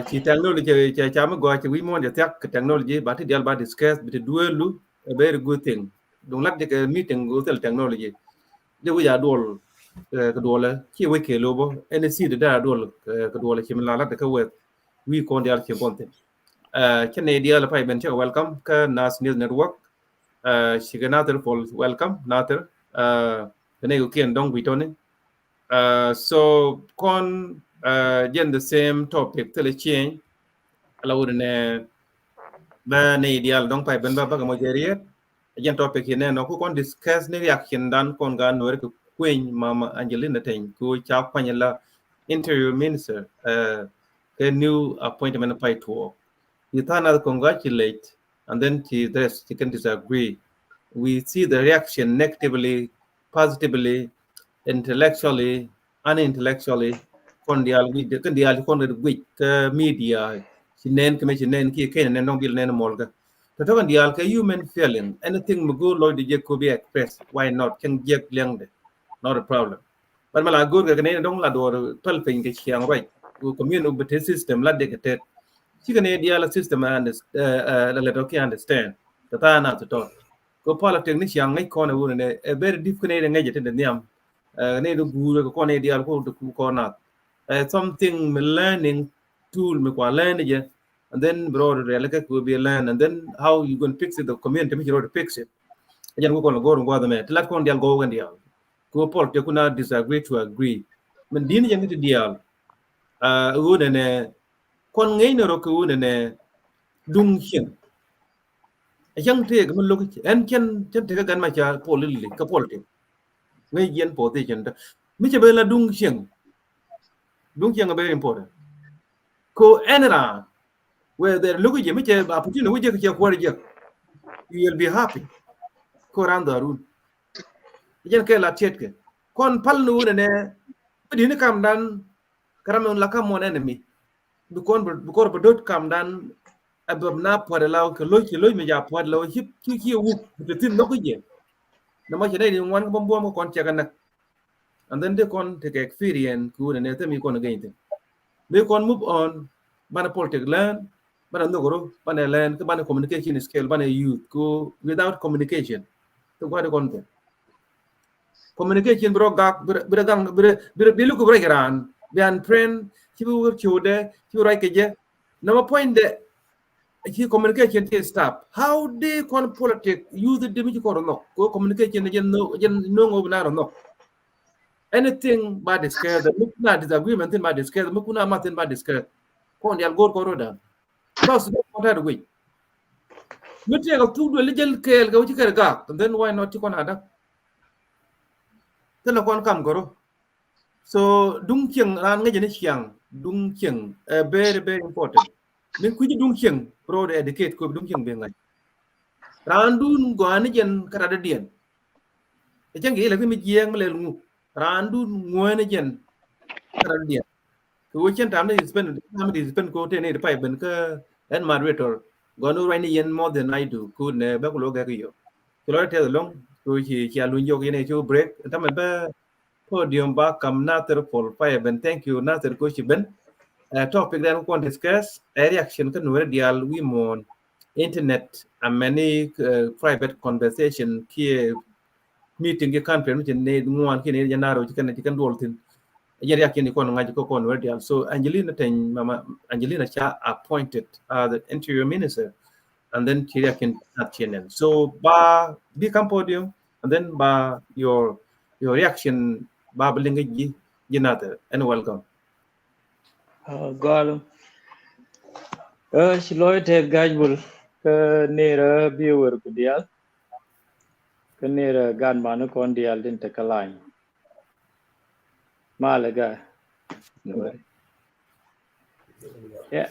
Ci technology ci chama go ci wi mo de tek technology ba ti dial ba discuss bi duelu a very good thing donc lat de meeting go tel technology de wi ya dol ko dole ci we ke lobo NC de da dol ko dole ci la lat ka we wi ko dial ci bonte ci ne dial pa ben ci welcome ka nas news network ci ga nater for welcome nater ne go ken dong wi tone so con again the same topic tele change alawud ne ba ne ideal donc pay ben ba ba mo jeriet again topic ne no ko kon discuss ne reaction dan kon ga no rek queen mama Angelina Teny ko cha kwanyala interior minister a new appointment pay to you can congratulate and then she can disagree we see the reaction negatively positively intellectually unintellectually kon dial wi de kan dial kon de wi ka media sinen keme sinen ki ken nen non bil nen molga to to kan dial ka human feeling anything mu go lo de je ko be express why not can je leng de not a problem but mala go ga ne dong la do tol pen ke chiang right ko commune ubete system la de ke ci ne dial system and la le to ki understand ta na to ko pala technician ngai ko ne wona ne e very deep ne ngai jete de niam ne do guru ko ne dial ko ko na something me learning tool me kwa learn je and then bro like ko be learn and then how you going to fix it the community me to fix it ajan ko ko go ngo da me tlat ko dial go ngan dial ko pol te kuna disagree to agree men din je ngi dial wona ne kon ngai no ro ko wona ne dung chen yang te ga man lokaci en ken te ga gan ma cha polili ka polite ngai yen po te chen da mi che bela dung chen very important ko enra where there lokaci mi che ba puti no wuje ka ko je you will be happy ko ran da run jen ke la tet ke kon pal no ne di ni kam dan karam la kam mon enemy bu kon bu dot kam dan abab na pore law ke loy me ja pore law hip ki wu de tin no ko je na ma che dai wan bom bom kon che kan and then they kon take experience ku ne te mi kon gain they kon move on bana politic learn bana ndogoro bana learn bana communication skill bana youth go without communication to what kon communication bro gak bergang bilu ko breakran bian friend ci bu chude ci ray ke je no point de ci communication te stop how they kon politic use the demi ko no ko communication jen no ngo na no anything bad is scared the look na disagreement in bad is scared mu kuna matin bad is scared ko ndial gor ko roda because ko ta do mutte ga tudo lijel kel ga wuci kar ga then why not ko na da tela kon kam goro so dung chieng ran nga jene chiang dung chieng very important min kuji dung chieng pro de educate ko dung chieng be ngai ran dun go ani jen kara de dien e jangi la mi jieng le ngu ran dun ngone jen kara de dien ko chen tam ne spend ko te ne de pai ben ka en moderator go no right yen more than I do could ne ba ko lo ga yo ko lo te long ko chi alun yo ne chu break tam ba podium ba kam nater for fire ben thank you nater ko chi ben topic then we discuss reaction kan wer dial we mon internet and many private conversation ki meeting ke kan pen ne ngwan ki ne janaro ki kan doltin yer yakin ko ngaji ko kon wer dial so Angelina Teny mama Angelina cha appointed the interior minister and then she yakin at channel so ba become podium and then ba your reaction ba belinga ji jinata and welcome Gol shloy te gajbul ke nera viewer ku dial ke nera gan man kon dial din te kalai malaga Yeah.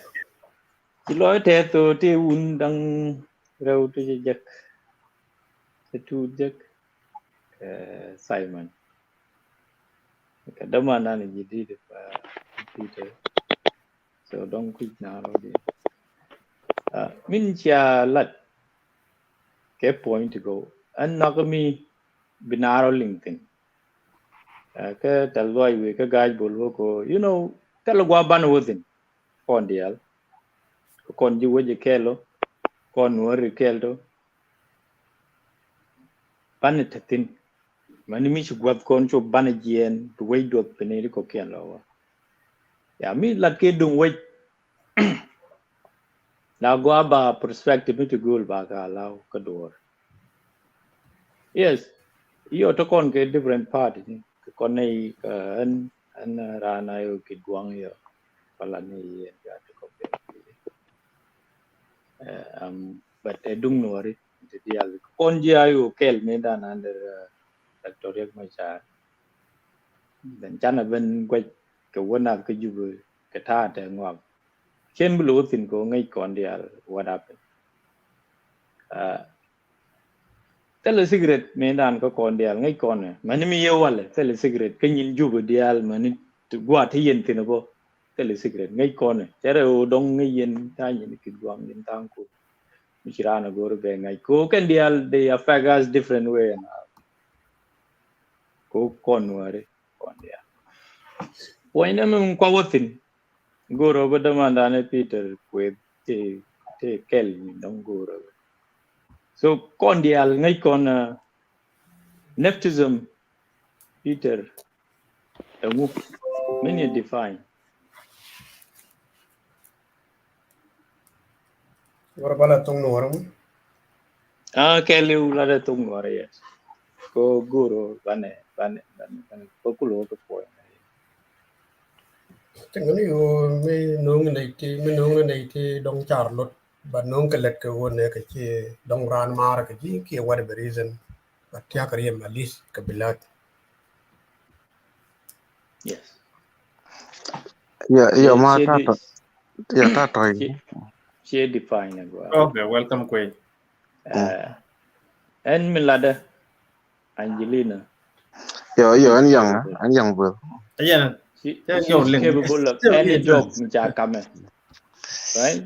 Chỉ lối thế tôi thì un đang râu tôi giấc sẽ thu giấc Simon cái đó mà anh gì đi được Peter so don't quit now rồi mình chia lật cái point to go anh nói cái mi binaro LinkedIn cái tal loài về cái guide bolu ko you know cái lo ban within con dial con ju về kelo con nuôi kelo ban tin mani mi chugwat kon cho banajien to way dot peneri ko ken lo ya mi lat ke dung way na go ba perspective to goal ba ka law ka door yes yo to kon ke different part ni kon nei ka an rana yo ki gwang yo pala ni ya to ko but dung no ri dia kon ji ayo kel me dan under Dr. Riek Machar dan chana ben quay cái wona cái ju cái tha te ngọc chen bulu tin ko ngai kon dia what happened tele cigarette me dan ko kon dia ngai kon man mi ye wala tele cigarette cái nhìn ju dia man tu gwa thi yen tin bo tele cigarette ngai kon tere o dong ngai yen ta yin ki gwang yin tang ko mi kirana go be ngai ko kan dia they affect us different way and ko kon ware kon dia point am ko wotin goro ba demanda ne Peter kwe te kel dong goro so kon dial ngai kon nepotism Peter ngu many define What about tung nuar mo? kelu la de tung nuar yes ko goro bane ko kulo ko point Tinggal yo me nung nei ti dong Charlotte but nung ke let ke wone ke chi dong ran mar ke ji ke whatever reason but ya kariye malis ke bilat yes Yeah, ma tata. Yeah, tata. she define go Okay, welcome Queen. En milada Angelina Yo, an young bro. Yeah, she's capable of any job mja kame right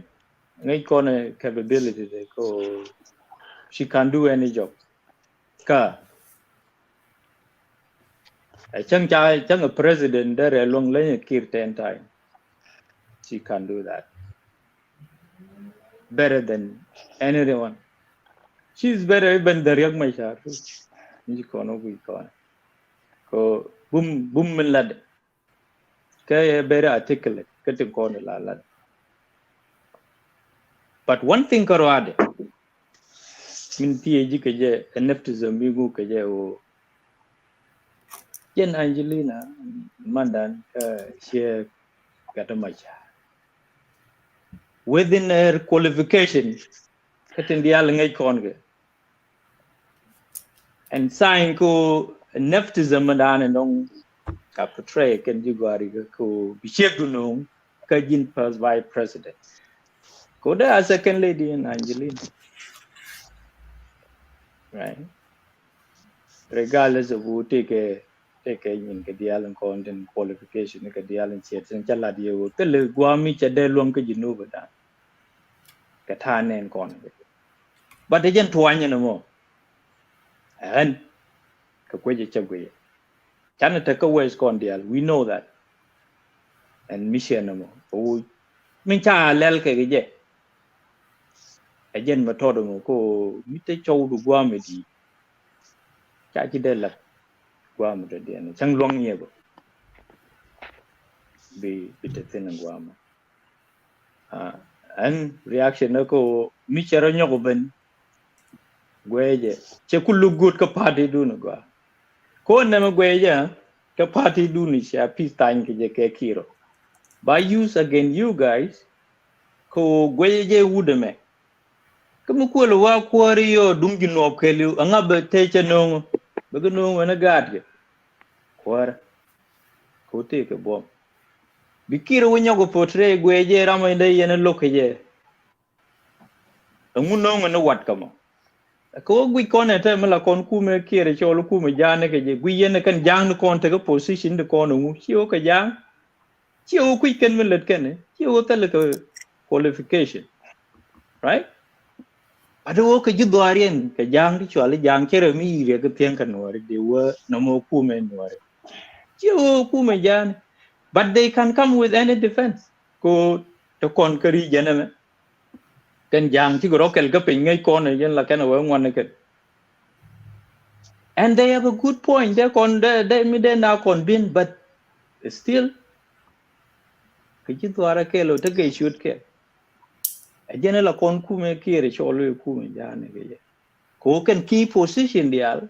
ngai kone capability de ko she can do any job ka chang a president there long le kir ten time she can do that better than anyone she's better even the Riek Machar ni kono wi ko bum min lad ka better articulate ka tin kono la lad but one thing karo ade min PhD ke je nepotism mi gu ke je o jen Angelina mandan she got a Machar within her qualification katin dial ngai konge and sign ko nepotism mandan nong ka portray ken jigwari ko bishek dunong ka jin first vice president ko da second lady in Angelina right regardless of who take in ke dial content qualification ke dial in chet sen chala dio te le gwami che de long ke jinu bada ka thanen kon but the gen twanya no mo and ka kweje chagwe chana ta ka wes kon dial we know that and mission no mo o min cha lel ke je ajen ma todo mo ko mite chow du gwami di cha ji de la gwami de den chang long ye go be te ten gwami and reaction ko mi chero nyoko ben gweje che kullu good ka party du no gwa ko na ma gweje ka party du ni sha peace time ke je ke kiro by use again you guys ko gweje wudeme kamu ko lo wa kwari yo dum gi no kelu anga be te che no be no na gad ge kwar ko te ke bom bikiro wonyo go portray gweje rama inde yene lokeje nguno ngono wat kamo ko gwi kone te mala kon kume kire cholo kume jane ke je gwi yene kan jang kon te ko position de kon ngu chiwo ka jang chiwo kwi ken melet ken chiwo tele ko qualification right ado ko jidwarien ka jang di chwale jang chere mi re ko tien kan wore de wo no mo kume wore chiwo kume jane but they can come with any defense ko to kon kari jene me kan jang ti gro kel ka pin ngai kon yen la kan wo ngwan ke and they have a good point they me they now convince but still ke ji twara ke lo te ke shoot ke jene la kon ku me kire cholo ku me jane ke ko kan key position dial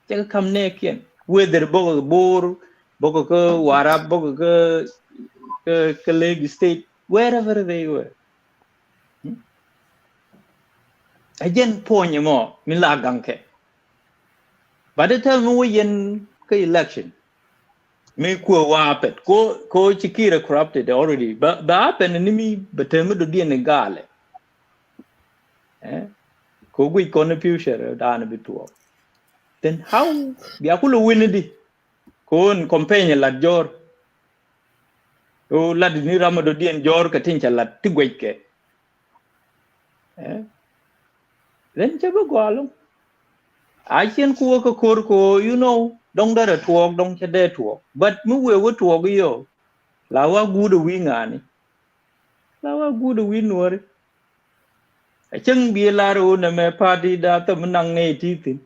te kam ne ken whether bogo bor bogo ko warab bogo ko leg state wherever they were again ponye mo mi la ganke by the time we yen ke election me ko wapet ko chikira corrupted already but happen ni mi betemu do die negale ko gui contribution dan bitu then how bi akulo winidi ko on campaign la jor o lad ni ramado dien jor ka tincha la tigweke then chaba gwalo I can ko ko you know dong da tuok dong chade tuok but mu we wo tuok yo lawa gudu wingani lawa gudu winwori achang bi laro na me party da to menang nei titin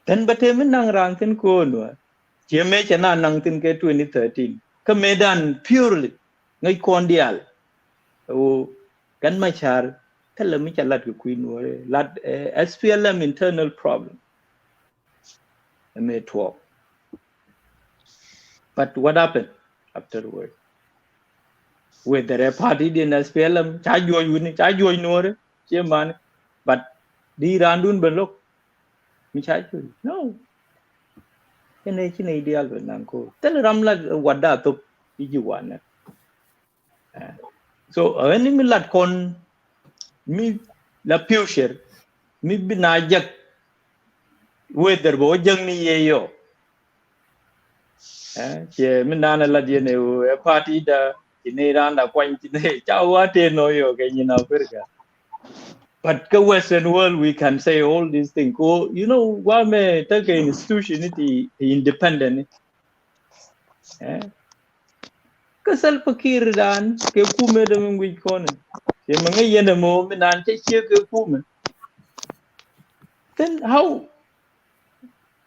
dan bate menang ran tin ko no che me chana nang tin ke 2013 ka medan purely ngai kondial o kan machar tell me chalat ku winwori lat SPLM internal problem me talk but what happened afterward whether a party in SPLM chajoy wini chajoy nore chairman but di randun belok mi chajoy no ene chine ideal benanko tel ramla wada to ijiwana so any milat kon mi la future mi binajak whether bo jang ni yeyo che minana la diene a party da iniranda kwantine chawate no yo ke nyina perga but the Western world we can say all these things ko you know wa me take institution independent ka sal fakir dan ke kume da mun wi kone ke manga yene mo minan che ke kume then how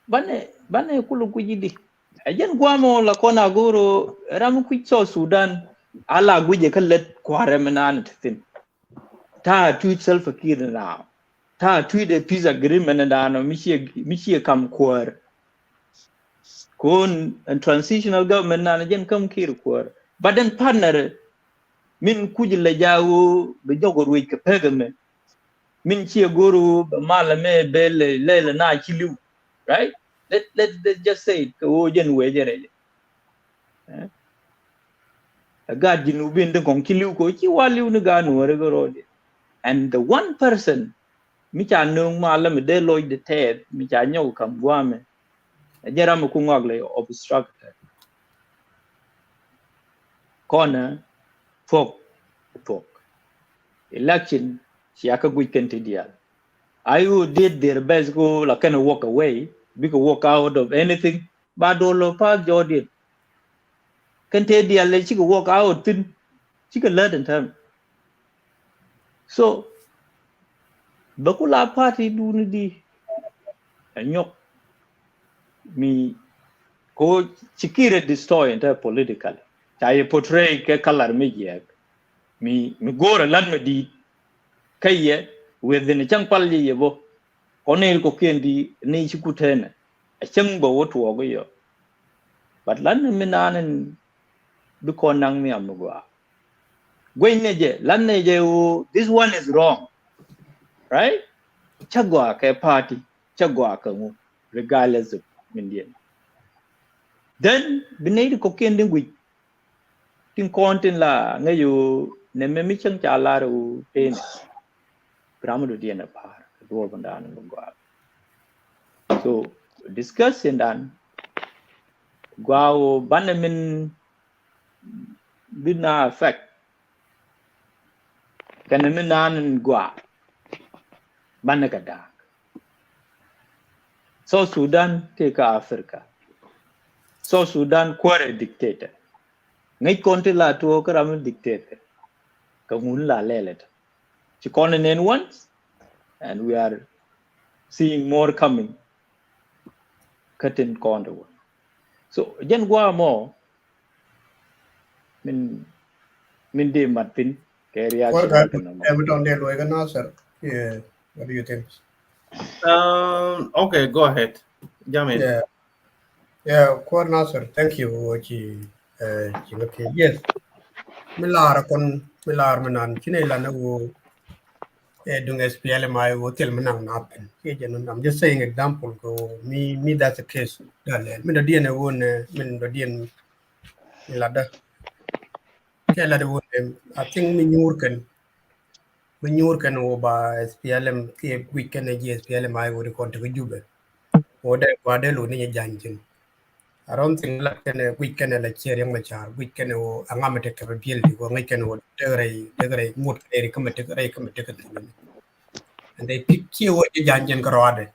bane kulu kujidi ajen gwamo la kona goro ram so Sudan ala guje kallet kware minan tin ta tweet self fakir now ta tweet a peace agreement da no mishi kam kwar kun transitional government na jen kam kir kwar but then partner min kujile jawo be jogor wi ke pegame min chi goro malame bele lele na chiliu right let's just say ko jen wejere ga jinubin de kon chiliu ko chi waliu ni ga no re goro and the one person mi cha nung malame de loy de te mi cha nyaw kam gwame jaram ku ngogle obstruct corner folk election siaka weekend dia ayu did their best go la can walk away because walk out of anything but all pa jordan can te dia le chi walk out tin chi ka let in time so bakula party du ni di anyok mi ko chikire destroy entire politically chai portray ke color me mi gora lan me di kaye within chang palli yebo onel ko kendi ni chikutene a chang bo wotu go yo but lan me nanen bi ko nang mi amugwa gwenneje lan neje this one is wrong right chagwa ke party chagwa ka mu regardless of Indian then binay ko kendi wi tin kontin la ngayu ne me mi chang cha la ru te ne gramu do dia na par do banda na gwa so discussion dan gwa ban min bina effect kan min nan gwa ban ka da so Sudan ke ka Africa so Sudan kware dictator ngai konti la to ka ram dictator ka mun la lelet ci continent once and we are seeing more coming cutting corner so jen gwa mo min de matin ke reaction ka na Everton they loy kan answer. Yeah. What do you think? Okay, go ahead. Jamin. Yeah. Yeah, quite answer. Thank you. Okay. Yes. Milar manan kine la na wo dung SPL my hotel manang napen. I'm just saying example go me that's the case. Dale. Min da dien won min da dien la da. Ke la da won I think min yur kan wo ba SPLM ke weekend e SPLM ay wo ko to jube. Wo de lo ni janjin. I don't think like weekend la cheering machar weekend o angamete ka bil di ko ngai ken o tegre mut eri kamete and they pick you what janjen karade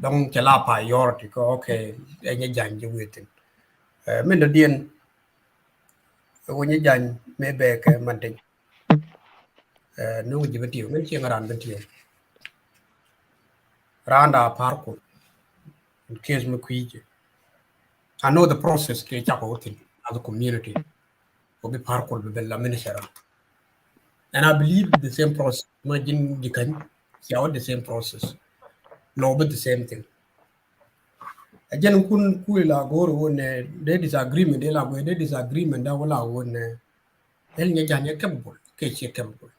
dong chala pa yorti ko okay enya janje wetin min da dien wo nya jan me be ka mante no jibati ngai chi ngaran benti randa parko in case me kuije I know the process ke chapotin as a community will be parkour be la ministera. And I believe the same process. Imagine you can see out the same process. No, but the same thing. Again, kun kuila goro when they disagreement, they disagreement that will when el nya janya capable, ke capable.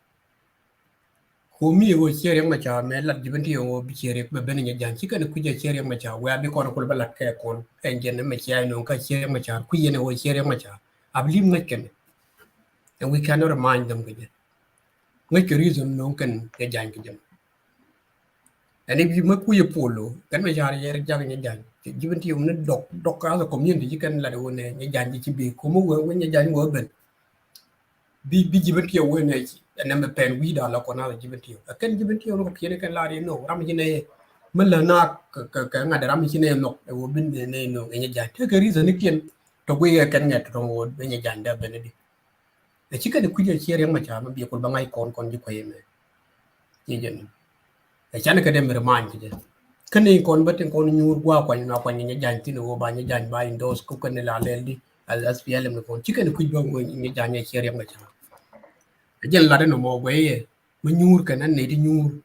Who me was sharing my child, me la jibenti o bi sharing be ben nya jan chika ne kuje sharing my child, where be kono ko bala ke kon en jen me child no ka sharing my child, kuye ne wo sharing my child. I believe making and we cannot remind them again. Make a reason no can get jank them. And if you make a polo, can me jar yer jang jan. Given to you doc as a community, you can let one jan be come when you jan urban. Be given to your winners and then pen weed are like another given to you. I can give it to you no can lie no Ramajine Melana Ramajine no, it will be the name no any jan. Take a reason again to where I can get from when you jan there Benedict. The chicken could share my charm be a bangai con you pay me. The Chanaka dem remind you. Can they convert and call you walk when you're not when you're jantin or by your jan buying those coconella lady as PLM upon chicken could go in your jan sharing my charm. Again, Latin no more way when you can and need you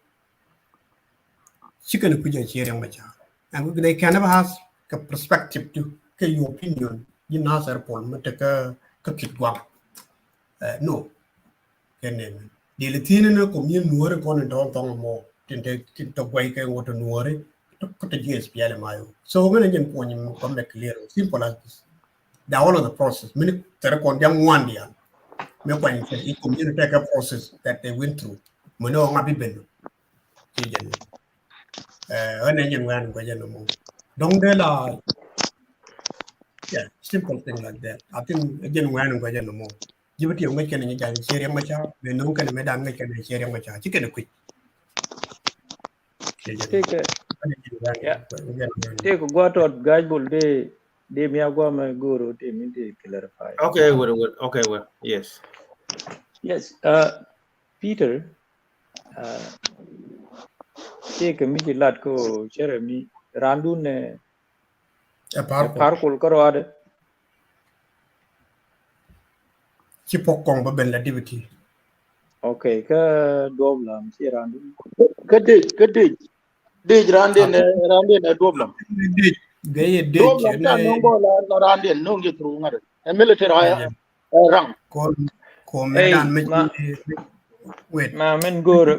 chicken could sharing my charm. And they can never ask a perspective to your opinion. You know, sir, Paul, Mataka, Kakit no. Can the Latina community Nuer con and don't more can take the way can water Nuere to put the GSPL. So when again point you come back clear, simple as this. The all of the process. Many Terakon young one dear. No point in community take a process that they went through. Mono happy bendo. An engine one go no more. Don't they la yeah, simple thing like that. I think again one go no more. Give it your making and you sharing my child, we know can madam make and sharing my child. Chicken a quick. take go to guidebook de mi agwa ma guru de mi de clarify Okay, well, yes. Yes, Peter, take a miji lat ko Jeremy Randun A parkul karwade. Chipokong babel activity. Okay, ka doblam si Randun. Dej randen doblam. Gay Doblam ta nongo la randen nongi through ngare. A military rang. Wait. Ma min guru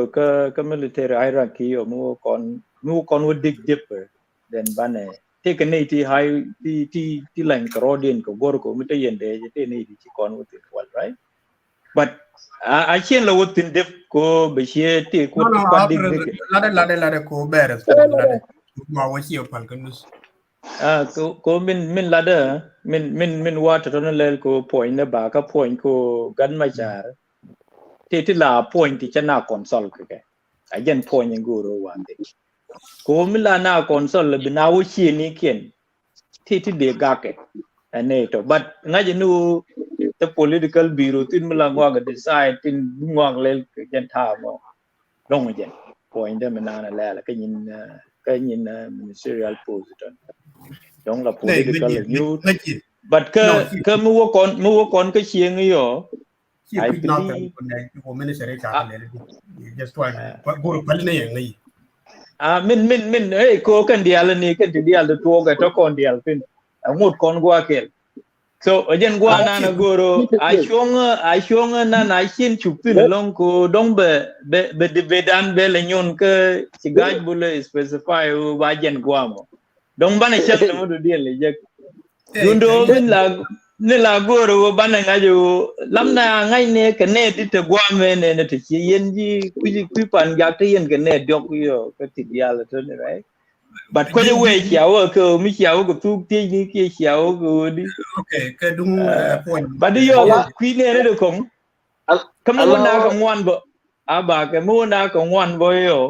ka military hierarchy o mu kon wo dig dipper then bane te ke nei ti hai ti lang karodien ko gor ko mi te yende te nei ti kon wutin wal right but I chen la wutin def ko be she te ko No, kwa after dig de lade ko be respond lade. Ma wa chi opal kanus. ko min lada min water ton lel ko point na ba ka point ko gan ma jar ti la point ti chana console ke ajen point ngoro wande ko min la na console bina wo chi ni ken ti de gake ane to but ngaji nu the political bureau tin mala ngwa ga decide tin ngwa lel ke jen ta mo long jen point de mana la ka nyin ministerial position dong la political new but ka mu kon ka chieng yo I believe just trying go pal ne ngai min hey ko kan dial ni kan dial to ga to kon dial tin ngut kon gwa kel so ajen gwa na na goro a shong na chin chupin long ko dong be dan be le nyon ka sigaj bule specify ba jen gwa mo dong bana chal na mo dial le je dundo min la goro bana ngajo lamna ngai ne ke ne dit gwa me ne te yenji ku pan ga te yen ke ne dok yo ka ti dial to ne right but ko je we chiawo ko mi chiawo ko tu ti ni ki chiawo ko di okay ka dung point but yo ku ne de kong kamo na ka ngwan bo aba ke mo na ka ngwan bo yo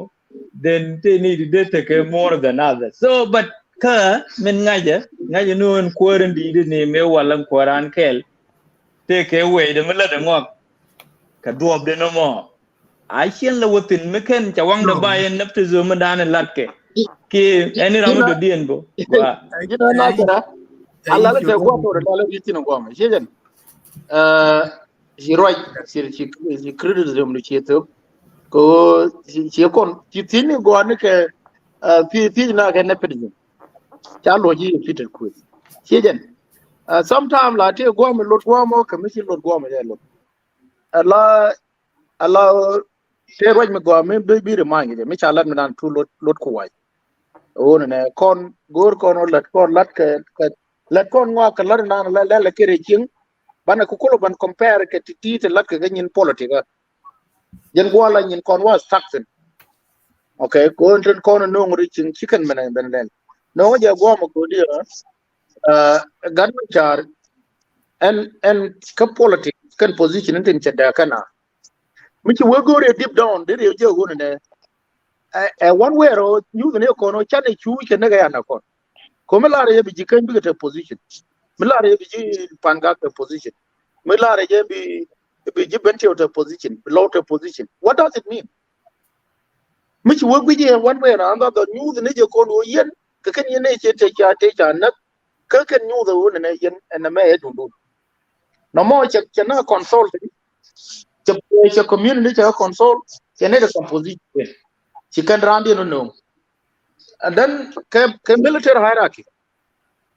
then they need to take more than others so but ka men ngaje nun koren di ne me walan koran kel te ke we de mala de ngok ka duob de no mo a chen la wotin meken chawang da bayen napte zo madan latke ki any ramu do dien bo wa jina na kara Allah ta gwa to da la yitin gwa ma shejen jiroi si criticism ni cheto ko si kon titini gwa ne ke fi na ke ne pedin cha lo ji fitel ku shejen sometime la te gwa ma lot gwa mo ka mi lot gwa ma ya lot Allah te roj me gwa me be remind me cha lat me dan tu lot ku wai one ne kon gor kon lat ke lat kon ngwa ka lat na la kere king bana ku kulo ban compare ke ti te lat ke nyin politika jen gwa la nyin kon was taxen okay ko nden kon no ngri chin chicken men ben den no ja gwa mo ko dia gan char and ka politics kan position tin che da kana michi we go deep down de je go ne one way or you ne ko no chane chu ke ne ga yana kon ko melare ye bi jikan bi ta position melare ye bi panga ta position melare ye bi jibente ta position below ta position what does it mean michi we bi je one way or another the news ne je ko no yen ka kan ye ne ce te cha na ka kan news the ne yen na me ye dundu no mo che na consult che community che consult che ne ta position she can run no and then military hierarchy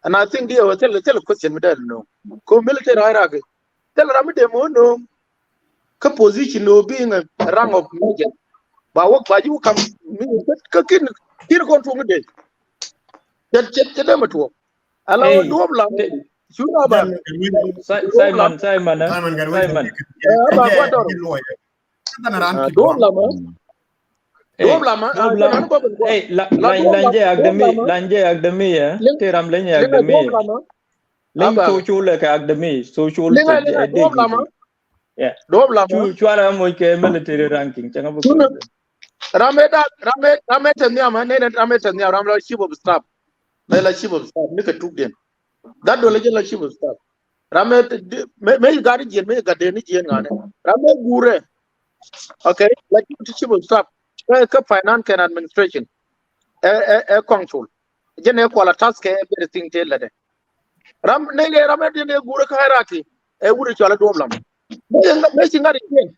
and I think they will tell a question me that no ko military hierarchy tell ram dem no ka position no being a rank of major ba work ba you come ka kin kon tu ngde che dem to ala do bla shuna ba Simon ba ko to do bla ma hey lanje akademi ya teram lanje akademi ling social le ka akademi social chuara mo ke military ranking changa bu ramet nya ma ne ramet nya ram la chief of staff la chief of staff ne ka tukden that do la chief of staff ramet me gari jen me gade ni jen ngane ramet gure okay like chief of staff ka finance and administration control jene ko la task everything tell la de ram ne ramet ne gure ka hierarchy wuri chola do blam me singari jen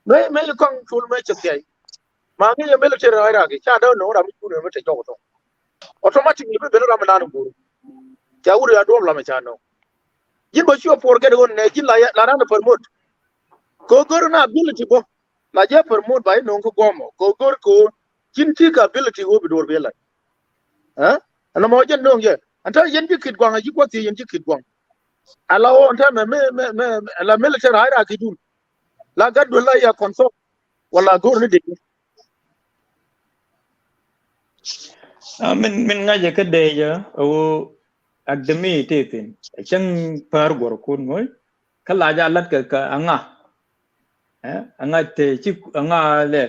me control me chakay ma ngi military hierarchy cha do no ram ku ne mate jogo automatically be ram na nguru cha wuri ya do blam cha no jin ba sure for get on ne jin la ran promote ko gor na ability bo la je promote by no ko gomo ko gor ko jin ki ka ability wo bi dor be la ana mo jen no ye anta yen ji kit gwang ji ko ti yen ji kit gwang ala o anta me la military hierarchy dun la gaddo la ya consult wala go ni de min ngaje ka de ya o academy tetin chang par gor kun ngoy kala ja lat ka anga anga te chi anga le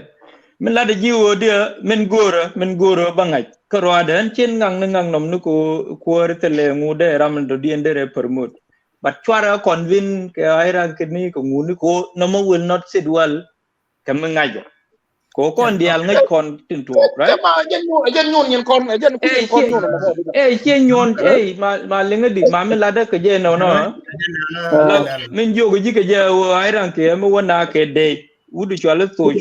min la de jiwo de min gora bangaj ka roaden chen ngang nom nu ko rete le ngude ram do diende re permut but chwara convin ke aira kini ko nguni ko no will not sit well kam ngaje ko kon dial ngai kon tin tu right ma jen nyen kon jen ku jen kon nyon no mo che nyon ma lenga di ma min la de ke je no min jogo ji ke je aira ke mo wana ke de wudu chwala to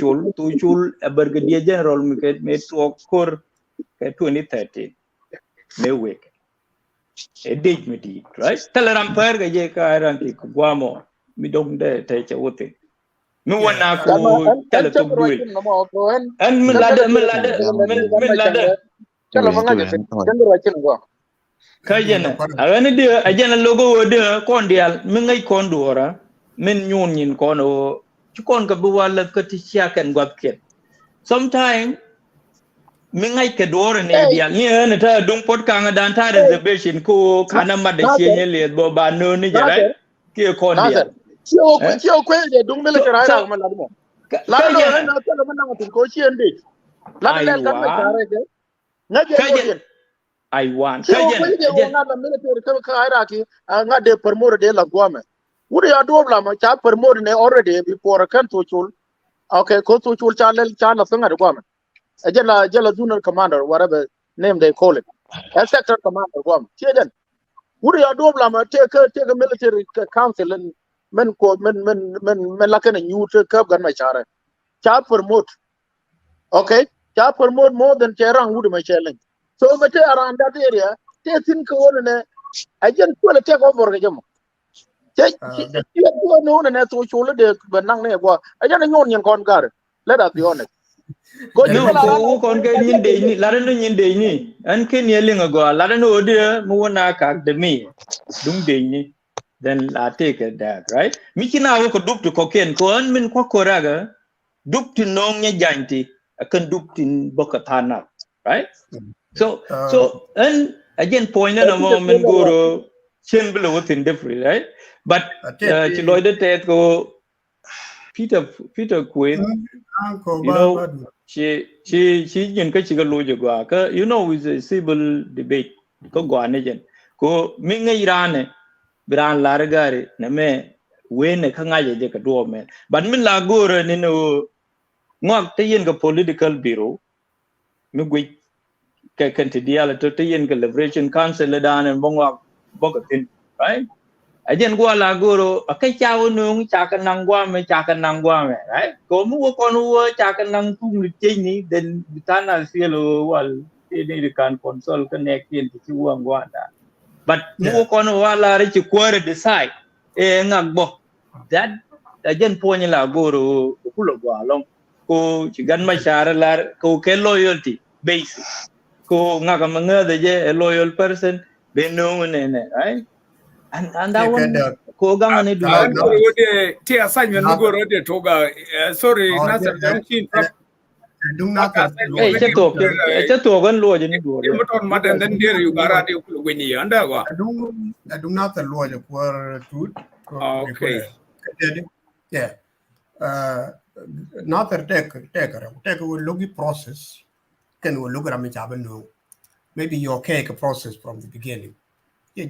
chul berge dia general mi ke me to kor ke 2013 me week e dej mi di right teleram per ga je ka aira ki gwamo mi dong de te che wote mi wana ko tele to duel an min lade chala manga je tengo rachin go kajena awani dia ajena logo de kon dial mi ngai kon duora min nyun nyin kon o kon ka bu wala ka ti chaken gwat ket sometime mi ngai ke duora ne dial ni ne ta dung pot ka nga dan ta reservation ko kana ma de chenye le bo ba no ni jara ki kon dial Chio kwe de dung military ra ma la mo la do na ko ma na tin ko chien de la le kan ma chare ke na je ko yen I want kajen na la military ka ra ki nga de permor de la gome wuri ya do bla ma cha permor ne already before kan to chul okay ko to chul cha la sanga de gome jela junior commander whatever name they call it a sector commander gome chien wuri ya do bla ma take military council and men ko men la kana new to kab gan ma chare cha promote okay cha promote more than cherang would my challenge so but around that area te tin ko ne ajen ko le take over ga jamo te ko no ne to chule de banang ne ko ajen nyon nyen kon gar let us be honest ko kon ke nyin de ni la no nyin de ni an ke ni lenga go la no de mu na ka de mi dung de ni then I take it that right mikina wo ko duptu ko ken ko an min ko koraga duptu nong nya janti akan duptu bokatana right so and again point na mo min goro chen belo within different right but ci loy de tet ko Peter Quinn you know she yin ka ci ga loje go ka you know is a civil debate ko go ane jen ko mi ngai rane Biran largari na me wene ka ngaje je ka do me but min la gore ni no ngok te yen ga political bureau mi gwi ka kan ti diala to te yen ga liberation council da nan bongwa bogatin right ajen gwa la goro akai chawo nung cha kan nang gwa me right ko mu ko no cha kan nang tung ni che ni den bitana cielo wal ni kan console connect yen ti wang gwa da but mu ko no wala ri ci kwore decide ngak bo that ajen ponya la goro ku lo gwa long ko ci gan ma shara la ko ke loyalty basic ko ngak ma ngade je a loyal person be no ne right and that one ko gang ne du te assignment no go rode toga sorry nasir junction from dung na ka che to gan lo je ni go mo ton madan den der yu gara de ku go ni anda go dung na ta lo je por tut okay yeah not a take will logi process can will look at me no maybe you okay a process from the beginning yeah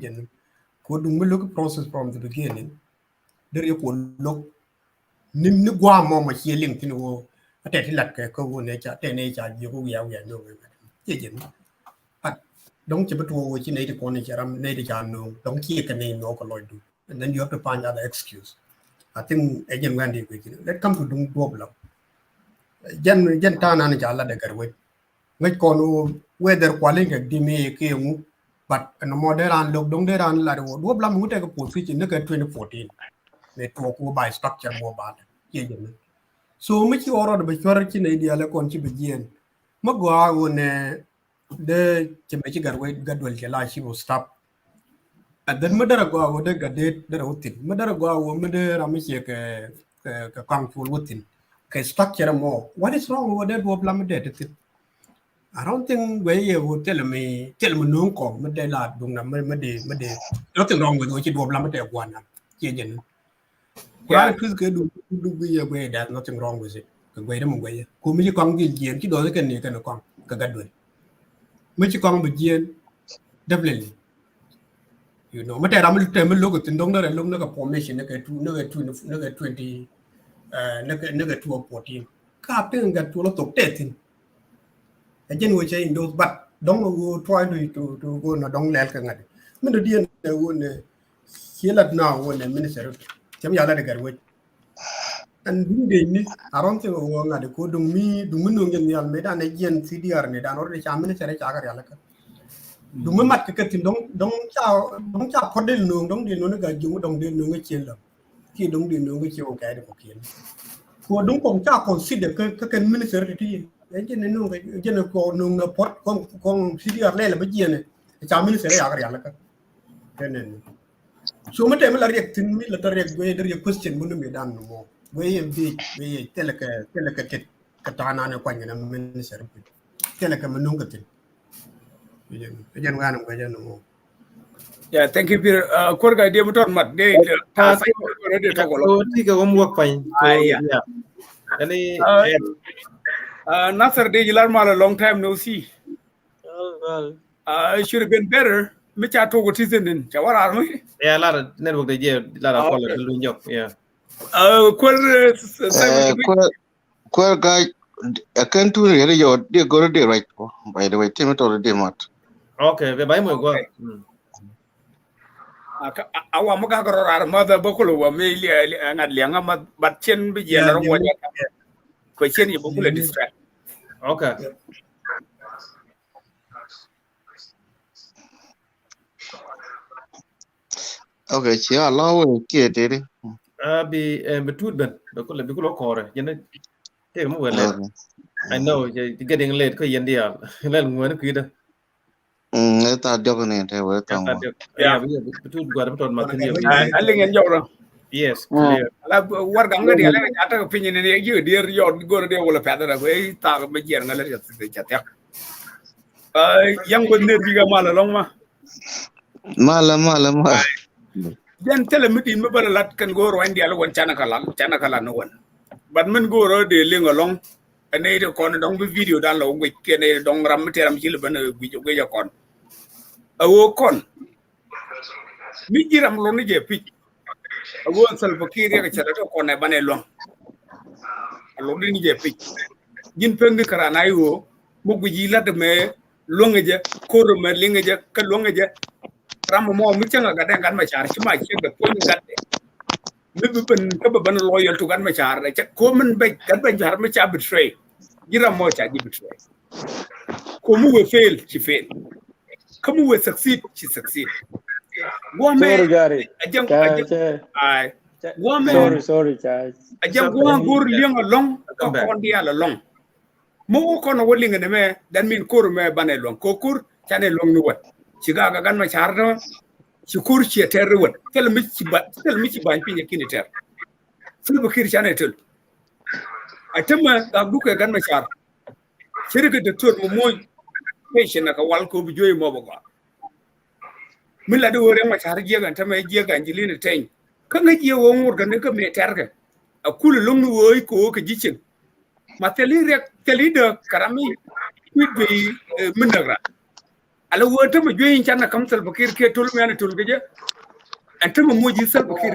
could we look process from the beginning there you could look nim ni gwa mo ma healing tin wo ate ti lat ke ko ne cha te ne cha ji ko ya no ye at dong che betu wo chi ne de ko ne cha ram ne de cha no dong chi ke ne no ko lo do and then you have to find other excuse I think again when they let come to dung problem jen ta na ne cha la de gar we ngai ko no whether quality di me ke mu but no modern look dong de ran la do problem mu te ko pu fi ne ke 2014 ne to ko by structure mo ba ye so mi ci oro be chwar ci ne dia le kon ci be jien ma gwa wone the chimney gadwell jala she will stop. And then mother go with the gadet the routine. Mother go with the Ramishek kang full within. Structure more. What is wrong with that? What plummeted? I don't think where you would tell me no come, but they lad dung mede. Nothing wrong with what you do plummeted one. Jen. Yeah. Quite good do be away, there's nothing wrong with it. Wait a minute. Come you come get yen, you don't can you can come. Kagadwell. Which you come with yen, definitely. You know, but I'm look at the longer look like a formation, like a 20, nugget 214. Captain got to a lot of death. Again, we're saying those, but don't go try to go no don't let it. When the dear wouldn't heal it now when the minister, Jim Yalla get away. And I don't think we're going to go to me, do Munung in the Almeida and again CDR and already Minister Chagaralaka. Do Mamat Kakatin don't chow Podil no, don't do no gajú, don't do no chill. He don't do no which you okay. Who don't consider Kakan Minister to you. Again, no, again, no pot, con CDR Lela Bagian, it's a Minister Chagaralaka. So much I'm reacting military whether your question wouldn't be done no more. We teleka katana na kwanya na minister. Teleka manungatin. Again, one of no. Yeah, thank you, Peter. Korga dia betul mat dia. Tiga homework fine. Yeah. Any Nasser dia jelar mal a long time no see. It should have been better. Me cha to what is in Jawara me. Yeah, a lot of network they get a lot of follow. Yeah. Quel guy, I can't do it. Your dear go to right. By the way, Timothy already mat. Okay, we buy more go. Awa maga garora mother bokolo wa me ngad lianga mat bat chen bi je na wa ko chen ye bokolo distract. Okay. Okay, chị allow kia thế đi. Be between ben, because core, you know, take more late. I know you're getting late, because you're there. Let me know, kid. Ta được này thế với tao. Yeah, we between got about material. Aling en jawra. Yes, clear. La war ganga dia la ata opinion ni you dear your go dia wala pada la we ta ba jer ngala ya se chatek. Yang bener juga mala long ma. Mala. Then tell me in mobile lat can go around the other one chanakala no one. But men go road the ling along and they con don't be video down low with can don't ramateram chilban with your con. A walk on. Mijiram lonije pitch. A word salvakiria charato con a banelong. A lonije pitch. Jin pendikaranayo, Mugujila de me, longaja, Koromer lingaja, Kalongaja. Ram mo michanga gadan gan machar chima chega ko ngat bibu ben ko ban loyal to gan machar cha ko men be gan machar macha betray gira mo cha di betray ko mu we fail she fail ko mu we succeed she succeed go me sorry gari ajam ai go me sorry cha ajam go gur liang long ko kon dia la long mo ko no wolinga ne me dan min kur me banelong ko kur chane long ni wat Chiga gan machar no chukur chi terwet tel mi ci ban pinya kini ter fulu bakir chane tel atama ga duke gan machar shirika doctor mo moy patient na ka wal ko bu joy mo ba mila do re machar je gan tama je gan Angelina Teny kan ga je wo ngor gan ka me ter ga akulu lum no woy ko ka jicin mateli rek teli de karami wit be minagra ala wota ma joyin channa kam sal bakir ke tul me an tul geje antama moji sal bakir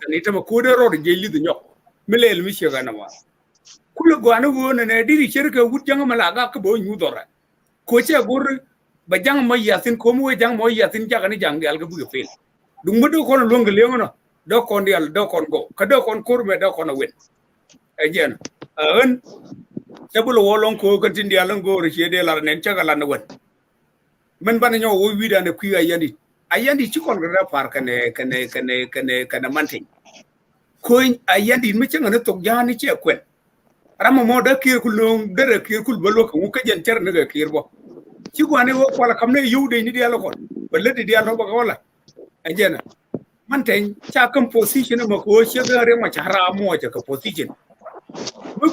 ni tama ko de ro de lidu nyok milel mi shega na wa kula go anu wona ne diri shirka wut jang mala ga ko bo nyu dora ko che gor ba jang ma yasin ko mo jang mo yasin jaga ni jang gal ga bu fel dum mo do ko no longa le ngono do ko ndial do kon go ka do kon kurme do ko no wen e jen an tabulo wolon ko kan tindial ngo re shede la nen chaga la no wen men bana nyo wo wi dane ku ayandi ci kon gara par kana mantin ko ayandi mi ci ngana tok jani ci kwen rama mo da kir ku long dere kir ku balo ko ka jen ter ne kir bo ci gwane wo kwala kamne yude ni dialo kon balle di dialo ba wala ajena man tan cha kan position ma ko she ga re ma chara mo ja ka position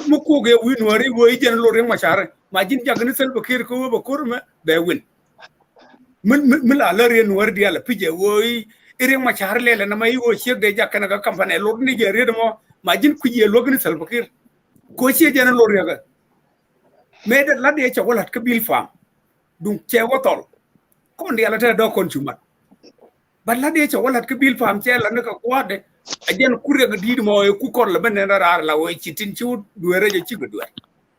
mu ko ge wi no re wo jen lo re ma chara ma jin ja gni sel bakir ko ba kurma be win min la la re no re dialo pije wo ire ma chara le na mai wo she de ja kana ga kampane lo ni ge re mo ma jin ku je lo gni sel bakir ko she jen lo re ga me de la de cha wala ka bil fam dung che wotol kon dia la ta do consumer balla de cha wala ka bil fam che la na ka kwade ajen kurre ga didi mo ku kor la ben na rar la wo chitin chu duere je chi duere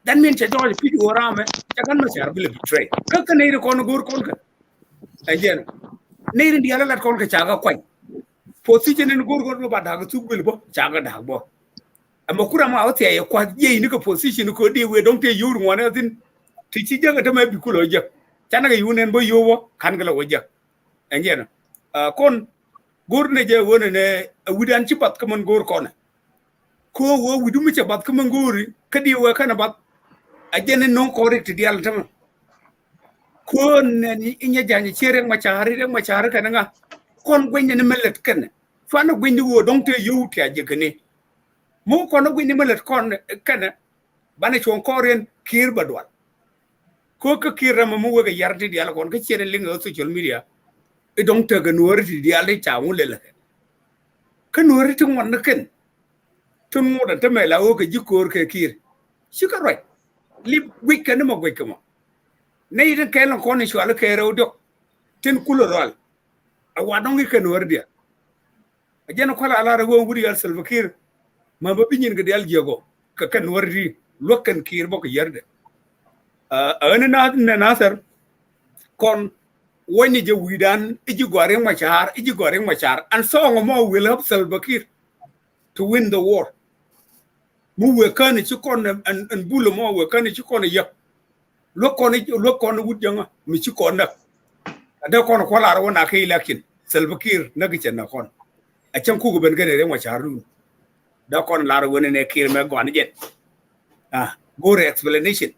dan min che do pi do rame cha kan ma ser bil betray ka ka ne ko no gor kon ka ajen ne ri dia la kon ka cha ga kwai position ni gor gor ba da ga su bil bo cha ga da bo amma kura ma wata ya kwa ye ni ka position ko de we don te yuru wona tin ti chi jaga ta mai bi kulo je chana ga yunen bo yowo kan ga la wajja enjena kon gor ne je wona ne widan ci pat kaman gor kona ko wo widu mi ci pat kaman gori kadi we kana bat ajene non correct di al tam ko ne ni inya jani chere ma chari kana nga kon gwenye ne melet kana fana gwenye wo don te yowu ti aje kane mo kono gwenye melet kon kana bane chon koren kir badwal ko ka kira ma mu ga yardi di al kon ka chere linga social media e don te ga nuori di al ta mu le ka nuori tun wonna ken tun mo da ta mai lawo ka jikor ka kir shi ka roi li weekend mo gwe kama ne idan kai lan kon shi ala kai rawo tin kulo rol a wadon ka nuori dia a jena ko ala ra wo wuri al salvakir ma ba binyin ga dal jego ka kan nuori lokan kir bo ka yarde ana na nasar kon wani je widan iji gore machar and so mo will help Salva Kiir to win the war mu we kan ci kon an bulo mo we kan ci kon ya lo kon wudjanga mi ci kon nak da kon ko la wona kay lakin Salva Kiir nagi ci na kon a can ku ben gane re machar du da kon la wona ne Kiir me gon jet gore explanation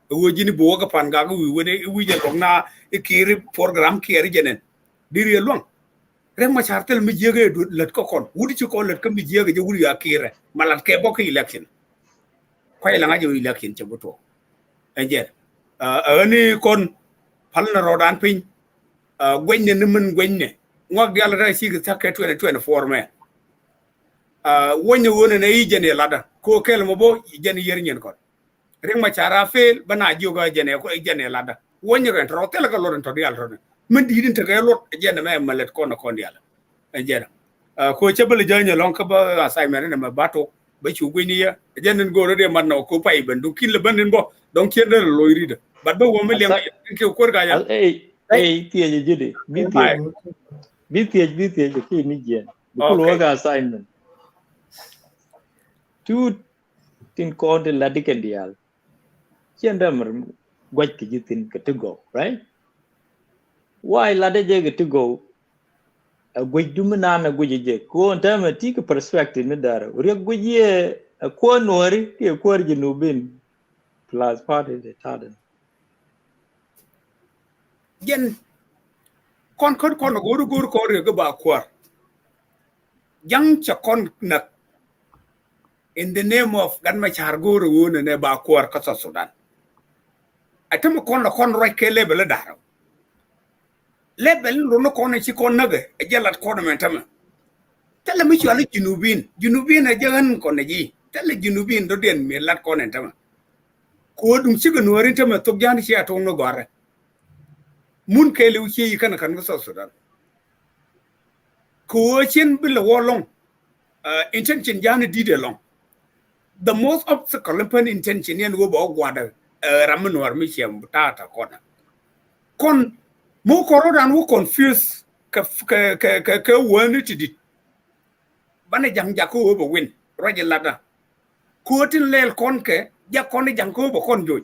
wo jini bo ga pan ga wi wone wi je na Kiir program Kiir jenen diri long rek ma chartel mi jege du let ko kon wudi ci ko let ko mi jege je wuri ya Kiir malat ke bokk election koy la nga je election ci buto enjer ani kon pal na rodan pin gwenye ne men gwenye ngok yalla da ci ga takke 2024 me wonye wona ne yi jene lada ko kel mo bo jene yer nyen kon rek ma chara fel bana joga jene ko jene lada wonye ren ro tel ga loren to dial ron men di din te ga lot jene me malet ko na kon dial jene ko chebal janye lon ka ba assignment ne ma bato ba chu gwini ya jene go de man no ko pay ben du kin le ben bo donc ken de loyri de bat ba wo me lem ke ko ga ya tie je jide bi tie ki ni je ko lo ga assignment tu tin ko de la diken dial chen damar gwaj ki jitin ka to go right why la de je to go a gwaj du na na gwaj je ko ta ma ti ka perspective ne dara ri gwaj ye ko nori ke ko ri no bin plus part de taden yen kon go ko ri ga ba kwar yang cha kon na in the name of gan ma char go ro wona ne ba kwar ka Sudan atam kon la kon roi ke level daro level lo no kon ci kon naga e jalat kon men tam tele mi ci ala junubin e jagan kon ji tele junubin do den mi lat kon en tam ko dum ci ga no rin tam to jani ci ato no gore mun ke lu ci kan ga Sudan ko cin bil wolong intention jani di de long the most obstacle pen intention yen go bo gwada ramunwar mi chem tata kona kon mo korodan wo confuse ka woni tidit bane jang jako bo win roje lada ko tin lel kon ke ja kon jang ko bo kon joj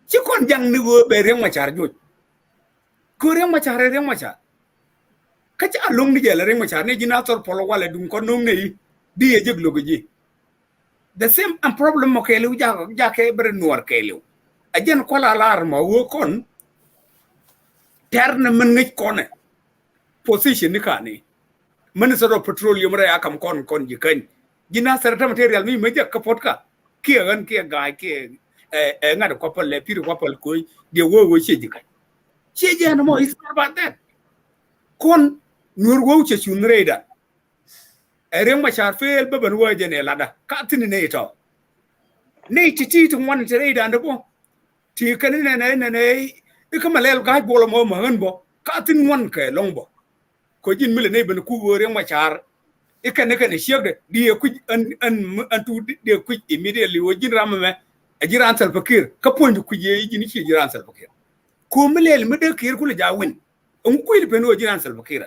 ci kon jang ni go be reng ma char joj ko reng ma char ka ci along ni jela reng ma char ne jina tor polo wala dum ko non nei di e jeglo go ji the same problem mo kelu ja ke bre nuor kelu ajen ko la alarma wo kon terna man ngi kone position ni kani minister of petroleum ra akam kon jikan jina sarata material mi meja kapot ka kia gan kia gai kia ngada kopal le piru kopal ko de wo che jikan che jana mo is not about that kon nur wo che chunreda Riek Machar fel baban wo jene lada ka tini ne to ne titi to wan tere da ndabo ti kan ne ikamalel gai bolo mo man bo ka tin wan ke longbo ko jin mile ne ben ku Riek Machar ikan shek de di ku an tu de ku immediately wo jin ramame ajiran sal fakir ka ponju ku je jin ci jiran sal fakir ko mile me de kir ku le jawin on ku ile ben wo jiran sal fakir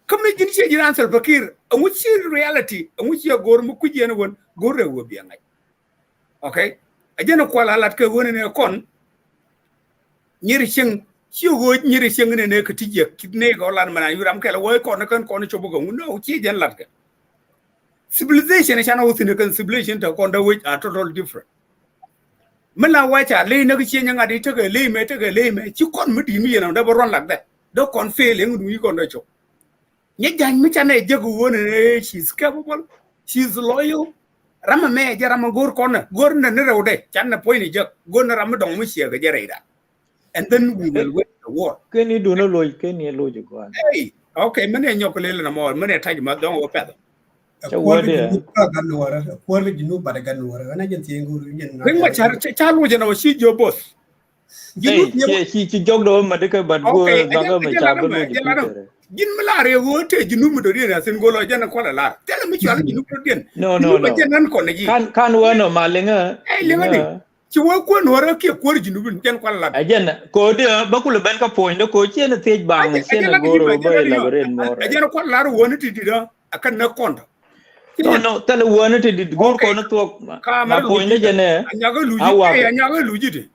kam jin ci jiran sal fakir on ci reality on ci gor mu ku je ne won gor re wo bi ngai okay ajena ko la lat ke woni ne kon nyiri cheng chiwo nyiri cheng ne ka tije ne ko lan mana yuram kala wo ko na kan ko no chobo no chi jan lat ka civilization chana wutin kan civilization ta ko da which are total different mala wacha le na ki chen nga de te ga le me chi kon mu di mi na da boron lak da do kon failing du ko da cho nye jan mi chana je go woni she's capable she's loyal rama me jarama gor na ne rewde channa point je gor na rama dong mu she ga jare da and then we will win the war. Can you do no loy? Can you loy go on? Hey, okay, many nyokole na mo, many taj ma don go pedo. What is ganwara? What is you but ganwara? And I can see you. Riek Machar chalu jana wa shi jo boss. Hey, she jog do ma de ka bad go ga ma cha ba lo ji. Jin malare wo te jinu mu do dia sen go lo jana ko la. Tell me chalu jinu do dia. No. Nan ko na ji. Kan wa no ma lenga. Hey, lenga ni. Ci wo ko no ra ke ko jinu bin jan ko la ajen ko de ba ku le ben ka point ko ci na tej bang ci na goro ba la ren mo ajen ko la ro woni ti da akan na konta no tele woni ti gor ko na to ma point de jene anyaga luji de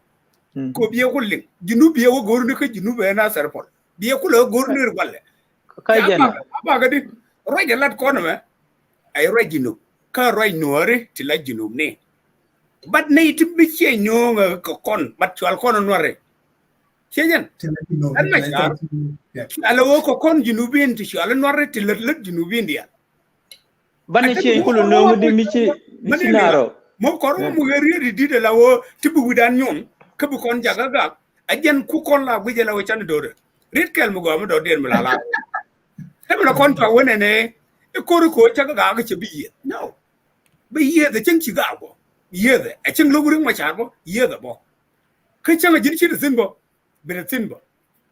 ko biye ko le jinu biye wo gor ne ka jinu be na serpol biye ko le gor ne walle ka jene ba ga di ro je lat ko no me ay ro jinu ka ro noore ti la jinu ne but nay to be nyong ko kon but chwal kon nore chejen an ma char ala wo ko kon junubin ti chwal nore ti let junubin dia ban che ko no di mi ci naro mo ko ro mo geri di de la wo ti bu dan nyom ke bu kon jaga ga ajen ku kon la bu je la wo chan do de rit kel mo go mo do den la he mo kon to wone ne e ko ru ko jaga ga ga che bi no bi ye de chen chi ga go yede a chin lo gurin macha bo yede bo kai changa jin chi sin bo bere tin bo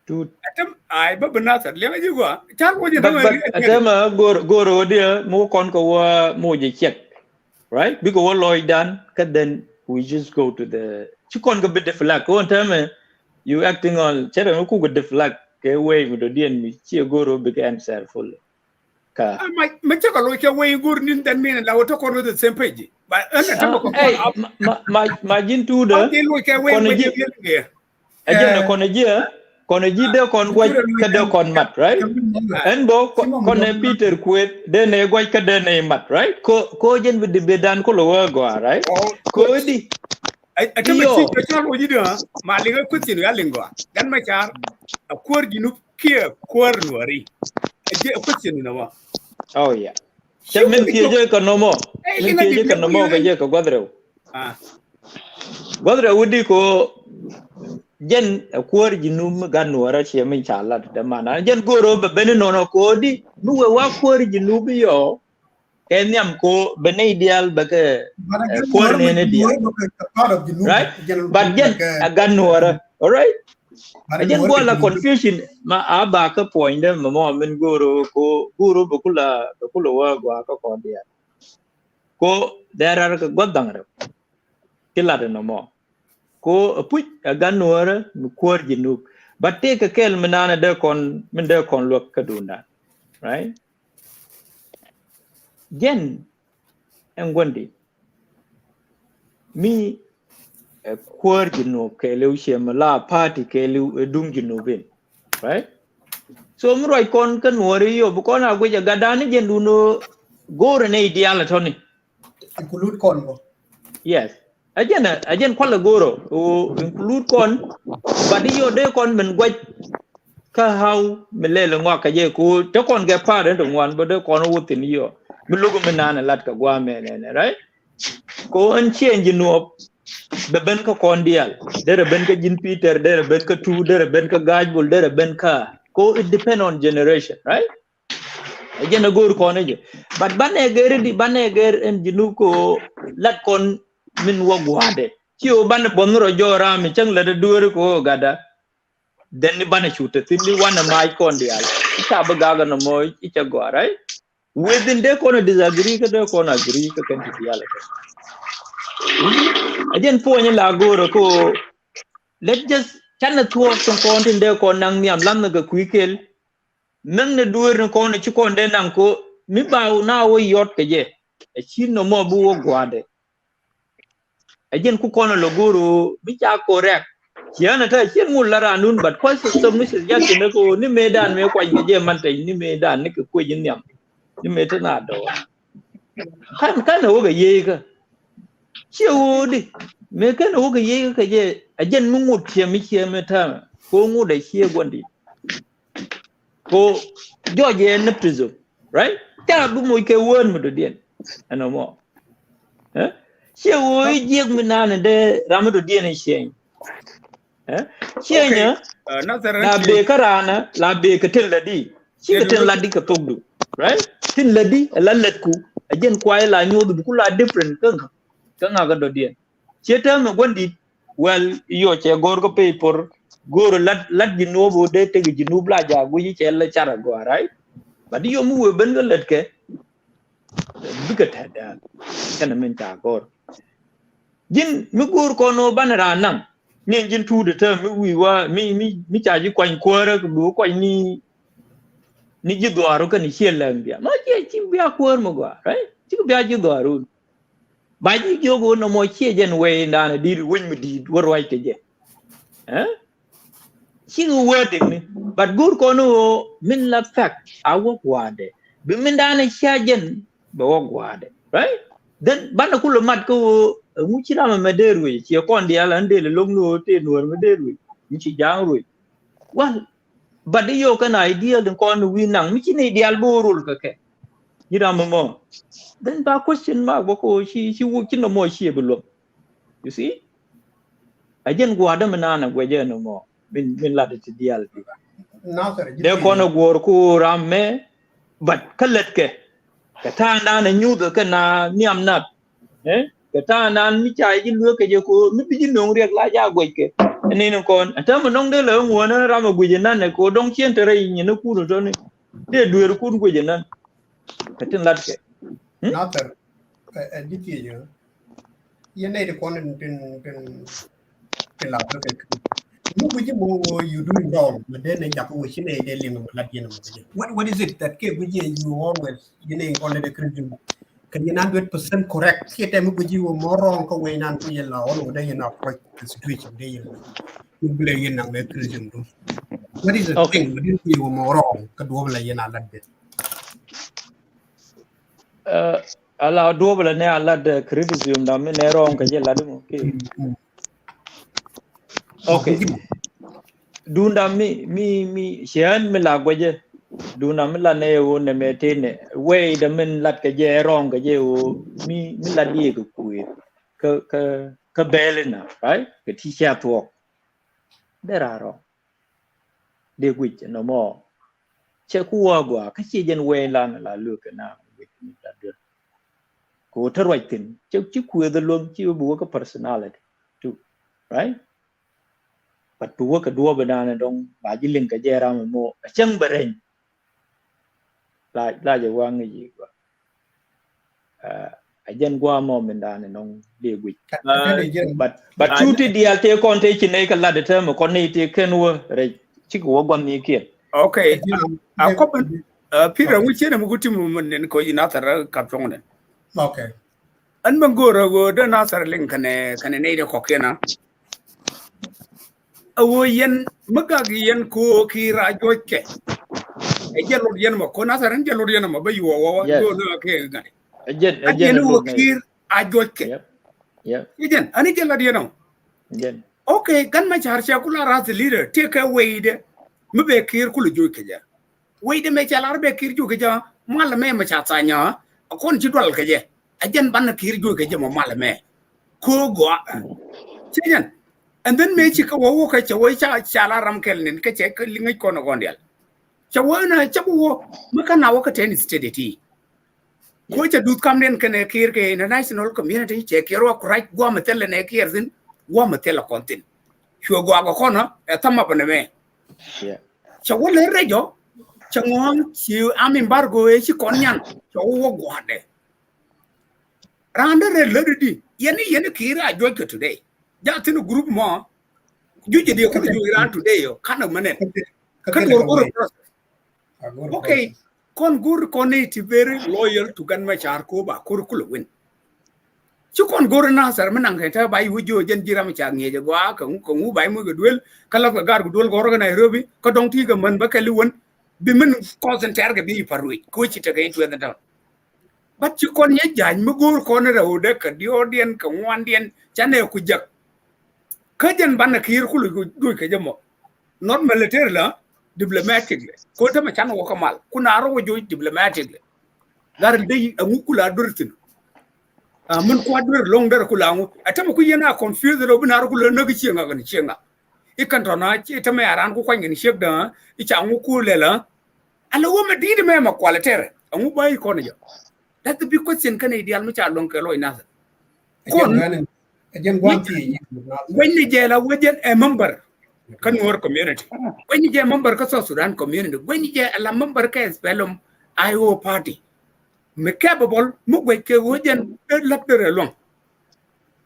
tu atam ai ba bana sar le ji go cha ko ji da atam goro dia mo kon ko wa mo je check right because what loy done then we just go to the chi kon go bit the flag ko time you acting on chera ko go the flag ke way with the dien mi chi goro big answer full ka ma cha ko lo ke way gur nin dan mi la to ko the same page ma jin tu de kono ji de kon gwa ka de kon mat right en bo kon Peter kwet de ne gwa ka de ne mat right ko jen bi de dan ko lo gwa right ko di atama ci ko cha lo ji de ma li ga ko tin ga lingwa dan ma char a kor jinu kia kor nori je ko tin na wa oh yeah Chamin tiye ka nomo. Min tiye ka nomo ka je ka gwadrew. Gwadrew wudi ko jen kwor jinum ganwara che min chala da mana jen goro be bene nono ko di nuwe wa kwor jinum yo kenyam ko bene ideal ba ke kwor ne dia. Right? But jen ganwara. All right? Ajen bola confusion ma aba ka point ma mo men goro bukula wa gwa ka ko dia ko darar ka godang ra kila de no mo ko pu ganora mu kor jinu batte ka kel menana de kon men de kon lok ka dunda right jen en gondi mi kwar jinu kelew shema la party kelew dung jinu bin right so mroi kon kan wori yo bu kon agwe ja gadani jendu no gore ne ideal toni include kon go yes ajen kwala goro o include kon badi yo de kon men gwa ka how melele ngwa ka je ko to kon ge pa de ngwan bo de kon wutin yo mi lugo mi nana lat ka gwa me ne right ko an change no be ben ka kon dial de ben ka jin peter de ben ka tu de ben ka gaj bul de ben ka ko it depend on generation right again a gor kon je but baneger en jinu ko lat kon min wo gwade ci o ban bonro jora mi chang la de dur ko gada then ni bana chuta tindi wana mai kon dial ita ba gaga no moy ita go right within de kono disagree ka de kono agree ka kan dial again po ni la goro ko let's just chana tuo ton kontin de ko nang niam lam na ga kuikel nang ne dur ko ne ci kon de nang ko mi ba na wo yot ke je e chin no mo bu wo gwade again ku kono lo goro bi cha correct yana ta chin mul la ranun but ko so mi se ya tin ko ni medan me kwa je man tai ni medan ni ko yin nyam ni me ta na do kan ho ga ye ka chiu di me kan ho ga ye ka je again mu ngut che mi che me ta ko ngu da che gondi ko jo je na prizo right ta bu mo ke won mu do dien ano mo chiu je mi na ne de ramu do dien che Chenya la be karana la be katel ladi chi katel ladi ka togdu right tin ladi la latku ajen kwai la nyodu ku la different ka nga ga do dien cheta me gondi well yo che gor ko pay por gor lat gi nobo de te gi nu bla ja gu che la chara go right but yo mu we ben ga lat ke biga tada kana men ta gor jin mi gor ko no banara nan nên dân thu được thêm mi wa mi trả ji quanh qua ra du quanh ni ji doaro ka ni shelang dia ma chi bia qua mo gwa right chi bia ji doaro ba ji yo go no mo che jen we na na di win mi di war wai te je chi wording ni but gur ko no min la fact awo gwade bi min da na sha jen ba wo gwade right then bana kulo mat ko mu ci dama ma derwe ci kon di ala ndele logno te no ma derwe mi ci jangru wal badi yo kana ideal den kon wi nang mi ci ne ideal borul ka ke ni dama mo then ba question mark bako ci wu ci no mo ci belo you see ajen gwa da manana gwa je no mo min la de ideal bi de kon gor ku ramme but kallet ke ka ta na nyu ka na niam nat ta nan mi chai ji lue ke je ko mi bi nong riek la ja gwe ke ni no kon ta mo nong de le ngo na ra ma gwe nan ne ko dong chen tere ni no ku no to ni de duer ku gwe nan ka tin lat ke na ter di ti yo ye ne de kon tin la to ke mu gwe mo you doing wrong but then ne ja ko shi ne de lim la di no what is it that ke gwe you always ye ne kon de krin can you not 100% correct kita mu guji wo morong ko we nan ko yella on wo day na approach the situation day yella you bele yena me criticism do what is the thing what is wo morong ka do bele yena ladde ala do bele ne ala de criticism da me ne rong ka je la dum okay dunda mi sian me la gwaje duna mi la ne wo ne metene we da min lat ka je rong ka je wo mi la di ko kuwi ka belena right ka ti sha to deraro de gwit no mo che ku wa gwa ka che jen we lan la lu ka na with mi la de ko terwaitin che chi ku da lom chi bu ka personality too right but bu ka do ba na dong ba ji ling ka je ra mo chang beren la je wang yi kwa ajen gwa mo men da ne nong de gwi but chuti dial te kon te chine ka la de term kon ne te ken wo re chi ko gwa ni kien okay a ko pira mu chene mu guti mu men ko ina tara ka tongone okay an mangoro go da na sar lin kane ne de ko kena awo yen magagi yen ko kira jokke ejelo yen ma ko nasaran jelo yen ma bayu wo do na ke ngani ejelo kir a jokke ejen ani jelo yen okay kan ma char cha kula ras leader take away de mbe kir kulu joy keja we de me chala be kir joy keja mal me ma cha sanya akon ci dol keje ajen ban kir joy keja mo mal me ko go chejan and then me ci ko wo ka cha we cha chala ram kel nin ke che li ngai ko no gondel cha wana cha wo maka na wo ka ten steady ti ko cha dut kam nen kene kir ke international community che kiro ko right go ma tele ne kir zin go ma tele kontin sho go ga kono e tamma bane me cha wo le rejo cha ngom ci am embargo e ci kon nyan cha wo go de rande re le di yene kira joy ko today ja tin group mo juje de ko joy ran today yo kana manen kan go okay kon gur koniti very loyal to gan machar ko ba kurkul win ci kon gur na sar manang ta bay wujo jen jira machar ngeje gwa ko ngu bay mo gadwel kala ga gar gudol go roga Nairobi ko dong ti ga man ba kali won bi min concentrate ga bi parwi ko ci ta ga itu da bat ci kon ye jañ mo gur kon rew de ka di odien ka ngwandien chane ku jak ka jen ban ka yir kulu du ka jamo not military la diplomatic ko ta ma chan wo kamal kuna ro wo joy diplomatic gar dei amu kula durtin mun ko dur long dar kula ngu atama ku yena confuse ro bina ro kula nagi chenga gan chenga ikan to na ci ta me aran ku kwangin shek da i cha ngu ku lela ala wo ma di me ma qualitaire amu bai ko ne that's the big question kan ideal mu cha long ke lo ina kon ajen gwanti when ni jela wajen a member kan Nuer community when you get member ka South Sudan community when you get a member ka spelum IO party me capable mu gwe ke wojen laptere long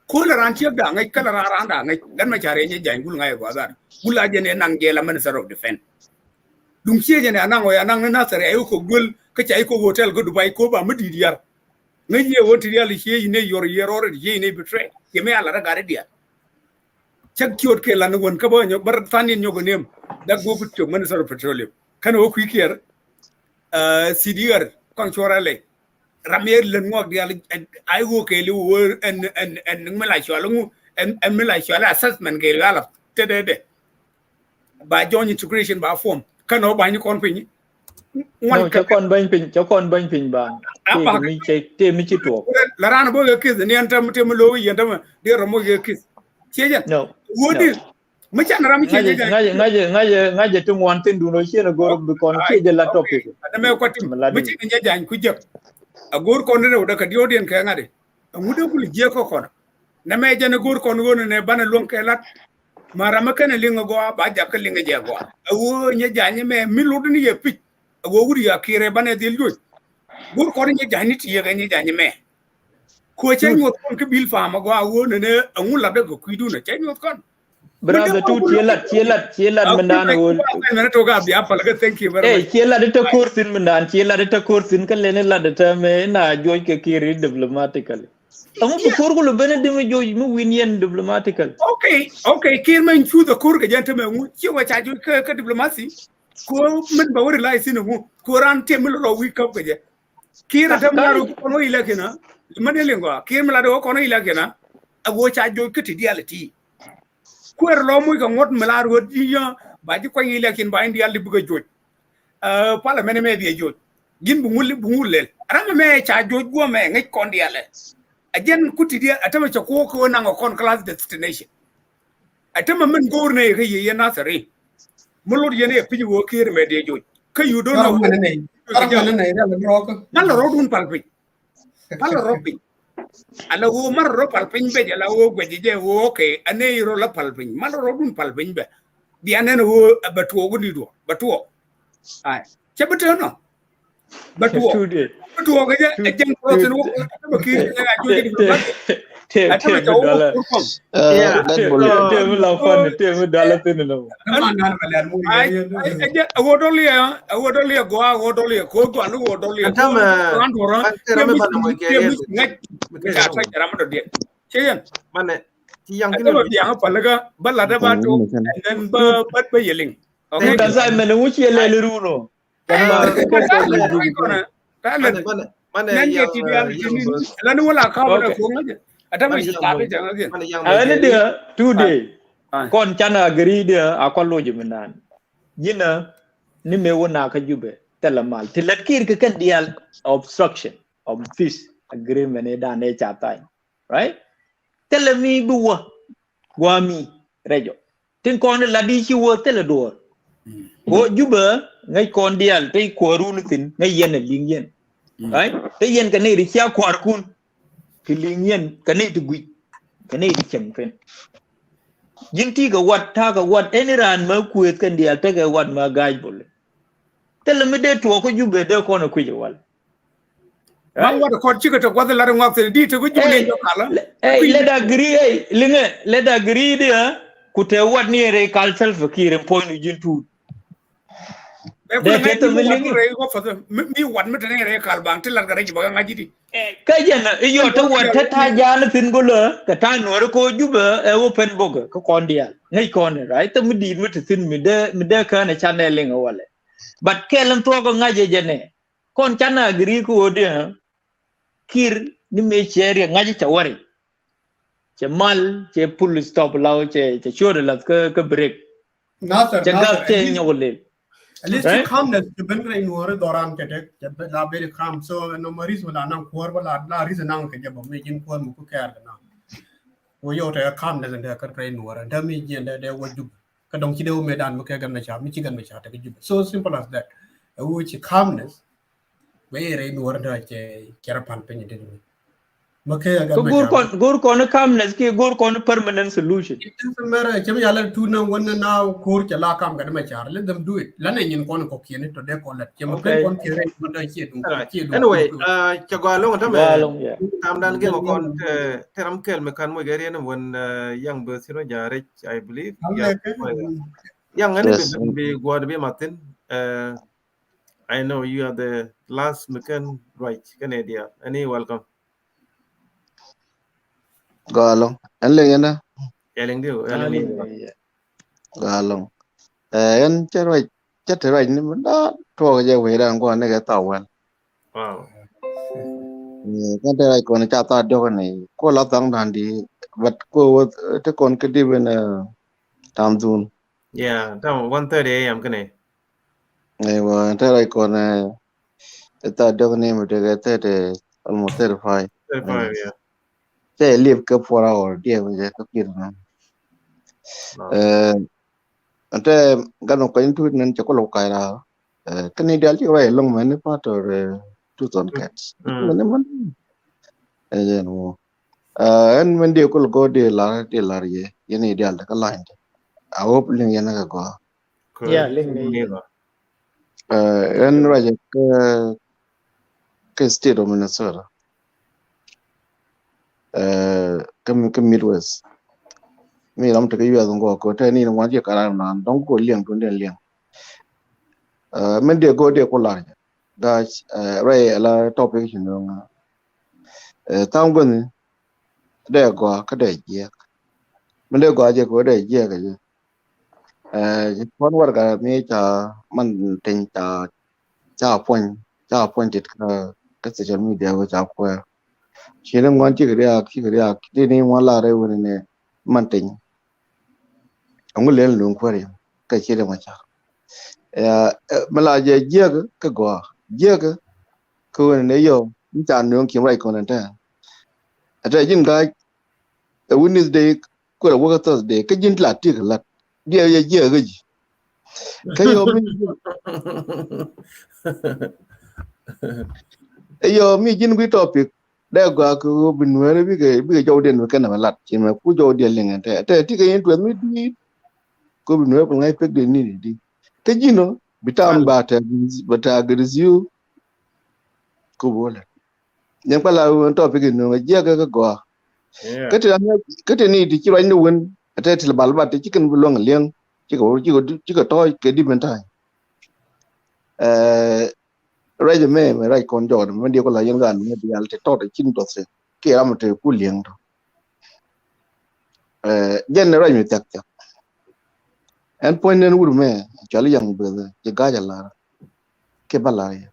ko la ran tiek da ngai kala ran da ngai dan ma chare nye jan gul ngai gwa dar gula je ne nang je la minister of defense dum che je ne anang o anang na sare ayo ko gul ka chai ko hotel ko Dubai ko ba mudi diyar ngai ye wonti real che ne yor yerore je ne betray ke me ala ra gare dia chak kiot ke lan won ka bo nyo bar tanin nyogo nem da go putto minister of petroleum kan o ku kier CDR kon chorale ramier len ngok dia ay go ke li wo en mala chwalu en mala chwala assessment ke gala tede ba joint integration ba form kan o ba ni kon pin no cho kon ban pin ba mi che te mi chi to la ran bo ke kis ne antam te mo lo yenda ma de ro mo ke kis cheja no wodi ma chan ram cheja ngaje tu ngwan tin du no che na gor bi kon cheja la topic da me ko tim ma chi nja jan ku jep a gor kon ne da ka diodien ka ngade mu de kul je ko kon na me jana gor kon wona ne bana lon ke lat mara ma kana linga go ba ja ka linga je go a wo nya jan me mi lu ni ye pi a go wuri ya kire bana dil do gor kon nya jan ni ti ye ga nya jan me ko chen ngot kon ke bil fa ma go a wo ne angu la da ko kuidu na chen ngot kon brother tu chelat mendan wo na to ga bi apal ga thank you very much chelat ta kursin mendan chelat ta kursin kan lene la da me na joy ke kiri diplomatically amu bu kur ko bene de me joy mu win yen diplomatically okay kir man chu da kur ga janta me mu ci wa cha joy ka diplomacy ko men ba wori lai sinu mu ko ran temul ro wi kap ga je kir ta maro ko no ila kena mane lengo kir mala do ko no ila kena ago cha joy ka ti diality kuer lo muy ko ngot melar go diya ba ji ko yile kin ba indi yalli buga joj pala mene me di joj gin bu ngul lel rama me cha joj go me ngi kon diale ajen kuti dia atama cha ko na ngokon class destination atama men gor ne ke ye na sare mulur yene piji wo kir me di joj ka you don't know mene ne mala rodun palpi pala ropi ala wo mar ro palpin be ala wo gweje wo ke ane ro la palpin mal ro dun palpin be bi anen wo batuo gudi do batuo ai che batuo no batuo ga je ejeng ko sen wo ba ki ga jo di ba te la fon te dala tin no wo dolia go dolia ko to anu wo dolia antama ran dora te me ban mo ke ka ta jara ma do dia cheyan mane ti yang kino dia palaga balada ba to then ba yeling okay da sai mene wuci le runo mane ya ti dia la ni wala ka ba ko ngaje atama shi tabe jangan dia ana dia today kon chana gari dia akon lo jimenan yina ni me wona ka jube tela mal tilat kir ka kan dial obstruction of peace agreement e da ne chatai right tela mi buwa gwami rejo tin kon la di chi wo tela do go juba ngai kon dial te ko run tin ngai yen ling yen right te yen ka ne ri cha kwar kun ki ling yen ka ne tu gui ka ne ri chem fen yin ti ga wat ta ga wat eniran ma kuet kan dial te ga wat ma gaj bol tela mi de to ko jube de ko na ku wal Bang what ko chi to ko la ngok te di to ko jule yo kala let agree linge let agree dia ku te wat ni re cultural fakir point jin tu de te to mi re ko fa mi wat mi te re kal bang te lan ga re ba nga ji di ka jena yo to wat ta jana tin go le ka ta no ko juba e open book ko kon dia ngai kon right to mi di mi te tin mi de ka na channel linge wale but kelan to ko ngaje jene kon chana agree ko dia kir ni me chere ngaji chawari che mal che pull stop lao che sure la ka break Nasser che ga che nyole at least you calmness to ben rai nuore doran kete che la beri calm so no maris wala nan kuor wala la reason nan ke jabo me jin kuor mu ku kar na wo yo te calmness and ka rai nuore da mi jin de wo jub ka dong chi de me dan mu ke gan me cha mi chi gan me cha te jub so simple as that wo chi calmness we rai nuore da che kera pan pe ni de ko gur kon calmness ki gur kon permanent solution it doesn't matter che mi yalla tu na wonna now kur che la kam ga me cha let them do it la ne nyin kon ko kien to de ko let che mo pen kon kire mo da chi dum chi dum anyway chagwa long ta me tam dan ge kon teram kel me kan mo gere na won yang be sino jare I believe yang ane be god be matin I know you are the last mekan right Canada any welcome Galong ele yana eling dio eling galong en cherai cherai ni da to je we ran ko ne ga tawan wow ni kan terai ko ne cha ta do ne ko la tang dan di bat ko te kon ke di ben tam dun yeah tam 1:30 am kane ne wa terai ko ne ta do ne mo te ga te almost 35 yeah te live ke 4 hour dia we ka pir na ante gano ko intu nan che ko lo kai ra kani dal ti wa long man pa to tu ton cats man man no en men de ko go de la ye yeni dal ka line I hope ling yana ka go yeah ling ne en ra je ke state of Minnesota ke Midwest mi ram te ke yu azon ko te ni wa je kara na don ko liang don de liang men de go de ko la da rai la topic you know tang gun de go ka de je men de go je ko de je ka je pon war ka mi cha man tin cha pon dit ka social media ko cha ko shi ne ngwan chi ga ya ti ni wa la re woni ne man tin ang le lu ko re ka chi de ma cha mala je ka go je ko ne yo ni cha nương kim rai ko ne ta ata jin ga Wednesday ko da work Thursday ka jin la ti la dia ye je ga ji ka yo mi jin bi topic da ga ko bin were bi ga jaw den ka na lat chi ma ku jaw de le ngante ata ti ga yin to mi di ko bin were ngai pek de ni di ka jino bitam ba ta agriziu ko bola nyang pala topic no je ga go kete ni di kira ni won ata til balba te chicken bulong liang chiko toy ke di mentai raja me rai kon jod me di ko la yang gan me di al te to de chin to se ke am te ku liang to gen rai mi tak tak en point nen wur me chali yang be je ga ja la ke bala ya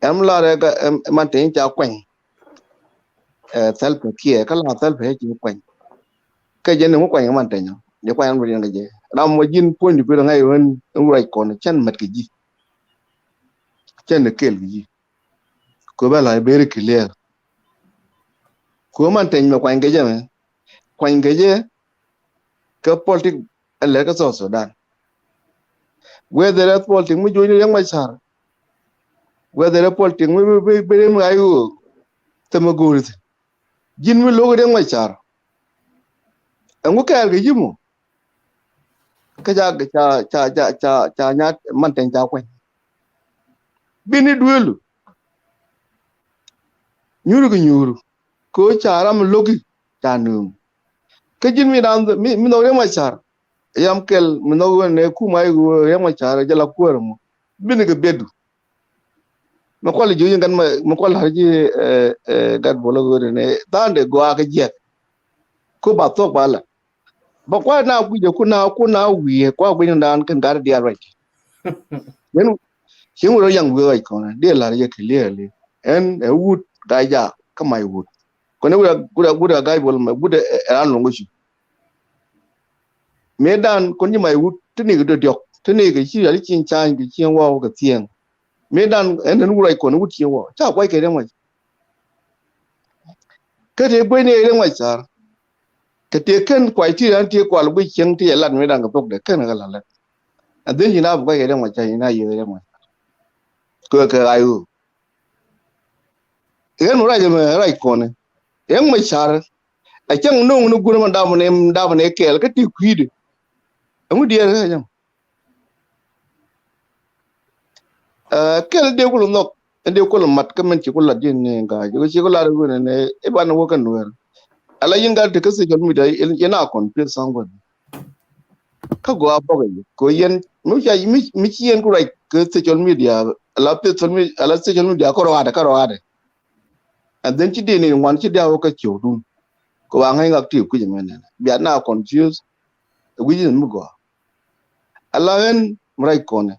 em la re ga man te cha kwen self kia kala self he chi kwen ke je ne mo kwen man te nyo je kwen ru yang je ram wajin point bi ngai wen right kon chan mat ki ji chan de kel ji ko ba la very clear ko man ten me kwan geje me kwan geje ka politic alle ka so Sudan whether that politic mu joini yang Machar whether that politic mu be mu ayu tamaguri jin mu logo yang Machar ngu ka ge jimu ka cha nya man ten ja kwan bini duelu nyuru ko charam logi tanum ka jin mi dan mi no yang Machar yam kel mi no ne kuma ayu yang Machar jala kuermo bini ge bedu ma ko le joyin gan ma ko la ji gad bolo gore ne dande go aka je ko ba to bala ba kwa na ku je kuna wi ko gbe ndan kan gar dia right yen shin wo yang wi right ko na de la je clearly en e wood ga ja ka mai wood ko ne guda ga bol ma guda an lo ngoshi me dan ko ni mai wood tini ga diok tini ga shi ya chin chan ga chin wa ga tien me dan en nu right ko ne wood chin wa cha kwai ke den wa ka te gbe ne den wa char ka te kan kwai ti an te kwal gbe chen ti lat me dan ga tok de kan ga la and then ina bu ga den wa cha ina ye den wa ko ka ayu en ra je me right ko ne en ma char a chang no nu gu ma da ne kel ka ti kwide ngu dia ga jam kel de ku no de ku mat ka men ci ku la din ne ga ji ci ku la ru ne e ba no kan wer ala yin ga te ka se kan mi da ina kon pe sango ka go apo ga ko yen mi ci yen ku rai ka social media ala social media ko rawada and then ci de ne wan ci da ka ci dun ko wa ngai active ku men bi na confuse wi jin mu go ala yen rai ko ne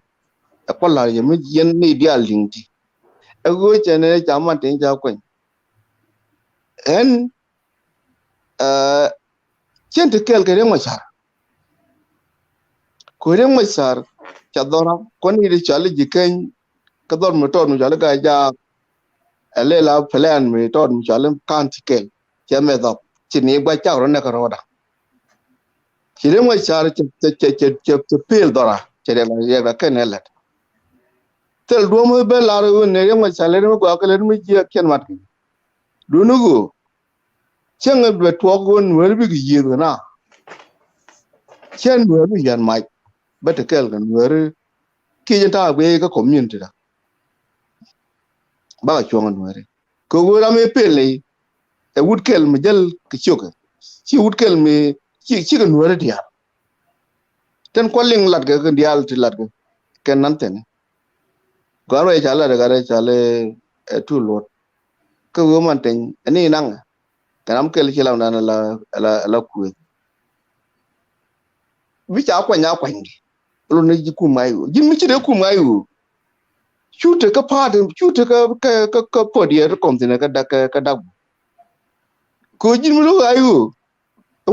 ko la ye mi yen ne dia linti e go che ne cha man tin ja ko en chen te kel ke re Machar ko re Machar cha dora ko ni ri chale jiken ka dor mo ton mu chale ga ja ele la plan mi ton mu chale kan ti kel che me do chi ni gba cha ro ne ka roda chi re Machar che pel dora che re ye ga ken ele tel do mo be la ro ne re Machar le mo ko le mi ji ken mat du nu go chen be to go no bi gi yi na chen no bi yan mai ba te kel gan wer ki ta we ka community da ba chong no re ko go ra me pele e wood kel me jel ki choka chi wood kel me chi ga no re dia ten ko ling lat ga dial ti lat ga ken nan ten go ra cha la ga ra cha le tu lot ko go man ten ni nang kanam kel chi la na la ku bi cha kwa nya kwa ngi lo ne ji ku mai ji mi chi de ku mai chute ka pa de chute ka po dia ko tin ka da ko ji mi lo ayu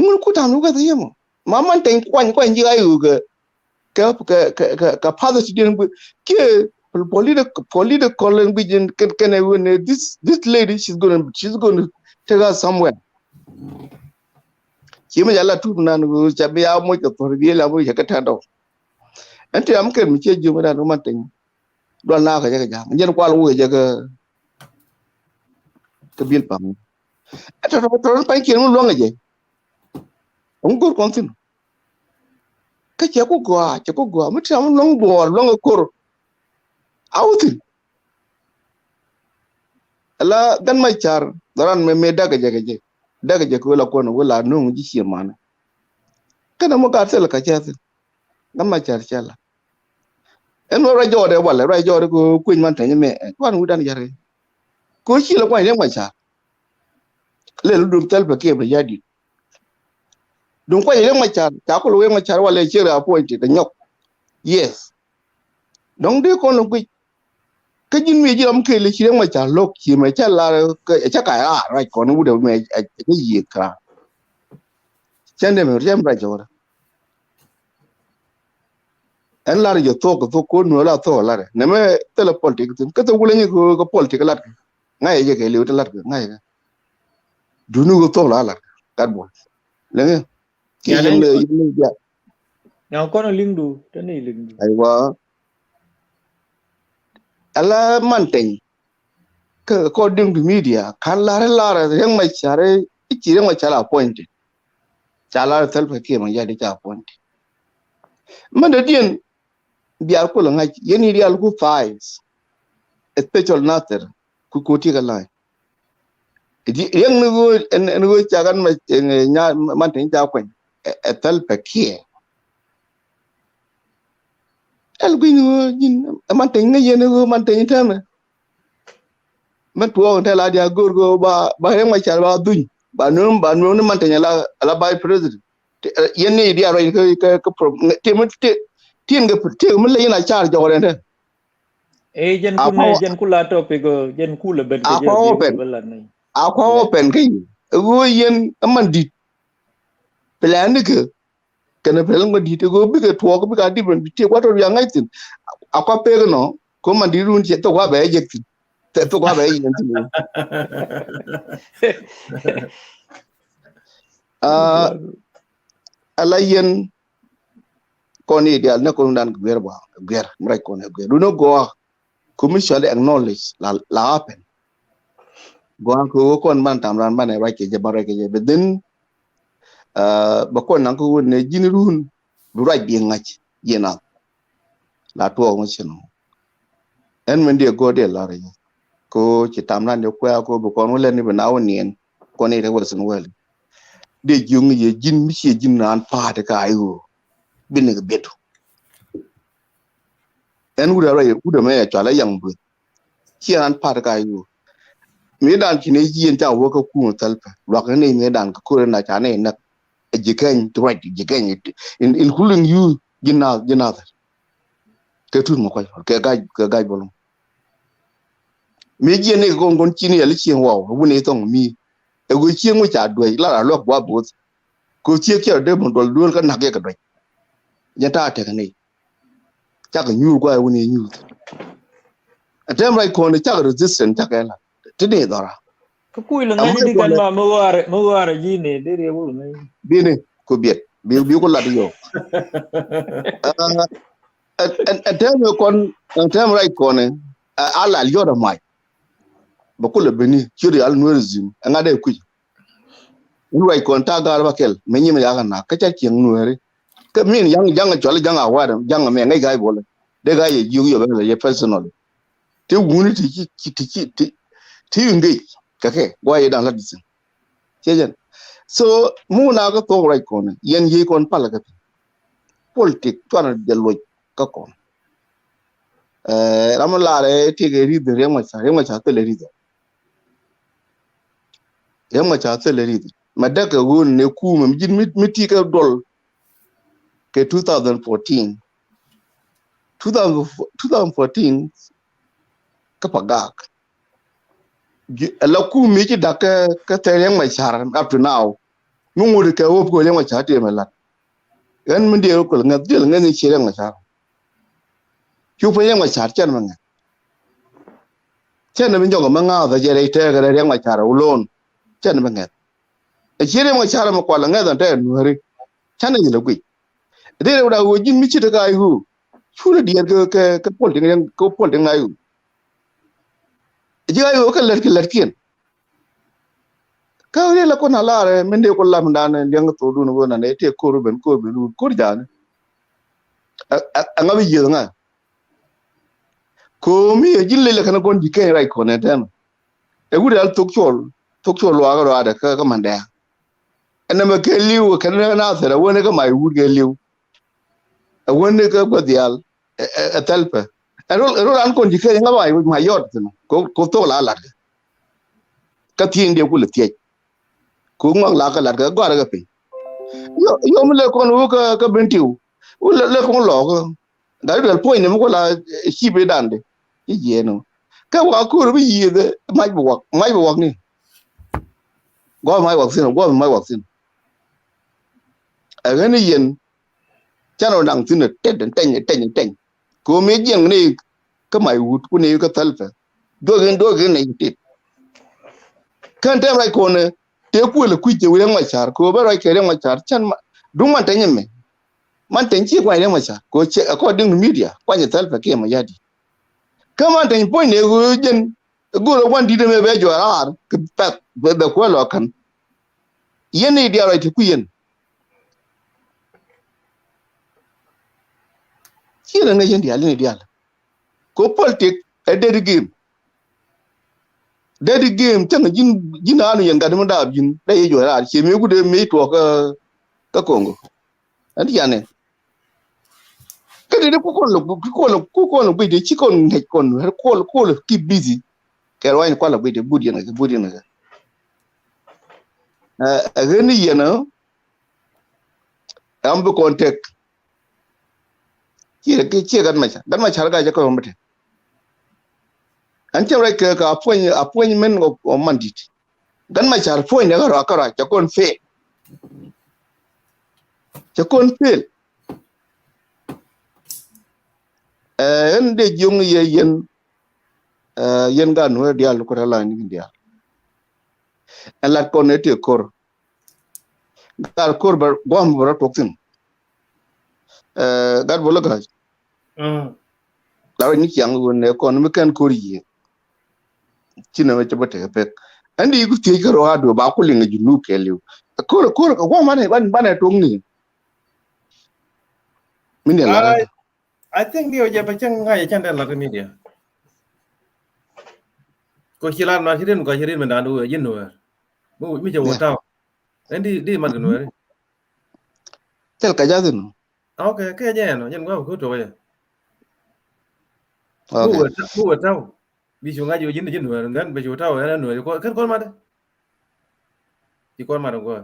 mun ku ta nu ga ye mo ma man ten kwa ji ayu ka pa de ji den ke political language can I this lady she's going to take us somewhere chỉ mà là tu na nu cha bia mo ka por dia la mo ka ta do ante am ken mi che ju ma no man tin do na ka ja nyen kwa lu ja ka bil pam ata to pa ki mo lo ngaje on ko kon tin ka che ko go mi ta mo long bo long ko outin ala dan mai char daran me daga je ko la ko no wala no ji shi mana kana mo ka sel ka cha dan mai char chala en mo rajo de wala rajo de ko kuin man tan me ko an udan yare ko shi la ko ne mai char le lu dum tel ba ke ba yadi dum ko ne mai char ta ko lo mai char wala che ra point da nyok yes donc de ko no cái gì mình chỉ làm cái lịch sử mà chả lộc chỉ mà chả là cái chả cái rồi còn nó đều mày cái gì cả cho nên mình xem ra rồi en la yo to ko no la to la ne me tele politique ka to wule ni ko politique la ngai je ke liu la ngai du nu to la kat bo le ki yen ya Now kono lingdu tani lingdu. aywa ala manten ka according to media kan la yang mai chare ki yang mai chala point chala tel pa ki man ya di cha point man de dien biar ko la ngai yeni real ku files special natter ku ti ka lai yang nugo chagan ma nya manten cha point tel pa ki el gwin yin manten ne yen manten ta man tuwa ta la dia gorgo ba yang mai chal ba dun ba no man tanya la by president yen ni dia rai ka tien ga te mun le na char jo ren jen kula topic jen kula ben ke je akwa open kai go yen man dit plan ni ke kana plan ma dit go bi ke tuwa ko bi ka different bi te kwato ya ngai tin akwa pe no ko man di run che to wa ba je tin to kwa bai yin tin ala yen koni dia na ko dan gwer mrai ko ne gwer no go commission acknowledge la happen go ko kon man tam ran man ai ke je bare ke je bedin ba kon nan ko ne jinirun du rai bi ngach yena la to ngo chino en men dia go de la re ko ci tam nan de kwa ko bu kon wala ni ba nawo nien ko ne de wala sun wala de jung ye jin mi ci jin nan pa de ka ayu bin ga betu en wura ray wuda me ya chala yang bu ci an pa de ka ayu me dan ki ne yin ta wo ka ku talpa lo ka ne me dan ko na cha ne na jikan right jikan including you jina ke tu mo ko ke ga bolon me jene ko ngon chini ya lichi wa wu ne tong mi e go chi ngo cha doi la lo kwa bo ko chi ke de mo dol dol ka na ke ka doi ya ta te ka ne cha ka nyu kwa wu ne nyu atem rai ko ne cha resistance cha ka la ti ne dora ko ku la ngai di kan ma mo ware ji ne de re wu ne bi ne ko biet bi ko la di yo atem rai ko ne ala yo da mai bakula beni chiri al nuerzim ngade ku ruai konta gar bakel menyi me yaga na kacha kieng nuere ka min yang chole jang awada jang me ngai gai bole de gai yu yo be ye personal te wuni ti ngai kake gwa ye dan la disin chejen so mu na ga to rai kon yen yi kon pala ga politik twana de loy ka kon ramala ti ge ri de rema cha te le ri yamma cha salary madaka gon ne kuma mijin miti ka dol ke 2014 ka pagak la ku mi ki daka ka tere ma char up to now nungu ka wo ko le ma cha te mala gan mun de ko ngat de ngani chere ma char chu fa yang ma char chen ma nga chen na min jo ma nga da jere te ga re ma char ulon chen ma nga e chere ma chara ma kwala nga dan te nuari chana ni lugui de da wo jin mi chita kai hu chula di ka pol de ngang ko pol de ngai hu ji ayo ka ler kien ka re la ko na la re men de ko lam dan yang to du no na ne te ko ru ben ko jan anga bi je nga ko mi jin le kana kon di kai rai ko ne tan e gu dal tok chol wa ga da ka manda ana ma ke liu kana na sera wona ka mai wud ke liu wona ka ko dial talpa erol an kon dike nga mai ma yot ko to la ka tin de ku le tie ko ngong la ka la ka gwa ga pe yo mo le kon wo ka bentiu o le kon lo ko da del point ne mo ko la chi be dande ye no ka wa ku bi yi de mai bo ni go mai wak sin agani yen chano dang tin ten ko me jeng ne ka mai wut ku ne ka talfa dogen ne tit kan tem rai ko ne te ku le ku je Riek Machar ko ba rai ke Riek Machar chan dung man tan yemme man tan chi kwa Riek Machar ko che according to media kwa ne talfa ke ma yadi kama tan point ne go jen go lo wan di de me be jo ar ke pat be ko lo kan yene dia rai ku yen chi ne yen dia ne dia ko politik e de game tan jin anu yen gadam da bin da ye jo ar che me gude me to ka Congo an yane ka de ko lo be de chi kon he kon ko keep busy ke roin ko lo be de budi na gani yana am be kontek chi gan ma char ga ko mate an che re ka appointment of mandate gan ma char point ga ro ka ra cha kon fe en de jung ye yen ga no dia ko la ni dia en la kon ete kor gar kor bar gom bar toktin gar bolo ga la ni kyang won ne kon me kan kor yi china me chaba te pek andi ku te garo ado ba ku linga junu keliu kor ko ma ne ban tong ni min de la I think dia je pachang ngai chan la media ko hilan ma hirin ko hirin mendandu yin no mi je wotao di man no tel ka jazin okay ke je no yen ko to ya okay mu wotao bi shunga jo yin no ngan be wotao ya no ko kan kon ma de di kon ma ko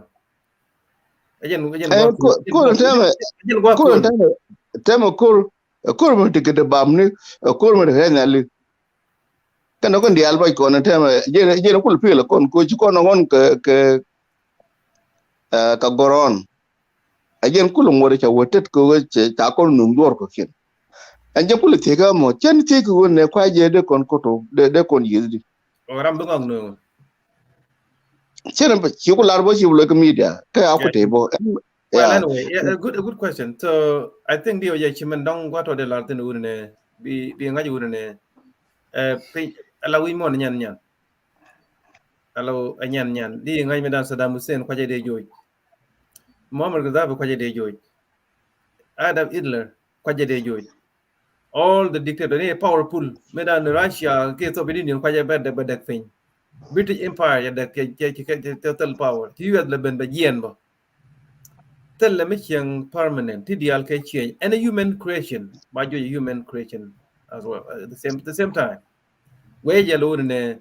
yen ko mo tikete bam ni ko mo de nyali kana ko ndi alba ko na tema je ko pile kon ko ci ko non ka goron ajen ko mo de cha wotet ko ta ko num dor ko kin anje ko te ga mo chen te ko ne kwa je de kon ko to de kon yidi ram do ngong no chen ba ci ko larbo ci lo ko media ka ko te bo well anyway a good question so I think dia je chimen dong ko to de lartin urne bi ngaji urne pe ala wi mon nyan alo nyan di ngai medan Saddam Hussein ko je de joy Muammar Gaddafi ko je de joy Adolf Hitler ko je de joy all the dictators they powerful medan Russia ke to bidin ko je bed thing British Empire da ke total power ti yad le ben ba yen ba tel le mission permanent ti dial ke change and a human creation ba jo human creation as well at the same time we je lo ne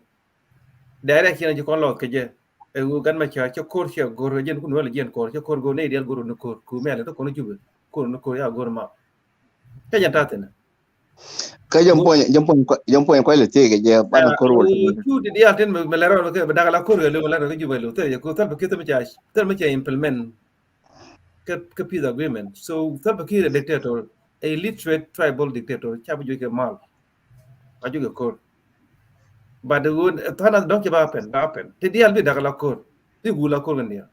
direction ji kon lo ke je e gan ma cha kor che gor jen kun wala jen kor che kor go ne dial gor no kor ku mele to kono jube kor no kor ya gor ma ke jan tatena ka jam point ko le te ke je ban ko ro tu di dial ten me lero ke daga la kor le lero ke jube lo te ko tal ke to me cha implement ke peace agreement so tal ke dictator a literate tribal dictator cha bu ke mal ba ju ke kor but the wood thana don't give happen te dial bi daga la kor ti gula kor ndia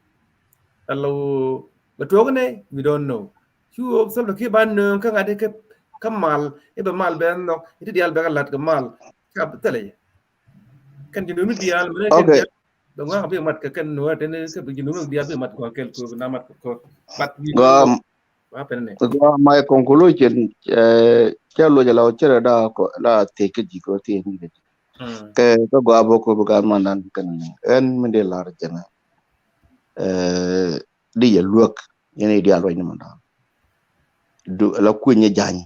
allo betogne we don't know chu sal ke ban ka ngade ke kamal e be mal ben no ti dial be lat ke mal ka tele kan jinu mi dial me ke dial do nga be mat ke kan no te ne ke jinu dial be mat ko kel ko na mat ko but we don't know happen ne go my conclusion ke lo jala o chere da ko la te ke ji ko te ni ke ko go abo ko ga mandan kan en mi de lar jana di ya luok yene di alo ni mandan du la ku nye jany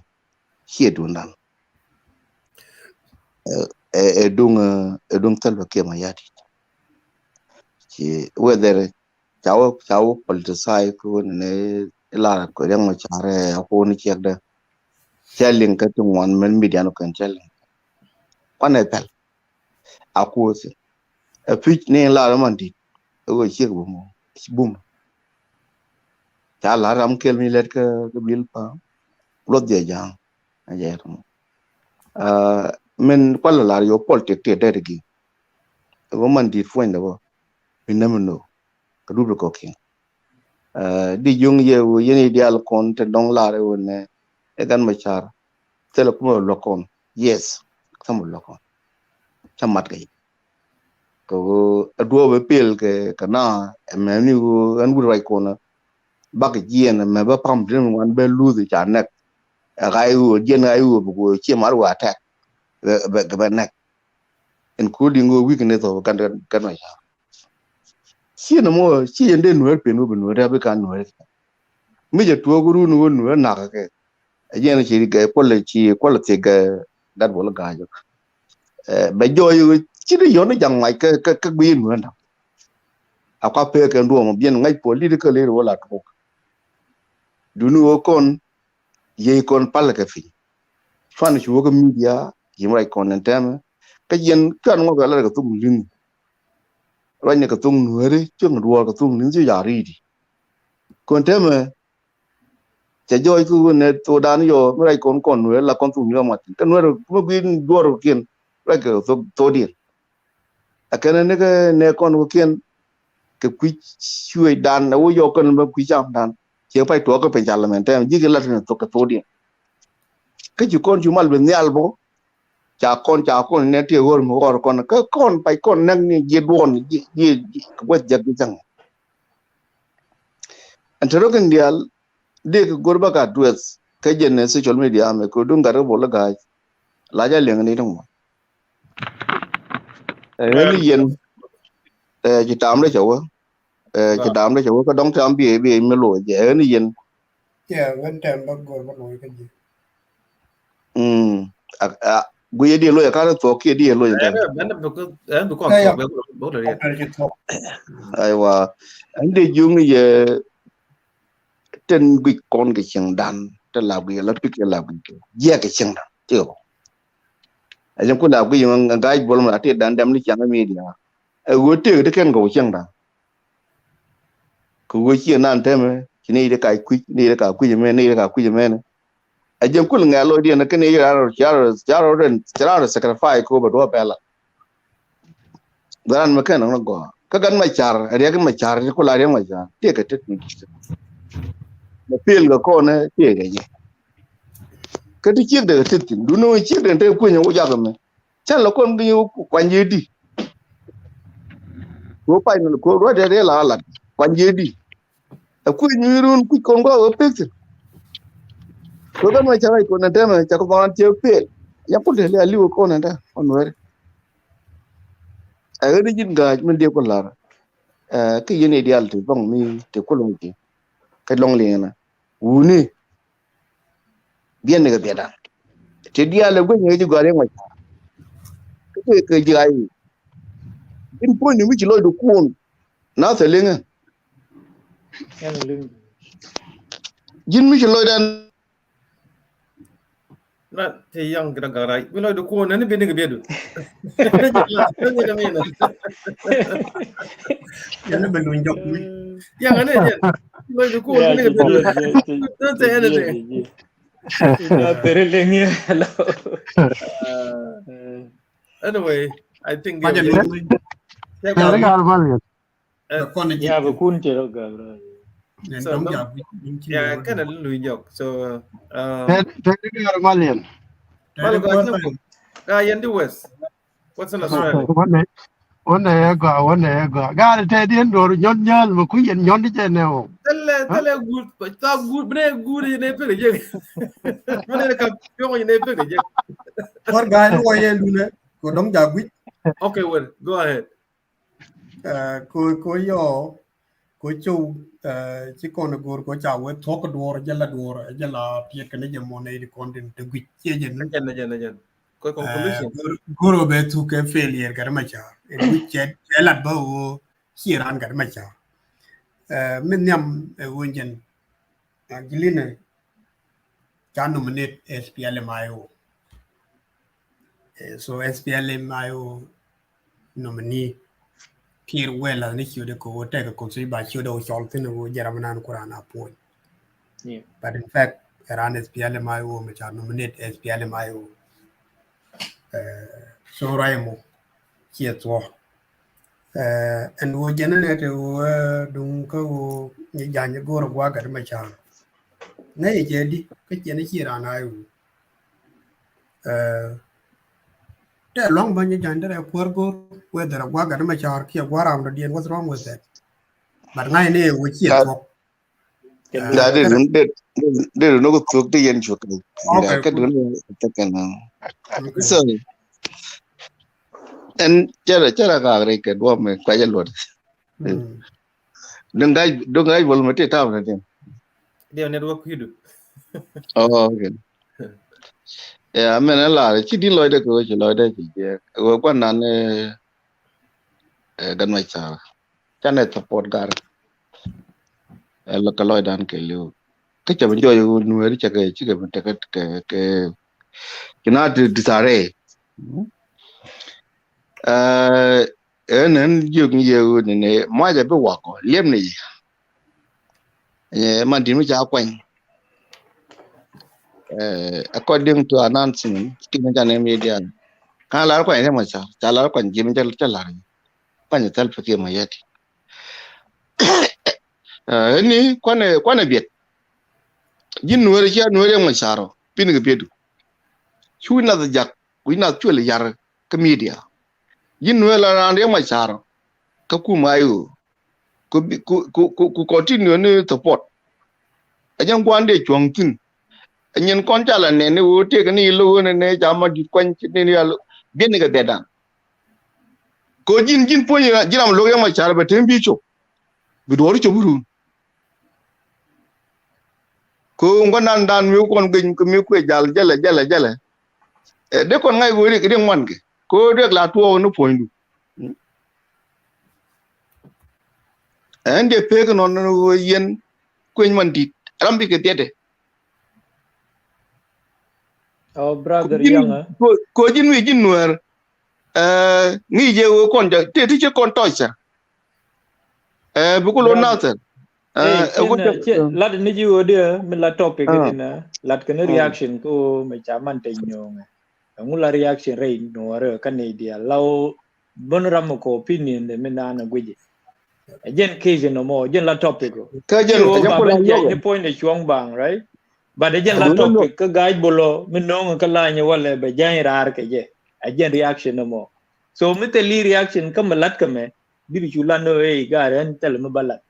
hie du nan dung tal ke ma yati ki whether chawo politicize ko ne la ko yang ma chare ko ni chekda chelling ka tungwan men media no kan chelling pane pel akose a pitch ne la man dit o chek bu mo bum cha la ram kel mi let ke bil pa lot de jang aje men kwala la yo politic te de gi go man di fuen do minamno kadu ko king di jung ye wo yeni dial kon te dong la re wone e gan Machar tele ko lokon yes samu lokon chamat ga ko adwo be pil ke kana me ni go an gur rai kona bak jien me ba pam din wan be lu di cha nek gai wo jien gai wo go chi mar wa ta be nek including go weakness to kan Machar si no mo si ende no pe no be no ra be kan no mi je to guru no no na ka ke yen chi ga policy quality ga dat bol ga jo be jo yu chi de yo no jang mai ka bi no na akwa pe ke ndo mo bien ngai political le wala to du nu kon ye kon pal ka fi fan chi wo ga media yi mai kon tem ka yen kan ngo ga la ka tung lin ra ne ka tung nu re chung ro ka tung lin ji ya ri di kon tem cha joy ku ne to dan yo mai kon nu la kon tung yo ma ka nu ko bi do kien ra ka to di akene ne kon ko kien ke quy chui dan na wo yo kon ba quy cham dan che pai to ko pe jal men tem ji ke la to ka to di ke ji kon ju mal ben yal bo cha kon ne te gor mo gor kon ka kon pai kon nang ni je don ji ko jag jang antero kan dial de ko gor ba ka dues ke je ne social media me ko dun gar bo la ga la ja leng ni dong ni yen ji tam le chawo ji dam le chawo ka dong tam bi me lo je ni yen when time ba gor ba loy ka ji guye di lo ya ka to ke di lo ya ben ko bo le aiwa ande jung ye ten gui kon ke chang dan te la gui la pik la gui ye ke chang dan tio ajam ko la gui yang ga bol ma te dan dam ni chang media e go te de ken go chang dan ko go chi nan te me ni de kai ku ni de ka ku me ni de ka ku me ajam ko nga lo di na ken ye jaro ren jaro sacrifice ko ba do pela dan ma ken no go ka gan Machar re ga Machar ko la re Machar te ka te ni na pil ga ko ne te ga ye ka ti chi de te tin du no chi de te ku nyu ja ga me chan lo kon gi kwan ye di ko pa ni ko ro de la kwan ye di ku nyu run ku kon go pe ko gan Machar ko na te me cha ko ban te pe ya ko de le ali ko na da on wer a ga di jin ga men de ko la ke yene ideal te bang mi te ko lo ki ke long le na uni bien ne ga be da te dia le go ngi ji ga re ma ke ji ai in point ni mi ji lo do ko na te le nga jin mi ji lo dan na te yang kita garai bilo do ko na ni bene ga bedu yana ben no njok mi yang ane je bilo do ko ni ga bedu te ene te ya tere lengi hello anyway I think ba ja lengi ya ga mal ya kon ji ya ba kun te ro ga bro nen dom ja ya kana lu njok so te ga mal yen mal ga yendi west what's in Australia one ya ga te dien do nyon nyal mo ku yen nyon di ne o tele good ta good bre good ne pe je mane ka yo ne pe je for ga lu wa yen du ne ko dom ja gwi okay well go ahead ko yo ko chu ci kon gor ko cha we thok dor jala piet kan je mo ne di content de gwi je jen ko conclusion goro be tu ke failure gar ma cha en gwi chet la ba o hiran gar ma cha min nyam wonjen Angelina cha nominate SPLM IO so SPLM IO nominee Pierre Wella ni chiude ko te ko si ba chiude o chol tin wo jaramana ko rana po But in fact, Iran is PLMIO, which are nominated as PLMIO. So Raimo, here to and we generate don't go Yan go to work at my child. Nay, Jadi, get here and I. The long bunny gender a poor go whether a work at my child, here, what I'm the what's wrong with that? But I know which here talk. That they no go talk the yen choke. Okay, So and chara ga re ke do me kwa jalot. Don't guy will mate town again. They network you do. Oh, okay. Yeah, I mean a lot. Chi di loy de ko chi loy de chi je. Go kwa nan gan mai cha. Chanet support gar. Lo ka loy dan ke lu. Cái chả mình cho nuôi đi chả cái chứ cái mình cái nó disare nên nhiều này mai giờ bị quạt liêm này mà đi mới chả quen according to announcement kinh doanh này media khá là quen thế mà sao chả là quen gì mình chả là quen thật phải kia mà vậy này quan này biết yin nuôi đi mà sao pin cái biết chui na giặc quý na chui là giặc cái media yin nuôi là ran đi mà sao cái cú mai ku continue ni support anh quan để chuang tin anh con cha là nè nó thế cái này luôn nè chả mà đi quanh cái này là biết cái đẹp đàn có yin point yin làm lúc mà sao mà thêm bị chụp bị đuổi chụp luôn ko nan dan mi kon gin ko mi ko jala de kon ngay go ri de man ke ko de la to no pointu ande pe ko non no yen ko man dit rambi ke tete Oh brother yang ko jin wi jin nuer ngi je wo kon ja te ti kon toisa bu ko lo nater lad ni ji ode min la topic ni na lad kan reaction ko me chaman te nyong ngula reaction rei no re kan ni dia law bon ram ko opinion de min na gweje again case no more again la topic ka jen ko la ni point de chuang bang right but again la topic ka guide bolo min no ka la nya wala be jan rar ke je again reaction no more so mi te li reaction kam lat ka me bi chu la no e ga ren tel me balat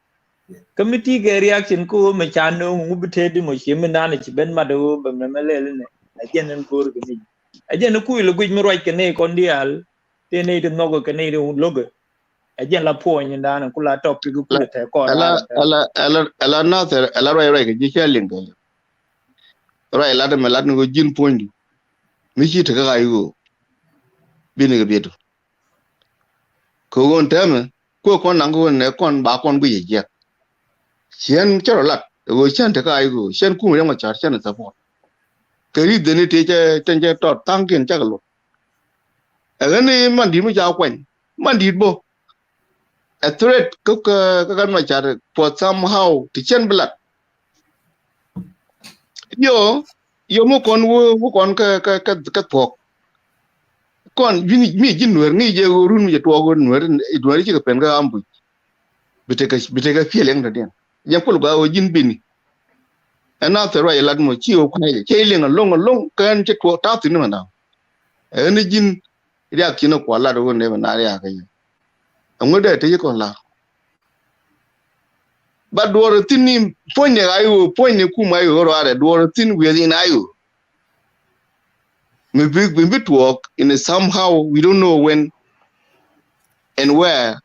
committee ke reaction ko me chano ngubte di mo shime nana ci ben mado be memele ne ajenen ko ko ni ajen ku ile guj mi roy ke ne kon dial te ne de nogo ke ne de logo ajen la po ni ndana ku la topic ku te ko ala nater ala roy ke ji chelin ke roy la de me la ngo jin pondi mi ci te ga yu bi ne be do ko won teme ko kon nango ne kon ba kon bu ye chen charo lat go chen te kai go chen ku yang ma char chen support ke ri de ni te che ten che to tang ken cha lo ni man di mu ja kwen man di bo a threat ko ka ma char for somehow to chen blat yo mo kon ka thok kon mi jin nuer ngi je go run je to go nuer ci ka pen ga ambu biteka fieleng da den yang pul ga o jin bini ana te rai lad mo chi o khnai che ling long kan che ko ta tin ma na ni jin ria ki no kwa la do ne na ria ka yi ngo de te ko la ba do tin ni point ne ayu point ne ku ma yu ro are do tin we in ayu me big work in somehow we don't know when and where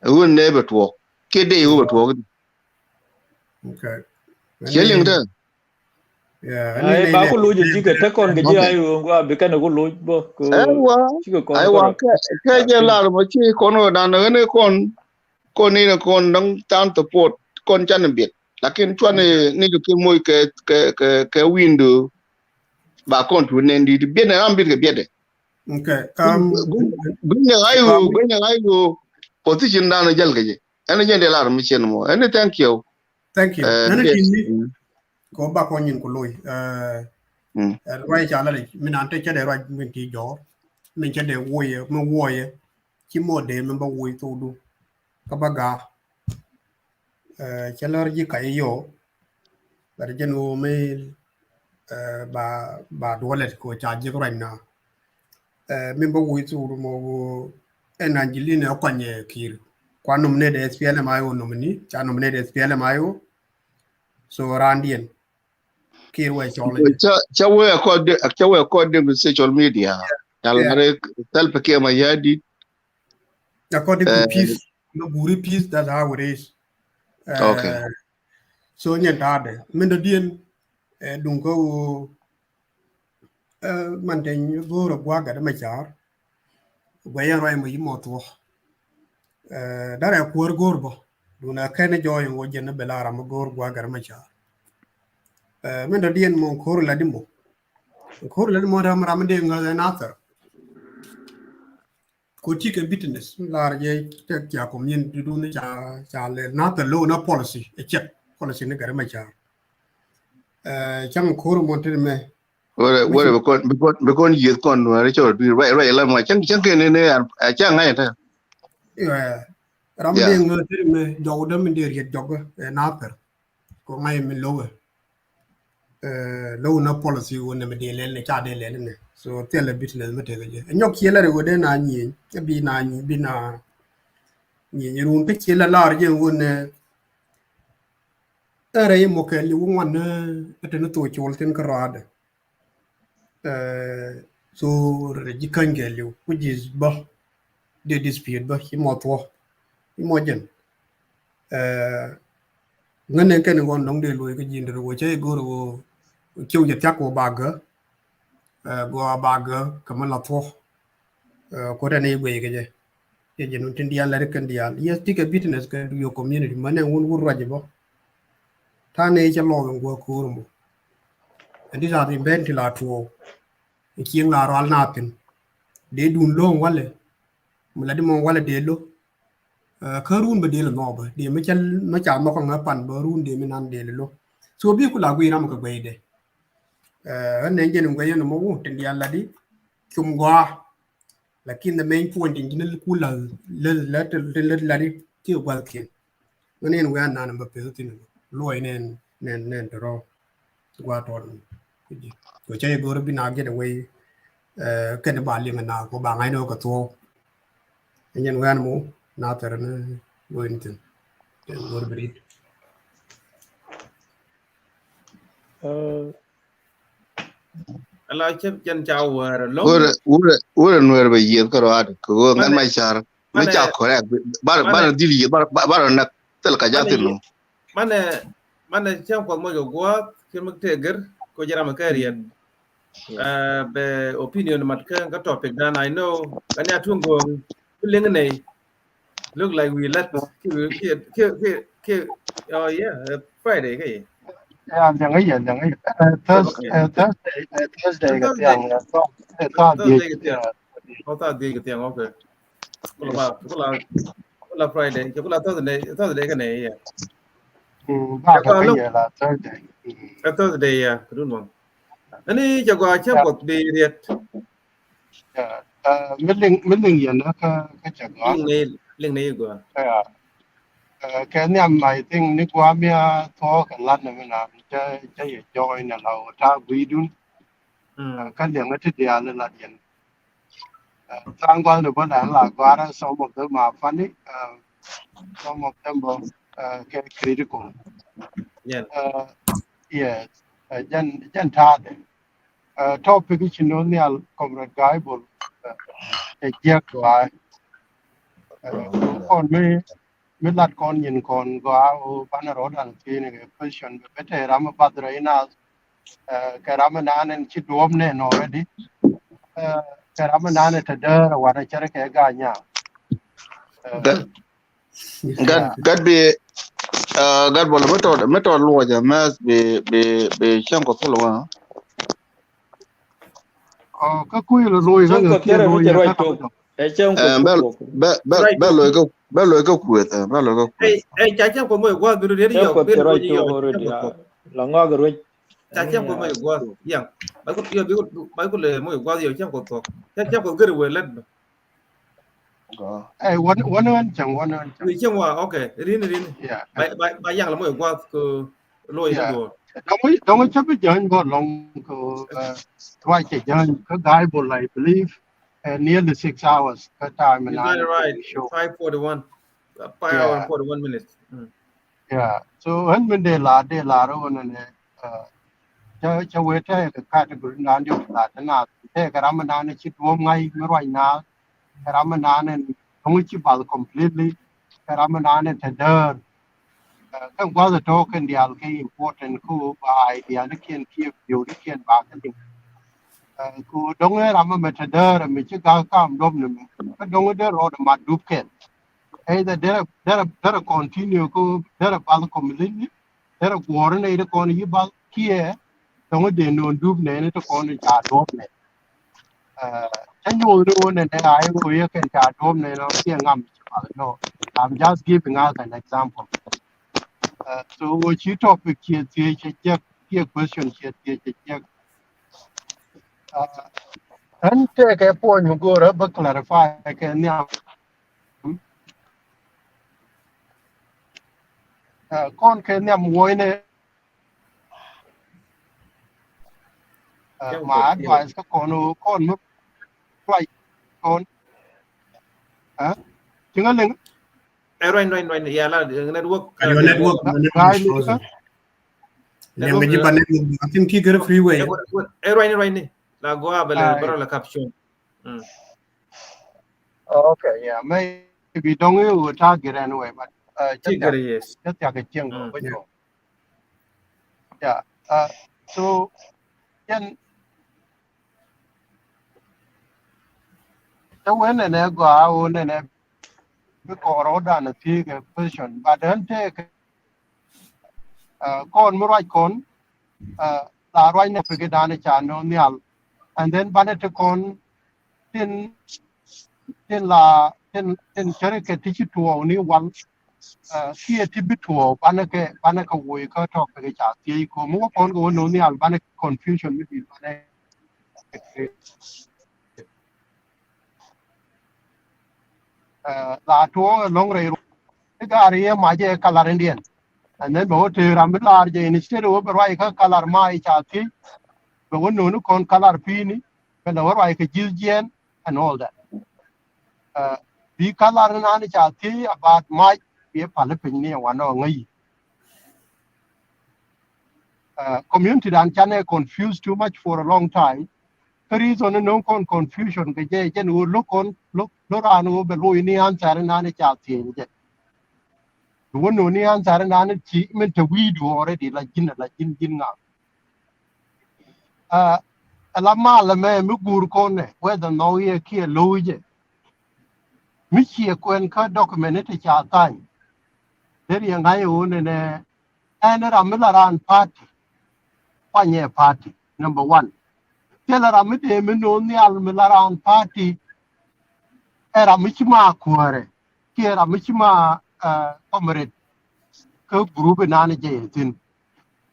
we will never work ke de you work okay Cheling da. Yeah, ai ba ko loje ji ke ta kon ge ji ayu ngwa be kan ko loj bo ko aiwa ke je la mo chi kono da ne kon ni kon dang tan to pot kon chan bit lakin chwan ni ke moy ke window ba kon tu ne di bi na am bit ke biede okay gunya ayu position da na jal ge ene je de la mo chen mo ene thank you Thank you. Nana tini go back on yin kuloi. Right chala min ante chade right min ti jo. Min chade woye mo woye. Chi mo de min ba woye to du. Kabaga chalar ji kai yo. Bar jenu me ba dolet ko chaji right now. Min ba woye to du mo en Angelina kwanye kir. Kwa nominate SPLM ayo nomini. Cha nominate SPLM ayo. So Randian kir we chole. chawe according to social media talare tal pake ma yadi According to peace, no buri peace, that's how it is. Okay. So nyantade mendo dien dungo manten goro gwaga da machar gwayan rai mo yimoto dara kuor gorbo duna kene joy wo jena belara mo gor gwaga da machar mendo dien mo kor la dimbo kor la mo ram ram de ngala natar ko tike business lar je tek ya ko min du ne cha le natar lo na policy e check policy ne gara machar chang kor mo te me wore bekon yet kon wore chor bi right la ma chang ke ne a chang ai ta ram de ngate me jog dem de riet jog na per ko ngai me lo na policy wona me de le cha de le ne so tele business me te je nyok yela re wode na nyi bi na nyi bi na nyi run pe chela lar je wona ere mo ke li won na te no to chol ten ka rade so re ji kan ge li which is ba de dispute ba hi mo to mo jen ngane ken gon dong de loy ke jin ro che go ro chiu je tak go ba ga kama la to ko da ne gwe ke je no tin dia la re kan dia yes tik a business ka your community mane won wur raje bo ta ne che lo go ko mo and these are the invent la to ki nga ro na tin de dun lo wale mu la di mo wale de lo ka run ba de lo no ba de me chal ma cha ma ko nga pan ba run de me nan de lo so bi ku la gwi ram ka gwe de ne ngen ngwe no mo tin dia la di kum gwa lakin the main point in jinal ku la la di ti gwa kin ne ngwe na ba pe tin lo nen ro gwa to ko che go bi na get away ken ba li na ko ba ngai no ka to nyen ngwe mo na ter ne lo intin go bi ala chep chen chao war lo wore nuer be yet ko ad ko ngan ma char ma cha correct bar dili bar na tel ka jatir no mane chen ko mo go ke mak teger ko jara ma karian be opinion mat ka topic dan I know kan ya tungo ling nei look like we let oh yeah Friday ke Thursday cái tiếng Thursday cái tiếng okay Kula Friday kula Thursday cái này ba cái gì là Thursday ya đúng không anh ấy cho qua chấp một đi riết mình hiện nó cái chợ đó linh này của cái niệm này tiếng nước qua mi thọ cái lát này mình làm chơi chơi chơi này là ta quý đun cái điểm cái thứ là là điện trang quan được vấn đề là qua đó sau một cái mà phán ấy sau một cái cái critical yes dân tha đấy topic cái chuyện đó là comrade guy bol cái giặc lại còn mới lát con nhìn con qua ban rồi đang phi này cái position về thế ram bắt rồi na cái ram na nên chỉ đuôm này nó already cái ram na này thật đó là what chơi cái gà nhá gad be gad bol metod lo ja mas be chang ko lo cái cuối là rồi cái rồi Echang ko bello ko kuet bello ko kuet Chacha ko mo gwa duru deri Chang yo ko ben tero ko to yo already la nga garo chacha ko mo gwa yang ba ko le mo gwa yo chacha ko to chacha ko gere we let Hey, one chang. ni chengwa okay rin Yeah. ba yang la mo gwa ko lo ina Yeah. do Don't chấp nhận go long ko try to join ka guy will I believe nearly 6 hours ka time you and got I it right show. 5:41 5 hours and Yeah. 41 minutes Yeah. So when they la ro ne cha we ta ka category na ndio la na te ka ram na ne chi wo ngai me roi na ka ram na ne không chi bal completely ka ram na ne te der kan gwa the token the al important ko by the other can keep you can back ku dong ram me te der me chi ga kam dom ne ka dong der ro ma du ken either there continue ko there bal completely there go ne de ko ni bal kie dong de no du ne to ko ni ja dom ne and you know that I will can chat home no, I'm just giving out an example. So what you topic here, here question here, and take a point you go up clarify I can now con can yam woine my advice ka con look like con chính right ya la network Your network is frozen. Yang gaji pan network. I think tiga freeway. right la go abele bro la caption okay, yeah, maybe don't you target anyway, but yes. Just yeah. So then the when and I go out and because order and take a position, but then take con right con la right na forget dane chano nyal and then banete con tin chere ke tichi tuo ni one kia tibi tuo banake we ka talk ke cha ti ko mo con go no nyal banake confusion with banake la tuo long re gari ma je color indian and then bo te ramlar je instead of right ka color mai cha ti bo no con color pini when our right ke jiljen and all that bi color na ni cha ti about my be pale pin ni wa no ngai community dan chane confused too much for a long time the reason no con confusion ke je no look ran wo be lo ni answer na ni cha ti je no ni answer na ni chi men to we do already la jin nga la ma la me mi gur con ne whether no ye ki lo je mi chi ko ka document te cha tan der ye ngai wo ne and Ramilaran party, Panye party, number one. Tell Ramide Minoni Almilaran party, Era Michima Kuare, Kira Michima comrade, group in Anajatin.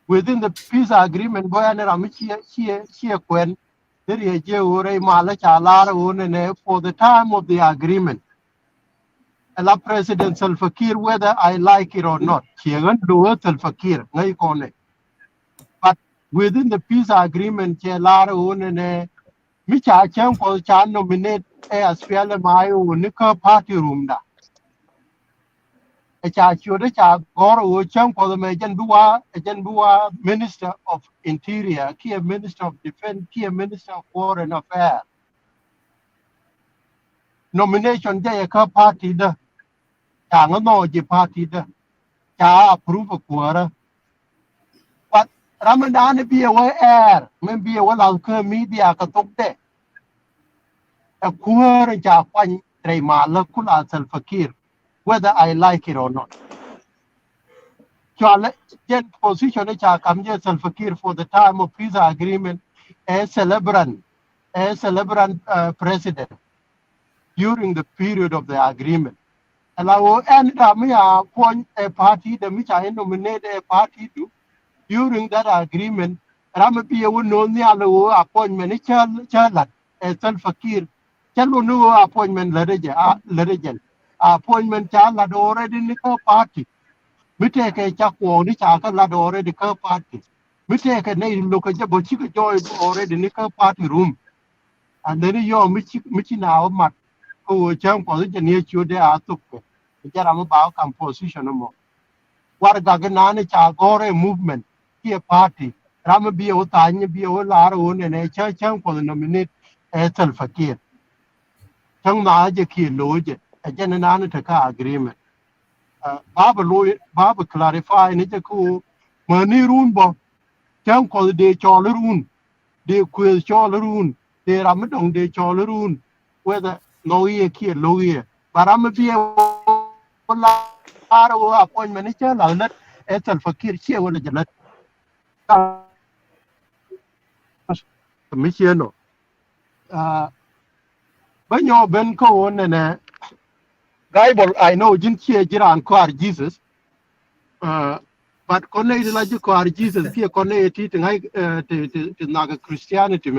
Within the peace agreement, Boyan Ramichi, she Quen, there is Ure Malacha Lara for the time of the agreement. Ella President Salva Kiir, whether I like it or not, she ain't do it Salva Kiir, but within the peace agreement, Lara Unene, Micha Chang for Chan nominate as Fiala Mayo Nika party room. Da. A cha Goro Chang for the Majan Minister of Interior, Kia Minister of Defense, Kia Minister of Foreign Affairs. Nomination Jayaka party the Tanganoji party the Cha approve of Quora. But Ramadan be aware air, maybe a well media katok a poor Japan Trema Kula Fakir, whether I like it or not. Then position which I come here Fakir for the time of peace agreement as celebrant president. during the period of the agreement. And I will end up me appoint a party, the which I nominate a party to during that agreement. Ramapia would know the other appointment, Charlotte, a self fakir. Chalu no appointment, Larajan. Appointment Charlotte already in the party. We take a chakwa, the chaka lad already car party. We take a name look at but she could join already in the party room. And then you're Michi now, Mat, who jump position near you there are took. About composition no more. What Gaganani Chagore movement, here party. Ramabi Otanya be all our own and a church for the nominate Ethel Fakir. Chang Maja Ki Loja, a Jananataka agreement. Baba clarify in it a cool money room bo. Chang call the day Cholarun, de quiz Cholarun, de Ramadong de Cholarun, whether no year kid low year. But I'm a be a appointment, I'll let Ethel Fakir share with the Janet. Michiano. When you're Ben Cohen and Bible, I know didn't hear Jiran Quar Jesus. But connected like you Quar Jesus, here connected to Naga Christianity.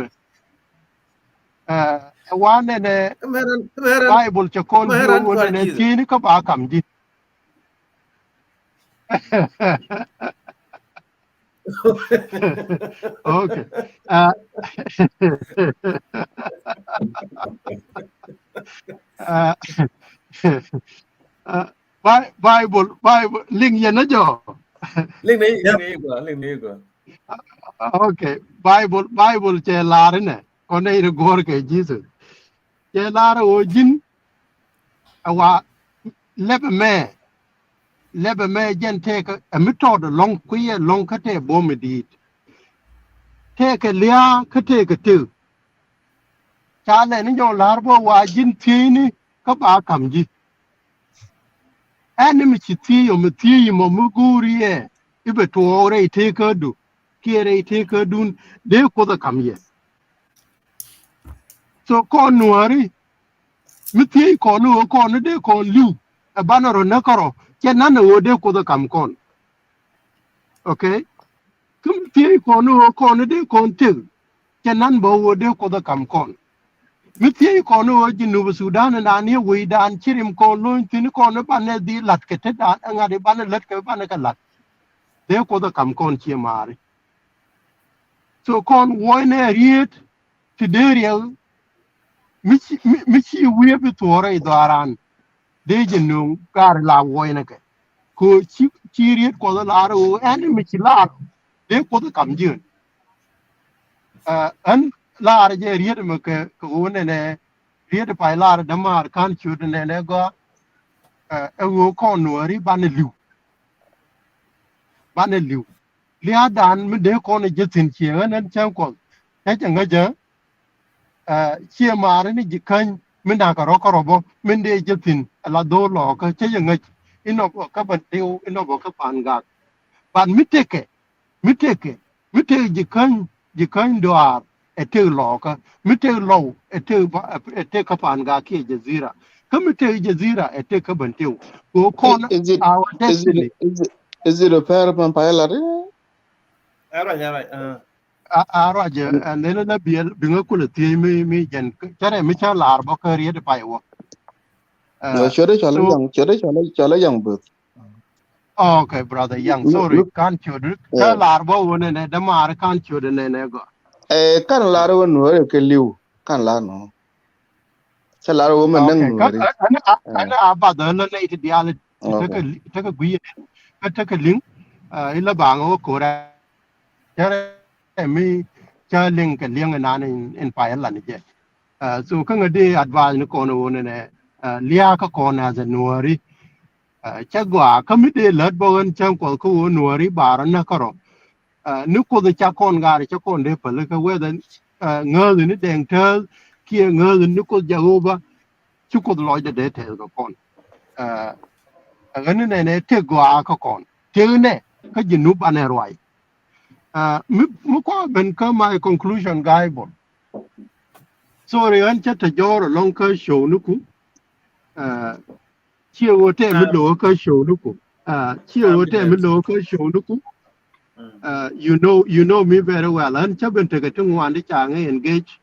One and a Bible to call you and a Tinica Bakam did. Okay. Bible, link Yanajo. Link. Okay. Bible, Larine, Conne Gorke, Jesus. Lara Ojin, our Lebe me, Jen take a method long queer, long cate bomb. Take a lia, take a two. Charlie and your larva wa Jin Tiny, Kabakam ji. Enemy Chiti or Mati Momuguri, if it were take her do. Kere take her dun, they could come here. So con Nuari, Miti corner, they call you a banner or Nakaro, Janana would they could come con. Okay? Come Tia corner, they con till. Jananbo would they could come con. Miti corner, Jinuba Sudan and Ania, we dan Chirim con, Thin corner, Banner de Latketa, and a banner Latka Banaka. They could come con Chiamari. So con one read to Dariel. Michi we have to worry Daran. They know Carla Woinaka. Ko Chiriot called Laro and Michilar. They could come June. And Lara read Macon and a read a pilar Damar can't shoot and then a go a walk on worry Banelu. Lia Dan, they call it just in here and Chankle. That's a major. Chia Marini Jikan, Minaka Rokorobo, Minde Jatin, a la do lock, a chayang in a Cabantil, in a Bocapanga. But me take Jikan doar, a tail locker, me take low, a take up Angaki Jazira. Come me take Jazira, a take up until go corner our destiny. Is it a pair of Pampire? Roger, and then a beer, being a cool team, me, and Jerry Mitchell Larbo career the pie. No, Chola young birth. Okay, brother, young, sorry, can't you? Tell Larbo one and the Mar can't you and then go. Can't Laro and work a liu, can't Lano. Tell our woman, I know about the lady, the other take a beer, take a link, in the bango, correct. Me Charling and Liang and in Pireland. So can a day advise the corner one and Liaka corner as a Nuari. Chagua, committee led Bowen Chanko, Nuari, Bar and Nakaro. Nuko the Chacon Gari Chacon de Palaka, whether Nurl in it and tell Kia Nurl and Nuko Jahova, Chuko the lawyer details upon. And then a take go Akakon. Tilne, Kajinu Banerwai. Mukwa ben my conclusion guy bon. sorry an cha ta jor long ka show nu ku chi wo te mi lo ka show nu ku chi wo te mi lo ka show nu ku you know me very well an cha ben te ka tu wan di cha nge engage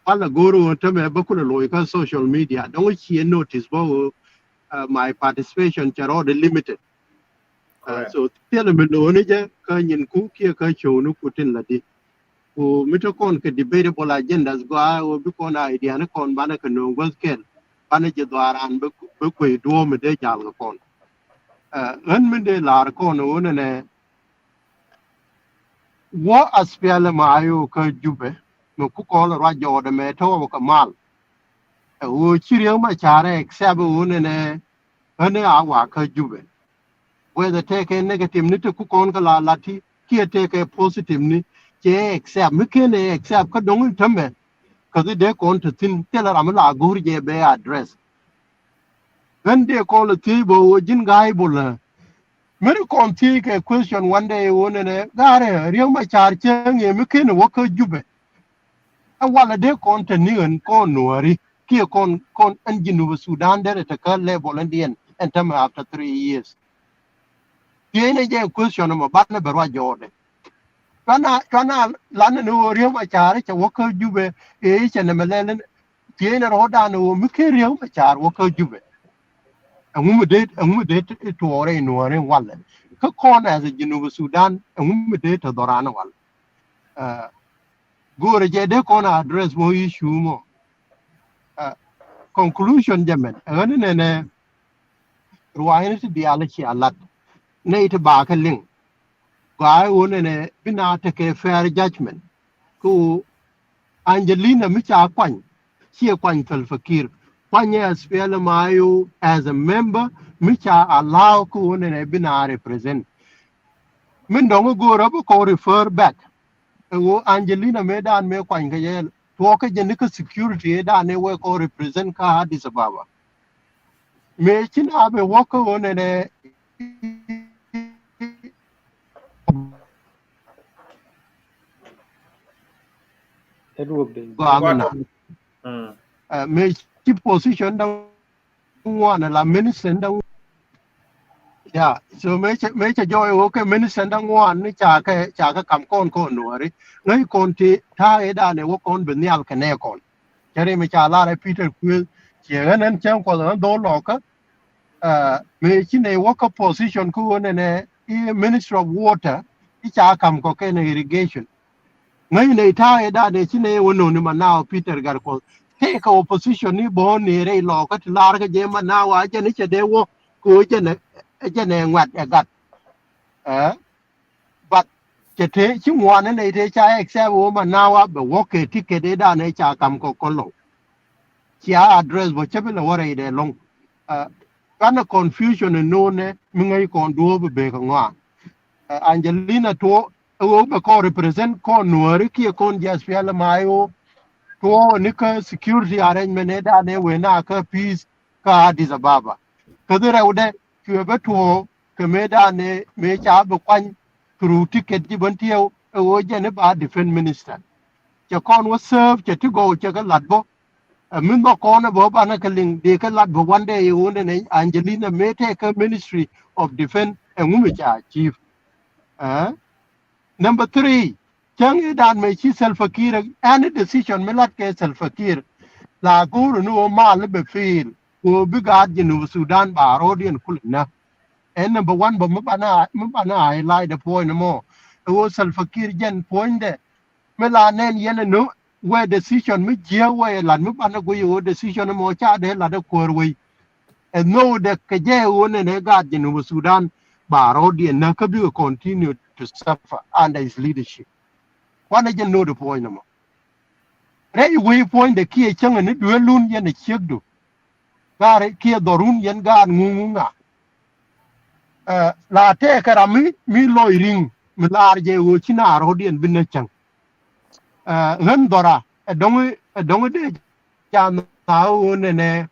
pala guru te me ba ku lo ka social media don't chi notice bo my participation charo limited so tele mi lo ni je ka nyin ku kia ka show nu ku tin la di ku mito kon ke debatable agendas go o bi kon idea ne kon bana ka no gol ken bana je dwaran be ko do me de jal ko kon ran min de lar kon wona ne wo aspiale ma ayo ka jube no ku ko ra jo de me to ka mal o chiriyo ma chare except wona ne ane awa ka jube whether take a negative ni to ku kon ka la lati ki take a positive ni che except mi ken except ka dong tambe because they want to think tell ramala gurje be address when they call a tibo jin guy bula mere kon take a question one day one ne gare riyo ma char cheng ye mikin wo ko jube a wala de kon te ni en kon nuari ki kon engine Sudan there to ka level indian and time after 3 years ye ne je question mo batna berwa jode kana lan no riyo ma char che wo ko jube e che ne melen tiene roda no mikirio ma char wo ko jube ngumu de to ore no ore wala ka kon as a Junuba Sudan ngumu de to dorana wala gore je de kon address mo issue mo conclusion jamen ngane ne ruwaine ti diala chi alat ne ite ba ka ling ga wona ne bina ke fair judgment ku Angelina mi cha kwany chi kwany fakir kwanye aspiele mayo as a member mi cha allow ku wona ne bina represent min dongo go robo ko refer back wo Angelina me dan me kwany ke yel to ke je ka security da ne we ko represent ka Addis Ababa me chin abe wo ko wona ne Edward de governor me chi position da one la minister da yeah so me cha joy wo ke minister da one ni cha ka kam kon no ri ngai kon ti tha e da ne wo kon ben yal ka ne kon chare me cha la Peter Quill che nan chen ko do lo ka me chi ne wo ka position ku ne minister of water i cha kam ko ke ne irrigation ngai ne tha e da ne chi ne wo no ni ma now Peter gar ko take a opposition ni bo ni re lo ka lar ga je ma now a je ni che de wo ko je ne ngwat e gat but che te chi ngwa ne te cha except wo ma now a be wo ke ticket e da ne cha kam ko ko lo chia address bo che be lo re de long kana confusion no ne mi ngai kon do be ko ngwa Angelina to wo be ko represent ko nuori ki kon jas fiala mayo to ni ka security arrangement ne da ne we na ka peace ka Addis Ababa ka dira ude ki be to ke me da ne me cha be kwan through ticket ji ban tiyo wo je ne ba defense minister cha kon wo serve cha to go cha ka latbo min ba kon bo ba na ka ling de ka latbo one day wo ne Angelina me te ka ministry of defense and ngumi cha chief number 3 changi dan me chi self-fakir any decision me lat ke self-fakir la guru no mal be feel ko bigad jinu Sudan ba rodian kulna and number 1 ba mabana highlight the point more wo self-fakir gen point de me la nen yen no where decision me je we la mabana go yo decision mo cha de la de kor we and no de ke je wo ne gad jinu Sudan ba rodian na ka bi continue to suffer under his leadership. One agent know the point no more. Re we point the key chang and do lun yen a check do. Gare kia dorun yen gar ngunga. La take a mi loy ring mi large uchina rodian binachang. Rendora a dongo de jan now one and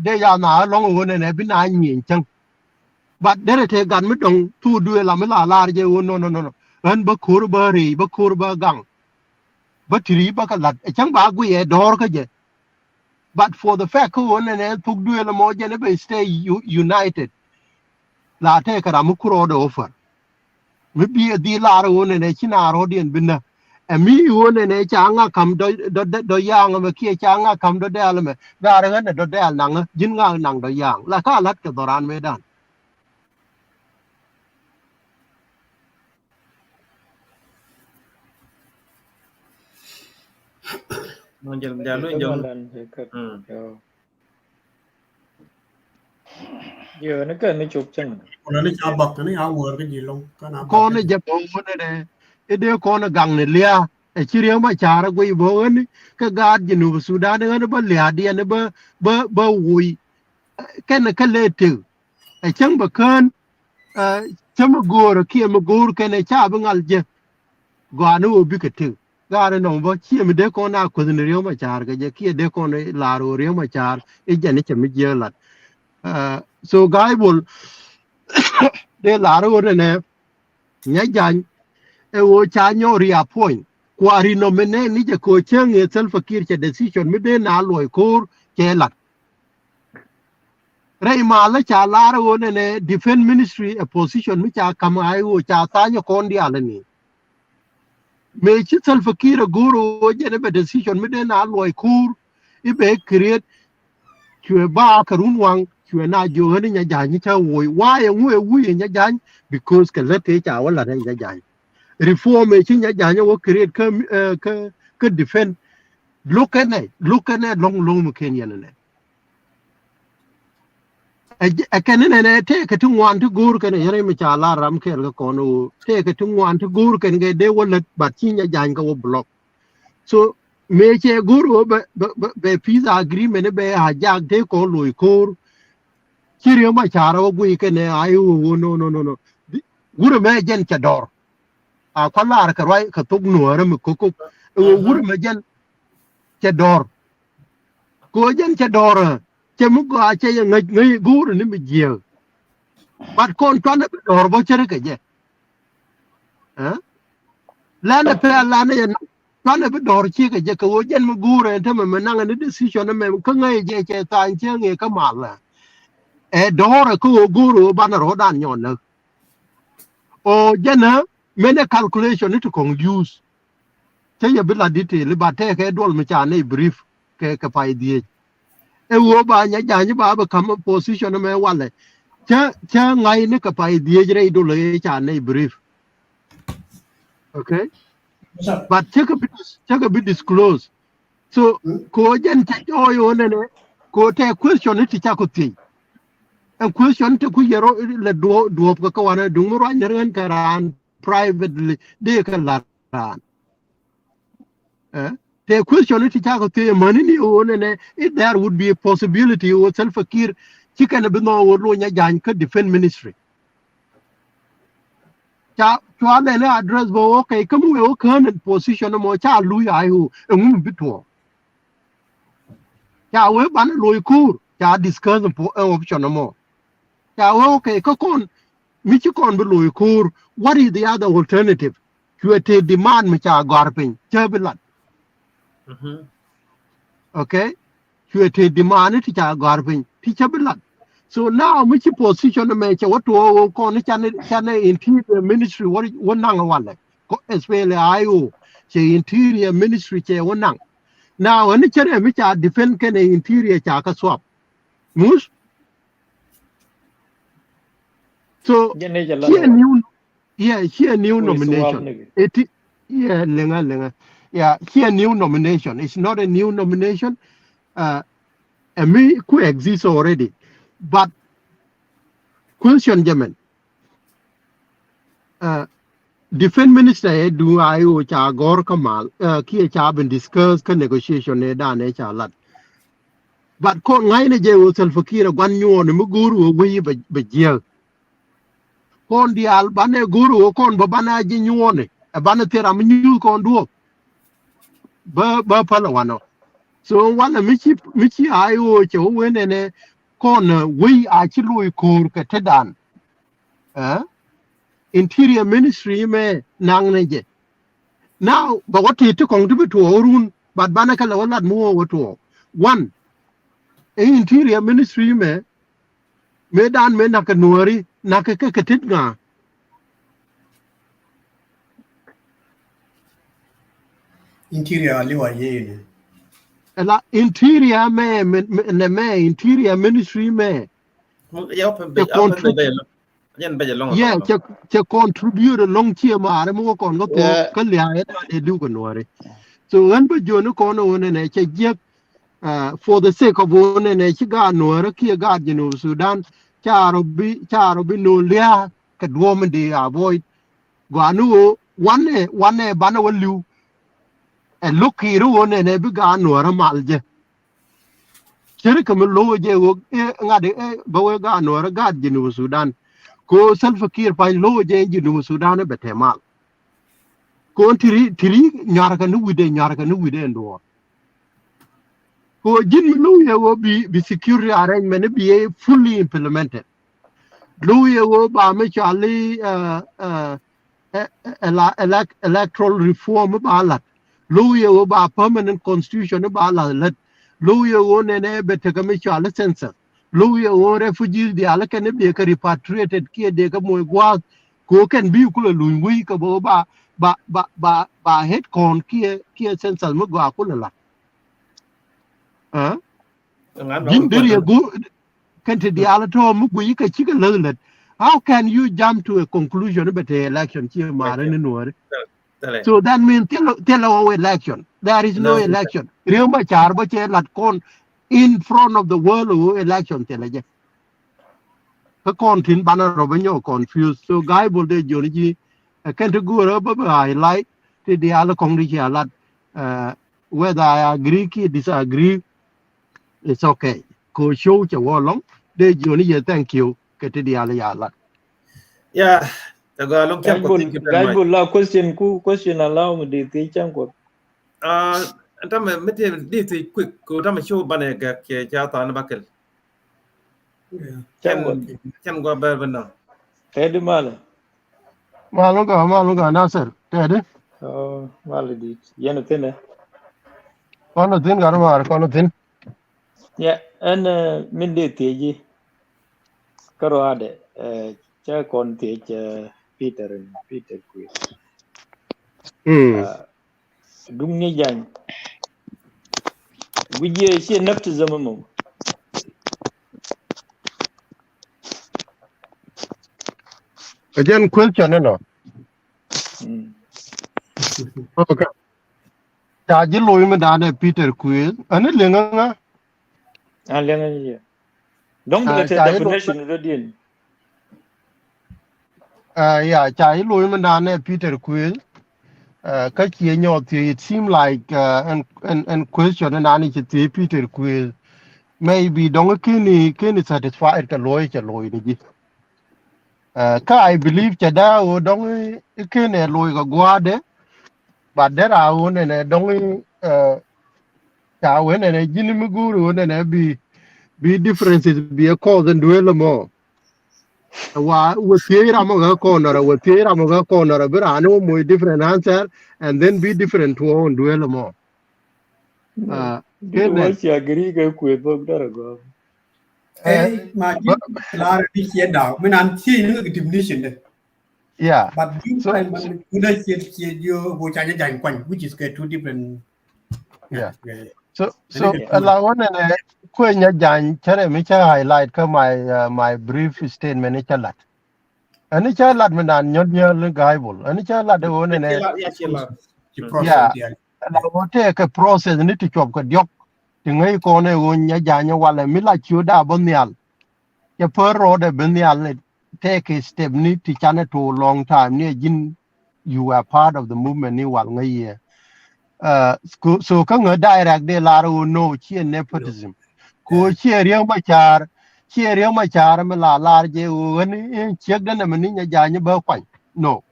de ya na long one and a binani chang. But there take gun me dong to do a lamela large no. Ren ba kurba ri ba kurba gang. but riba ka lat chang ba gu ye dor ka je but for the fact ko ne ne tuk du la mo je ne be stay united la te ka ram kuro do offer mi bi di la ro ne ne china ro dien binna e mi wo ne ne changa kam do yang ma ki changa kam do dal me da ra ne do dal nang jin nga nang do yang la ka lat ka doran me dan non jel Cái jalo cái mà jong lần thì cái giờ nó cần nó chụp chân Còn nó cho bậc nó áo vừa cái gì luôn cái nào bậc ko cái ne je bo ne ne e de ko na gang ne lia e chiri ma chara go bo ne ka ga jinu sudan ne ba lia dia ne ba wui ken ka le tu e chang ba kan chama gor ki ma gor ken e cha ba ngal je ga no bi ka tu ga no ba chi mi de ko na ko ne rio ma char ga je ki de ko ne la ro rio ma char e je ne che mi je lat so gai bol de la ro ne nya jan e wo cha nyo ria point kwari no mene ni je ko cheng e self fakir che decision mi de na loy kor che lat rei ma la cha la ro ne defense ministry a position mi cha kam ai wo cha ta nyo kon dia le ni me chi self fakir guru je ne be decision mi de na loy kor I be create chue ba karun wang chue na jo ni nya ja ni cha wo wa ye ngwe wu ye nya ja because ka le te cha wala ne nya ja reform e chi nya ja wo create ka defend look at it long mu ken yan ne a ken ne te ka tu wan tu gur ken yare mi cha la ram ke ga ko no te ka tu wan tu gur ken ge de wala ba chi nya ja ga wo block so me che gur wo be peace agreement be ha ja te ko loy ko chi ri ma cha ro gu ke ne ayu no gur me jen cha dor a ko la ka roi ka tuk no ra mi ko gur me jen cha dor ko jen cha dor che mu go a che ngai gur ni mi je bat kon ton be dor bo chere ke je la na pe la na yen ton be dor chi ke je ko jen mu gur en te me na ni decision me ko ngai je che ta che ngai ka ma la e dor ko gur ba na ro dan nyon na o jena mene calculation ni to use che ye bila detail ba te ke dol mi cha ne brief ke pa die e wo ba nya ja ni ba kam position me wale che ngai ne ka pa die re do le cha ne brief okay but che ka be disclose so ko jen cha o yo ne ko te question ni ti cha ko ti en question te ku yero le do ko wana du mo ran ren karan privately de ka la ran the question is to money ni one if there would be a possibility or self fakir chicken be no wo nya jan ka defense ministry cha chwa le address bo okay come we o kan position mo cha lu ya hu ngum bitwo cha we ban lo kur cha discuss option mo cha we okay ko kon mi chi kon be lo kur what is the other alternative to te demand mi cha garpin cha bilat okay you te demand ti cha garbin ti cha bilat so now which position me cha what to ko ni chane interior ministry what nang wale ko especially ayo che interior ministry che wonang now ani chere mi cha defend ken interior cha ka swap mus so here new nomination it yeah lenga yeah here new nomination it's not a new nomination and me could exist already but question Yemen defense minister do ayo cha gor kamal ki cha been discussed ka negotiation ne da ne cha lat but ko ngai ne je wo sel fakira gwan nyo ne mu guru we be je kon di al bane guru kon ba bana ji nyo ne bana tera mi nyu kon do ba pala wano so wala michi ayo che wene ne kon we a chi lui kor ka tedan interior ministry me nang ne je Now, but what you to contribute to Orun, but Banaka a lot more to one. Interior ministry me dan me nakanuari nakakatitna. Interior liwa ye. La interior me interior ministry me. Yeah, contribute a long cheer mare mo kon go to kalya e du gonore. So when but you no kono one and for the sake of one and chiga no ki ga jinu Sudan charo bi no lia ka woman de avoid gwanu one bana walu and look here one and e bi ga no malje chere kam lo je wo ngade ba we ga no ga jinu Sudan ko Salva Kiir pa lo je jinu Sudan betemal ko tiri nyar ka nu wide ndo ko jin lu ye wo bi security arrangement be fully implemented lu ye wo ba me chali electoral reform ba lat lu ye wo ba permanent constitution ba lat lu ye wo ne be te ka me chali census lu ye wo refugees di ala kan be ka repatriated ki de ka mo gwa ko ken bi ku lu wi ka bo ba head con ki census mo gwa ku la jin der ye go kente di ala to mu yi ka chiga lelet how can you jump to a conclusion about the election here mare ni no so that means tell our election there is no election Riek Machar ba che lat kon in front of the world who election teleje ka kon tin bana ro banyo confused so guy bol de joni kente go ro ba highlight te di ala kong di lat whether I agree ki disagree it's okay ko show che wo long de joni ye thank you ke te dia la ya la yeah taga long kem ko think guy bull la question allow me de ti cham ko anta me mete di quick ko ta me show bane ga ke ja ta na bakel cham go ba bana tedi mala na sir tedi mala di yena tene kono tin gar mar kono tin ya en min de teji karo ade cha kon te Peter Queen dung ni jan guje shi nafta zama mu again question no okay ta ji loyi me da Peter Queen ane lenga lenga ye don't the definition rodin yeah cha ji loyi me da Peter Queen ka chi nyo it seem like and question and ani chi Peter Queen maybe don't kini satisfied ka loyi ni ka I believe chada o don't kene loyi ga gwade but there are one and don't ta when and jini muguru and be differences be a cause and dwell more wa with tira mo corner with tira mo corner but I know more different answer and then be different to own dwell more what's your agree ga ku bog darago ma la di da men an ti ni definition de yeah but you find man kuna yo go cha jan kwan which is two different yeah so la one and kwenya jan chere mi cha highlight ka my brief statement ni chalat ani chalat men an nyod nyol gaibol ani chalat de one ne yeah la wote ka process ni ti chop ka diok ti ngai ko ne won nya janya wala mi la chuda bonyal ya per road bonyal take a step ni ti chane to long time ni jin you are part of the movement ni wal ngai so ka nga direct de la ro no chi nepotism ko chi Riek Machar me la je woni chek da na ni nya janya ba kwan no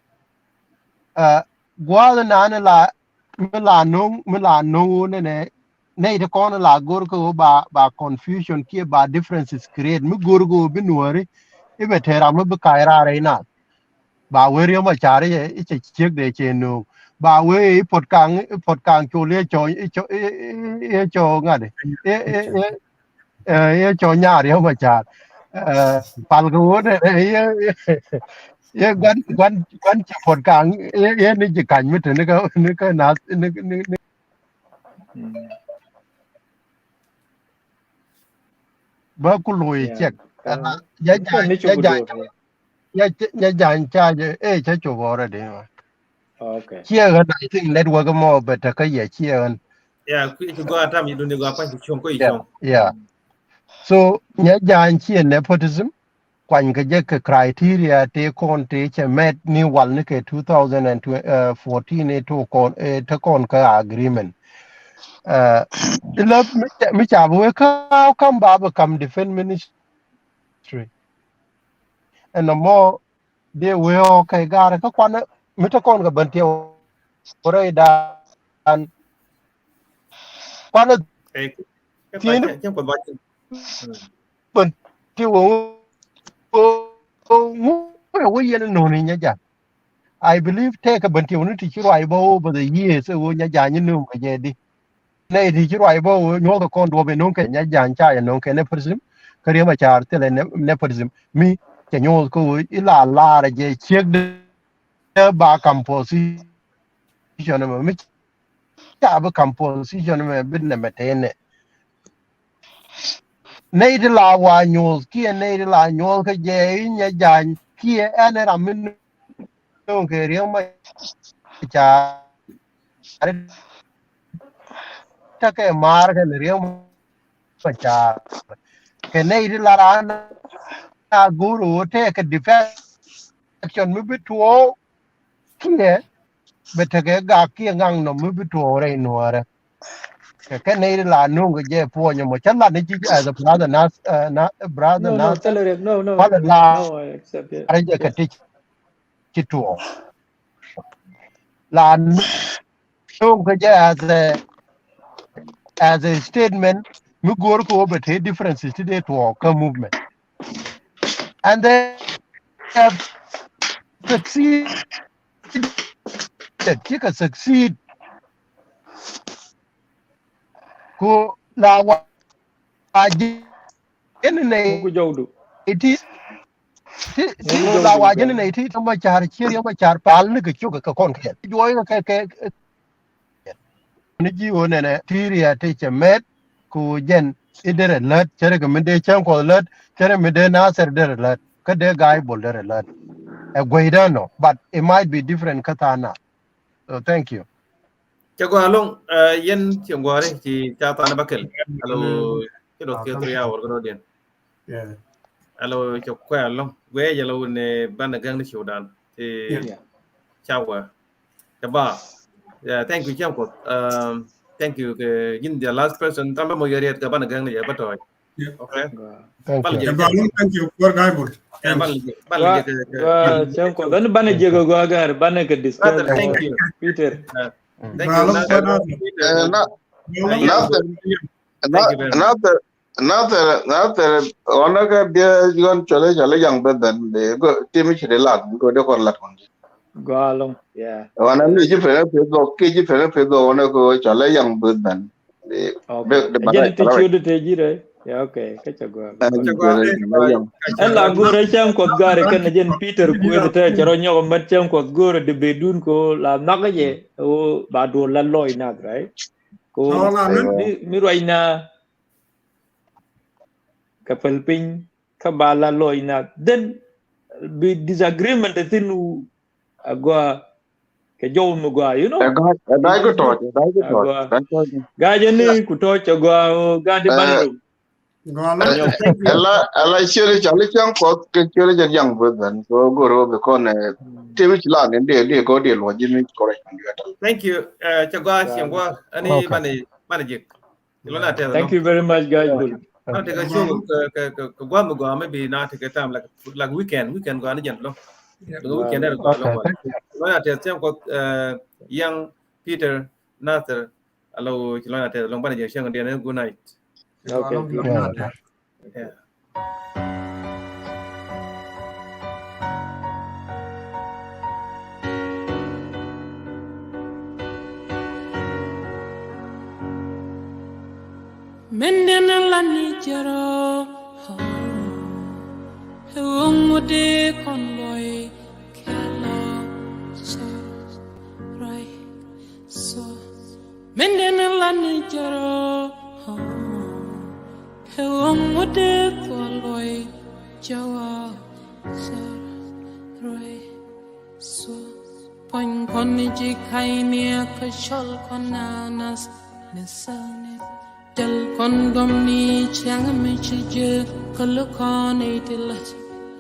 gwa na na la me la no ne de kon la gor ko ba confusion ki ba differences create me gor go bi nuore e be tera me ba kaira re na ba we Riek Machar ye chek de che no ba we pot kang chu le cho cho ngade cho nya ri ma cha pal go ne gan chi pot kang ni ji kan mi te ne ka na ne ba ku lo check ya cha cha chu go re de Okay. chia gần này thì network mo but cái gì chia gần Yeah, ku go atam you don't go apa chong ko chong. yeah so nhớ dàn chia nepotism quan cái criteria te con te che met ni wal ni ke 2014 ne to con ka agreement ila mi cha bu ka kam ba kam defense ministry and no more they will kai gar ka kwan mi to con ga ban te ore dan kwan Cái bài tin chẳng còn bài. ban te wo no ni nya I believe take a banti on to Chiraibo over the years when Yajan knew Majedi. Nay the Chiraibo, no the condo be no can Yajan Chai and no can nepotism, Karima Char tell and nepotism. Me, can you go illa lara j check the back composition of me have a composition of a bit nematene. Nay the la wa news, Kia nay the la Nolka Jay in Yajan, Kia and a min no Karima Char. Take mark and real machar. Can they larana guru take a defection maybe to all here, but take a gaki gang no maybe to all rain water. Can they la no get for you much as a brother brother No, Nathan? tell her no. Father la No, I accept it. arrange a Yeah. teach it to all. La no as a statement, we go over differences today to our movement. And they have succeeded. Kika succeed ko la wajin Mungu ne jawdu. ti Mungu la jawdu wajin ga. ne ti ma char chiri ma char pal ne ke chuka ka kon ke joy ke ni ji wona ne tiria te che met ku jen idere lat chere ke mede chan ko lat chere mede na ser der lat ka de guy bol der lat a guidano but it might be different katana so thank you Chago along yen chongware chi chata na bakel. Alo kilo kyo 3 hour go den. Yeah. Alo chokwa along we yelo ne bana gang ni shodan. Ti Yeah. chawa. Kaba. Yeah, thank you chamko. Thank you ke yin the last person tamba mo yariat ka bana gang ni ya batoy. Yeah. Okay. thank Bal you je. Thank you for guy bul. Yeah, Thanks. bal je Chemko dan bana jego go agar bana ka discuss Thank more. you. Peter. Thank you. Balong pa na. Peter. Not Thank you very much. another onaga dia jon chole yang bedan de go timi chide lat go de kor lat kon Go along. Yeah. wana mi ji fere pe go ke ji fere pe go ona go chole yang bedan de Okay. de bara Ajana te bara chudu te jire. Yeah, okay. Kacha go. Chagwa yang Ella gore cham kot gare kan jen Peter ku de te charo nyogo mat cham kot gore de bedun ko la nagaye o ba do la loy na right. Ko mi roina kapal pin ka ba la loy na then be disagreement the thing agwa ke jow mu gwa you know dai go to agwa gaje ni ku to chagwa gade bandu ela chere chale chang ko ke chere yang bedan so go ro be kon timi chila ne de go de lo ji mi correct Thank you. Chagwa Siangwa. Ani bani jik. Ilona tell thank long. you very much guys bull I'll take a show go maybe not take a time like weekend go on again long. The weekend go along one. Ilona tell Siang young Peter Nather. Hello, Ilona tell long bani jik shang and good night. Okay. Yeah. Mendena lani jero Hewongode konloy Kelo So Rai So Mendena lani jero Hewongode konloy Jawa So Rai So Poin koni jikaini akashol konanas Nesane Del kondom ni chang me chije kalokone dilat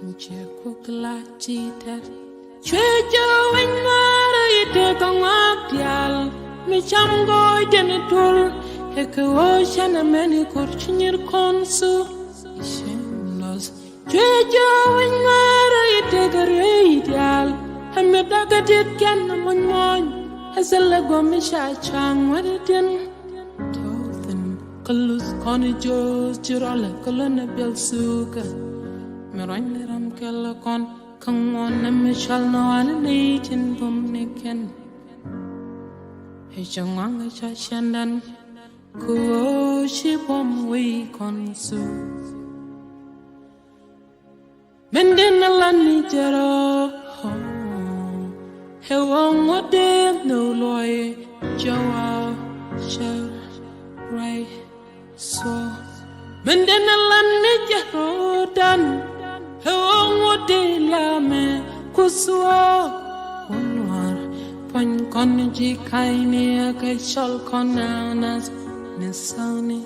Nche kukla chita Chwejo wenwara ite kongwak dial Mi cham goy denitul Heke oshana meni kurchinyir konsu Ishemlos Chwejo wenwara ite gare dial Hame dagatit ken namonmoy Hasela gomisha chang waditin Kalus koni jos jirala kalana bel suka Merani ram kala kon kangwan na mishal no ane neitin bum niken Hechangwanga cha shandan kuo shi bom we konsu Mendena lani jero Hewang wade no loy jawa shar Rai So Mendena lani jarodan Hewongode lame kuswa Onwar Poin koni jikaini akashol konanas Nesani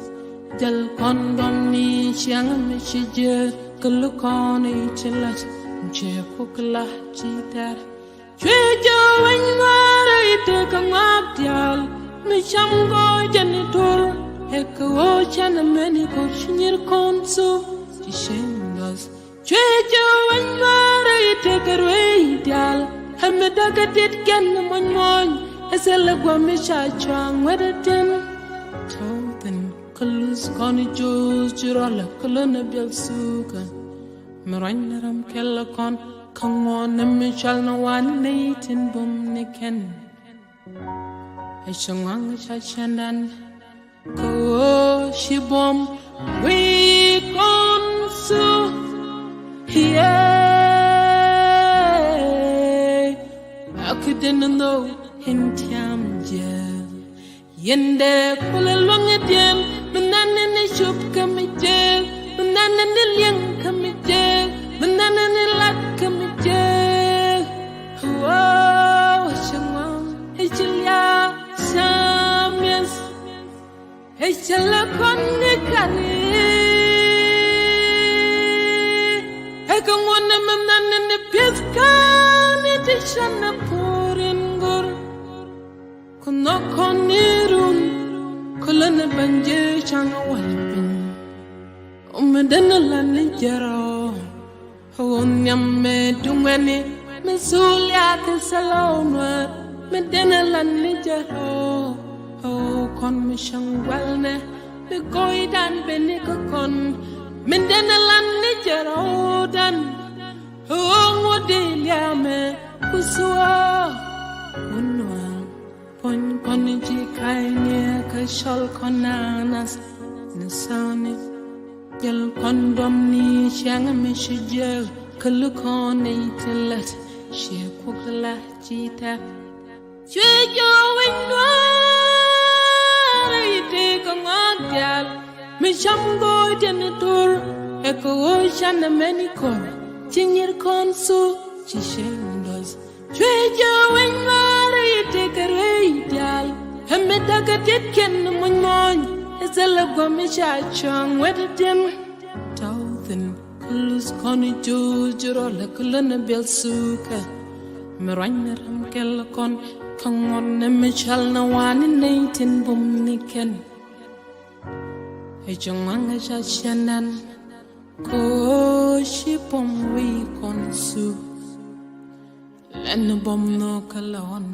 Jal kondom ni siang mishije Kalukoni chilat Nche kukla chitar Chwejo wenwara ite kangabdial Mi cham goy janitur Heke ocean meni korshinir konsu Tishendas Chwejo wenwara ite karwe ideal Hame dagatit gen monmoy Esele gwamisha chang wedatin Tawthin kalus koni jos jirola kalana biel suka Meranaram kella kon Kangwan nemishal na wani neitin bum niken Eshangwanga chachandan Ko shibom we konsu yeah I couldn't know hintiam je Yende kule longe diem Menane ne shup kami je Menane ne liang kami je Menane ne lat kami je Wow shangwang Echilia Samias Echala kone kani Eka mwana memnane ne pieskani Tishana puringur Kuno konirun Kulane banje changa walpin Umedana lani jaro Hawonyame dungwani Mesulia kesalonwa Medana lani jaro Oh, kon mi shangwalne mi goidan beni ko kon min denalan ni jarodan oh ngodilia me kuswa unwa pon ji kaine ka shol konanas nisani jel kondom ni shang mi shije kulu kon itelat she kugla jita Chwejo wenwa Mi sham goy janitur Eko ocean meni kor Chinyir konsu Chishendos Chwejo wenwara ite karwe ideal Heme dagatit ken monmoy Ezela gwamisha chang wedatim Tawthin kulus koni jujurola kulana bel suka Meranaram kella kon Kangwan nemishal na wani neitin bum niken Echangwanga chachandan Ko shipom we konsu Lena bom no kalon